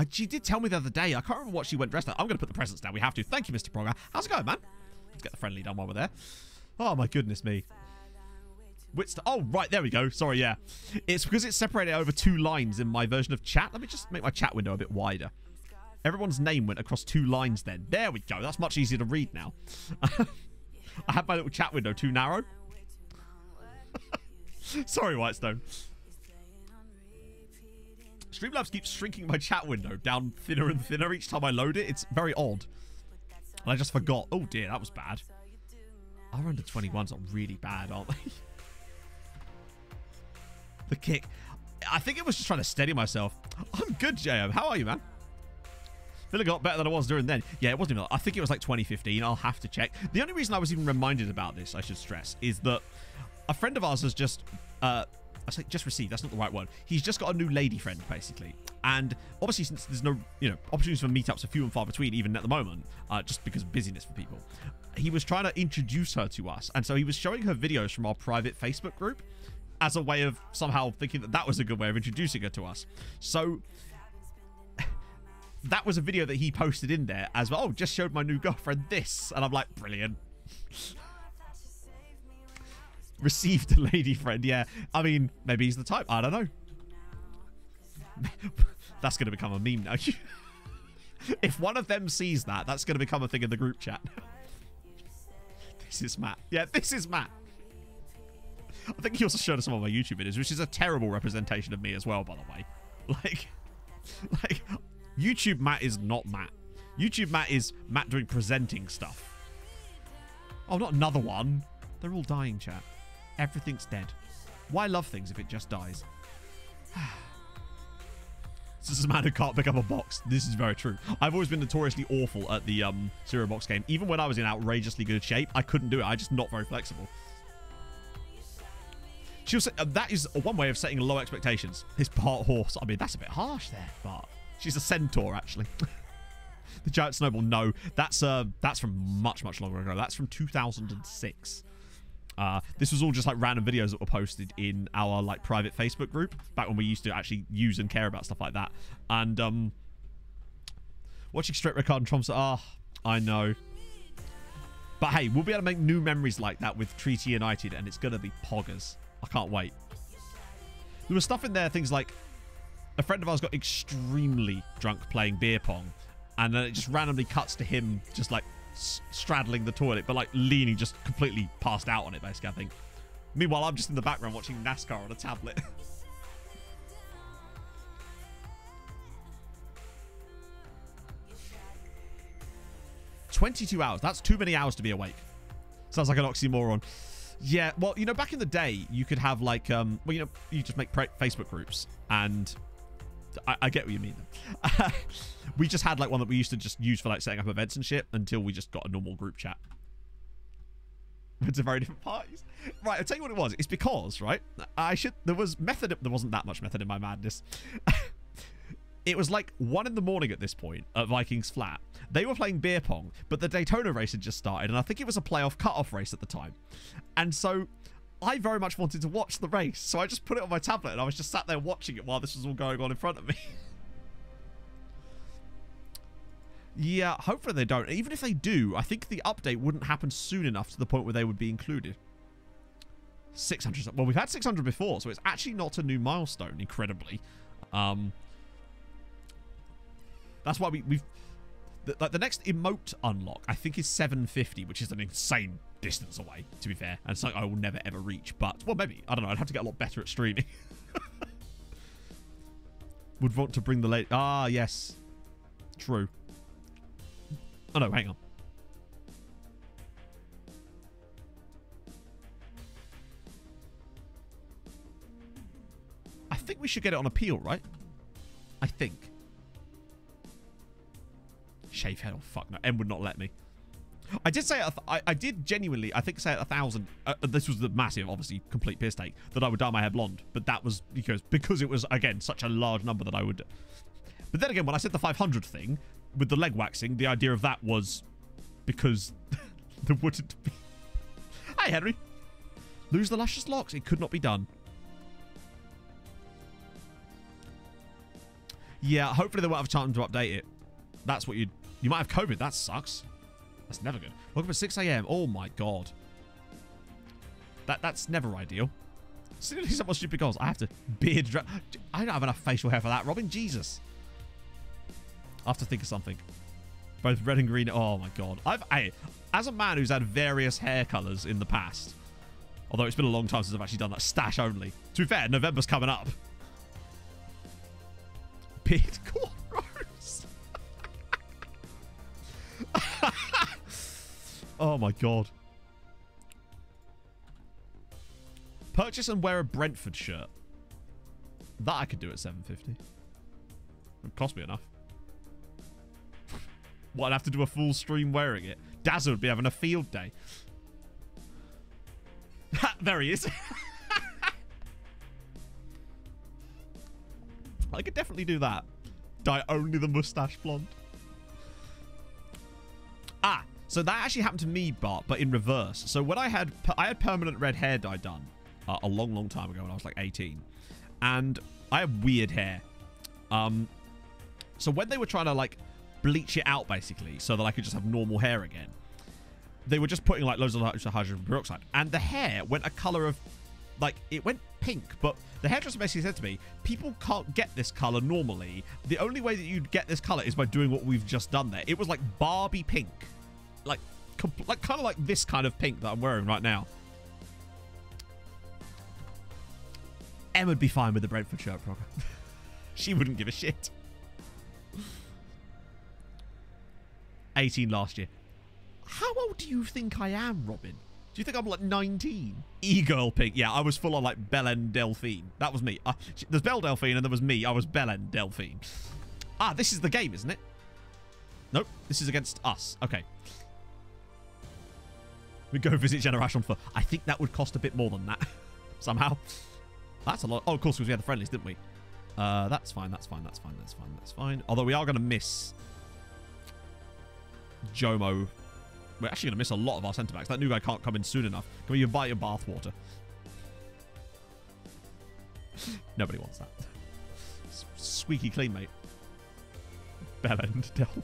she did tell me the other day. I can't remember what she went dressed as. I'm going to put the presents down. We have to. Thank you, Mr. Progger. How's it going, man? Let's get the friendly done while we're there. Oh, my goodness me. Oh, right. There we go. Sorry, yeah. It's because it's separated over 2 lines in my version of chat. Let me just make my chat window a bit wider. Everyone's name went across 2 lines then. There we go. That's much easier to read now. I had my little chat window too narrow. Sorry, Whitestone. Streamlabs keeps shrinking my chat window down thinner and thinner each time I load it. It's very odd. And I just forgot. Oh, dear. That was bad. Our under 21s are really bad, aren't they? The kick. I think it was just trying to steady myself. I'm good, JM. How are you, man? Feeling a lot better than I was during then. Yeah, it wasn't even... I think it was like 2015. I'll have to check. The only reason I was even reminded about this, I should stress, is that a friend of ours has just... I say just received. That's not the right word. He's just got a new lady friend, basically. And obviously, since there's no, opportunities for meetups are few and far between, even at the moment, just because of busyness for people, he was trying to introduce her to us. And so he was showing her videos from our private Facebook group as a way of somehow thinking that that was a good way of introducing her to us. So that was a video that he posted in there as well. Oh, just showed my new girlfriend this. And I'm like, brilliant. Received a lady friend. Yeah, I mean, maybe he's the type. I don't know. That's going to become a meme now. If one of them sees that, that's going to become a thing in the group chat. This is Matt. Yeah, this is Matt. I think he also showed us some of my YouTube videos, which is a terrible representation of me as well, by the way. Like YouTube Matt is not Matt. YouTube Matt is Matt doing presenting stuff. Oh, not another one. They're all dying, chat. Everything's dead. Why love things if it just dies? This is a man who can't pick up a box. This is very true. I've always been notoriously awful at the cereal box game. Even when I was in outrageously good shape, I couldn't do it. I'm just not very flexible. She'll say, that is one way of setting low expectations. His part horse. I mean, that's a bit harsh there, but she's a centaur, actually. The giant snowball, no. That's from much, much longer ago. That's from 2006. This was all just like random videos that were posted in our like private Facebook group back when we used to actually use and care about stuff like that. And watching Straight Red Card and Tromsø, I know. But hey, we'll be able to make new memories like that with Treaty United, and it's gonna be poggers. I can't wait. There was stuff in there, things like a friend of ours got extremely drunk playing beer pong, and then it just randomly cuts to him just like straddling the toilet, but like leaning, just completely passed out on it, basically, I think. Meanwhile, I'm just in the background watching NASCAR on a tablet. "22 hours. That's too many hours to be awake." Sounds like an oxymoron. Yeah, well, back in the day, you could have like, you just make Facebook groups, and I get what you mean. We just had like one that we used to just use for like setting up events and shit until we just got a normal group chat. It's a very different parties. Right, I'll tell you what it was. It's because, right, there was method. There wasn't that much method in my madness. It was like 1 in the morning at this point at Vikings Flat. They were playing beer pong, but the Daytona race had just started, and I think it was a playoff cutoff race at the time. And so I very much wanted to watch the race, so I just put it on my tablet, and I was just sat there watching it while this was all going on in front of me. Yeah, hopefully they don't. Even if they do, I think the update wouldn't happen soon enough to the point where they would be included. 600. Well, we've had 600 before, so it's actually not a new milestone, incredibly. That's why we've... the next emote unlock, I think, is 750, which is an insane distance away, to be fair. And something I will never, ever reach. But, well, maybe. I don't know. I'd have to get a lot better at streaming. Would want to bring the late... Ah, yes. True. Oh, no, hang on. I think we should get it on appeal, right? I think. Shave head. Oh, fuck no. M would not let me. I did say, I did genuinely, I think, say at 1,000. This was the massive, obviously, complete piss take, that I would dye my hair blonde. But that was because it was, again, such a large number that I would. But then again, when I said the 500 thing with the leg waxing, the idea of that was because there wouldn't be. Hi, Henry. Lose the luscious locks. It could not be done. Yeah, hopefully they won't have time to update it. That's what you might have COVID. That sucks. That's never good. Welcome at 6 a.m. Oh my god. That's never ideal. Seriously, some more stupid goals. I have to beard. I don't have enough facial hair for that, Robin. Jesus. I have to think of something. Both red and green. Oh my god. As a man who's had various hair colors in the past, although it's been a long time since I've actually done that stash only. To be fair, November's coming up. Beard cornrows. Oh my god. Purchase and wear a Brentford shirt. That I could do at 750. It would cost me enough. What, I'd have to do a full stream wearing it? Dazza would be having a field day. There he is. I could definitely do that. Dye only the mustache blonde. Ah, so that actually happened to me, Bart, but in reverse. So when I had permanent red hair dye done a long, long time ago when I was like 18. And I have weird hair. So when they were trying to like bleach it out basically so that I could just have normal hair again, they were just putting like loads of hydrogen peroxide. And the hair went a color of, like, it went pink, but the hairdresser basically said to me, people can't get this color normally. The only way that you'd get this color is by doing what we've just done there. It was like Barbie pink. Like kind of like this kind of pink that I'm wearing right now. Em would be fine with the Brentford shirt, Procker. She wouldn't give a shit. 18 last year. How old do you think I am, Robin? Do you think I'm like 19? E-girl pink. Yeah, I was full on like Belen Delphine. That was me. There's Belle Delphine and there was me. I was Belen Delphine. Ah, this is the game, isn't it? Nope. This is against us. Okay. We go visit Generation for. I think that would cost a bit more than that. Somehow. That's a lot. Oh, of course, because we had the friendlies, didn't we? That's fine. That's fine. That's fine. That's fine. That's fine. Although we are going to miss Jomo. We're actually going to miss a lot of our centre-backs. That new guy can't come in soon enough. Can we invite your bathwater? Nobody wants that. Squeaky clean, mate. Bellend Delphi.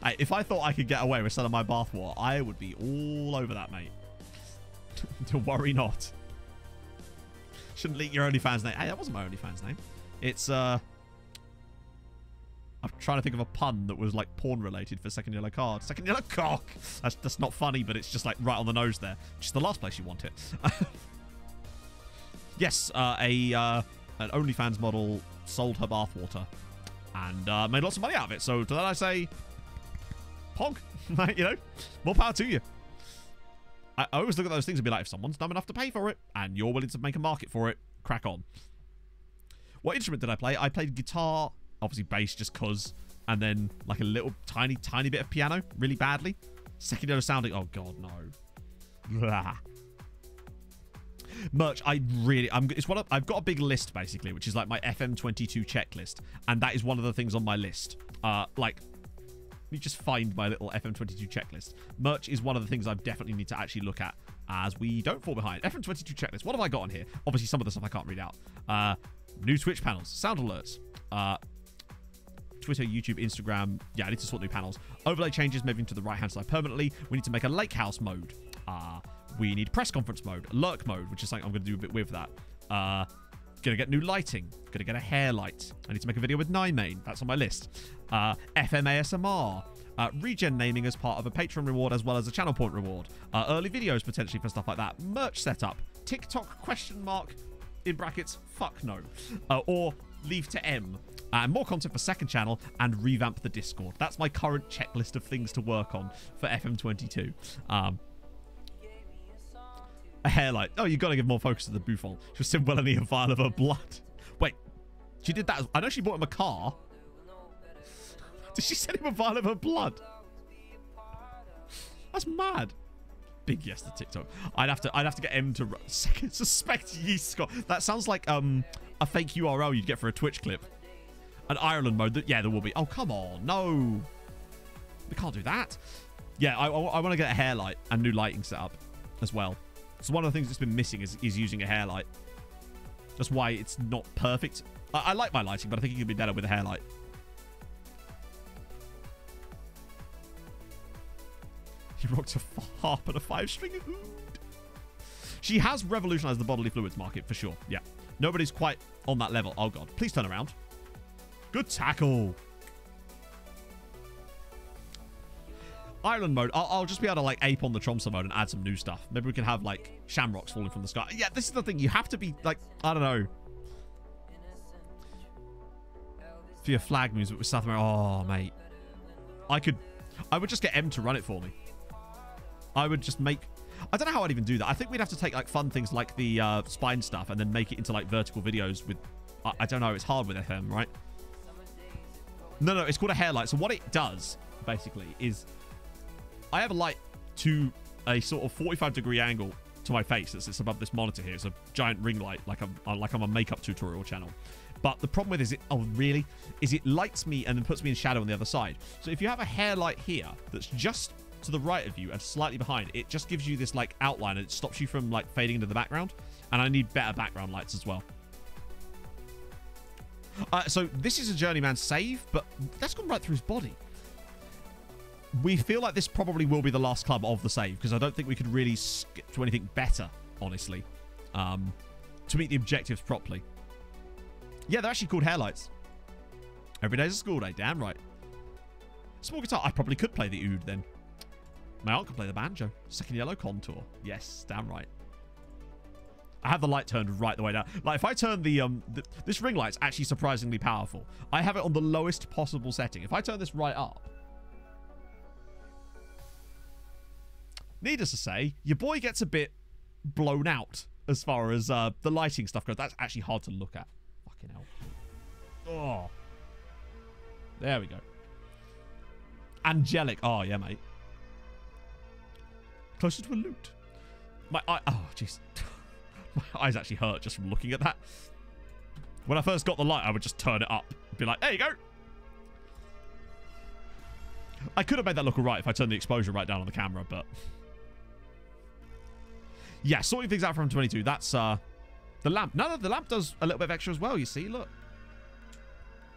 Hey, if I thought I could get away with selling my bathwater, I would be all over that, mate. Don't worry not. Shouldn't leak your OnlyFans name. Hey, that wasn't my OnlyFans name. It's, I'm trying to think of a pun that was like porn related for Second Yellow Card. Second Yellow Cock. That's not funny, but it's just like right on the nose there. Just the last place you want it. Yes, an OnlyFans model sold her bathwater and made lots of money out of it. So to that I say, pog. You know, more power to you. I always look at those things and be like, if someone's dumb enough to pay for it and you're willing to make a market for it, crack on. What instrument did I play? I played guitar. Obviously bass just cause, and then like a little tiny bit of piano really badly. Second Yellow sounding. Oh god, no. Blah. Merch. It's one of, I've got a big list basically, which is like my FM22 checklist, and that is one of the things on my list. Like, let me just find my little FM22 checklist. Merch is one of the things I definitely need to actually look at as we don't fall behind. FM22 checklist. What have I got on here? Obviously some of the stuff I can't read out. New Twitch panels, sound alerts. Twitter, YouTube, Instagram. Yeah, I need to sort new panels. Overlay changes moving to the right-hand side permanently. We need to make a lake house mode. We need press conference mode, lurk mode, which is something I'm going to do a bit with that. Gonna get new lighting. Gonna get a hair light. I need to make a video with Nymane. That's on my list. FM ASMR. Regen naming as part of a Patreon reward as well as a channel point reward. Early videos potentially for stuff like that. Merch setup. TikTok question mark in brackets fuck no. Or leave to M. And more content for second channel and revamp the Discord. That's my current checklist of things to work on for FM22. A hair light. Oh, you got to give more focus to the Buffon. She was sending a vial of her blood. Wait, she did that. I know she bought him a car. Did she send him a vial of her blood? That's mad. Big yes to TikTok. I'd have to get M to suspect yeast Scott. That sounds like a fake URL you'd get for a Twitch clip. An Ireland mode. Yeah, there will be. Oh, come on. No. We can't do that. Yeah, I want to get a hair light and new lighting setup as well. So one of the things that's been missing is using a hair light. That's why it's not perfect. I like my lighting, but I think it could be better with a hair light. He rocked a harp and a 5-string oud. She has revolutionized the bodily fluids market for sure. Yeah. Nobody's quite on that level. Oh, God. Please turn around. Good tackle. Ireland mode. I'll just be able to like ape on the Tromsø mode and add some new stuff. Maybe we can have like shamrocks falling from the sky. Yeah, this is the thing. You have to be like, I don't know. For your flag moves with South America. Oh, mate. I would just get M to run it for me. I would just make... I don't know how I'd even do that. I think we'd have to take like fun things like the spine stuff and then make it into like vertical videos with... I don't know. It's hard with FM, right? No, it's called a hair light. So what it does, basically, is... I have a light to a sort of 45-degree angle to my face that sits above this monitor here. It's a giant ring light, like I'm a makeup tutorial channel. But the problem with it is it lights me and then puts me in shadow on the other side. So if you have a hair light here that's just to the right of you and slightly behind, it just gives you this like outline and it stops you from like fading into the background. And I need better background lights as well. So this is a journeyman save, but that's gone right through his body. We feel like this probably will be the last club of the save because I don't think we could really skip to anything better, honestly, to meet the objectives properly. Yeah, they're actually called hair lights. Every day's a school day, damn right. Small guitar. I probably could play the oud then. My aunt could play the banjo. Second yellow contour. Yes, damn right. I have the light turned right the way down. Like, if I turn this ring light's actually surprisingly powerful. I have it on the lowest possible setting. If I turn this right up, needless to say, your boy gets a bit blown out as far as the lighting stuff goes. That's actually hard to look at. Fucking hell. Oh. There we go. Angelic. Oh, yeah, mate. Closer to a loot. My eye... Oh, jeez. My eyes actually hurt just from looking at that. When I first got the light, I would just turn it up. Be like, there you go. I could have made that look alright if I turned the exposure right down on the camera, but... Yeah, sorting things out from 22. That's the lamp. No, the lamp does a little bit of extra as well, you see. Look.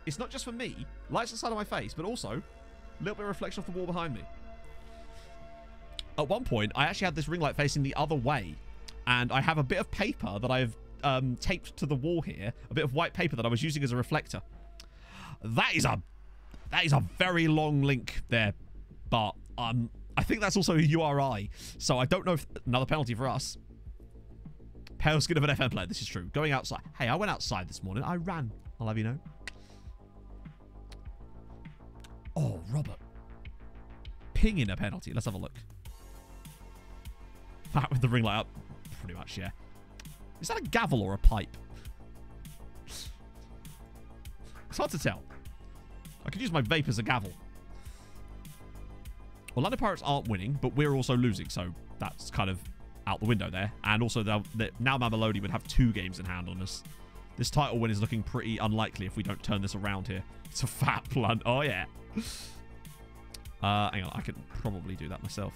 It's not just for me. Lights the side of my face, but also a little bit of reflection off the wall behind me. At one point, I actually had this ring light facing the other way. And I have a bit of paper that I've taped to the wall here. A bit of white paper that I was using as a reflector. That is a very long link there. But I think that's also a URI. So I don't know if... Another penalty for us. Pale skin of an FM player. This is true. Going outside. Hey, I went outside this morning. I ran. I'll have you know. Oh, Robert. Pinging a penalty. Let's have a look. That with the ring light up. Pretty much, yeah. Is that a gavel or a pipe? It's hard to tell. I could use my vape as a gavel. Orlando Pirates aren't winning, but we're also losing, so that's kind of out the window there. And also, now Mamelodi would have 2 games in hand on us. This title win is looking pretty unlikely if we don't turn this around here. It's a fat blunt. Oh, yeah. Hang on, I could probably do that myself.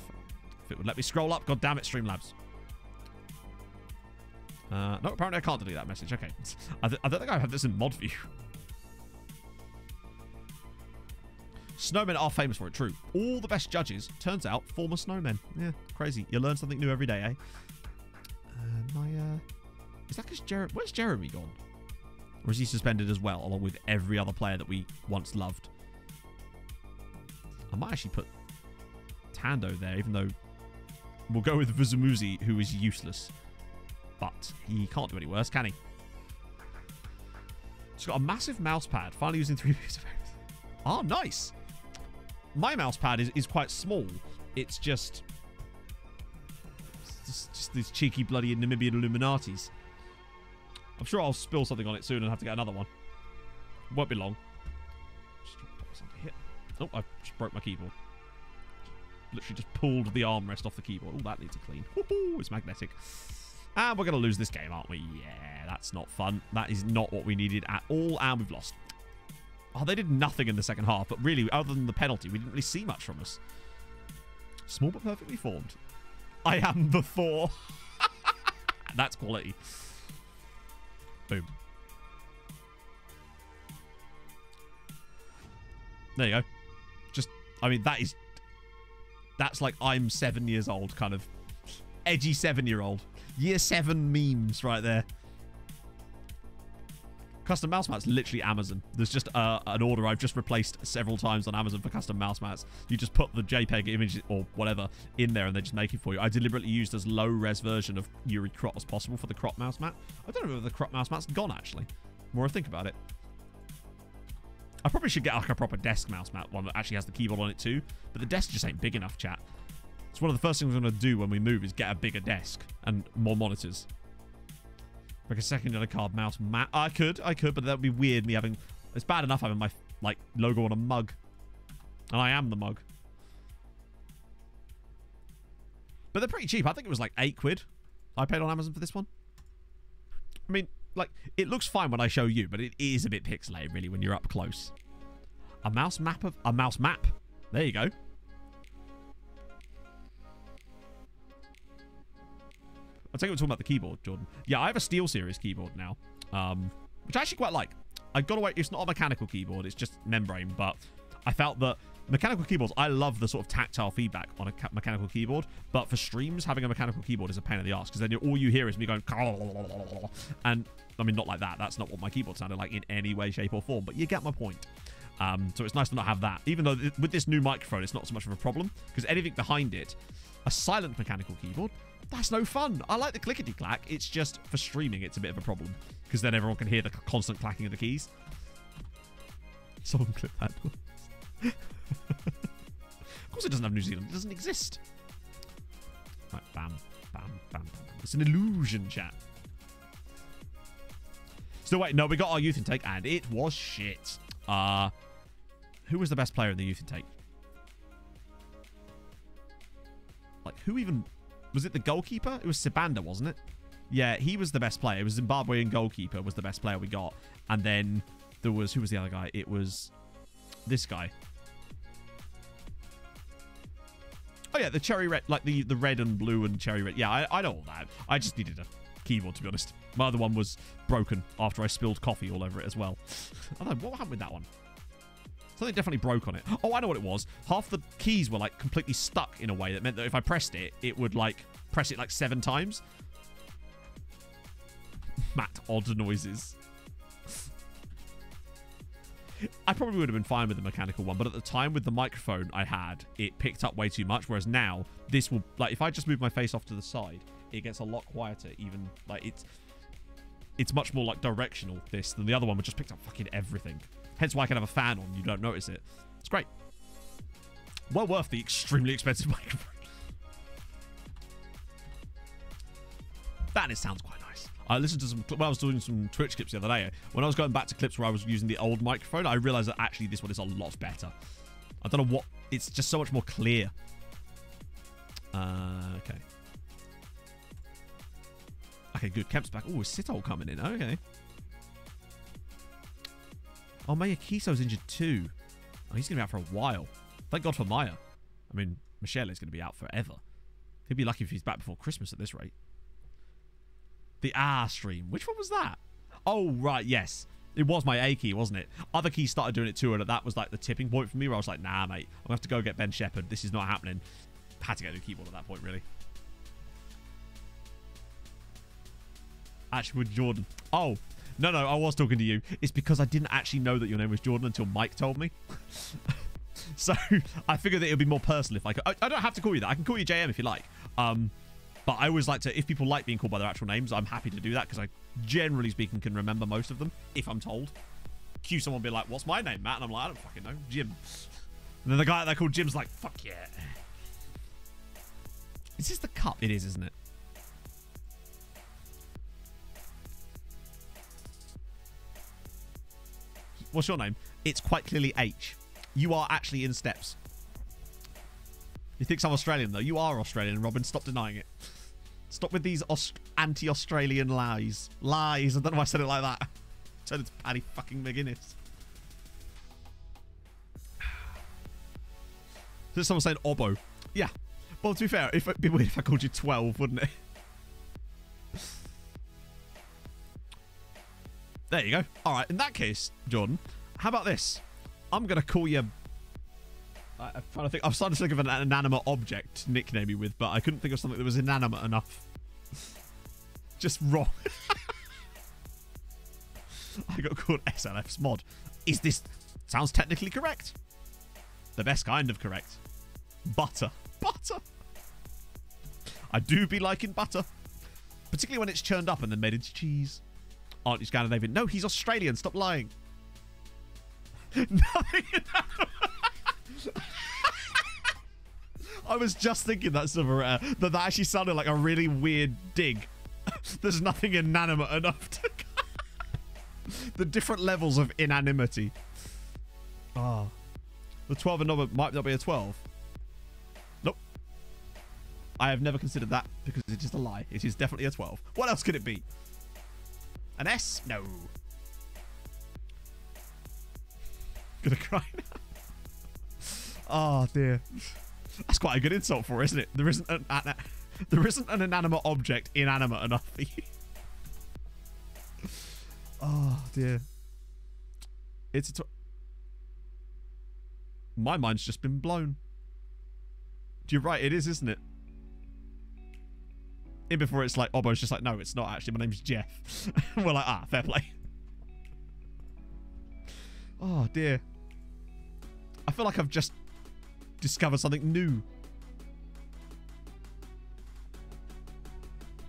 If it would let me scroll up. God damn it, Streamlabs. No, apparently I can't delete that message. Okay. I don't think I have this in mod view. Snowmen are famous for it, true. All the best judges, turns out, former snowmen. Yeah, crazy. You learn something new every day, eh? Is that because where's Jeremy gone? Or is he suspended as well, along with every other player that we once loved? I might actually put Tando there, even though we'll go with Vizumuzi, who is useless. But he can't do any worse, can he? He's got a massive mouse pad, finally using 3 views of everything. Oh, nice. My mouse pad is quite small. It's just these cheeky bloody Namibian Illuminatis. I'm sure I'll spill something on it soon and have to get another one. Won't be long. Just put this under here. Oh, I just broke my keyboard. Literally just pulled the armrest off the keyboard. Oh, that needs a clean. Woohoo, it's magnetic. And we're going to lose this game, aren't we? Yeah, that's not fun. That is not what we needed at all, and we've lost. Oh, they did nothing in the second half, but really, other than the penalty, we didn't really see much from us. Small but perfectly formed. I am the Thor. That's quality. Boom. There you go. Just, I mean, that's like I'm 7 years old, kind of edgy 7-year-old. Year 7 memes right there. Custom mouse mats, literally Amazon. There's just an order I've just replaced several times on Amazon for custom mouse mats. You just put the JPEG image or whatever in there and they just make it for you. I deliberately used as low-res version of Yuri Crop as possible for the crop mouse mat. I don't know whether the crop mouse mat's gone, actually. The more I think about it. I probably should get like a proper desk mouse mat, one that actually has the keyboard on it too. But the desk just ain't big enough, chat. It's one of the first things I'm going to do when we move is get a bigger desk and more monitors. Like a SecondYellowCard mouse mat. I could, but that would be weird me having... It's bad enough having my, like, logo on a mug. And I am the mug. But they're pretty cheap. I think it was like £8 I paid on Amazon for this one. I mean, like, it looks fine when I show you, but it is a bit pixelated, really, when you're up close. A mouse map of... A mouse map. There you go. I'll tell you what, talking about the keyboard, Jordan. Yeah, I have a SteelSeries keyboard now, which I actually quite like. I got away. It's not a mechanical keyboard; it's just membrane. But I felt that mechanical keyboards. I love the sort of tactile feedback on a mechanical keyboard. But for streams, having a mechanical keyboard is a pain in the ass because then all you hear is me going, and I mean, not like that. That's not what my keyboard sounded like in any way, shape, or form. But you get my point. So it's nice to not have that. Even though with this new microphone, it's not so much of a problem because anything behind it, a silent mechanical keyboard. That's no fun. I like the clickety-clack. It's just, for streaming, it's a bit of a problem. Because then everyone can hear the constant clacking of the keys. Someone clip that. Of course it doesn't have New Zealand. It doesn't exist. Right, bam, bam, bam, bam. It's an illusion, chat. Still wait. No, we got our youth intake, and it was shit. Who was the best player in the youth intake? Like, who even... Was it the goalkeeper? It was Sibanda, wasn't it? Yeah, he was the best player. It was Zimbabwean goalkeeper was the best player we got. And then there was... Who was the other guy? It was this guy. Oh, yeah, the cherry red... Like, the red and blue and cherry red. Yeah, I know all that. I just needed a keyboard, to be honest. My other one was broken after I spilled coffee all over it as well. I don't know. What happened with that one? Something definitely broke on it. Oh, I know what it was. Half the keys were, like, completely stuck in a way that meant that if I pressed it, it would, like, press it, like, 7 times. Matt, odd noises. I probably would have been fine with the mechanical one, but at the time, with the microphone I had, it picked up way too much, whereas now, this will... Like, if I just move my face off to the side, it gets a lot quieter, even... Like, it's much more, like, directional, this, than the other one, which just picked up fucking everything. Hence why I can have a fan on. You don't notice it. It's great. Well worth the extremely expensive microphone. That sounds quite nice. I listened to some... When I was doing some Twitch clips the other day, when I was going back to clips where I was using the old microphone, I realised that actually this one is a lot better. I don't know what... It's just so much more clear. Okay. Okay, good. Kemp's back. Oh, is Sito coming in? Okay. Oh, Maya Kiso's injured too. Oh, he's going to be out for a while. Thank God for Maya. I mean, Michelle is going to be out forever. He'll be lucky if he's back before Christmas at this rate. The stream. Which one was that? Oh, right, yes. It was my A key, wasn't it? Other keys started doing it too, and that was like the tipping point for me where I was like, nah, mate, I'm gonna have to go get Ben Shepherd. This is not happening. Had to get a new keyboard at that point, really. Actually, with Jordan. Oh, no, I was talking to you. It's because I didn't actually know that your name was Jordan until Mike told me. So I figured that it would be more personal if I could. I don't have to call you that. I can call you JM if you like. But I always like to, if people like being called by their actual names, I'm happy to do that because I, generally speaking, can remember most of them if I'm told. Cue someone be like, what's my name, Matt? And I'm like, I don't fucking know. Jim. And then the guy that they called Jim's like, fuck yeah. Is this the cup? It is, isn't it? What's your name? It's quite clearly H. You are actually in steps. He thinks I'm Australian, though. You are Australian, Robin. Stop denying it. Stop with these anti-Australian lies. Lies. I don't know why I said it like that. Turned into Paddy fucking McGuinness. There's someone saying Obbo. Yeah. Well, to be fair, it'd be weird if I called you 12, wouldn't it? There you go. All right. In that case, Jordan, how about this? I'm going to call you... I'm trying to think. I'm starting to think of an inanimate object to nickname you with, but I couldn't think of something that was inanimate enough. Just wrong. I got called SLF's mod. Is this... Sounds technically correct. The best kind of correct. Butter. Butter. I do be liking butter. Particularly when it's churned up and then made into cheese. Aren't you Scandinavian? No, he's Australian. Stop lying. Nothing. I was just thinking that, Silveretta, that actually sounded like a really weird dig. There's nothing inanimate enough to... The different levels of inanimity. Oh. The 12 and number might not be a 12. Nope. I have never considered that because it is a lie. It is definitely a 12. What else could it be? An S? No. Gonna cry now. Oh dear. That's quite a good insult for, isn't it? There isn't an inanimate object inanimate enough for you. Oh dear. It's a... My mind's just been blown. You're right, it is, isn't it? In before it's like, Obbo's just like, no, it's not actually. My name's Jeff. We're like, ah, fair play. Oh dear. I feel like I've just discovered something new.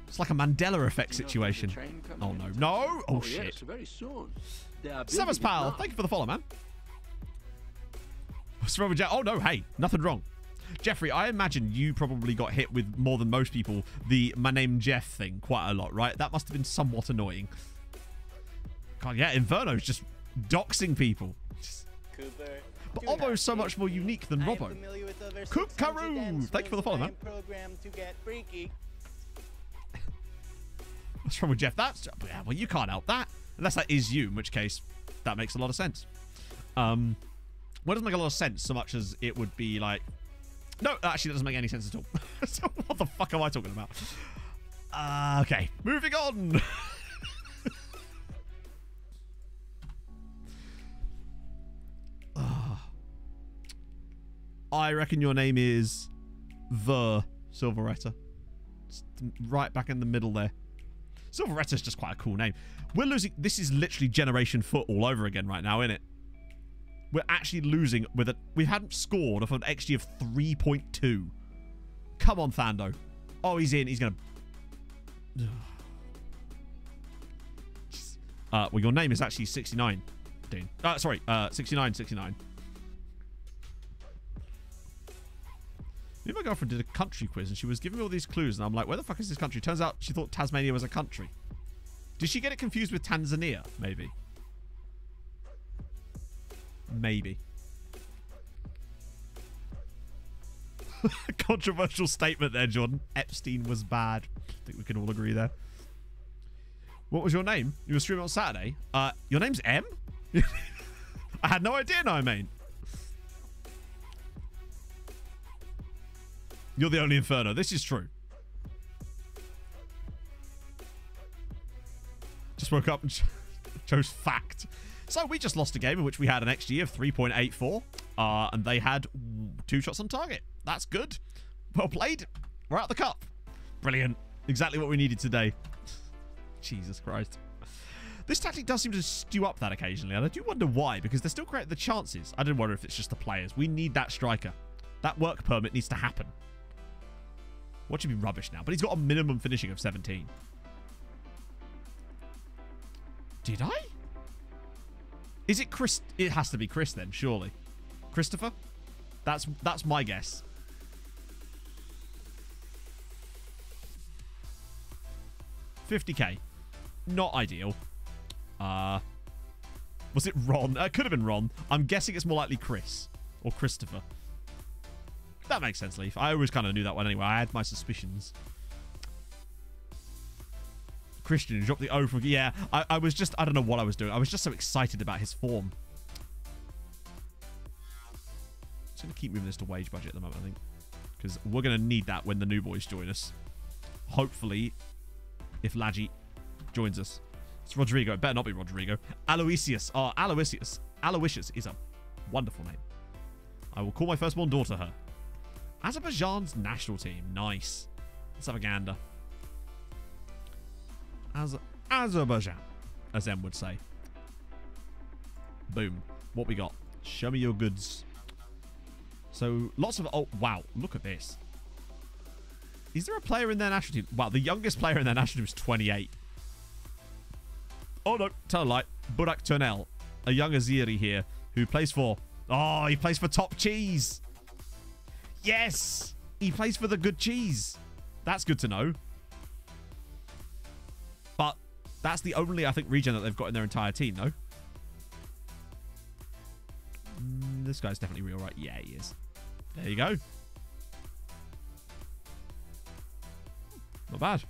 It's like a Mandela effect situation. Oh no. No! Oh shit. Yes, very soon. Severs pal, thank you for the follow, man. What's wrong with Jeff? Oh no, hey, nothing wrong. Jeffrey, I imagine you probably got hit with more than most people the my name Jeff thing quite a lot, right? That must have been somewhat annoying. God, yeah, Inferno's just doxing people. Cooper. But Obbo's so much more unique than Robbo. Kookaroo! Thank you for the follow, man. To get freaky. What's wrong with Jeff? That's... Yeah, well, you can't help that. Unless that is you, in which case that makes a lot of sense. Well, it doesn't make a lot of sense so much as it would be like... No, actually, that doesn't make any sense at all. So what the fuck am I talking about? Okay, moving on. I reckon your name is The Silveretta. It's right back in the middle there. Silveretta's just quite a cool name. We're losing... This is literally Generation Foot all over again right now, isn't it? We're actually losing with a... We hadn't scored off an XG of 3.2. Come on, Thando. Oh, he's in. He's going to... well, your name is actually 69, Dean. Sorry, 69. Me and my girlfriend did a country quiz and she was giving me all these clues and I'm like, where the fuck is this country? Turns out she thought Tasmania was a country. Did she get it confused with Tanzania? Maybe. Maybe. Controversial statement there, Jordan. Epstein was bad. I think we can all agree there. What was your name? You were streaming on Saturday. Your name's M? I had no idea, no, I mean. You're the only Inferno. This is true. Just woke up and Chose fact. So we just lost a game in which we had an XG of 3.84, and they had 2 shots on target. That's good. Well played. We're out the cup. Brilliant. Exactly what we needed today. Jesus Christ. This tactic does seem to stew up that occasionally, and I do wonder why, because they're still creating the chances. I don't wonder if it's just the players. We need that striker. That work permit needs to happen. What should be rubbish now? But he's got a minimum finishing of 17. Did I? Is it Chris? It has to be Chris then, surely. Christopher? That's my guess. $50K. Not ideal. Was it Ron? It could have been Ron. I'm guessing it's more likely Chris. Or Christopher. That makes sense, Leaf. I always kind of knew that one anyway. I had my suspicions. Christian dropped the O from... Yeah, I was just... I don't know what I was doing. I was just so excited about his form. Just going to keep moving this to wage budget at the moment, I think. Because we're going to need that when the new boys join us. Hopefully, if Lagi joins us. It's Rodrigo. It better not be Rodrigo. Aloysius. Oh, Aloysius. Aloysius is a wonderful name. I will call my firstborn daughter her. Azerbaijan's national team. Nice. Let's have a gander. Azerbaijan, as M would say. Boom. What we got? Show me your goods. So, lots of... Oh, wow. Look at this. Is there a player in their national team? Wow, the youngest player in their national team is 28. Oh, no. Tell a lie. Burak Turnell. A young Azeri here who plays for... Oh, he plays for Top Cheese. Yes. He plays for the good cheese. That's good to know. But that's the only, I think, region that they've got in their entire team, though. This guy's definitely real, right? Yeah, he is. There you go. Not bad.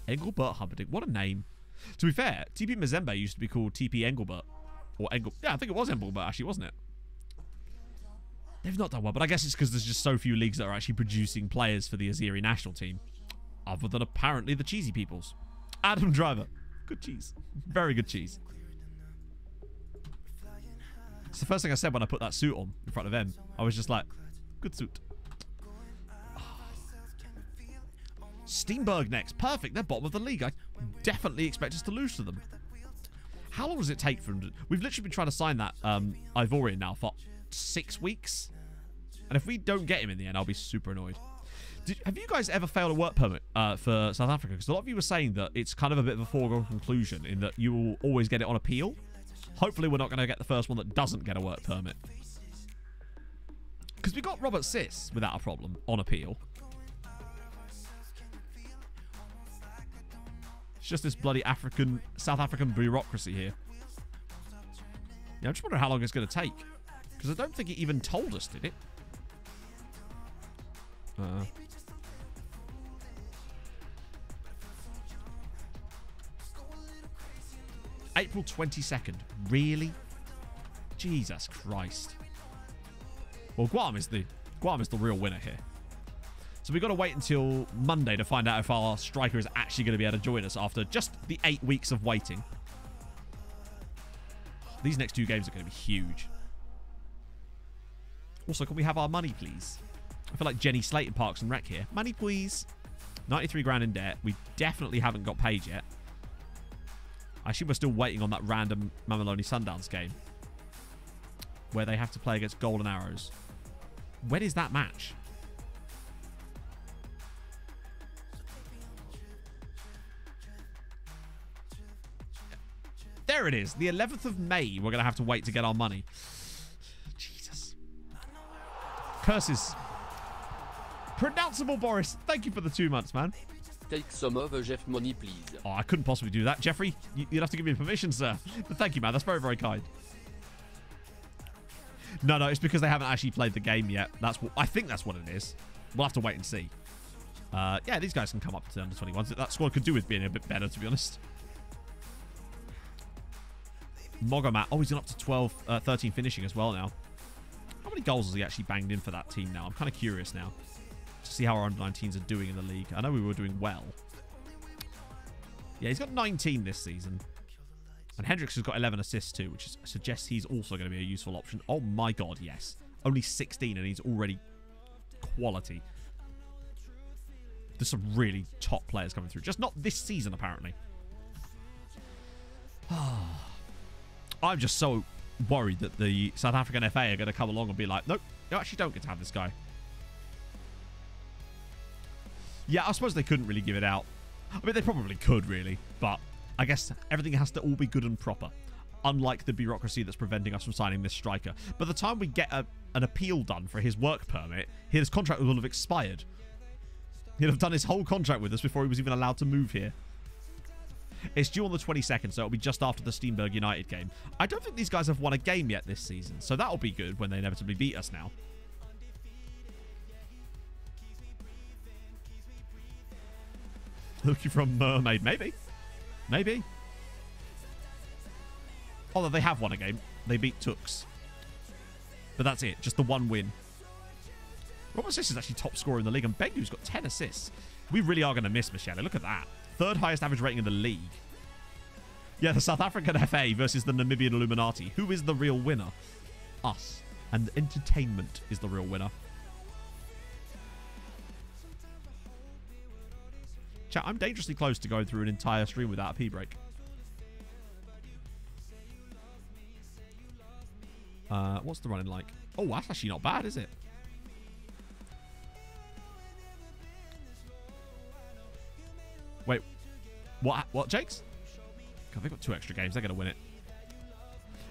Engelbert Humperdinck. What a name. To be fair, TP Mazembe used to be called TP Engelbert. Or Yeah, I think it was Engelbert, actually, wasn't it? They've not done well, but I guess it's because there's just so few leagues that are actually producing players for the Azeri national team. Other than apparently the cheesy peoples. Adam Driver. Good cheese. Very good cheese. It's the first thing I said when I put that suit on in front of M. I was just like, good suit. Steenberg next. Perfect. They're bottom of the league. I definitely expect us to lose to them. How long does it take for them to... We've literally been trying to sign that Ivorian now for 6 weeks. And if we don't get him in the end, I'll be super annoyed. Have you guys ever failed a work permit for South Africa? Because a lot of you were saying that it's kind of a bit of a foregone conclusion in that you will always get it on appeal. Hopefully we're not going to get the first one that doesn't get a work permit. Because we got Robert Sis without a problem on appeal. It's just this bloody South African bureaucracy here. Yeah, I'm just wondering how long it's going to take. Because I don't think it even told us, did it? April 22nd. Really? Jesus Christ. Well, Guam is the real winner here. So we've got to wait until Monday to find out if our striker is actually going to be able to join us after just the 8 weeks of waiting. These next 2 games are going to be huge. Also, can we have our money, please? I feel like Jenny Slate in Parks and Rec here. Money, please. 93 grand in debt. We definitely haven't got paid yet. I assume we're still waiting on that random Mamelodi Sundowns game where they have to play against Golden Arrows. When is that match? There it is. The 11th of May. We're going to have to wait to get our money. Jesus. Curses. Pronounceable Boris. Thank you for the 2 months, man. Take some of Jeff money, please. Oh, I couldn't possibly do that. Jeffrey, you'd have to give me permission, sir. But thank you, man. That's very, very kind. No, it's because they haven't actually played the game yet. I think that's what it is. We'll have to wait and see. Yeah, these guys can come up to under 21s. That squad could do with being a bit better, to be honest. Mogomat. Oh, he's gone up to 12, 13 finishing as well now. How many goals has he actually banged in for that team now? I'm kind of curious now to see how our under-19s are doing in the league. I know we were doing well. Yeah, he's got 19 this season. And Hendricks has got 11 assists too, which suggests he's also going to be a useful option. Oh my god, yes. Only 16 and he's already quality. There's some really top players coming through. Just not this season, apparently. I'm just so worried that the South African FA are going to come along and be like, nope, you actually don't get to have this guy. Yeah, I suppose they couldn't really give it out. I mean, they probably could, really. But I guess everything has to all be good and proper. Unlike the bureaucracy that's preventing us from signing this striker. By the time we get an appeal done for his work permit, his contract will have expired. He'll have done his whole contract with us before he was even allowed to move here. It's due on the 22nd, so it'll be just after the Steenberg United game. I don't think these guys have won a game yet this season, so that'll be good when they inevitably beat us now. Looking from Mermaid, maybe. Maybe. Although they have won a game. They beat Tux. But that's it. Just the one win. Robert Sis is actually top scorer in the league, and Bengu's got 10 assists. We really are going to miss Michele. Look at that. Third highest average rating in the league. Yeah, the South African FA versus the Namibian Illuminati. Who is the real winner? Us. And entertainment is the real winner. Chat, I'm dangerously close to going through an entire stream without a pee break. What's the running like? Oh, that's actually not bad, is it? Wait, what, Jakes? God, they've got 2 extra games. They're going to win it.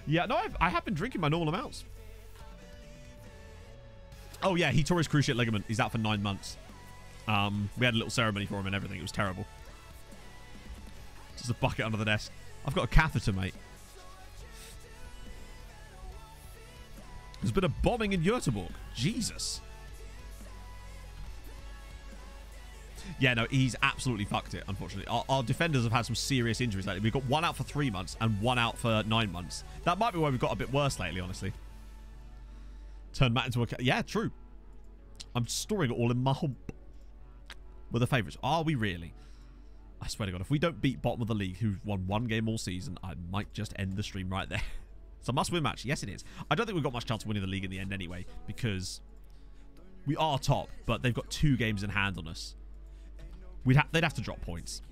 Yeah, no, I have been drinking my normal amounts. Oh, yeah, he tore his cruciate ligament. He's out for 9 months. We had a little ceremony for him and everything. It was terrible. Just a bucket under the desk. I've got a catheter, mate. There's been a bombing in Göteborg. Jesus. Yeah, no, he's absolutely fucked it, unfortunately. Our defenders have had some serious injuries lately. We've got 1 out for 3 months and 1 out for 9 months. That might be why we've got a bit worse lately, honestly. Turn Matt into a... Yeah, true. I'm storing it all in my hump. We're the favourites. Are we really? I swear to God, if we don't beat bottom of the league, who've won 1 game all season, I might just end the stream right there. It's a must-win match. Yes, it is. I don't think we've got much chance of winning the league in the end anyway, because we are top, but they've got 2 games in hand on us. They'd have to drop points.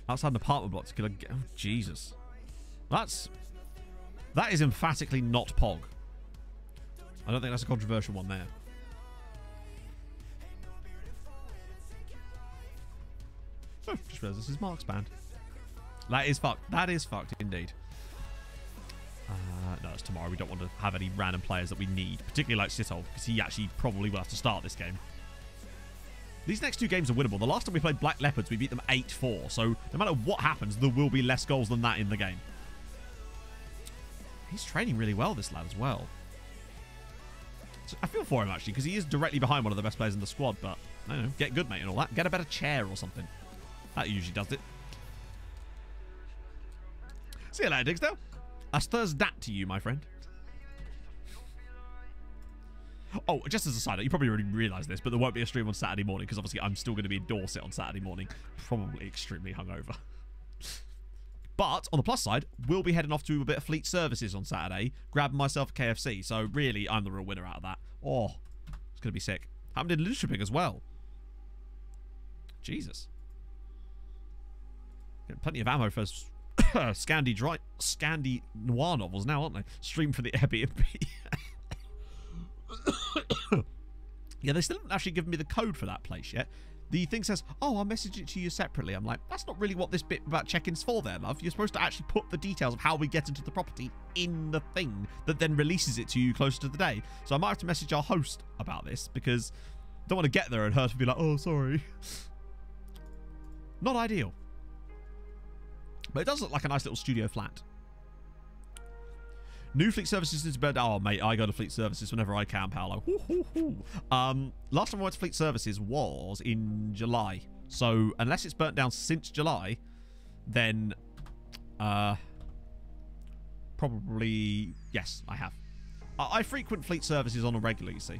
Outside an apartment block to kill a... Oh, Jesus. That is emphatically not Pog. I don't think that's a controversial one there. Oh, just realised this is Mark's band. That is fucked. That is fucked indeed. No, it's tomorrow. We don't want to have any random players that we need, particularly like Sitol, because he actually probably will have to start this game. These next 2 games are winnable. The last time we played Black Leopards, we beat them 8-4. So no matter what happens, there will be less goals than that in the game. He's training really well, this lad, as well. So I feel for him, actually, because he is directly behind one of the best players in the squad. But, I don't know, get good, mate, and all that. Get a better chair or something. That usually does it. See you later, Digsdale. That's Thursday to you, my friend. Oh, just as a side note, you probably already realised this, but there won't be a stream on Saturday morning because obviously I'm still going to be in Dorset on Saturday morning. Probably extremely hungover. But, on the plus side, we'll be heading off to a bit of fleet services on Saturday, grabbing myself a KFC. So, really, I'm the real winner out of that. Oh, it's going to be sick. Happened in Lidköping as well. Jesus. Getting plenty of ammo for Scandi noir novels now, aren't they? Stream for the Airbnb. Yeah, they still haven't actually given me the code for that place yet. The thing says, oh, I'll message it to you separately. I'm like, that's not really what this bit about check-in's for there, love. You're supposed to actually put the details of how we get into the property in the thing that then releases it to you closer to the day. So I might have to message our host about this because I don't want to get there and her to be like, oh, sorry. Not ideal. But it does look like a nice little studio flat. New fleet services into bed. Oh, mate, I go to fleet services whenever I can, Paolo. Last time I went to fleet services was in July. So, unless it's burnt down since July, then probably, yes, I have. I frequent fleet services on a regular, you see.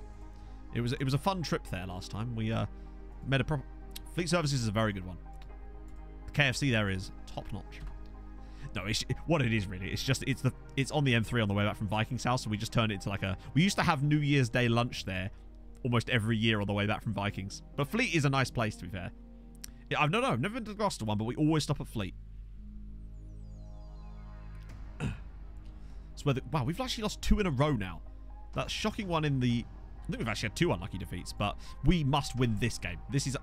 It was a fun trip there last time. We met a proper... Fleet services is a very good one. The KFC there is top notch. No, what it is really, it's on the M3 on the way back from Viking's house, so we just turned it into like a... We used to have New Year's Day lunch there almost every year on the way back from Vikings. But Fleet is a nice place, to be fair. Yeah, I've never been to the Gloucester one, but we always stop at Fleet. It's where wow, we've actually lost 2 in a row now. That shocking one in the... I think we've actually had 2 unlucky defeats, but we must win this game. This is...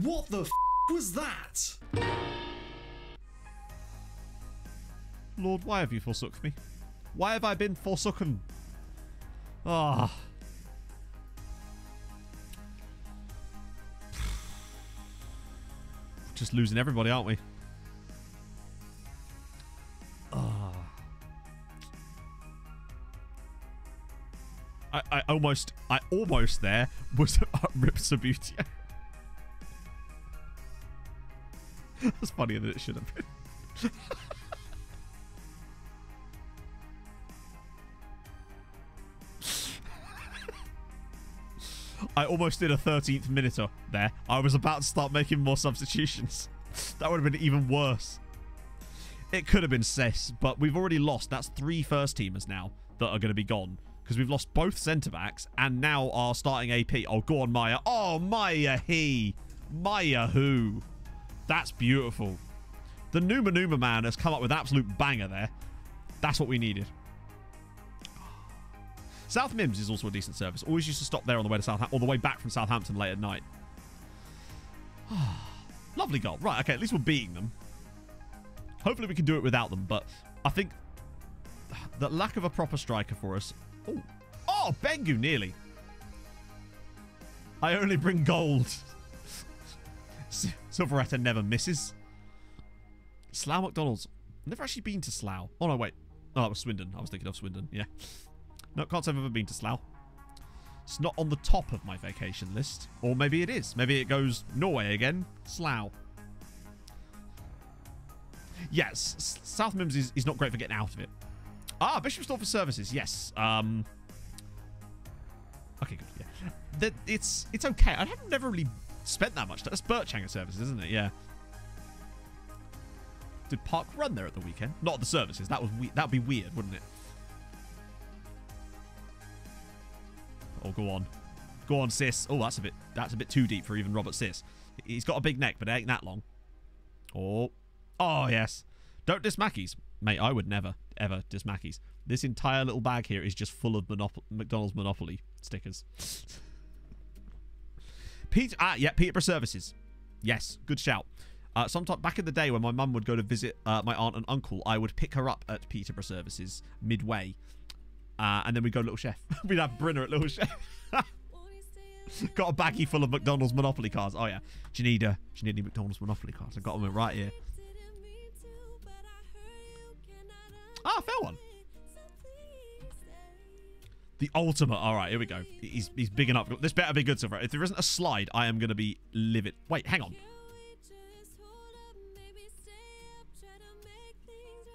What the f was that? Lord, why have you forsook me? Why have I been forsooken? Ah. Just losing everybody, aren't we? Ah. I almost there was Rip Sabutia. That's funnier than it should have been. I almost did a 13th minuter there. I was about to start making more substitutions. That would have been even worse. It could have been Sis, but we've already lost. That's 3 first-teamers now that are going to be gone. Because we've lost both centre-backs and now our starting AP. Oh, go on, Maya. Oh, Maya he. Maya who. That's beautiful. The Numa man has come up with an absolute banger there. That's what we needed. South Mims is also a decent service. Always used to stop there on the way to Southampton, or the way back from Southampton late at night. Lovely goal. Right, okay, at least we're beating them. Hopefully we can do it without them, but I think the lack of a proper striker for us... Oh, oh, Bengu, nearly. I only bring gold. Silveretta never misses. Slough McDonald's. Never actually been to Slough. Oh, no, wait. Oh, that was Swindon. I was thinking of Swindon, yeah. No, can't say I've ever been to Slough. It's not on the top of my vacation list. Or maybe it is. Maybe it goes Norway again. Slough. Yes, South Mims is not great for getting out of it. Ah, Bishop Store for services. Yes. Okay, good. Yeah. It's okay. I haven't never really spent that much. That's Birchanger services, isn't it? Yeah. Did Park run there at the weekend? Not at the services. That'd be weird, wouldn't it? Oh, go on. Go on, Sis. Oh, that's a bit too deep for even Robert Sis. He's got a big neck, but it ain't that long. Oh. Oh, yes. Don't diss Mackies. Mate, I would never, ever diss Mackies. This entire little bag here is just full of McDonald's Monopoly stickers. Yeah, Peterborough Services. Yes, good shout. Sometime back in the day when my mum would go to visit my aunt and uncle, I would pick her up at Peterborough Services midway. And then we'd go to Little Chef. We'd have Brinner at Little Chef. Got a baggie full of McDonald's Monopoly cards. Oh, yeah. Do you need any McDonald's Monopoly cards? I got them right here. Ah, fair one. The ultimate. All right, here we go. He's big enough. This better be good, Silver. If there isn't a slide, I am going to be livid. Wait, hang on.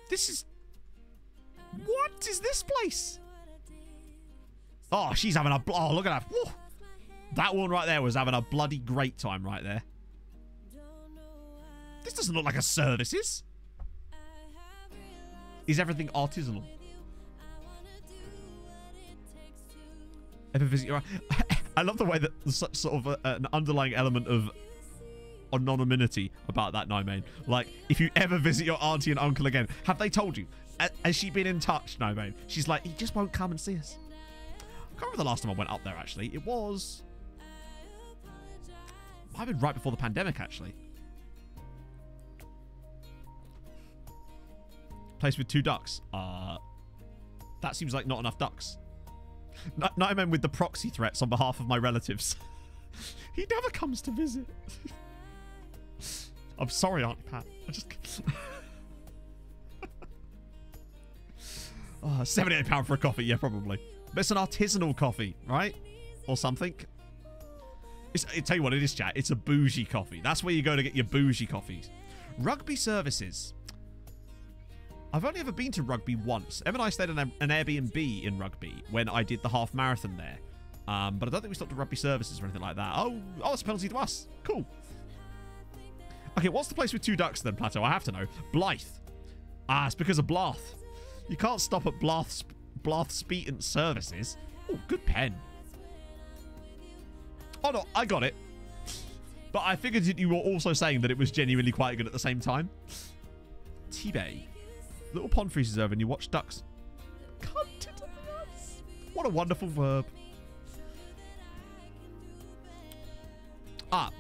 This is... What is this place? Oh, she's having a... Oh, look at that. Woo. That one right there was having a bloody great time right there. This doesn't look like a services. Is everything artisanal? Ever visit your... I love the way that there's such sort of an underlying element of anonymity about that, Nymane. Like, if you ever visit your auntie and uncle again, have they told you? Has she been in touch, Nymane? She's like, he just won't come and see us. I can't remember the last time I went up there, actually. It was... Might have been right before the pandemic, actually. Place with 2 ducks. That seems like not enough ducks. Nightman with the proxy threats on behalf of my relatives. He never comes to visit. I'm sorry, Auntie Pat. I just... £78 for a coffee. Yeah, probably. But it's an artisanal coffee, right? Or something. I tell you what it is, chat. It's a bougie coffee. That's where you go to get your bougie coffees. Rugby services. I've only ever been to Rugby once. Em and I stayed in an Airbnb in Rugby when I did the half marathon there. But I don't think we stopped at Rugby services or anything like that. Oh, it's a penalty to us. Cool. Okay, what's the place with 2 ducks then, Plateau? I have to know. Blythe. Ah, it's because of Blath. You can't stop at Blath Speeton services. Oh, good pen. Oh, no, I got it. But I figured that you were also saying that it was genuinely quite good at the same time. T-Bay. Little pond freezes over and you watch ducks. Come to the nuts. What a wonderful verb.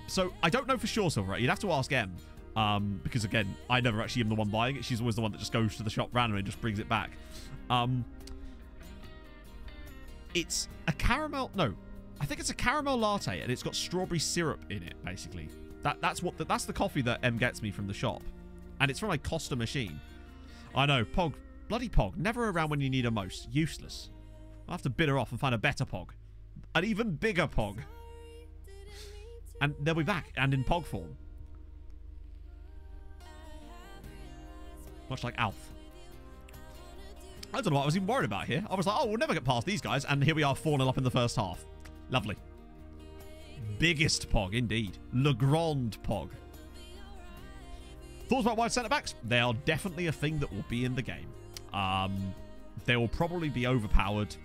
So I don't know for sure, Silver. You'd have to ask Em. Because, again, I never actually am the one buying it. She's always the one that just goes to the shop randomly and just brings it back. It's a caramel... No. I think it's a caramel latte, and it's got strawberry syrup in it, basically. That's the coffee that Em gets me from the shop. And it's from a Costa machine. I know, Pog. Bloody Pog. Never around when you need her most. Useless. I'll have to bid her off and find a better Pog. An even bigger Pog. And they'll be back, and in Pog form. Much like Alf. I don't know what I was even worried about here. I was like, oh, we'll never get past these guys. And here we are, 4-0 up in the first half. Lovely. Biggest Pog, indeed. Le Grand Pog. Thoughts about wide centre-backs? They are definitely a thing that will be in the game. They will probably be overpowered,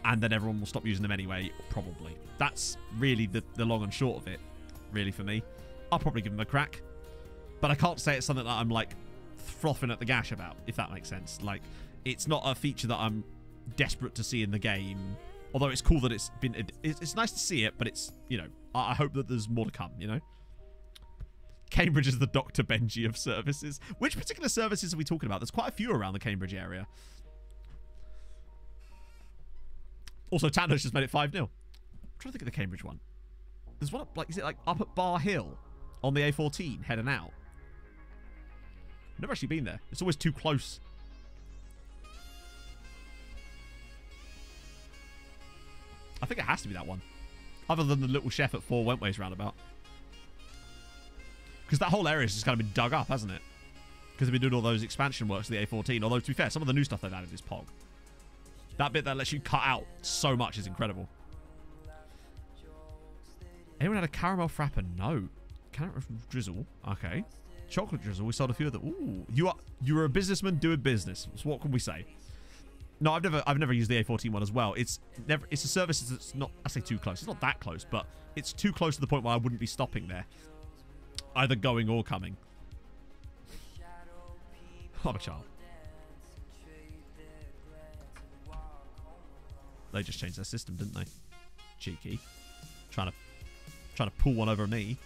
and then everyone will stop using them anyway, probably. That's really the long and short of it, really, for me. I'll probably give them a crack, but I can't say it's something that I'm, like, frothing at the gash about, if that makes sense. Like, it's not a feature that I'm desperate to see in the game, although it's cool that it's nice to see it, but it's, you know, I hope that there's more to come, you know? Cambridge is the Dr. Benji of services. Which particular services are we talking about? There's quite a few around the Cambridge area. Also, Tando's just made it 5-0. I'm trying to think of the Cambridge one. There's one up, like, is it like up at Bar Hill on the A14 heading out? I've never actually been there. It's always too close. I think it has to be that one. Other than the Little Chef at 4 Wentways roundabout. Because that whole area has just kind of been dug up, hasn't it? Because they've been doing all those expansion works to the A14. Although, to be fair, some of the new stuff they've added is Pog. That bit that lets you cut out so much is incredible. Anyone had a caramel frapper? No. Caramel drizzle. Okay. Chocolate drizzle. We sold a few of them. Ooh. You're a businessman doing business. So what can we say? No, I've never used the A14 one as well. It's a service that's not, I say too close. It's not that close, but it's too close to the point where I wouldn't be stopping there. Either going or coming. I'm a child. They just changed their system, didn't they? Cheeky. Trying to pull one over me.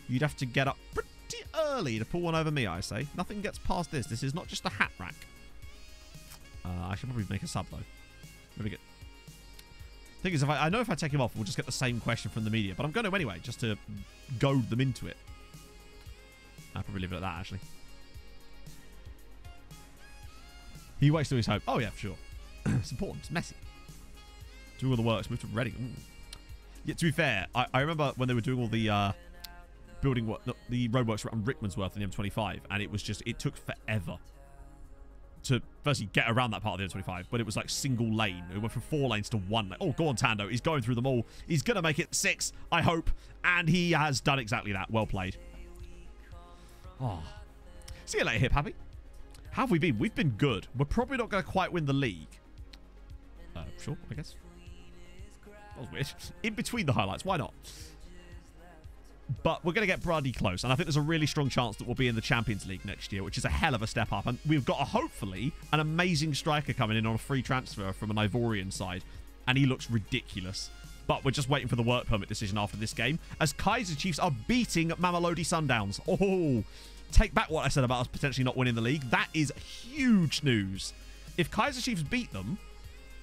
You'd have to get up pretty early to pull one over me, I say. Nothing gets past this. This is not just a hat rack. I should probably make a sub, though. Maybe get... Thing is, I know if I take him off, we'll just get the same question from the media. But I'm going to anyway, just to goad them into it. I'll probably leave it at that, actually. He waits till he's home. Oh, yeah, for sure. It's important. It's messy. Do all the works. Move to Reading. Ooh. Yeah, to be fair, I remember when they were doing all the building work, the roadworks around Rickmansworth in the M25, and it was just, it took forever to firstly get around that part of the M25, but it was like single lane. It went from 4 lanes to 1 lane. Oh, go on, Tando. He's going through them all. He's going to make it 6, I hope, and he has done exactly that. Well played. Oh. See you later, Hip Happy. How have we been? We've been good. We're probably not going to quite win the league. Sure, I guess. That was weird. In between the highlights, why not? But we're going to get bloody close. And I think there's a really strong chance that we'll be in the Champions League next year, which is a hell of a step up. And we've got, hopefully, an amazing striker coming in on a free transfer from an Ivorian side. And he looks ridiculous. But we're just waiting for the work permit decision after this game, as Kaiser Chiefs are beating Mamelodi Sundowns. Oh, take back what I said about us potentially not winning the league. That is huge news. If Kaiser Chiefs beat them,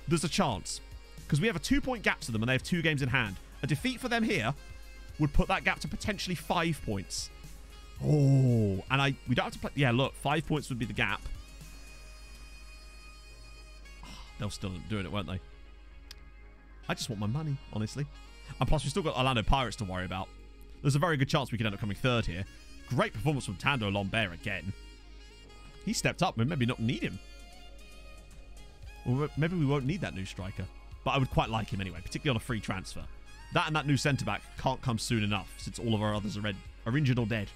there's a chance. Because we have a 2-point gap to them and they have 2 games in hand. A defeat for them here would put that gap to potentially 5 points. Oh, and we don't have to play. Yeah, look, 5 points would be the gap. They'll still do it, won't they? I just want my money, honestly. And plus, we've still got Orlando Pirates to worry about. There's a very good chance we could end up coming 3rd here. Great performance from Tando Lombert again. He stepped up. We maybe not need him. Or maybe we won't need that new striker. But I would quite like him anyway, particularly on a free transfer. That and that new centre-back can't come soon enough, since all of our others are injured or dead.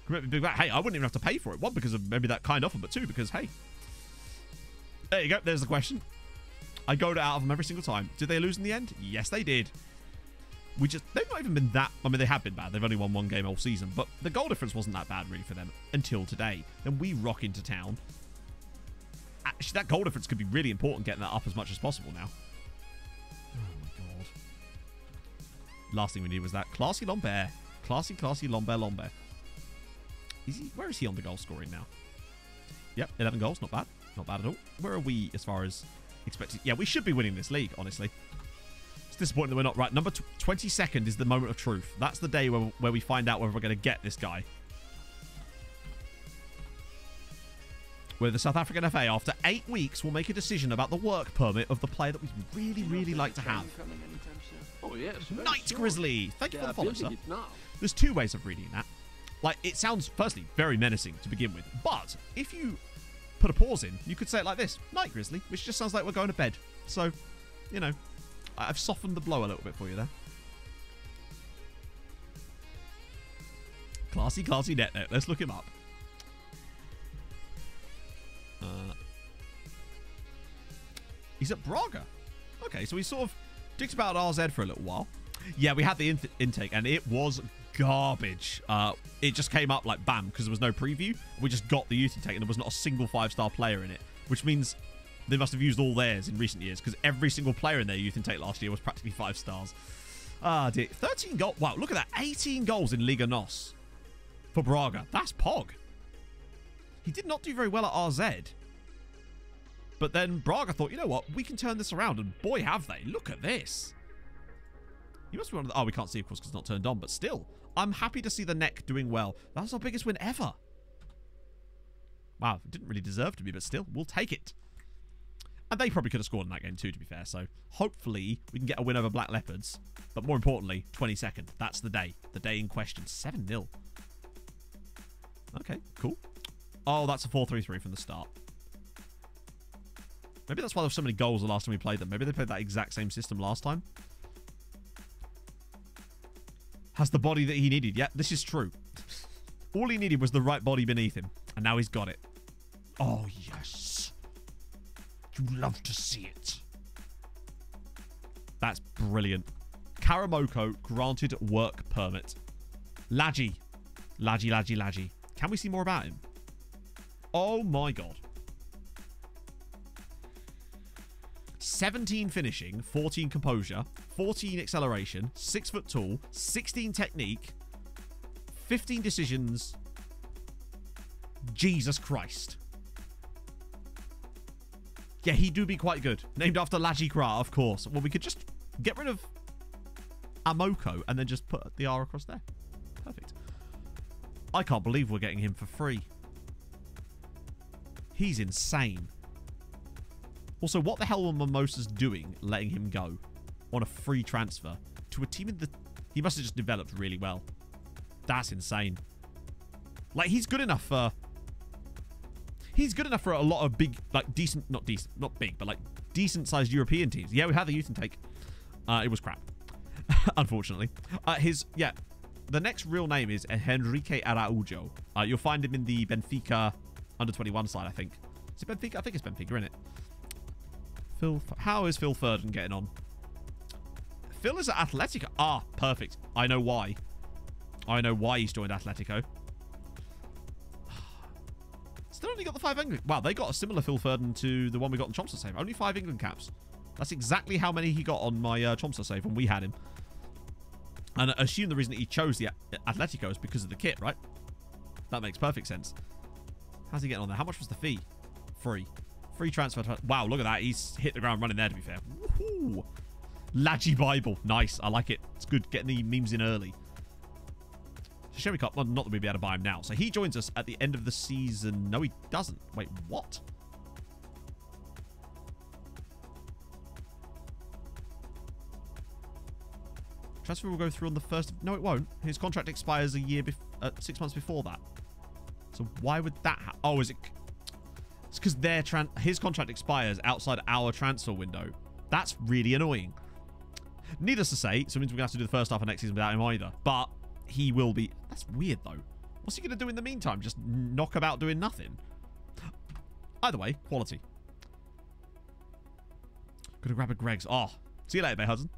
Big back. Hey, I wouldn't even have to pay for it. One, because of maybe that kind offer, but two, because, hey. There you go. There's the question. I goad it out of them every single time. Did they lose in the end? Yes, they did. They've not even been that... I mean, they have been bad. They've only won one game all season. But the goal difference wasn't that bad, really, for them until today. Then we rock into town. Actually, that goal difference could be really important, getting that up as much as possible now. Oh, my God. Last thing we need was that. Classy Lambert. Classy Lambert. Where is he on the goal scoring now? Yep, 11 goals. Not bad. Not bad at all. Where are we as far as expected? Yeah, we should be winning this league, honestly. It's disappointing that we're not. Right, number 22nd is the moment of truth. That's the day where we find out whether we're going to get this guy. Where the South African FA, after 8 weeks, will make a decision about the work permit of the player that we'd really, really like to have. Oh, yes. Night Grizzly! Thank you for the follow, sir. There's two ways of reading that. Like, it sounds, firstly, very menacing to begin with. But if you put a pause in, you could say it like this. Night Grizzly, which just sounds like we're going to bed. So, you know, I've softened the blow a little bit for you there. Classy net. Let's look him up. He's at Braga. Okay, so he sort of dicked about RZ for a little while. Yeah, we had the intake, and it was garbage. It just came up like bam, because there was no preview. We just got the youth intake, and there was not a single 5-star player in it, which means they must have used all theirs in recent years, because every single player in their youth intake last year was practically 5 stars. Ah, dear. 13 goals. Wow, look at that. 18 goals in Liga NOS for Braga. That's Pog. He did not do very well at RZ. But then Braga thought, you know what? We can turn this around. And boy, have they. Look at this. You must be one of the... Oh, we can't see, of course, because it's not turned on. But still, I'm happy to see the neck doing well. That's our biggest win ever. Wow, it didn't really deserve to be, but still, we'll take it. And they probably could have scored in that game too, to be fair. So hopefully we can get a win over Black Leopards. But more importantly, 22nd. That's the day. The day in question. 7-0. Okay, cool. Oh, that's a 4-3-3 from the start. Maybe that's why there were so many goals the last time we played them. Maybe they played that exact same system last time. Has the body that he needed. Yeah, this is true. All he needed was the right body beneath him. And now he's got it. Oh, yes. You love to see it. That's brilliant. Karamoko granted work permit. Ladji. Can we see more about him? Oh, my God. 17 finishing, 14 composure, 14 acceleration, 6 foot tall, 16 technique, 15 decisions. Jesus Christ. Yeah, he do be quite good. Named after Ladji Kra, of course. Well, we could just get rid of Amoko and then just put the R across there. Perfect. I can't believe we're getting him for free. He's insane. Also, what the hell were Mimosas doing letting him go on a free transfer to a team in the... He must have just developed really well. That's insane. Like, he's good enough for... He's good enough for a lot of big, like, decent... Not big, but, like, decent-sized European teams. Yeah, we had the youth intake. It was crap. Unfortunately. Yeah, the next real name is Henrique Araujo. You'll find him in the Benfica under-21 side, I think. Is it Benfica? I think it's Benfica, isn't it? How is Phil Ferdin getting on? Phil is at Atletico. Ah, perfect. I know why. I know why he's joined Atletico. Still only got the 5 England. Wow, they got a similar Phil Ferdin to the one we got in Chomsky save. Only 5 England caps. That's exactly how many he got on my Chomsky save when we had him. And I assume the reason that he chose the Atletico is because of the kit, right? That makes perfect sense. How's he getting on there? How much was the fee? Free. Free transfer. Wow, look at that. He's hit the ground running there, to be fair. Woohoo! Ladji Bible. Nice. I like it. It's good getting the memes in early. So, Cup. Well, not that we'd be able to buy him now. So, he joins us at the end of the season. No, he doesn't. Wait, what? Transfer will go through on the 1st. No, it won't. His contract expires 6 months before that. So why would that happen? Oh, is it? It's because his contract expires outside our transfer window. That's really annoying. Needless to say, so it means we're going to have to do the first half of next season without him either. But he will be... That's weird, though. What's he going to do in the meantime? Just knock about doing nothing? Either way, quality. Gonna grab a Greg's. Oh, see you later, Bay Hudson.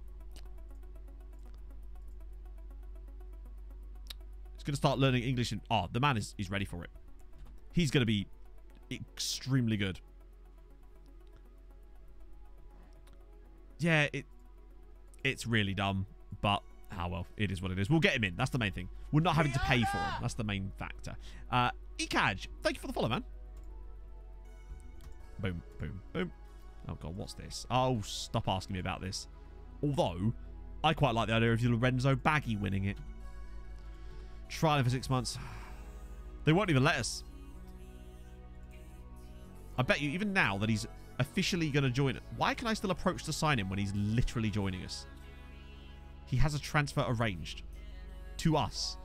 He's going to start learning English. And oh, the man is ready for it. He's going to be extremely good. Yeah, it's really dumb, but ah well, it is what it is. We'll get him in. That's the main thing. We're not having to pay for him. That's the main factor. Ekaj, thank you for the follow, man. Boom, boom, boom. Oh god, what's this? Oh, stop asking me about this. Although, I quite like the idea of Lorenzo Baggy winning it. Trialing for 6 months. They won't even let us. I bet you, even now that he's officially going to join it. Why can I still approach to sign him when he's literally joining us? He has a transfer arranged to us.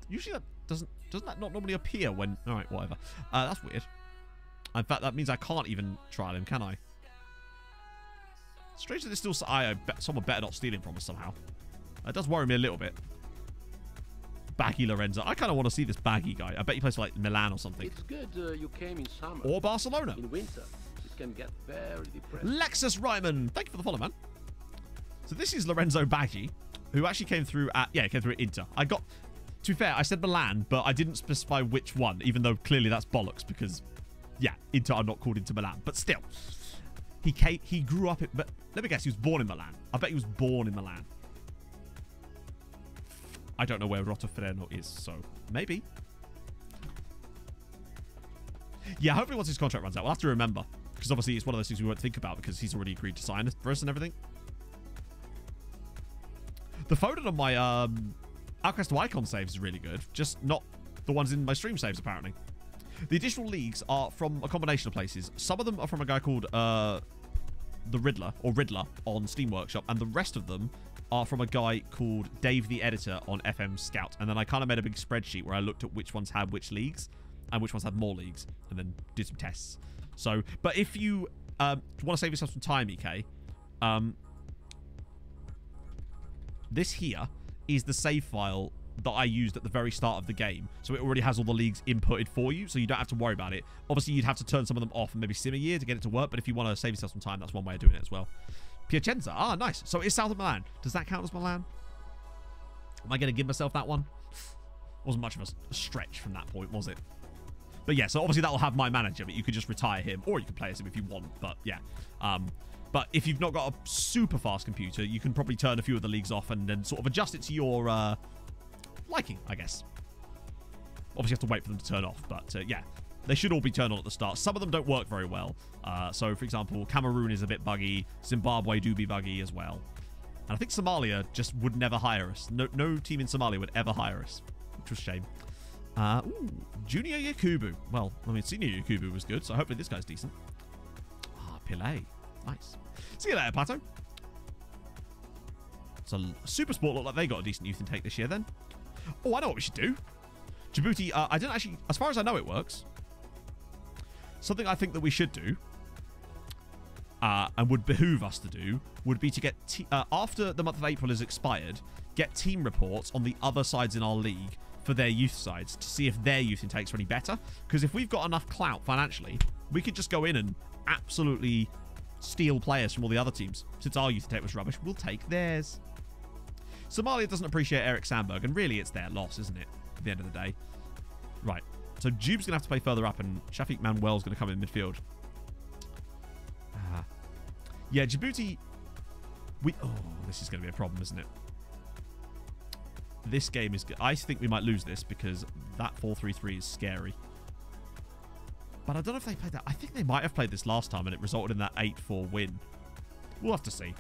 Usually that doesn't that not normally appear when... Alright, whatever. That's weird. In fact, that means I can't even trial him, can I? Strange that it's still... someone better not steal him from us somehow. That does worry me a little bit. Baggy Lorenzo. I kind of want to see this Baggy guy. I bet he plays for like Milan or something. It's good you came in summer. Or Barcelona. In winter, it can get very depressing. Lexus Ryman. Thank you for the follow, man. So this is Lorenzo Baggy, who actually came through at... Yeah, came through at Inter. I got... To be fair, I said Milan, but I didn't specify which one, even though clearly that's bollocks because... Yeah, Inter are not called Inter Milan. But still, he grew up... But let me guess, he was born in Milan. I bet he was born in Milan. I don't know where Rotofereno is, so maybe. Yeah, hopefully once his contract runs out, we'll have to remember. Because obviously it's one of those things we won't think about because he's already agreed to sign for us and everything. The Foden on my Outcast to Icon saves is really good. Just not the ones in my stream saves, apparently. The additional leagues are from a combination of places. Some of them are from a guy called The Riddler, or Riddler, on Steam Workshop. And the rest of them are from a guy called Dave the Editor on FM Scout. And then I kind of made a big spreadsheet where I looked at which ones had which leagues and which ones had more leagues and then did some tests. So, but if you want to save yourself some time, EK, this here is the save file that I used at the very start of the game. So it already has all the leagues inputted for you, so you don't have to worry about it. Obviously, you'd have to turn some of them off and maybe sim a year to get it to work, but if you want to save yourself some time, that's one way of doing it as well. Piacenza. Ah, nice. So it's south of Milan. Does that count as Milan? Am I going to give myself that one? Wasn't much of a stretch from that point, was it? But yeah, so obviously that will have my manager, but you could just retire him, or you can play as him if you want. But yeah. But if you've not got a super fast computer, you can probably turn a few of the leagues off and then sort of adjust it to your liking, I guess. Obviously, you have to wait for them to turn off, but yeah. They should all be turned on at the start. Some of them don't work very well. So, for example, Cameroon is a bit buggy. Zimbabwe do be buggy as well. And I think Somalia just would never hire us. No team in Somalia would ever hire us, which was a shame. Ooh, Junior Yakubu. Well, I mean, Senior Yakubu was good, so hopefully this guy's decent. Ah, Pele. Nice. See you later, Pato. So, Super Sport look like they got a decent youth intake this year then. Oh, I know what we should do. Djibouti, I didn't actually... As far as I know, it works. Something I think that we should do, and would behoove us to do, would be to get... after the month of April is expired, get team reports on the other sides in our league for their youth sides to see if their youth intakes are any better. Because if we've got enough clout financially, we could just go in and absolutely steal players from all the other teams. Since our youth intake was rubbish, we'll take theirs. Somalia doesn't appreciate Eric Sandberg, and really it's their loss, isn't it? At the end of the day. Right. So Jube's going to have to play further up, and Shafiq Manuel's going to come in midfield. Yeah, Djibouti... Oh, this is going to be a problem, isn't it? This game is... I think we might lose this because that 4-3-3 is scary. But I don't know if they played that. I think they might have played this last time, and it resulted in that 8-4 win. We'll have to see.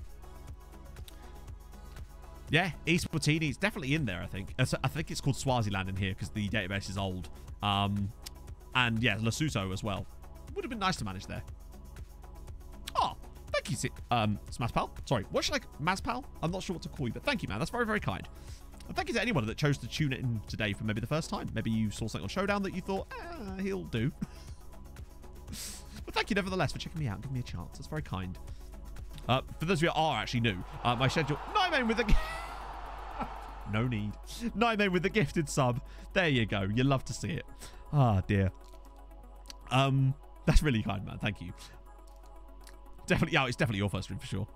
Yeah, East Botini. It's definitely in there, I think. I think it's called Swaziland in here because the database is old. And yeah, Lesotho as well. Would have been nice to manage there. Oh, Thank you, Smazpal. Sorry, what should I... Mazpal? I'm not sure what to call you, but thank you, man. That's very, very kind. And thank you to anyone that chose to tune in today for maybe the first time. Maybe you saw something on Showdown that you thought, he'll do. But thank you nevertheless for checking me out and giving me a chance. That's very kind. For those of you who are actually new, my schedule... Nyman with the... No need. Nyman with the gifted sub. There you go. You love to see it. Ah, dear. That's really kind, man. Thank you. Definitely, yeah, it's definitely your first stream for sure.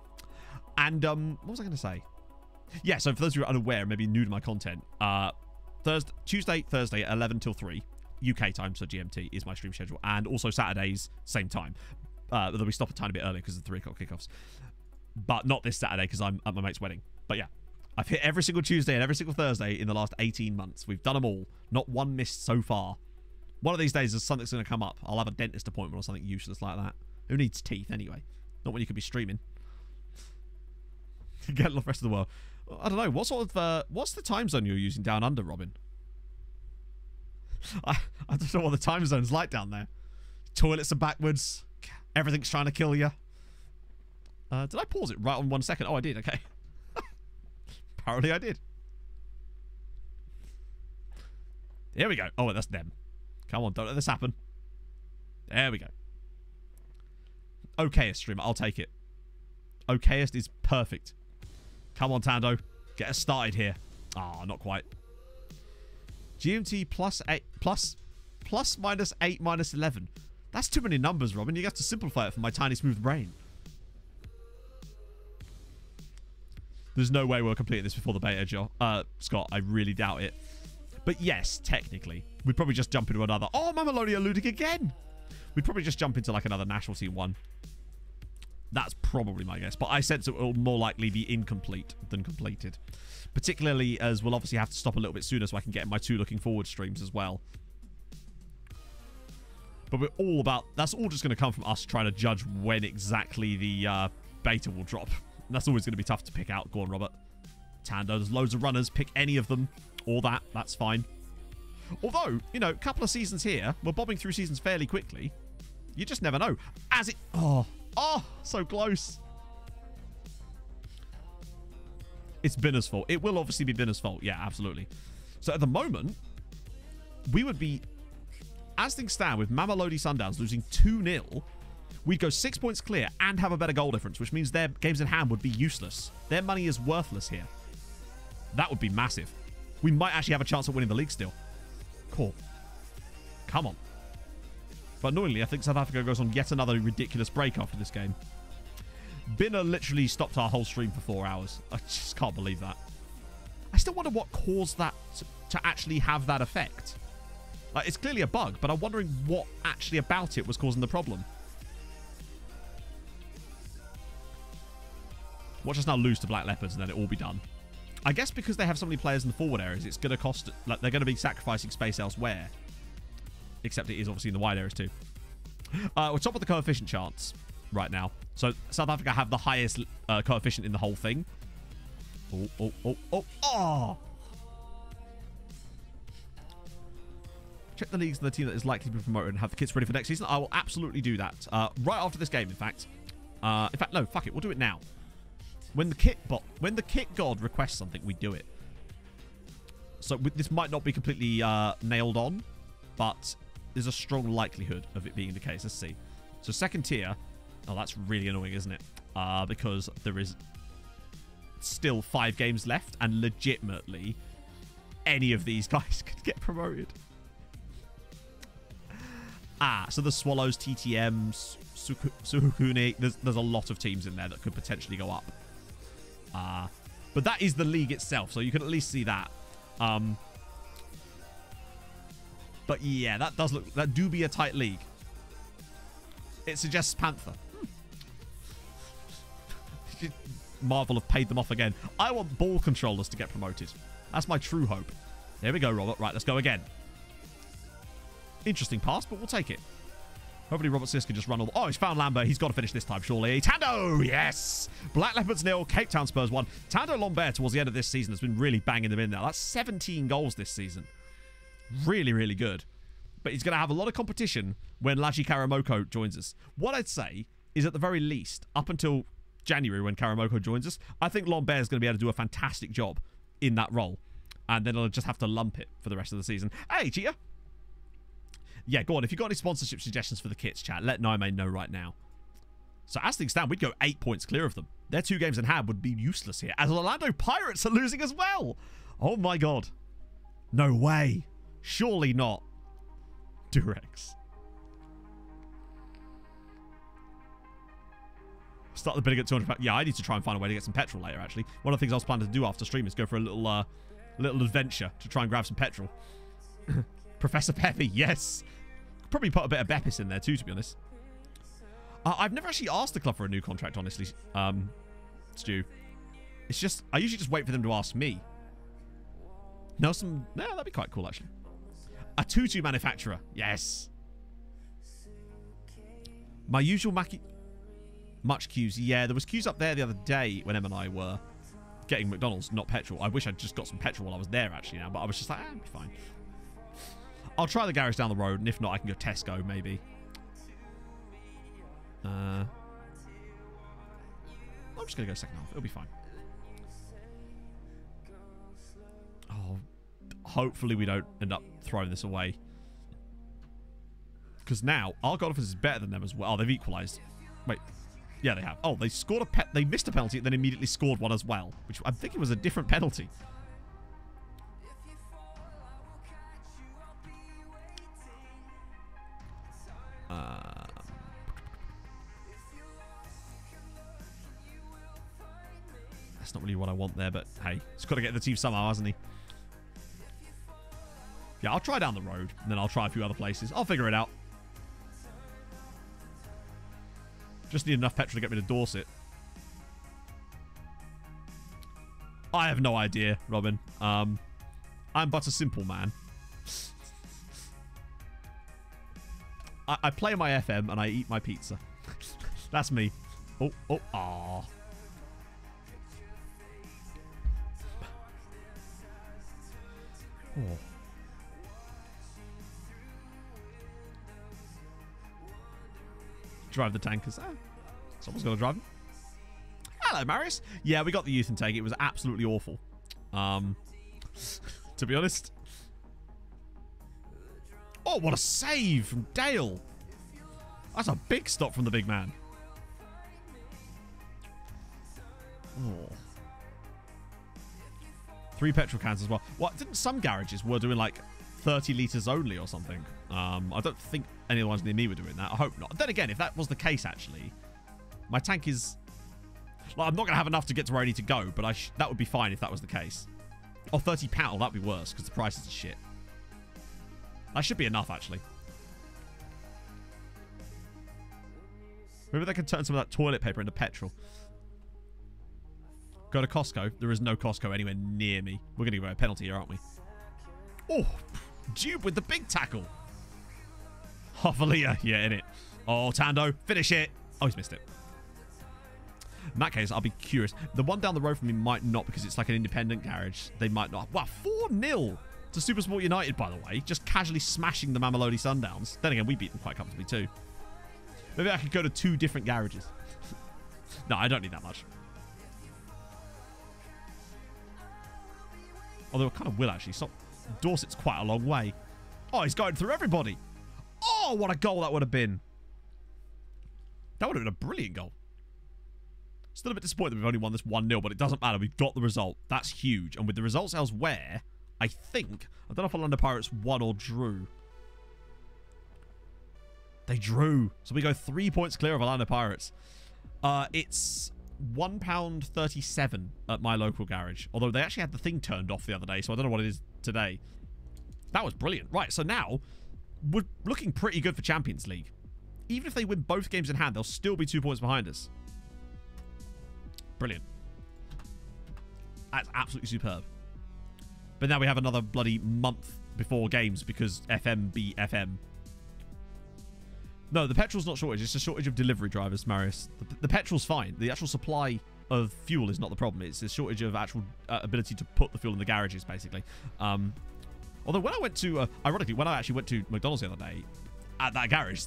And what was I going to say? Yeah, so for those who are unaware, maybe new to my content, Tuesday, Thursday at 11 till 3 UK time, so GMT is my stream schedule, and also Saturdays same time. Although we stop a tiny bit earlier because of the 3 o'clock kickoffs, but not this Saturday because I'm at my mate's wedding. But yeah, I've hit every single Tuesday and every single Thursday in the last 18 months. We've done them all. Not one missed so far. One of these days, something's going to come up. I'll have a dentist appointment or something useless like that. Who needs teeth anyway? Not when you could be streaming. Get the rest of the world. I don't know. What sort of what's the time zone you're using down under, Robin? I don't know what the time zone's like down there. Toilets are backwards. Everything's trying to kill you. Did I pause it right on 1 second? Oh, I did. Okay. Apparently I did. Here we go. Oh, that's them. Come on, don't let this happen. There we go. Okayest streamer. I'll take it. Okayest is perfect. Come on, Tando. Get us started here. Ah, not quite. GMT plus minus 8 minus 11. That's too many numbers, Robin. You have to simplify it for my tiny smooth brain. There's no way we'll complete this before the beta, Joe. Scott, I really doubt it. But yes, technically. We'd probably just jump into another... Oh, Mamelodi alluding again! We'd probably just jump into like another national team one. That's probably my guess. But I sense it will more likely be incomplete than completed. Particularly as we'll obviously have to stop a little bit sooner so I can get in my 2 looking forward streams as well. But we're all about... That's all just going to come from us trying to judge when exactly the beta will drop. And that's always going to be tough to pick out. Go on, Robert. Tando, there's loads of runners. Pick any of them. Or that. That's fine. Although, you know, a couple of seasons here. We're bobbing through seasons fairly quickly. You just never know. As it... Oh, so close. It's Binner's fault. It will obviously be Binner's fault. Yeah, absolutely. So at the moment, we would be... As things stand, with Mamelodi Sundowns losing 2-0, we'd go 6 points clear and have a better goal difference, which means their games in hand would be useless. Their money is worthless here. That would be massive. We might actually have a chance at winning the league still. Cool. Come on. But annoyingly, I think South Africa goes on yet another ridiculous break after this game. Binner literally stopped our whole stream for 4 hours. I just can't believe that. I still wonder what caused that to actually have that effect. Like, it's clearly a bug, but I'm wondering what actually about it was causing the problem. Watch us now lose to Black Leopards and then it will be done. I guess because they have so many players in the forward areas, it's going to cost... Like, they're going to be sacrificing space elsewhere. Except it is obviously in the wide areas too. We're top of the coefficient charts right now. So South Africa have the highest coefficient in the whole thing. Oh! Check the leagues and the team that is likely to be promoted and have the kits ready for next season. I will absolutely do that. Right after this game, in fact. No, fuck it. We'll do it now. When the kit god requests something, we do it. So this might not be completely nailed on, but there's a strong likelihood of it being the case. Let's see. So second tier. Oh, that's really annoying, isn't it? Because there is still 5 games left, and legitimately, any of these guys could get promoted. So the Swallows, TTMs, Suhukuni. There's a lot of teams in there that could potentially go up. But that is the league itself, so you can at least see that. But yeah, that do be a tight league. It suggests Panther. Marvel have paid them off again. I want ball controllers to get promoted. That's my true hope. There we go, Robert. Right, let's go again. Interesting pass, but we'll take it. Hopefully Robert Sis can just run all... Oh, he's found Lambert. He's got to finish this time, surely. Tando! Yes! Black Leopards 0, Cape Town Spurs 1. Tando Lambert, towards the end of this season, has been really banging them in now. That's 17 goals this season. Really, really good. But he's going to have a lot of competition when Laji Karamoko joins us. What I'd say is at the very least, up until January when Karamoko joins us, I think Lambert is going to be able to do a fantastic job in that role. And then I'll just have to lump it for the rest of the season. Hey, Cheetah! Yeah, go on. If you've got any sponsorship suggestions for the kits, chat, let Nymane know right now. So as things stand, we'd go 8 points clear of them. Their 2 games in hand would be useless here, as Orlando Pirates are losing as well. Oh my god. No way. Surely not. Durex. Start the bidding at 200 pounds. Yeah, I need to try and find a way to get some petrol later, actually. One of the things I was planning to do after stream is go for a little adventure to try and grab some petrol. Professor Peppy, yes. Probably put a bit of Beppis in there too, to be honest. I've never actually asked the club for a new contract, honestly, Stu. It's just, I usually just wait for them to ask me. Nelson, no, that'd be quite cool, actually. A tutu manufacturer, yes. My usual much queues. Yeah, there was queues up there the other day when Em and I were getting McDonald's, not petrol. I wish I'd just got some petrol while I was there, actually, now, but I was just like, it'll be fine. I'll try the garage down the road, and if not, I can go Tesco, maybe. I'm just going to go second half. It'll be fine. Oh, hopefully we don't end up throwing this away. Because now, our goal difference is better than them as well. Oh, they've equalised. Wait. Yeah, they have. Oh, they scored they missed a penalty and then immediately scored one as well. Which I think it was a different penalty. That's not really what I want there, but hey, he's got to get the team somehow, hasn't he? Yeah, I'll try down the road, and then I'll try a few other places. I'll figure it out. Just need enough petrol to get me to Dorset. I have no idea, Robin. I'm but a simple man. I play my FM and I eat my pizza. That's me. Oh, oh, ah. Oh. Drive the tankers. Oh, someone's got to drive them. Hello, Marius. Yeah, we got the youth intake. It was absolutely awful. To be honest. Oh, what a save from Dale. That's a big stop from the big man. Oh. 3 petrol cans as well. What? Didn't some garages were doing like 30 litres only or something? I don't think any of the ones near me were doing that. I hope not. Then again, if that was the case, actually, my tank is... Like, I'm not going to have enough to get to where I need to go, but that would be fine if that was the case. Or £30, that'd be worse, because the prices are shit. That should be enough, actually. Maybe they can turn some of that toilet paper into petrol. Go to Costco. There is no Costco anywhere near me. We're going to give a penalty here, aren't we? Oh, Jube with the big tackle. Hofalia, yeah, in it. Oh, Tando, finish it. Oh, he's missed it. In that case, I'll be curious. The one down the road from me might not, because it's like an independent garage. They might not. Wow, 4-0 to Supersport United, by the way. Just casually smashing the Mamelodi Sundowns. Then again, we beat them quite comfortably too. Maybe I could go to 2 different garages. No, I don't need that much. Although I kind of will, actually. So Dorset's quite a long way. Oh, he's going through everybody. Oh, what a goal that would have been. That would have been a brilliant goal. Still a bit disappointed that we've only won this 1-0, but it doesn't matter. We've got the result. That's huge. And with the results elsewhere, I think... I don't know if Orlando Pirates won or drew. They drew. So we go 3 points clear of Orlando Pirates. It's £1.37 at my local garage. Although they actually had the thing turned off the other day, so I don't know what it is today. That was brilliant. Right, so now we're looking pretty good for Champions League. Even if they win both games in hand, they'll still be 2 points behind us. Brilliant. That's absolutely superb. But now we have another bloody month before games because FM beat FM. No, the petrol's not shortage. It's a shortage of delivery drivers, Marius. The petrol's fine. The actual supply of fuel is not the problem. It's a shortage of actual ability to put the fuel in the garages, basically. Although when I went to... ironically, when I actually went to McDonald's the other day, at that garage.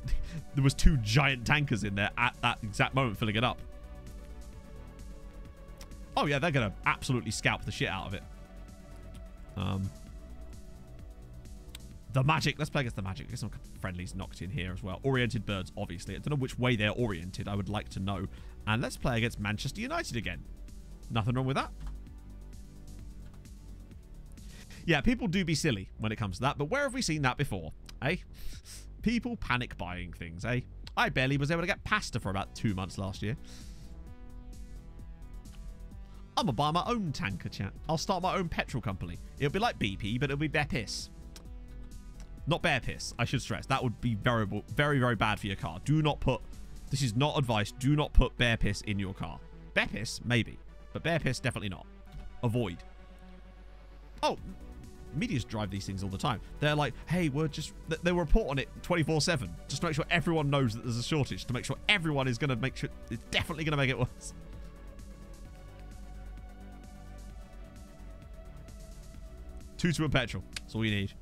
There was 2 giant tankers in there at that exact moment filling it up. Oh, yeah, they're going to absolutely scalp the shit out of it. The Magic. Let's play against the Magic. Get some friendlies knocked in here as well. Oriented birds, obviously. I don't know which way they're oriented. I would like to know. And let's play against Manchester United again. Nothing wrong with that. Yeah, people do be silly when it comes to that. But where have we seen that before? Eh? People panic buying things, eh? I barely was able to get pasta for about 2 months last year. I'm going to buy my own tanker, chat. I'll start my own petrol company. It'll be like BP, but it'll be bear piss. Not bear piss, I should stress. That would be very, very, very bad for your car. Do not put... This is not advice. Do not put bear piss in your car. Bear piss, maybe. But bear piss, definitely not. Avoid. Oh, medias drive these things all the time. They're like, hey, we're just... They report on it 24/7. Just to make sure everyone knows that there's a shortage. To make sure everyone is going to make sure... It's definitely going to make it worse. Two and petrol. That's all you need.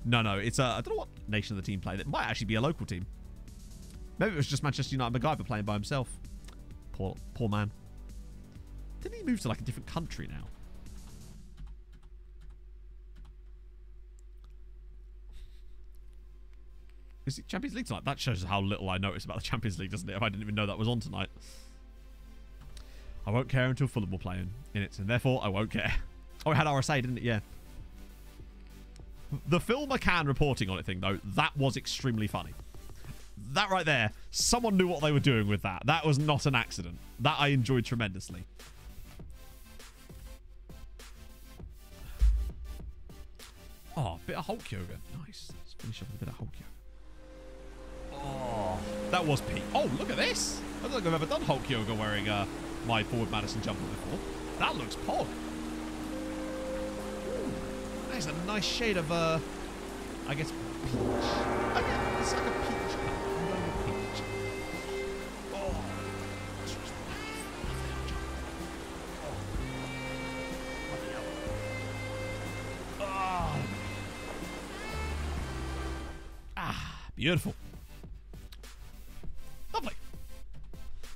No, it's I don't know what nation of the team played. It might actually be a local team. Maybe it was just Manchester United MacGyver playing by himself. Poor man. Didn't he move to like a different country now? Is it Champions League tonight? That shows how little I noticed about the Champions League, doesn't it? If I didn't even know that was on tonight. I won't care until Fulham will play in it, and therefore I won't care. Oh, it had RSA, didn't it? Yeah. The Phil McCann reporting on it thing, though, that was extremely funny. That right there, someone knew what they were doing with that. That was not an accident. That I enjoyed tremendously. Oh, a bit of Hulk yoga. Nice. Let's finish up with a bit of Hulk yoga. Oh, that was peak. Oh, look at this. I don't think I've ever done Hulk yoga wearing my forward Madison jumper before. That looks pog. That's a nice shade of, I guess, peach. Okay, it's like a peach color. I'm going with peach. Oh. Oh. Ah, beautiful. Lovely.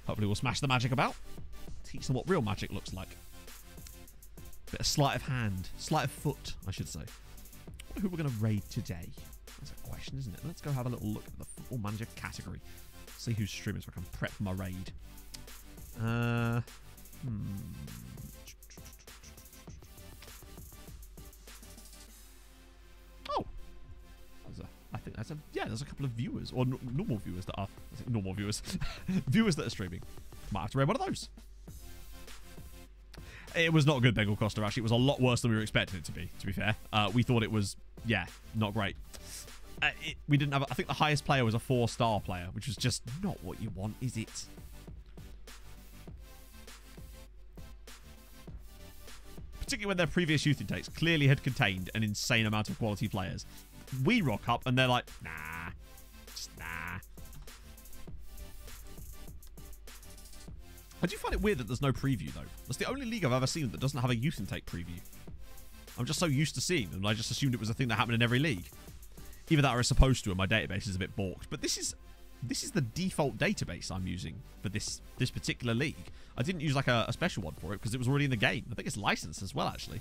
Hopefully we'll smash the magic about. Teach them what real magic looks like. Bit of sleight of hand. Sleight of foot, I should say. I wonder who we're going to raid today. That's a question, isn't it? Let's go have a little look at the Football Manager category. See who's streaming so I can prep for my raid. Oh. I think that's a... Yeah, there's a couple of viewers. Or normal viewers that are... I think normal viewers. Viewers that are streaming. Might have to raid one of those. It was not good, Bengal Costa, actually. It was a lot worse than we were expecting it to be fair. We thought it was, yeah, not great. We didn't have... I think the highest player was a 4-star player, which was just not what you want, is it? Particularly when their previous youth intakes clearly had contained an insane amount of quality players. We rock up and they're like, nah. Just nah. I do find it weird that there's no preview, though. That's the only league I've ever seen that doesn't have a youth intake preview. I'm just so used to seeing them, I just assumed it was a thing that happened in every league. Even that I was supposed to, and my database is a bit balked. But this is the default database I'm using for this particular league. I didn't use like a special one for it because it was already in the game. I think it's licensed as well, actually.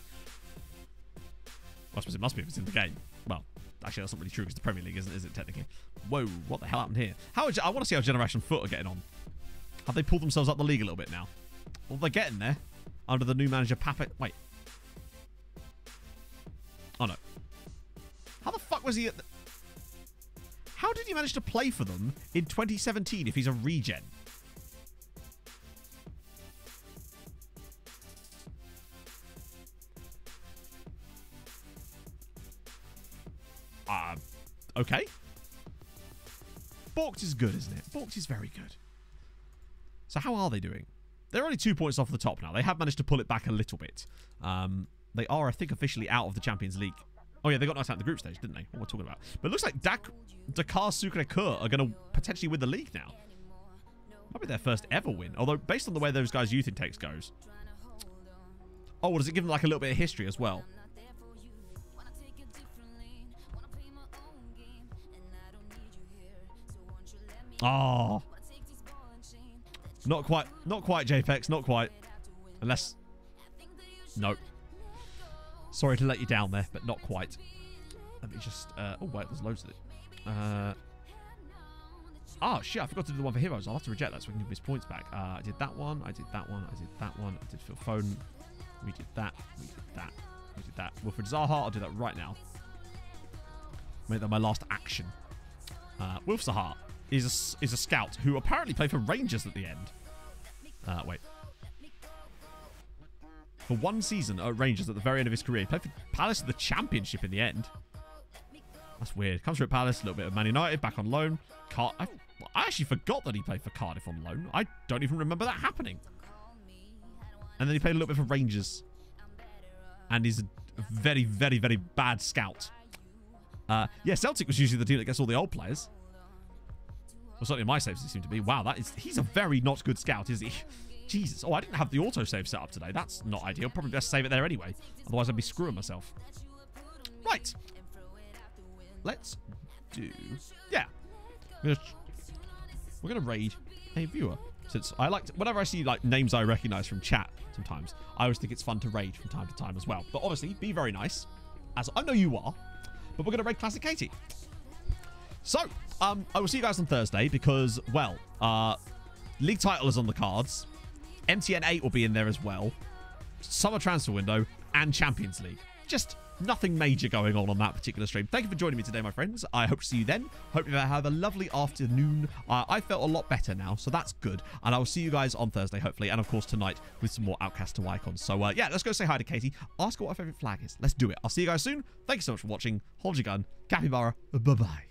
Well, I suppose it must be if it's in the game. Well, actually, that's not really true because the Premier League isn't, is it, technically? Whoa, what the hell happened here? I want to see how Generation Foot are getting on. Have they pulled themselves up the league a little bit now? Well, they're getting there. Under the new manager, Papet. Wait. Oh, no. How the fuck was he at the... How did he manage to play for them in 2017 if he's a regen? Okay. Balked is good, isn't it? Balked is very good. So how are they doing? They're only 2 points off the top now. They have managed to pull it back a little bit. They are, I think, officially out of the Champions League. Oh, yeah, they got knocked out in the group stage, didn't they? What am I talking about? But it looks like Dakar Sucre-Cœur are going to potentially win the league now. Might be their first ever win. Although, based on the way those guys' youth intakes goes. Oh, well, does it give them like a little bit of history as well? Oh. Not quite, JPEX, not quite. Unless... Nope. Sorry to let you down there, but not quite. Let me just... oh, wait, there's loads of it. Oh, shit, I forgot to do the one for heroes. I'll have to reject that so we can give his points back. I did that one, I did that one, I did that one, I did Phil Foden. We did that, we did that, we did that. Wilfred Zaha, I'll do that right now. Make that my last action. Wilf Zaha is a scout who apparently played for Rangers at the end. Wait. For one season at Rangers at the very end of his career. He played for Palace at the Championship in the end. That's weird. Comes through at Palace, a little bit of Man United, back on loan. I actually forgot that he played for Cardiff on loan. I don't even remember that happening. And then he played a little bit for Rangers. And he's a very, very, very bad scout. Yeah, Celtic was usually the team that gets all the old players. Well, certainly in my saves, he seemed to be. Wow, he's a very not good scout, is he? Jesus. Oh, I didn't have the autosave set up today. That's not ideal. Probably best save it there anyway. Otherwise, I'd be screwing myself. Right. Let's do... Yeah. We're going to raid a viewer. Since I like... Whenever I see like names I recognize from chat, sometimes, I always think it's fun to raid from time to time as well. But obviously, be very nice. As I know you are. But we're going to raid Classic Katie. So, I will see you guys on Thursday because, well, league title is on the cards. MTN 8 will be in there as well. Summer transfer window and Champions League. Just nothing major going on that particular stream. Thank you for joining me today, my friends. I hope to see you then. Hope you have a lovely afternoon. I felt a lot better now, so that's good. And I will see you guys on Thursday, hopefully. And, of course, tonight with some more Outcast to icons. So, yeah, let's go say hi to Katie. Ask her what her favourite flag is. Let's do it. I'll see you guys soon. Thank you so much for watching. Hold your gun. Capybara. Bye-bye.